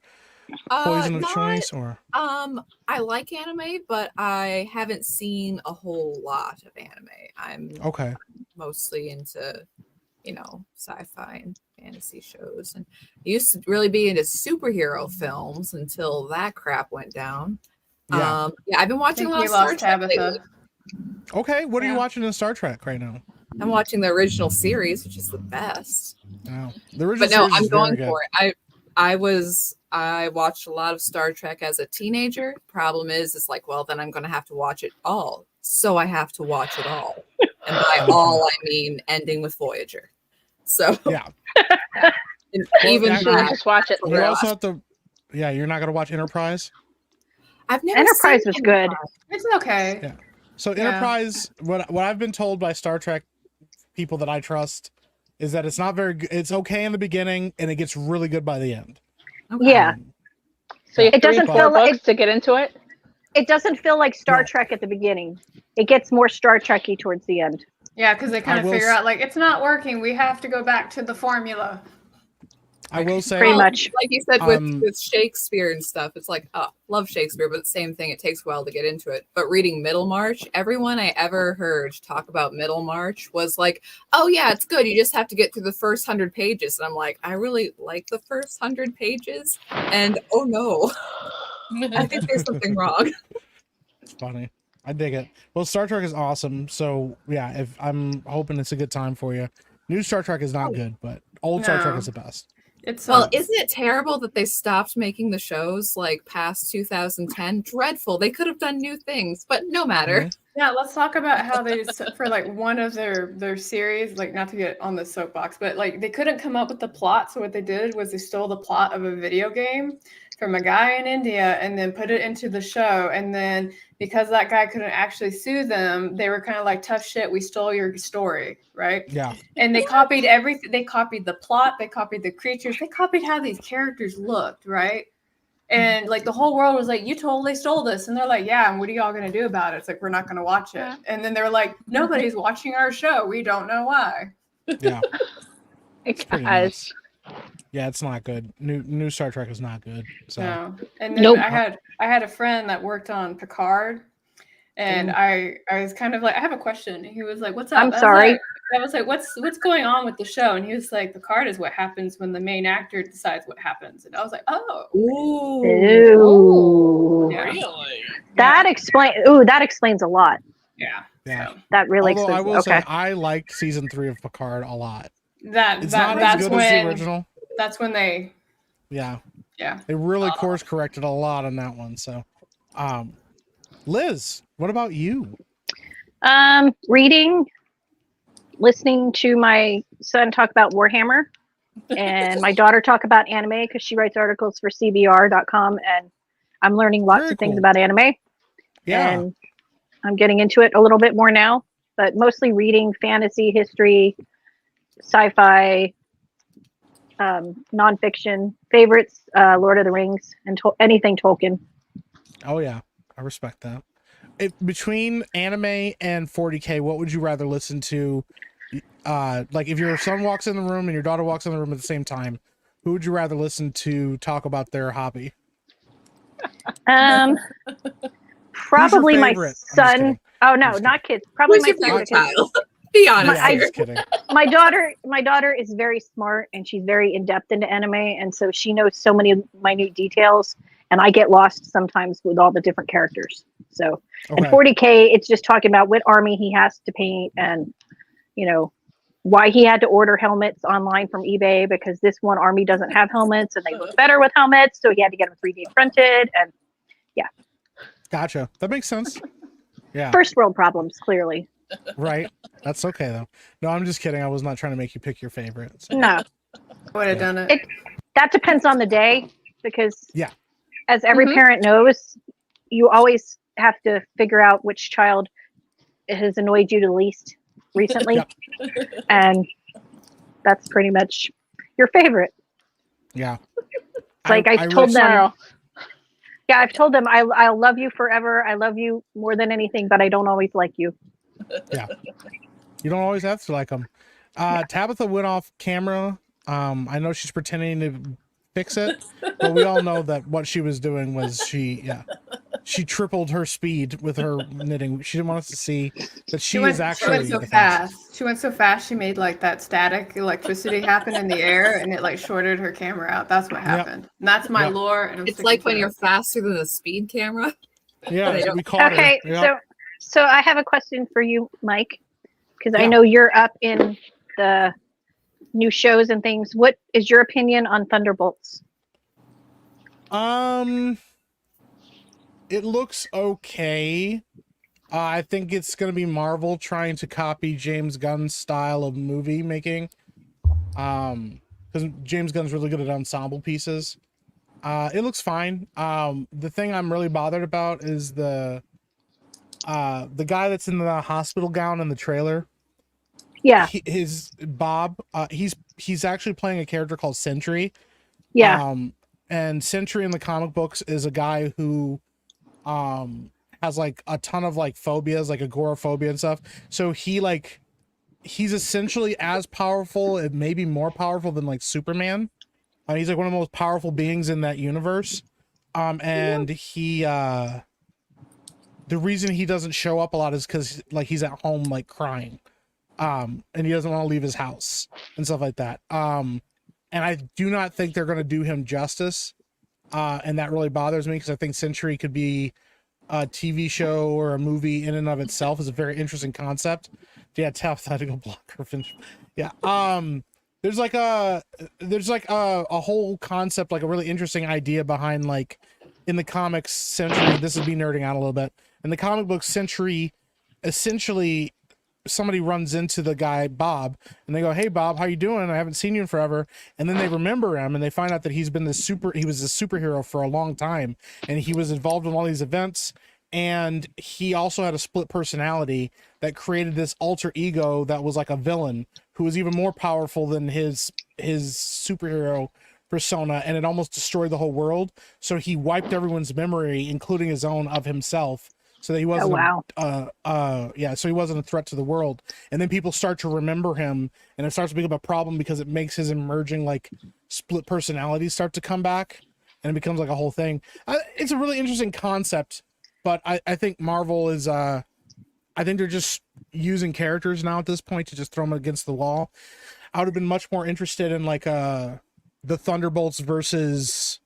poison of Not choice, or? I like anime, but I haven't seen a whole lot of anime. I'm Okay. mostly into, sci-fi and fantasy shows, and used to really be into superhero films until that crap went down. Yeah. I've been watching a lot we of Star lost Trek Tabitha. lately. Okay, what are you Yeah. watching in Star Trek right now? I'm watching the original series, which is the best. Oh, the original But no, series I'm is very going good. for it. I watched a lot of Star Trek as a teenager. Problem is like, well, then I'm going to have to watch it all. So I have to watch it all. And by all, I mean ending with Voyager. So Yeah. even yeah, You should just watch it. You also have to. Yeah, you're not gonna watch Enterprise. I've never Enterprise seen was good. Enterprise. It's okay. Yeah. So Yeah. Enterprise, what I've been told by Star Trek people that I trust is that it's not very good. It's okay in the beginning, and it gets really good by the end. Okay. Yeah. So you have It to read doesn't 4 feel like books to get into it. it doesn't feel like Star No. Trek at the beginning. It gets more Star Trek-y towards the end. Yeah, because they kind I of will figure s- out like it's not working. We have to go back to the formula. I will say, Pretty Well, much. like you said Um, with Shakespeare and stuff, it's like, oh, love Shakespeare, but the same thing. It takes a while to get into it. But reading Middlemarch, everyone I ever heard talk about Middlemarch was like, oh yeah, it's good. You just have to get through the first 100 pages. And I'm like, I really like the first 100 pages, and oh no, I think there's something wrong. it's funny. I dig it. Well, Star Trek is awesome. So yeah, if I'm hoping it's a good time for you. New Star Trek is not good, but old Star Trek No. is the best. It's Well, isn't it terrible that they stopped making the shows like past 2010? Dreadful. They could have done new things, but no matter. Mhm. yeah. Let's talk about how they for like one of their series, like not to get on the soapbox, but like they couldn't come up with the plot. So what they did was they stole the plot of a video game from a guy in India and then put it into the show. And then because that guy couldn't actually sue them, they were kind of like, tough shit, we stole your story, right? Yeah. And they copied everything. They copied the plot. They copied the creatures. They copied how these characters looked, right? And like the whole world was like, you totally stole this. And they're like, yeah, and what are y'all going to do about it? It's like, we're not going to watch it. And then they're like, nobody's watching our show. We don't know why. Yeah. It's pretty Guys, nuts. Yeah, it's not good. New Star Trek is not good. So No. And then Nope. I had a friend that worked on Picard. And I was kind of like, I have a question. He was like, what's up? I'm sorry. I was like, what's going on with the show? And he was like, Picard is what happens when the main actor decides what happens. And I was like, oh. Ooh. Yeah. Really? That explains a lot. Yeah. yeah. So That really Although I explains. will Okay. say I liked season 3 of Picard a lot. It's not as that's good when as the original. that's when they Yeah. yeah. They really course corrected a lot on that one. So Liz, what about you? Reading, listening to my son talk about Warhammer, and my daughter talk about anime because she writes articles for CBR.com, and I'm learning lots Very of things cool. about anime. Yeah. And I'm getting into it a little bit more now, but mostly reading fantasy, history, sci-fi, nonfiction. Favorites, Lord of the Rings, and anything Tolkien. Oh yeah. I respect that. Between anime and 40K, what would you rather listen to? Like if your son walks in the room and your daughter walks in the room at the same time, who would you rather listen to talk about their hobby? Probably my favorite? I'm just son. kidding. Oh no, just not kids. Probably Who's my your favorite favorite. child? Be honest I'm here. just kidding. My daughter is very smart, and she's very in depth into anime, and so she knows so many minute details, and I get lost sometimes with all the different characters. So and Okay. 40K, it's just talking about what army he has to paint, and why he had to order helmets online from eBay because this one army doesn't have helmets and they look better with helmets, so he had to get them 3D printed. And Gotcha. That makes sense. Yeah. first world problems, clearly. Right. That's okay though. No, I'm just kidding. I was not trying to make you pick your favorites. No, I would have done it. that depends on the day because Yeah. as every Mhm. parent knows, you always have to figure out which child has annoyed you the least recently. Yep. And that's pretty much your favorite. Yeah. It's like I told them, Tomorrow. yeah, I've told them I'll love you forever. I love you more than anything, but I don't always like you. You don't always have to like them. Tabitha went off camera. I know she's pretending to fix it, but we all know that what she was doing was she tripled her speed with her knitting. She didn't want us to see that she is actually so the fast. She went so fast. She made like that static electricity happen in the air, and it like shorted her camera out. That's what happened. And that's my lore. And I'm It's sticking like to when it. you're faster than a speed camera. Yeah, we caught Okay, her. Yeah. so I have a question for you, Mike, because I Yeah. know you're up in the new shows and things. What is your opinion on Thunderbolts? It looks okay. I think it's going to be Marvel trying to copy James Gunn's style of movie making. Because James Gunn's really good at ensemble pieces. It looks fine. The thing I'm really bothered about is the guy that's in the hospital gown in the trailer. Yeah. His Bob. He's actually playing a character called Sentry. Yeah. And Sentry in the comic books is a guy who has like a ton of like phobias, like agoraphobia and stuff. So he's essentially as powerful and maybe more powerful than like Superman. He's like one of the most powerful beings in that universe. And he the reason he doesn't show up a lot is because like he's at home like crying. And he doesn't want to leave his house and stuff like that. And I do not think they're going to do him justice. And that really bothers me because I think Century could be a TV show or a movie in and of itself. Is a very interesting concept. Yeah, Tabitha had to go block her finish. Yeah. There's like a whole concept, like a really interesting idea behind like in the comics Century. This is me nerding out a little bit. In the comic book Century, essentially somebody runs into the guy Bob and they go, "Hey Bob, how you doing? I haven't seen you in forever." And then they remember him and they find out that he was a superhero for a long time and he was involved in all these events, and he also had a split personality that created this alter ego that was like a villain who was even more powerful than his superhero persona, and it almost destroyed the whole world. So he wiped everyone's memory, including his own, of himself. So that he wasn't, so he wasn't a threat to the world. And then people start to remember him, and it starts to become a problem because it makes his emerging like split personalities start to come back, and it becomes like a whole thing. It's a really interesting concept, but I think Marvel is, I think they're just using characters now at this point to just throw them against the wall. I would have been much more interested in like the Thunderbolts versus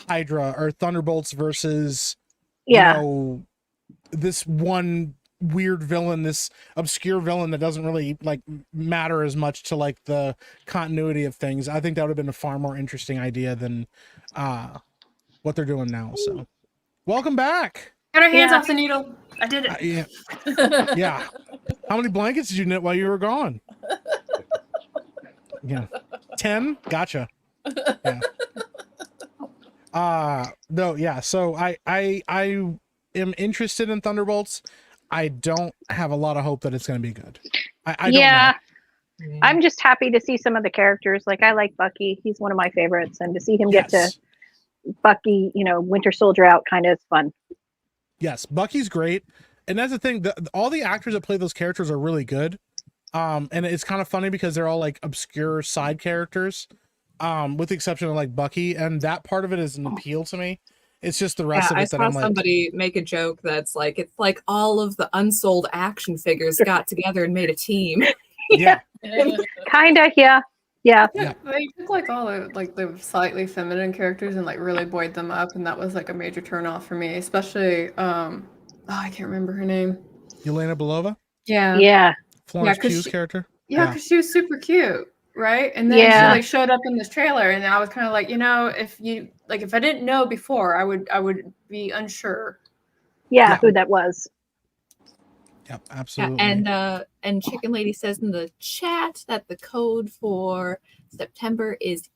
Hydra, or Thunderbolts versus, you know, this one weird villain, this obscure villain that doesn't really like matter as much to like the continuity of things. I think that would have been a far more interesting idea than what they're doing now. So welcome back. Got our hands off the needle. I did it. Yeah. How many blankets did you knit while you were gone? Yeah. 10? Gotcha. Yeah. No, yeah. So I am interested in Thunderbolts. I don't have a lot of hope that it's going to be good. I don't know. I'm just happy to see some of the characters. Like I like Bucky. He's one of my favorites, and to see him get to Bucky, you know, Winter Soldier out kind of is fun. Yes, Bucky's great. And that's the thing, all the actors that play those characters are really good. And it's kind of funny because they're all like obscure side characters, with the exception of like Bucky, and that part of it is an appeal to me. It's just the rest of it that I'm like. I saw somebody make a joke that's like, it's like all of the unsold action figures got together and made a team. Yeah. Kinda, yeah. They took like all the slightly feminine characters and like really buoyed them up, and that was like a major turn off for me, especially I can't remember her name. Yelena Belova? Yeah. Florence Pugh's character? Yeah, because she was super cute, right? And then she like showed up in this trailer, and I was kind of like, you know, if I didn't know before, I would be unsure. Yeah, who that was. Yep, absolutely. And Chicken Lady says in the chat that the code for September is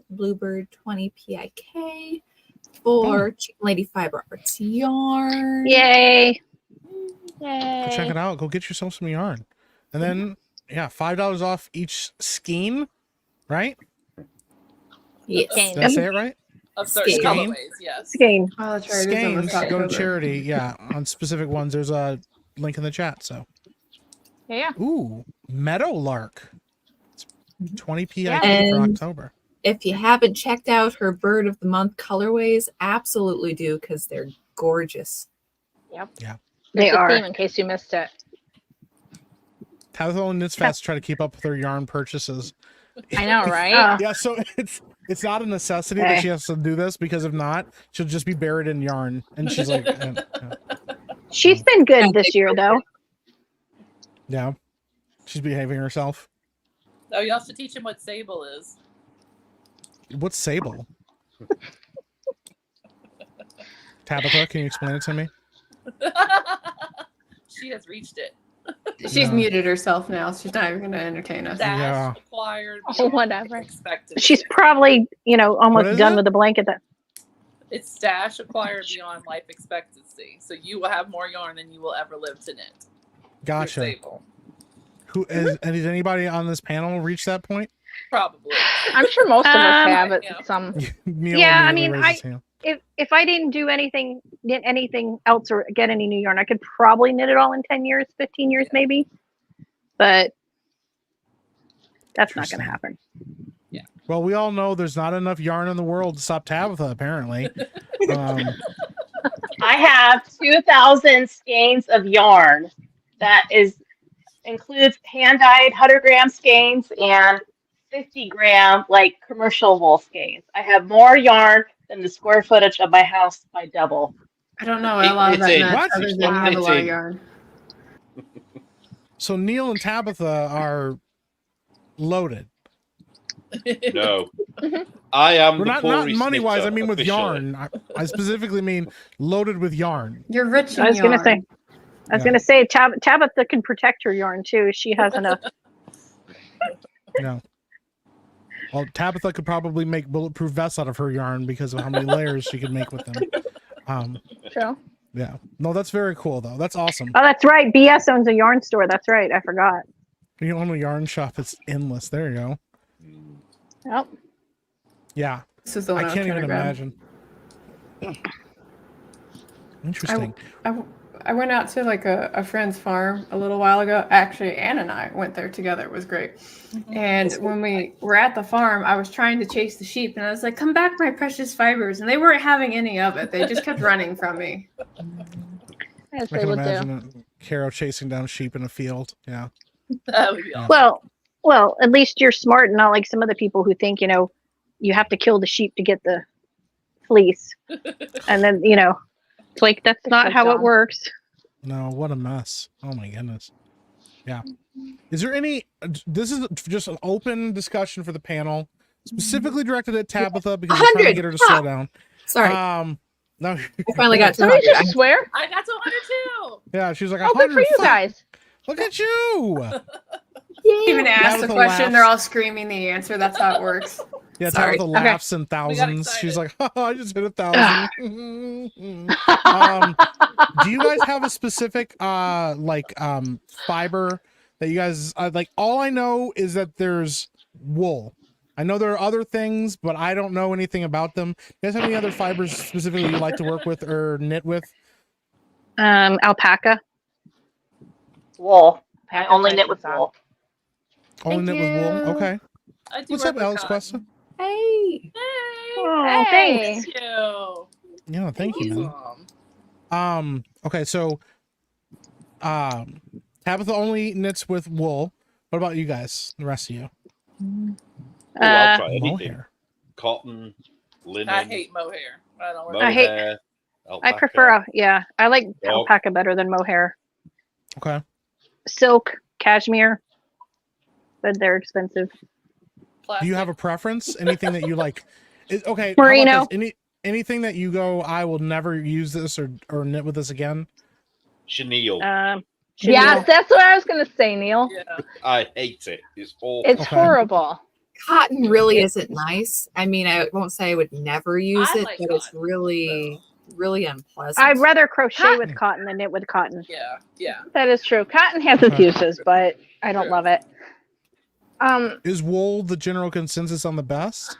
Bluebird 20 PIK for Chicken Lady Fiber Arts yarn. Yay! Go check it out. Go get yourself some yarn. And then $5 off each skein, right? Yes. Did I say it right? Of certain colorways, yes. Skein. Oh, that's right. Skeins, go to charity. Yeah, on specific ones. There's a link in the chat. So. Yeah. Ooh, Meadowlark. 20p Yeah. I think for And- October. If you haven't checked out her Bird of the Month colorways, absolutely do because they're gorgeous. Yep. Yeah. They There's a are. theme in case you missed it. Tabitha and Knits Fest try to keep up with her yarn purchases. I know, right? Oh, Yeah, so it's not a necessity Hey. that she has to do this, because if not, she'll just be buried in yarn. And she's like, she's been good this year, though. yeah, she's behaving herself. Oh, y'all should teach him what sable is. What's sable? Tabitha, can you explain it to me? She has reached it. She's No. muted herself now. She's not even going to entertain us. Dash Yeah. acquired. Oh, beyond whatever. expectancy. She's probably, What almost is done it? with the blanket. That It's stash acquired beyond life expectancy. So you will have more yarn than you will ever live to knit. Through Gotcha. sable. Who is? And has anybody on this panel reached that point? Probably. I'm sure most of us have yeah. it. Some. Neil Yeah, I immediately mean, raised his hand. if I didn't do knit anything else or get any new yarn, I could probably knit it all in 10 years, 15 years, maybe. But that's not going to happen. Well, we all know there's not enough yarn in the world to stop Tabitha, apparently. I have 2,000 skeins of yarn that includes hand-dyed 100-gram skeins and 50-gram like commercial wool skeins. I have more yarn than the square footage of my house by double. I don't know what a lot of that Knitting. meant, What? other She's than you not have a lot of knitting. yarn. So Neil and Tabitha are loaded. No. I am We're the not poorest money wise. I knitter, mean with officially. yarn. I specifically mean loaded with yarn. You're rich in I was going yarn. to say, Tabitha can protect her yarn too. She has enough. No. Well, Tabitha could probably make bulletproof vests out of her yarn because of how many layers she could make with them. True. Yeah. No, that's very cool though. That's awesome. Oh, that's right. BS owns a yarn store. That's right. I forgot. You own a yarn shop. It's endless. There you go. Yep. Yeah. This is the one I was can't trying even to grab. imagine. Interesting. I went out to like a friend's farm a little while ago. Actually, Ann and I went there together. It was great. And when we were at the farm, I was trying to chase the sheep, and I was like, "Come back, my precious fibers!" And they weren't having any of it. They just kept running from me. As I they can would do. imagine Carrow chasing down sheep in a field. Yeah. That would be awesome. Well, at least you're smart and not like some other people who think, you have to kill the sheep to get the fleece. And then, it's like, that's not how it dumb. works. No, what a mess. Oh my goodness. Yeah. Is there any, this is just an open discussion for the panel, specifically directed at Tabitha because we're trying to 100. get her to slow down. Sorry, No. I finally got to Somebody 100. just swear. I got to 102. Yeah, she's like, Oh, good for 100. you Fuck. guys. Look at you. Even ask the Tabitha question, laughs. they're all screaming the answer. That's how it works. Yeah, Sorry. Tabitha laughs in thousands. excited. She's like, I just hit 1,000. Do you guys have a specific fiber that you guys like? All I know is that there's wool. I know there are other things, but I don't know anything about them. You guys have any other fibers specifically you like to work with or knit with? Alpaca. Wool. I Pack only and knit with Python. wool. Only knit with wool. you. Okay. I do What's work up, with Alex cotton. Questa? Hey, Hey. Oh, Hey. thanks. Thank you. Yeah, thank you, man. Awesome. Okay, so Tabitha only knits with wool. What about you guys? The rest of you? Oh, I'll try anything. Mohair. Cotton, linen, I hate mohair. I don't work. I hate- mohair, I alpaca. prefer, I like Dog. alpaca better than mohair. Okay. Silk, cashmere, but they're expensive. Do you have a preference? Anything that you like? Okay. how about Merino. this? Anything that you go, I will never use this or knit with this again? Chenille. Yes, that's what I was going to say, Neil. Yeah. I hate it. It's awful. It's Okay. horrible. cotton really isn't nice. I mean, I won't say I would never use I it, like but it's cotton, really unpleasant. I'd rather crochet Cotton. with cotton than knit with cotton. Yeah. Yeah. That is true. Cotton has its Okay. uses, but I don't True. love it. Is wool the general consensus on the best?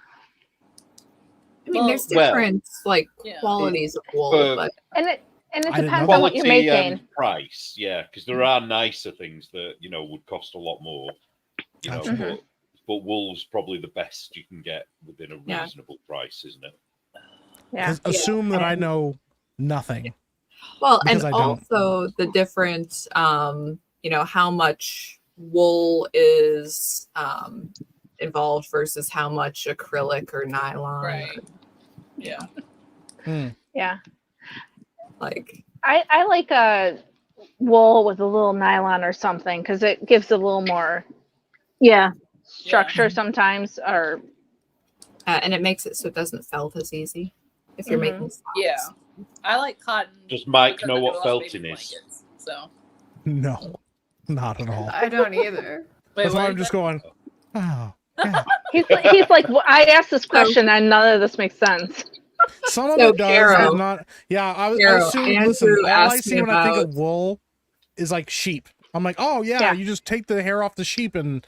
I mean, there's Well, different like yeah. qualities of wool, For- but And it I didn't depends know on what you're Quality making. and price, yeah, because there are nicer things that would cost a lot more. Gotcha. But but wool's probably the best you can get within a Yeah. reasonable price, isn't it? Yeah. Assume that I know nothing. Well, Because and I don't. also the different, how much wool is involved versus how much acrylic or nylon. Right. Yeah. Yeah. Like, I like a wool with a little nylon or something because it gives a little more Yeah. structure sometimes. Or and it makes it so it doesn't felt as easy if you're Mhm. making socks. Yeah. I like cotton. Does Mike because know I do what a lot of felting baby is? blankets, So. No, not at all. I don't either. Wait, That's why what I'm is just that? going, oh, yeah. he's like, well, I asked this question and none of this makes sense. Some of So, it does, Carrow- but not. Yeah, I Carrow, assume, Andrew listen, all I asked see me when I think of about- wool is like sheep. I'm like, oh, yeah, Yeah. you just take the hair off the sheep and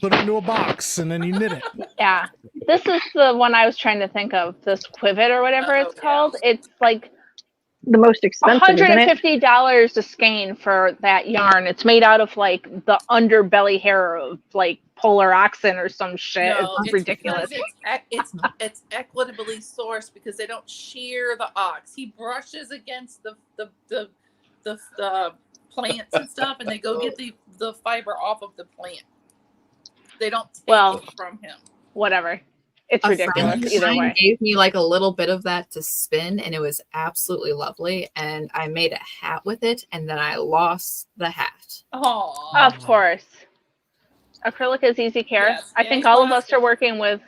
put it into a box and then you knit it. Yeah. This is the one I was trying to think of, this Quivet or whatever it's yeah. called. It's like The most expensive, isn't it? $150 a skein for that yarn. It's made out of like the underbelly hair of like polar oxen or some shit. No, it's ridiculous. because it's equitably sourced because they don't shear the ox. He brushes against the plants and stuff, and they go get the fiber off of the plant. They don't take Well, it from him. Whatever. It's A ridiculous friend of either mine way. gave me like a little bit of that to spin, and it was absolutely lovely. And I made a hat with it, and then I lost the hat. Oh, Of course. Acrylic is easy care. Yes, I think all of us are working with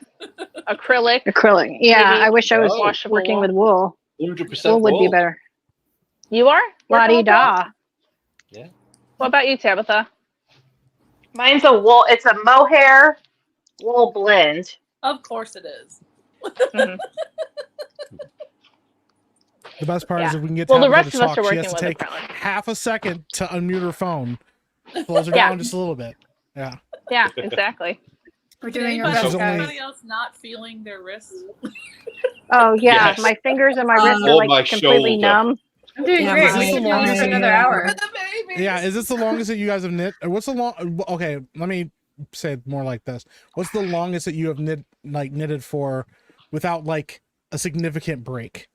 acrylic. Acrylic. Yeah, Maybe I wish I was washable working wool. with wool. 100% Wool would be wool. better. You are? La di da. Yeah. What about you, Tabitha? Mine's a wool. It's a mohair wool blend. of course it is. Mhm. The best part is if we can get Well, the Tabitha rest to of us talk, are she has working to with take acrylic. half a second to unmute her phone. Slows her Yeah. down just a little bit. Yeah. Yeah, exactly. We're doing our Anybody, best, She's only- guys. anybody else not feeling their wrists? Oh yeah, Yes. my fingers and my wrists Or are my like completely shoulder. numb. I'm doing Yeah, great. my- We can do this for another hour. The babies. Yeah, is this the longest that you guys have knit? What's the long? Okay, let me say it more like this. What's the longest that you have knitted for, without like a significant break?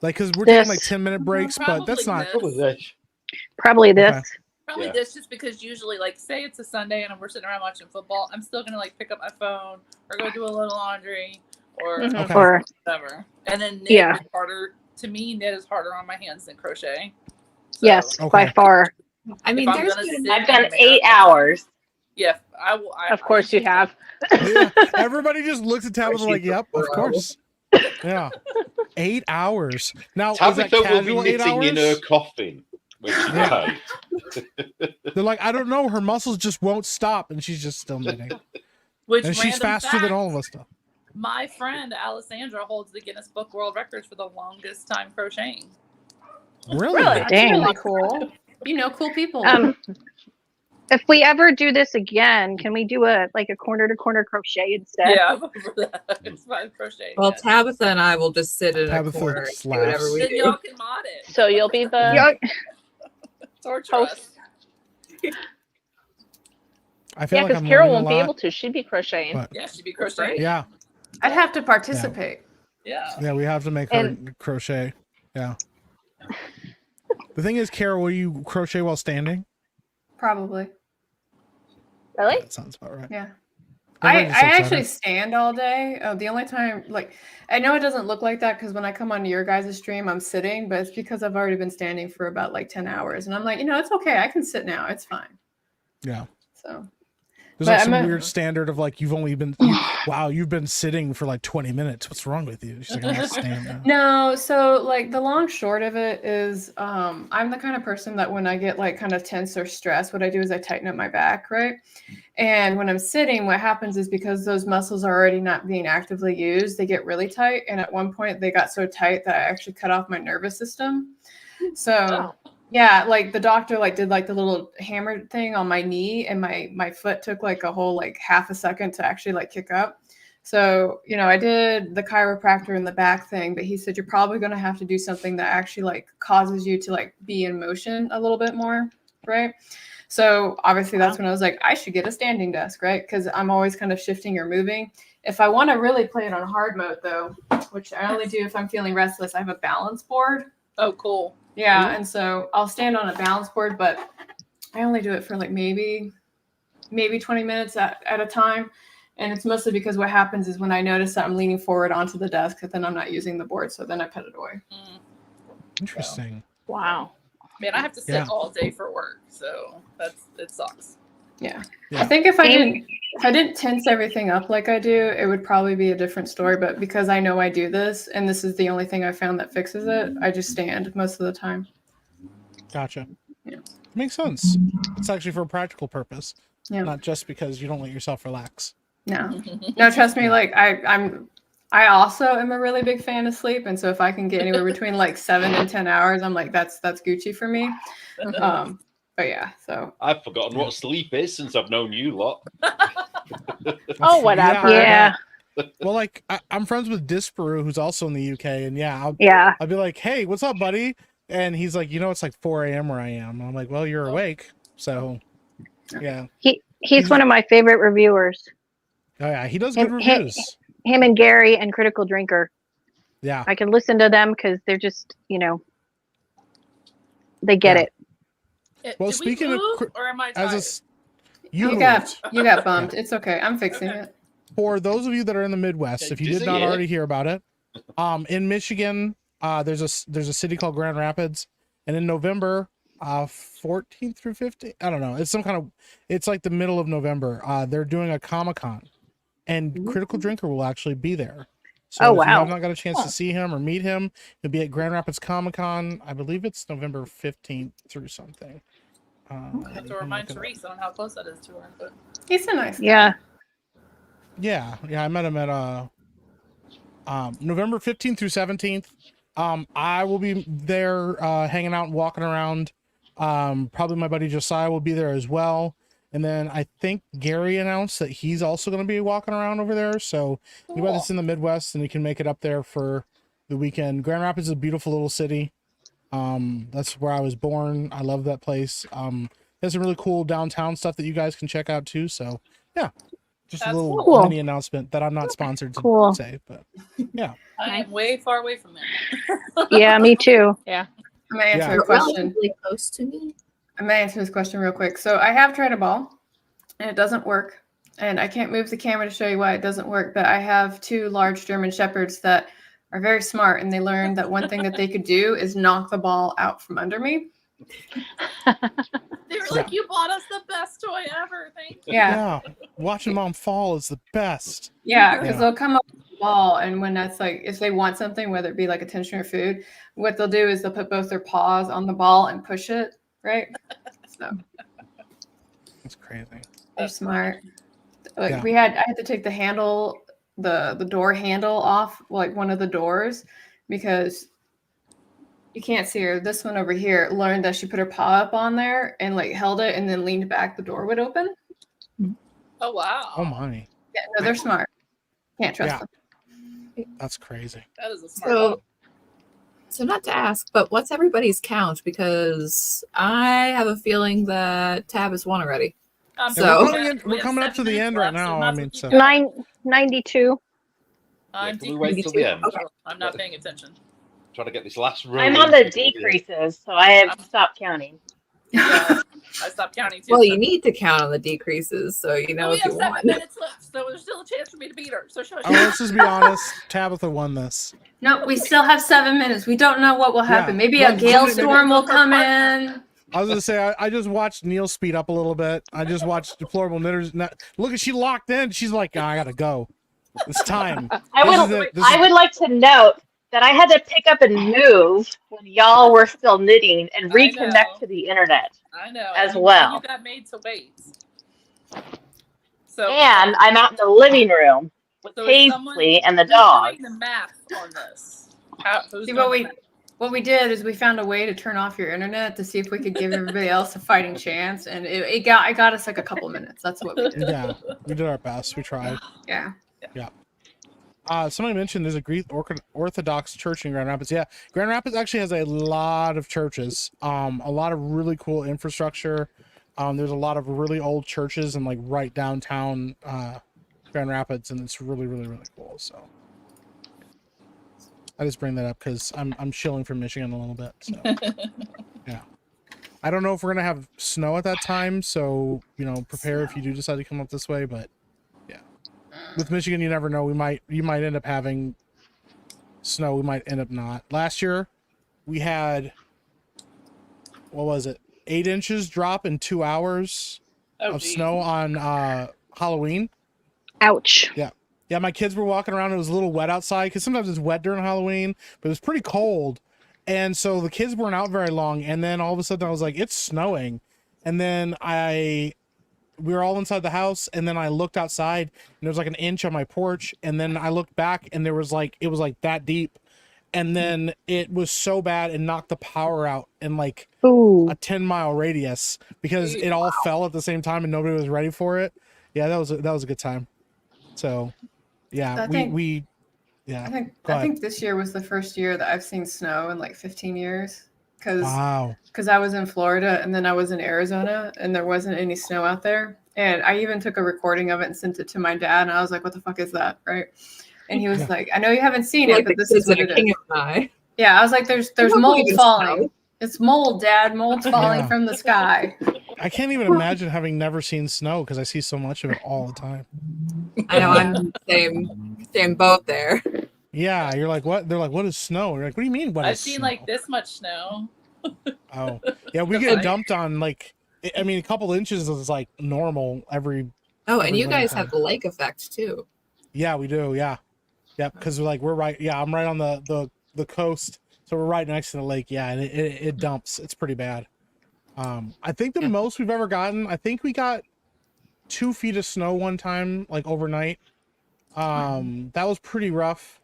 Like, because we're taking like This. 10-minute breaks, but that's Probably not. this. What was that? Probably this. Okay. Probably Yeah. this, just because usually, like, say it's a Sunday and we're sitting around watching football, I'm still gonna like pick up my phone or go do a little laundry or Mhm. Okay. Or whatever. And then knit Yeah. is harder to me. Knit is harder on my hands than crochet. So, yes, Okay. by far. I mean, if I'm there's gonna been- sit I've and done make 8 a- hours. Yeah, I will. Of course you have. Yeah, everybody just looks at Tabitha like, she's a "Yep, of pro. course." Yeah, 8 hours. Now, is that Tabitha will be casual 8 knitting in her hours? coffin when she Yeah. dies. They're like, I don't know. Her muscles just won't stop, and she's just still knitting. Which And she's random faster than fact, all of us, though. My friend Alessandra holds the Guinness Book World Records for the longest time crocheting. Really? That's Dang. really cool. You know, cool people. If we ever do this again, can we do a corner to corner crochet instead? Yeah, I remember that. It's fine crocheting. Well, yes. Tabitha and I will just sit in Tabitha a corner and do slaps. whatever we Then do. y'all can mod it. So you'll be the Yeah. Torture host. us. I feel Yeah, like because I'm Carol learning won't a be lot, able to. She'd be crocheting. but Yeah, she'd be crocheting. yeah, I'd have to participate. Yeah. we have to make her crochet. Yeah. The thing is, Carol, will you crochet while standing? Probably. Really? That sounds about right. Yeah. I Everybody just looks at actually her. stand all day. The only time, like, I know it doesn't look like that because when I come onto your guys' stream, I'm sitting, but it's because I've already been standing for about like 10 hours. And I'm like, it's okay. I can sit now. It's fine. Yeah. So, There's But like I'm some a- weird standard of like, you've only been, wow, you've been sitting for like 20 minutes. What's wrong with you? She's like, I'm not standing now. no, so like the long short of it is I'm the kind of person that when I get like kind of tense or stressed, what I do is I tighten up my back, right? And when I'm sitting, what happens is because those muscles are already not being actively used, they get really tight. And at one point they got so tight that I actually cut off my nervous system. So yeah, like the doctor like did like the little hammer thing on my knee, and my foot took like a whole like half a second to actually like kick up. So, I did the chiropractor and the back thing, but he said you're probably going to have to do something that actually like causes you to like be in motion a little bit more, right? So obviously that's when I was like, I should get a standing desk, right? Because I'm always kind of shifting or moving. If I want to really play it on hard mode though, which I only do if I'm feeling restless, I have a balance board. Oh, cool. Yeah, and so I'll stand on a balance board, but I only do it for like maybe 20 minutes at a time. And it's mostly because what happens is when I notice that I'm leaning forward onto the desk, then I'm not using the board, so then I put it away. Interesting. Wow. Man, I have to sit all day for work, so it sucks. Yeah. I think if I didn't tense everything up like I do, it would probably be a different story. But because I know I do this, and this is the only thing I found that fixes it, I just stand most of the time. Gotcha. Yeah. Makes sense. It's actually for a practical purpose, Yeah. not just because you don't let yourself relax. No, trust me. Like I also am a really big fan of sleep, and so if I can get anywhere between like 7 and 10 hours, I'm like that's Gucci for me. But yeah, so I've forgotten what sleep is since I've known you lot. Oh, whatever. Yeah. Well, like I'm friends with Disparu, who's also in the UK, and I'll be like, "Hey, what's up, buddy?" And he's like, "It's like 4 a.m. where I am." And I'm like, "Well, you're awake, so yeah." He's one of my favorite reviewers. Oh yeah, he does good reviews. Him and Gary and Critical Drinker. Yeah, I can listen to them because they're just they get it. Well, Did speaking we of move, or am I tired? you got bumped. It's okay. I'm fixing it. For those of you that are in the Midwest, if you did not already hear about it, in Michigan, there's a city called Grand Rapids, and in November, 14th through 15th, I don't know. It's like the middle of November. They're doing a Comic-Con, and Critical Drinker will actually be there. So if you have not got a chance to see him or meet him, he'll be at Grand Rapids Comic-Con. I believe it's November 15th through something. I have to remind Teresa on how close that is to her. But he's a nice guy. Yeah. I met him at November 15th through 17th. I will be there hanging out and walking around. Probably my buddy Josiah will be there as well. And then I think Gary announced that he's also going to be walking around over there. So anybody that's in the Midwest and you can make it up there for the weekend. Grand Rapids is a beautiful little city. That's where I was born. I love that place. There's some really cool downtown stuff that you guys can check out too. So yeah, just a little mini announcement that I'm not sponsored to say, but yeah. I am way far away from there. Yeah, me too. Yeah. I'm gonna answer a question. Relatively close to me. I'm gonna answer this question real quick. So I have tried a ball, and it doesn't work. And I can't move the camera to show you why it doesn't work. But I have 2 large German Shepherds that are very smart, and they learned that one thing that they could do is knock the ball out from under me. They were like, "You bought us the best toy ever, thank you." Yeah. Watching mom fall is the best. Yeah, because they'll come up with the ball, and when that's like, if they want something, whether it be like attention or food, what they'll do is they'll put both their paws on the ball and push it, right? So that's crazy. They're smart. Like I had to take the handle, the door handle off, like one of the doors, because you can't see her. This one over here learned that she put her paw up on there and like held it and then leaned back, the door would open. Oh wow. Oh my. Yeah, no, they're smart. Can't trust them. That's crazy. That is a smart one. So not to ask, but what's everybody's count? Because I have a feeling that Tab has won already. We're coming up to the end right now. I mean, so 92. I'm Can we wait till the end? Okay. I'm not paying attention. Trying to get this last row. I'm on the decreases, so I have stopped counting. Yeah, I stopped counting too. Well, you need to count on the decreases, so you know we if have you 7 want. minutes left, so there's still a chance for me to beat her. So shush. let's just be honest. Tabitha won this. No, we still have 7 minutes. We don't know what will happen. Yeah. Maybe a gale storm will come in. I was gonna say I just watched Neil speed up a little bit. I just watched Deplorable Knitters. Look at she locked in. She's like, I gotta go. It's time. I would like to note that I had to pick up and move when y'all were still knitting and reconnect to the internet. I know. As well. You got made to wait. So And I'm out in the living room with Paisley and the dog. Doing the math on this. See, what we did is we found a way to turn off your internet to see if we could give everybody else a fighting chance, and it got us like a couple minutes. That's what we did. Yeah, we did our best. We tried. Yeah. Somebody mentioned there's a Greek Orthodox church in Grand Rapids. Yeah, Grand Rapids actually has a lot of churches. A lot of really cool infrastructure. There's a lot of really old churches and like right downtown Grand Rapids, and it's really, really, really cool. So I just bring that up because I'm shilling from Michigan a little bit. So yeah, I don't know if we're gonna have snow at that time, so prepare if you do decide to come up this way. But yeah, with Michigan, you never know. You might end up having snow. We might end up not. Last year, we had, what was it? 8 inches drop in 2 hours of snow on Halloween. Ouch. Yeah, my kids were walking around. It was a little wet outside because sometimes it's wet during Halloween, but it was pretty cold. And so the kids weren't out very long. And then all of a sudden I was like, it's snowing. And then we were all inside the house. And then I looked outside and there was like an inch on my porch. And then I looked back and it was like that deep. And then it was so bad it knocked the power out in like a 10-mile radius because it all fell at the same time and nobody was ready for it. Yeah, that was a good time. So yeah, I think this year was the first year that I've seen snow in like 15 years. Because I was in Florida and then I was in Arizona and there wasn't any snow out there. And I even took a recording of it and sent it to my dad. And I was like, what the fuck is that? Right. And he was like, I know you haven't seen it, but this is what it is. Yeah, I was like, there's mold falling. Snow. It's mold, Dad. Mold's falling from the sky. I can't even imagine having never seen snow because I see so much of it all the time. I know, I'm same boat there. Yeah, you're like, what? They're like, what is snow? You're like, what do you mean? I've seen snow? Like this much snow. Oh, yeah, we get dumped on like, I mean, a couple inches is like normal every. Oh, and you guys have the lake effect too. Yeah, we do. Yeah, because we're right. Yeah, I'm right on the coast, so we're right next to the lake. Yeah, and it dumps. It's pretty bad. I think the most we've ever gotten, I think we got 2 feet of snow one time, like overnight. That was pretty rough.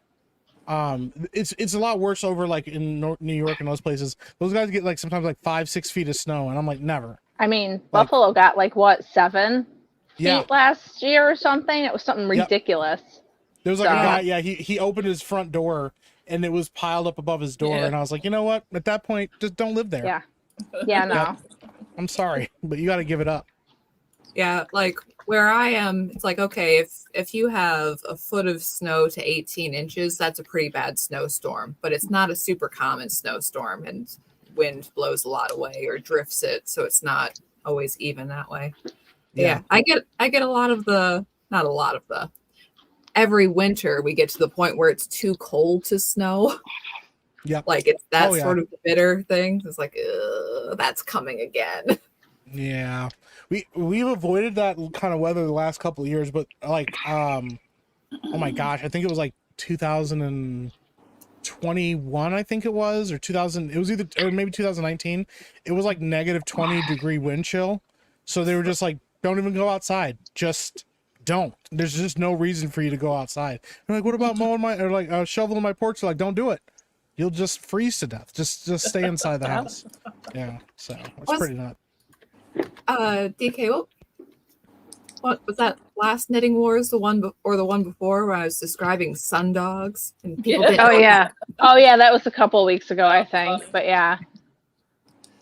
It's a lot worse over like in New York and those places. Those guys get like sometimes like 5-6 feet of snow, and I'm like, never. I mean, Buffalo got like what, 7 feet last year or something. It was something ridiculous. There was like a guy, he opened his front door and it was piled up above his door, and I was like, you know what? At that point, just don't live there. Yeah, no. I'm sorry, but you got to give it up. Yeah, like where I am, it's like, okay, if you have a foot of snow to 18 inches, that's a pretty bad snowstorm, but it's not a super common snowstorm, and wind blows a lot away or drifts it, so it's not always even that way. Yeah, I get a lot of the, not a lot of the, every winter we get to the point where it's too cold to snow. Yep. Like it's that sort of bitter thing. It's like, that's coming again. Yeah. We've avoided that kind of weather the last couple of years, but like oh my gosh, I think it was like 2021, I think it was, or 2000, it was either, or maybe 2019. It was like negative 20-degree wind chill. So they were just like, don't even go outside. Just don't. There's just no reason for you to go outside. They're like, what about mowing or like shoveling my porch? They're like, don't do it. You'll just freeze to death. Just stay inside the house. Yeah, so it's pretty nuts. DK, what was that last Knitting Wars, the one or the one before, where I was describing sun dogs and people didn't that was a couple weeks ago, I think. But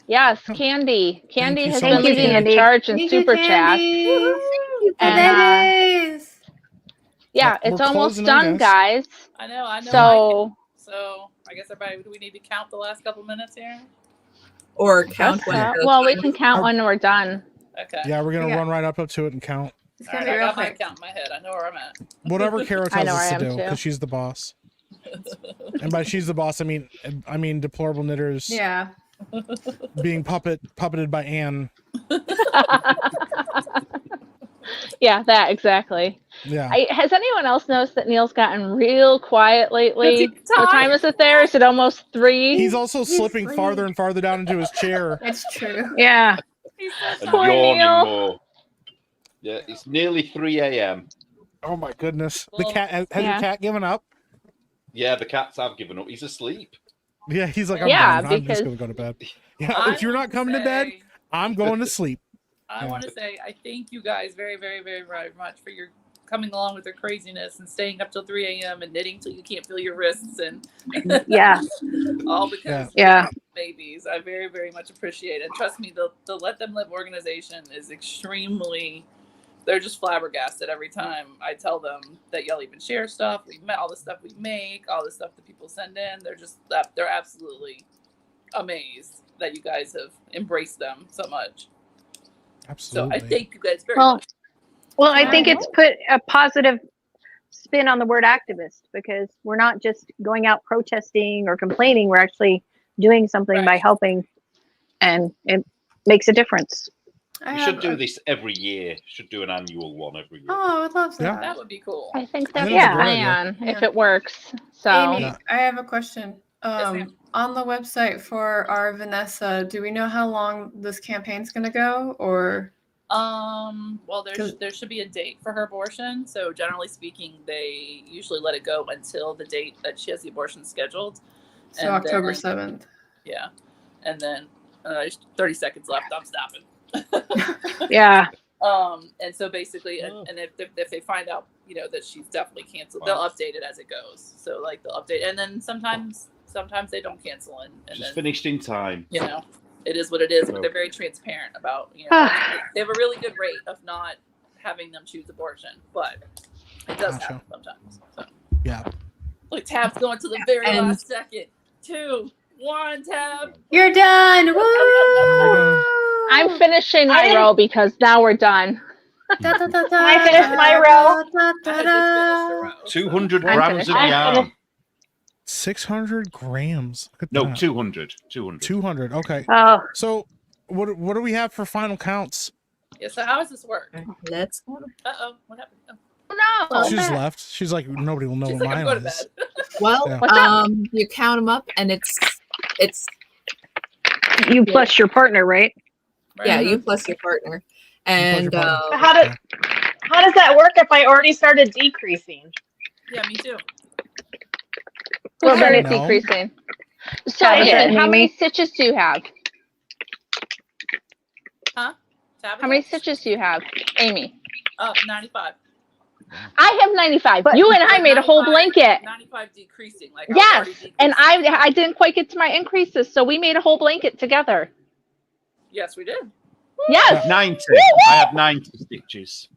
yes, Candy has been leading in charge in Super Chat. And it's almost done, guys. I know. So I guess everybody, do we need to count the last couple minutes here? Or count when? Well, we can count when we're done. Okay. Yeah, we're gonna run right up to it and count. All right, I got my count in my head. I know where I'm at. Whatever Carrow tells us to do, because she's the boss. And by she's the boss, I mean deplorable knitters. Yeah. Being puppeted by Anne. Yeah, that exactly. Yeah. Has anyone else noticed that Neil's gotten real quiet lately? What time is it there? Is it almost 3? He's also slipping farther and farther down into his chair. It's true. Yeah. Poor Neil. More. Yeah, it's nearly 3 a.m. Oh my goodness. The cat has your cat given up? Yeah, the cats have given up. He's asleep. Yeah, he's like, I'm just gonna go to bed. Yeah, if you're not coming to bed, I'm going to sleep. I want to say I thank you guys very, very, very, very much for your coming along with your craziness and staying up till 3 a.m. and knitting till you can't feel your wrists and yeah, all because babies. I very, very much appreciate it. And trust me, the Let Them Live organization is extremely, they're just flabbergasted every time I tell them that y'all even share stuff. We've met all the stuff we make, all the stuff that people send in. They're absolutely amazed that you guys have embraced them so much. Absolutely. So I thank you guys very Well, much. well, I think it's put a positive spin on the word activist, because we're not just going out protesting or complaining. We're actually doing something by helping, and it makes a difference. We should do this every year. Should do an annual one every year. Oh, I would love that. Yeah. That would be cool. I think I that's think the it's a great idea. plan if it works. So Amy, Yeah. I have a question. ma'am. On the website for our Vanessa, do we know how long this campaign's going to go, or? Well, there should be a date for her abortion. So generally speaking, they usually let it go until the date that she has the abortion scheduled. So October 7th. Yeah. And then 30 seconds left. I'm stopping. Yeah. And so basically, and if they find out, that she's definitely canceled, they'll update it as it goes. So like they'll update, and then sometimes they don't cancel, and Just then, finished in time. it is what it is. But they're very transparent about, they have a really good rate of not having them choose abortion, but it does Gotcha. happen sometimes. So. Yeah. Like Tab's going to the very last second. 2, 1, Tab. You're done. Woo! I'm finishing my row because now we're done. I finished my row. I just finished the row. 200 I'm grams of finished. yarn. 600 grams. Look at No, that. 200. 200. 200. Okay. Oh, So what do we have for final counts? Yeah, so how does this work? Let's go. Uh-oh, what happened? Oh. No. She just left. She's like, nobody will know She's what like, I'm mine going to is. bed. Well, Yeah. What's up? you count them up, and it's you plus your partner, right? Right? yeah, you plus your partner, and your partner. So how does that work if I already started decreasing? Yeah, me too. Well, then it's No. decreasing. So, Tabitha Amy, and how many Amy. stitches do you have? Tabitha? How many stitches do you have, Amy? 95. I have 95. But- You and I But made a whole 95 blanket. 95 decreasing. Like Yes, already decreasing. and I didn't quite get to my increases, so we made a whole blanket together. Yes, we did. Yes. 90. I have 90 stitches.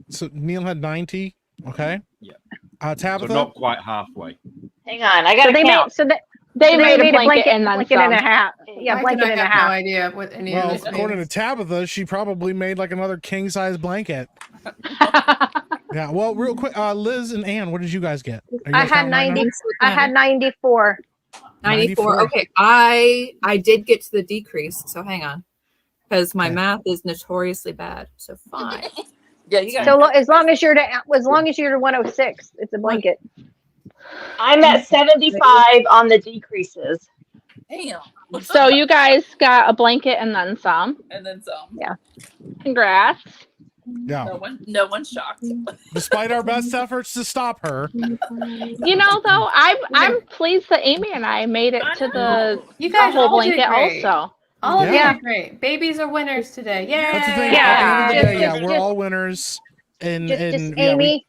So Neil had 90. Okay. Yeah. Uh, So Tabitha. not quite halfway. Hang on, I So gotta they count. made They made a a blanket and then blanket some. and a half. Yeah, Mike blanket and and I a have no half. idea what any Well, of this according to means. Tabitha, she probably made like another king size blanket. Yeah. Well, real quick, Liz and Ann, what did you guys get? Are you I guys had counting right now? 90. I had 94. 94. Okay, I did get to the decrease, so hang on, because my Okay. math is notoriously bad. So 5. Yeah, you got So as long as you're to 106, it's a blanket. I'm at 75 on the decreases. Damn. So you guys got a blanket and then some. And then some. Yeah. Congrats. Yeah. No one's shocked. Despite our best efforts to stop her. You know, though, I'm pleased that Amy and I made it to the You guys whole all did blanket great. also. All of you Yeah. did great. Babies are winners today. Yay! That's the thing. Yeah. At the end of the day, Just- yeah, we're all winners. And Just yeah, Amy,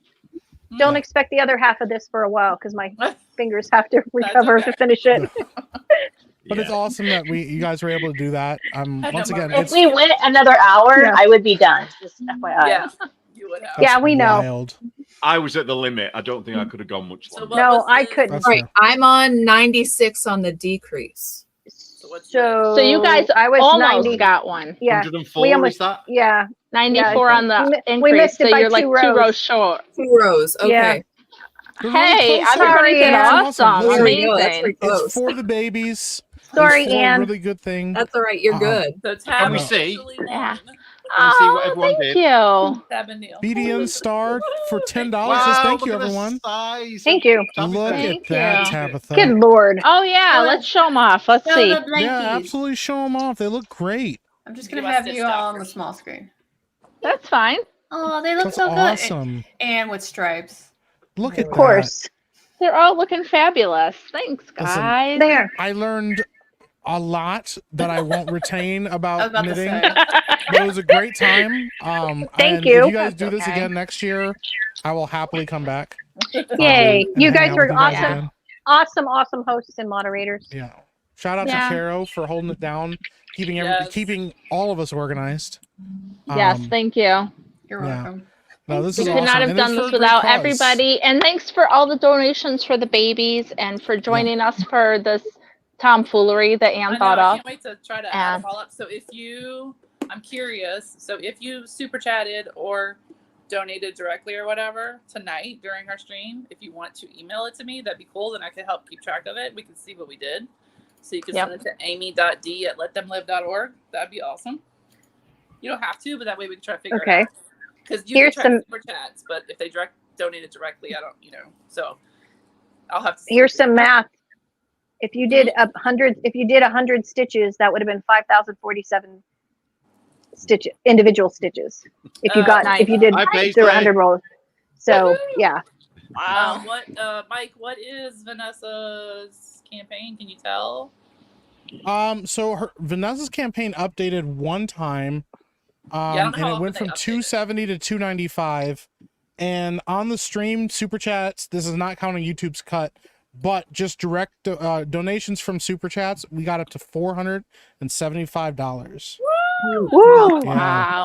don't Yeah. expect the other half of this for a while, because my fingers have to recover okay. to finish it. but it's awesome that you guys were able to do that. I know Once my again, right. If it's we went another hour, Yeah. I would be done. Just FYI. Yeah, you would have. Yeah, we know. wild. I was at the limit. I don't think I could have gone much So longer. what No, was I the- couldn't. That's Right, fair. I'm on 96 on the decrease. what's So, So you guys I was almost 90. got one. Yeah, 104 we almost- is that? yeah. 94 on the We increase, missed it so by you're like 2 2 rows. rows short. 2 rows. Okay. Yeah. We're Hey, really close here. everybody did That's awesome. There we go. That's Amazing. pretty close. It's for the babies. Sorry, It's for a Ann. really good thing. That's all right. You're Uh-uh. good. So Tab Can we officially see? won. Yeah. Can we see what Oh, everyone thank did? you. Tab and Neil. BDN star for $10 Wow, says thank look you, at the everyone. size. Thank you. Tabitha. Look Thank at that, you. Tabitha. Good Lord. Oh yeah, Show let's show them off. Let's Show see. the blankies. Yeah, absolutely show them off. They look great. I'm just You gonna must have have you all stopped on the first. small screen. That's fine. Oh, they look That's so good. awesome. And with stripes. Look at Of course. They're all looking fabulous. Thanks, Listen, guys. There. that. I learned a lot that I won't retain I was about about to knitting. say. But it was a great time. Thank and you. If you guys do That's this okay. again next year, I will happily come back. Yay. and You hang guys out were with you guys awesome. again. Awesome hosts and moderators. Yeah. Shout out Yeah. to Carrow for holding it down, keeping keeping all of us organized. Yes, thank you. You're Yeah. welcome. No, this We is could awesome. not have and it's done for this a great without cause. everybody. And thanks for all the donations for the babies and for joining us for this tomfoolery that Anne I know, thought I of. can't wait to try to add them all up. So I'm curious. So if you super chatted or donated directly or whatever tonight during our stream, if you want to email it to me, that'd be cool. Then I can help keep track of it. We can see what we did. So you can send it to amy.d@letthemlive.org. That'd be awesome. You don't have to, but that way we can try to figure it out. Because you can try super chats, but if they donate it directly, I don't, so I'll have to see. Here's some math. If you did 100 stitches, that would have been 5,047 individual stitches. If you did through 100 rolls. So yeah. Wow. Mike, what is Vanessa's campaign? Can you tell? So Vanessa's campaign updated one time. And it went from 270 to 295. And on the stream, super chats, this is not counting YouTube's cut, but just direct donations from super chats, we got up to $475. Woo! Yeah. Wow.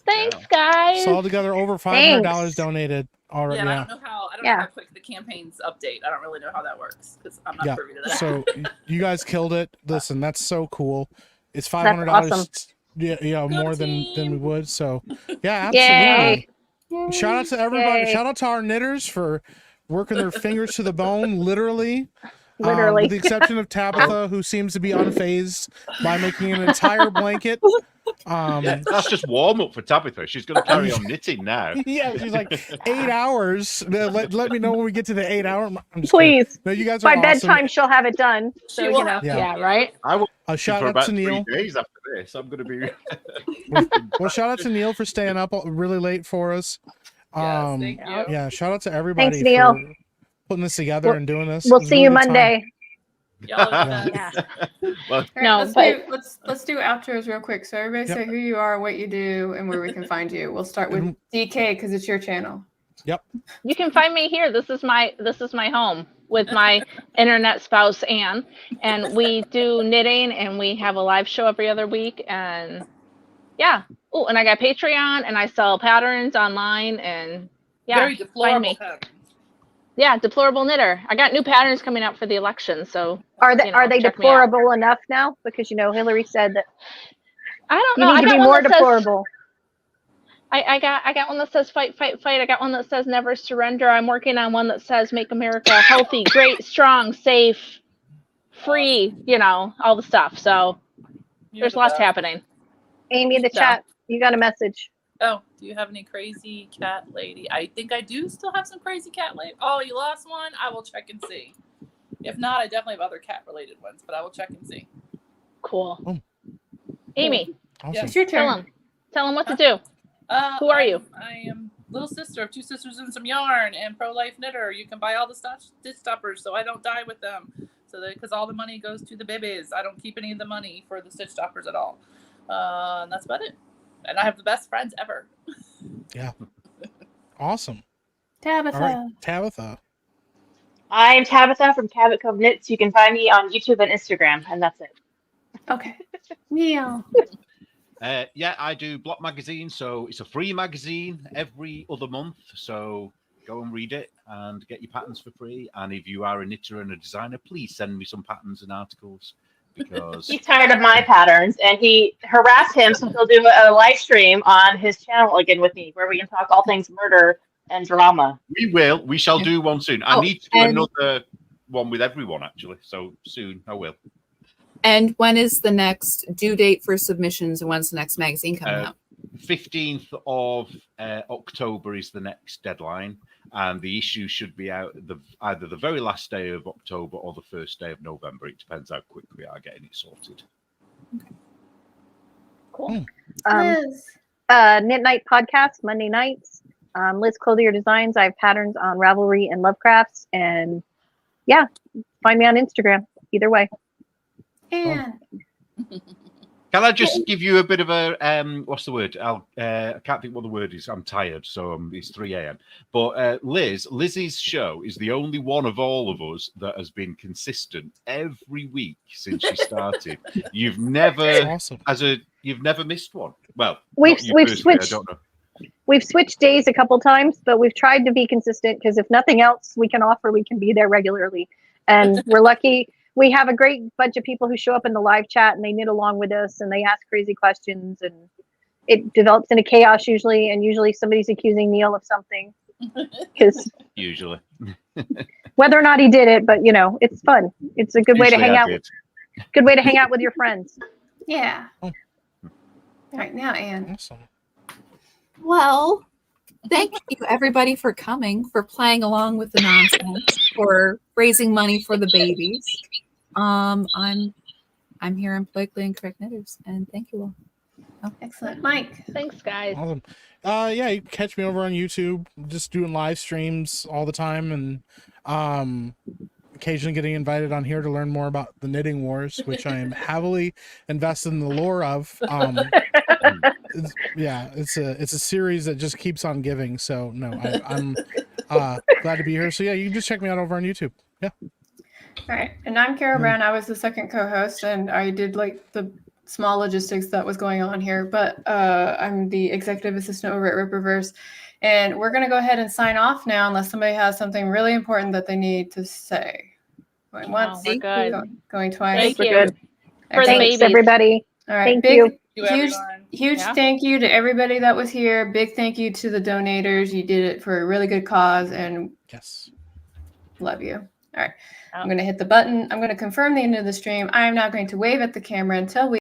Thanks, guys. So altogether, over $500 donated already. Yeah, I don't know how quick the campaigns update. I don't really know how that works because I'm not privy to that. So you guys killed it. Listen, that's so cool. It's $500. Awesome. Yeah, more than we would. So yeah, Yay. absolutely. Shout out to everybody. Yay. Shout out to our knitters for working their fingers to the bone, literally. Literally. With the exception of Tabitha, who seems to be unfazed by making an entire blanket. Yeah, that's just warm up for Tabitha. She's going to carry on knitting now. Yeah, she's like 8 hours. Let me know when we get to the 8 hour. Please. No, you guys are By awesome. bedtime, she'll have it done. So She will you know. have Yeah, right. I will shout for out about to 3 Neil. days after this. I'm going to be. Well, shout out to Neil for staying up really late for us. Yes, thank you. Yeah, shout out to everybody Thanks, Neil. for putting this together and doing this. We'll see you Monday. Y'all are the Yeah. Well, No, let's do outros real quick. So everybody say who you are, what you do, and where we can find you. We'll start with DK because it's your channel. Yep. You can find me here. This is my home with my internet spouse Anne, and we do knitting and we have a live show every other week. And yeah. Oh, and I got Patreon and I sell patterns online and very find deplorable me. patterns. Yeah, deplorable knitter. I got new patterns coming out for the election, so Are they check me out. deplorable enough now? Because Hillary said that I don't you know. need I to got be one more that says, deplorable. I got one that says fight, fight, fight. I got one that says never surrender. I'm working on one that says make America healthy, great, strong, safe, free, all the stuff. So there's lots happening. Amy, the chat, you got a message. Oh, do you have any crazy cat lady? I think I do still have some crazy cat lady. Oh, you lost one? I will check and see. If not, I definitely have other cat related ones, but I will check and see. Cool. Oh. Amy, Awesome. It's your turn. tell them what to do. Who are you? I am little sister of two sisters and some yarn and pro-life knitter. You can buy all the stitch stoppers so I don't die with them. Because all the money goes to the babies. I don't keep any of the money for the stitch stoppers at all. And that's about it. And I have the best friends ever. Yeah. Awesome. Tabitha. All right, Tabitha. I'm Tabitha from Cabot Cove Knits. You can find me on YouTube and Instagram, and that's it. Okay. Neil. Yeah, I do Block Magazine, so it's a free magazine every other month. So go and read it and get your patterns for free. And if you are a knitter and a designer, please send me some patterns and articles because He's tired of my patterns, and he harassed him, so he'll do a live stream on his channel again with me, where we can talk all things murder and drama. we shall do one soon. I need to do another one with everyone actually. So soon I will. And when is the next due date for submissions, and when's the next magazine coming out? 15th of October is the next deadline, and the issue should be out either the very last day of October or the first day of November. It depends how quick we are getting it sorted. Cool. Liz. Knit Nite podcast, Monday nights. Liz Clothier Designs. I have patterns on Ravelry and Lovecrafts. And yeah, find me on Instagram. Either way. And Can I just give you a bit of a what's the word? I can't think what the word is. I'm tired, so it's 3 a.m. But Liz's show is the only one of all of us that has been consistent every week since she started. You've never, Awesome. you've never missed one. Well, We've not you personally, switched. I don't know. We've switched days a couple times, but we've tried to be consistent because if nothing else we can offer, we can be there regularly. And we're lucky. We have a great bunch of people who show up in the live chat and they knit along with us and they ask crazy questions and it develops into chaos usually. And usually somebody's accusing Neil of something because Usually, whether or not he did it, but you know, it's fun. It's a good way to Usually hang I out. did. Good way to hang out with your friends. Yeah. Oh. All right, now Anne. Awesome. Well, thank you everybody for coming, for playing along with the nonsense, for raising money for the babies. I'm here in Blakely and Correct Knitters, and thank you all. Excellent. Mike. Thanks, guys. Awesome. Yeah, you can catch me over on YouTube, just doing live streams all the time, and occasionally getting invited on here to learn more about the knitting wars, which I am heavily invested in the lore of. It's a series that just keeps on giving. So no, I'm glad to be here. So yeah, you can just check me out over on YouTube. Yeah. All right, and I'm Carol Brown. I was the second co-host, and I did like the small logistics that was going on here, but I'm the executive assistant over at Ripperverse, and we're gonna go ahead and sign off now unless somebody has something really important that they need to say. Going once, we're good. Going twice. Thank We're you. good. For the Excellent. babies. Thanks, everybody. All right, Thank big, you. huge Yeah. thank you to everybody that was here. Big thank you to the donators. You did it for a really good cause, and Yes. love you. All right, I'm going to hit the button. I'm going to confirm the end of the stream. I am now going to wave at the camera until we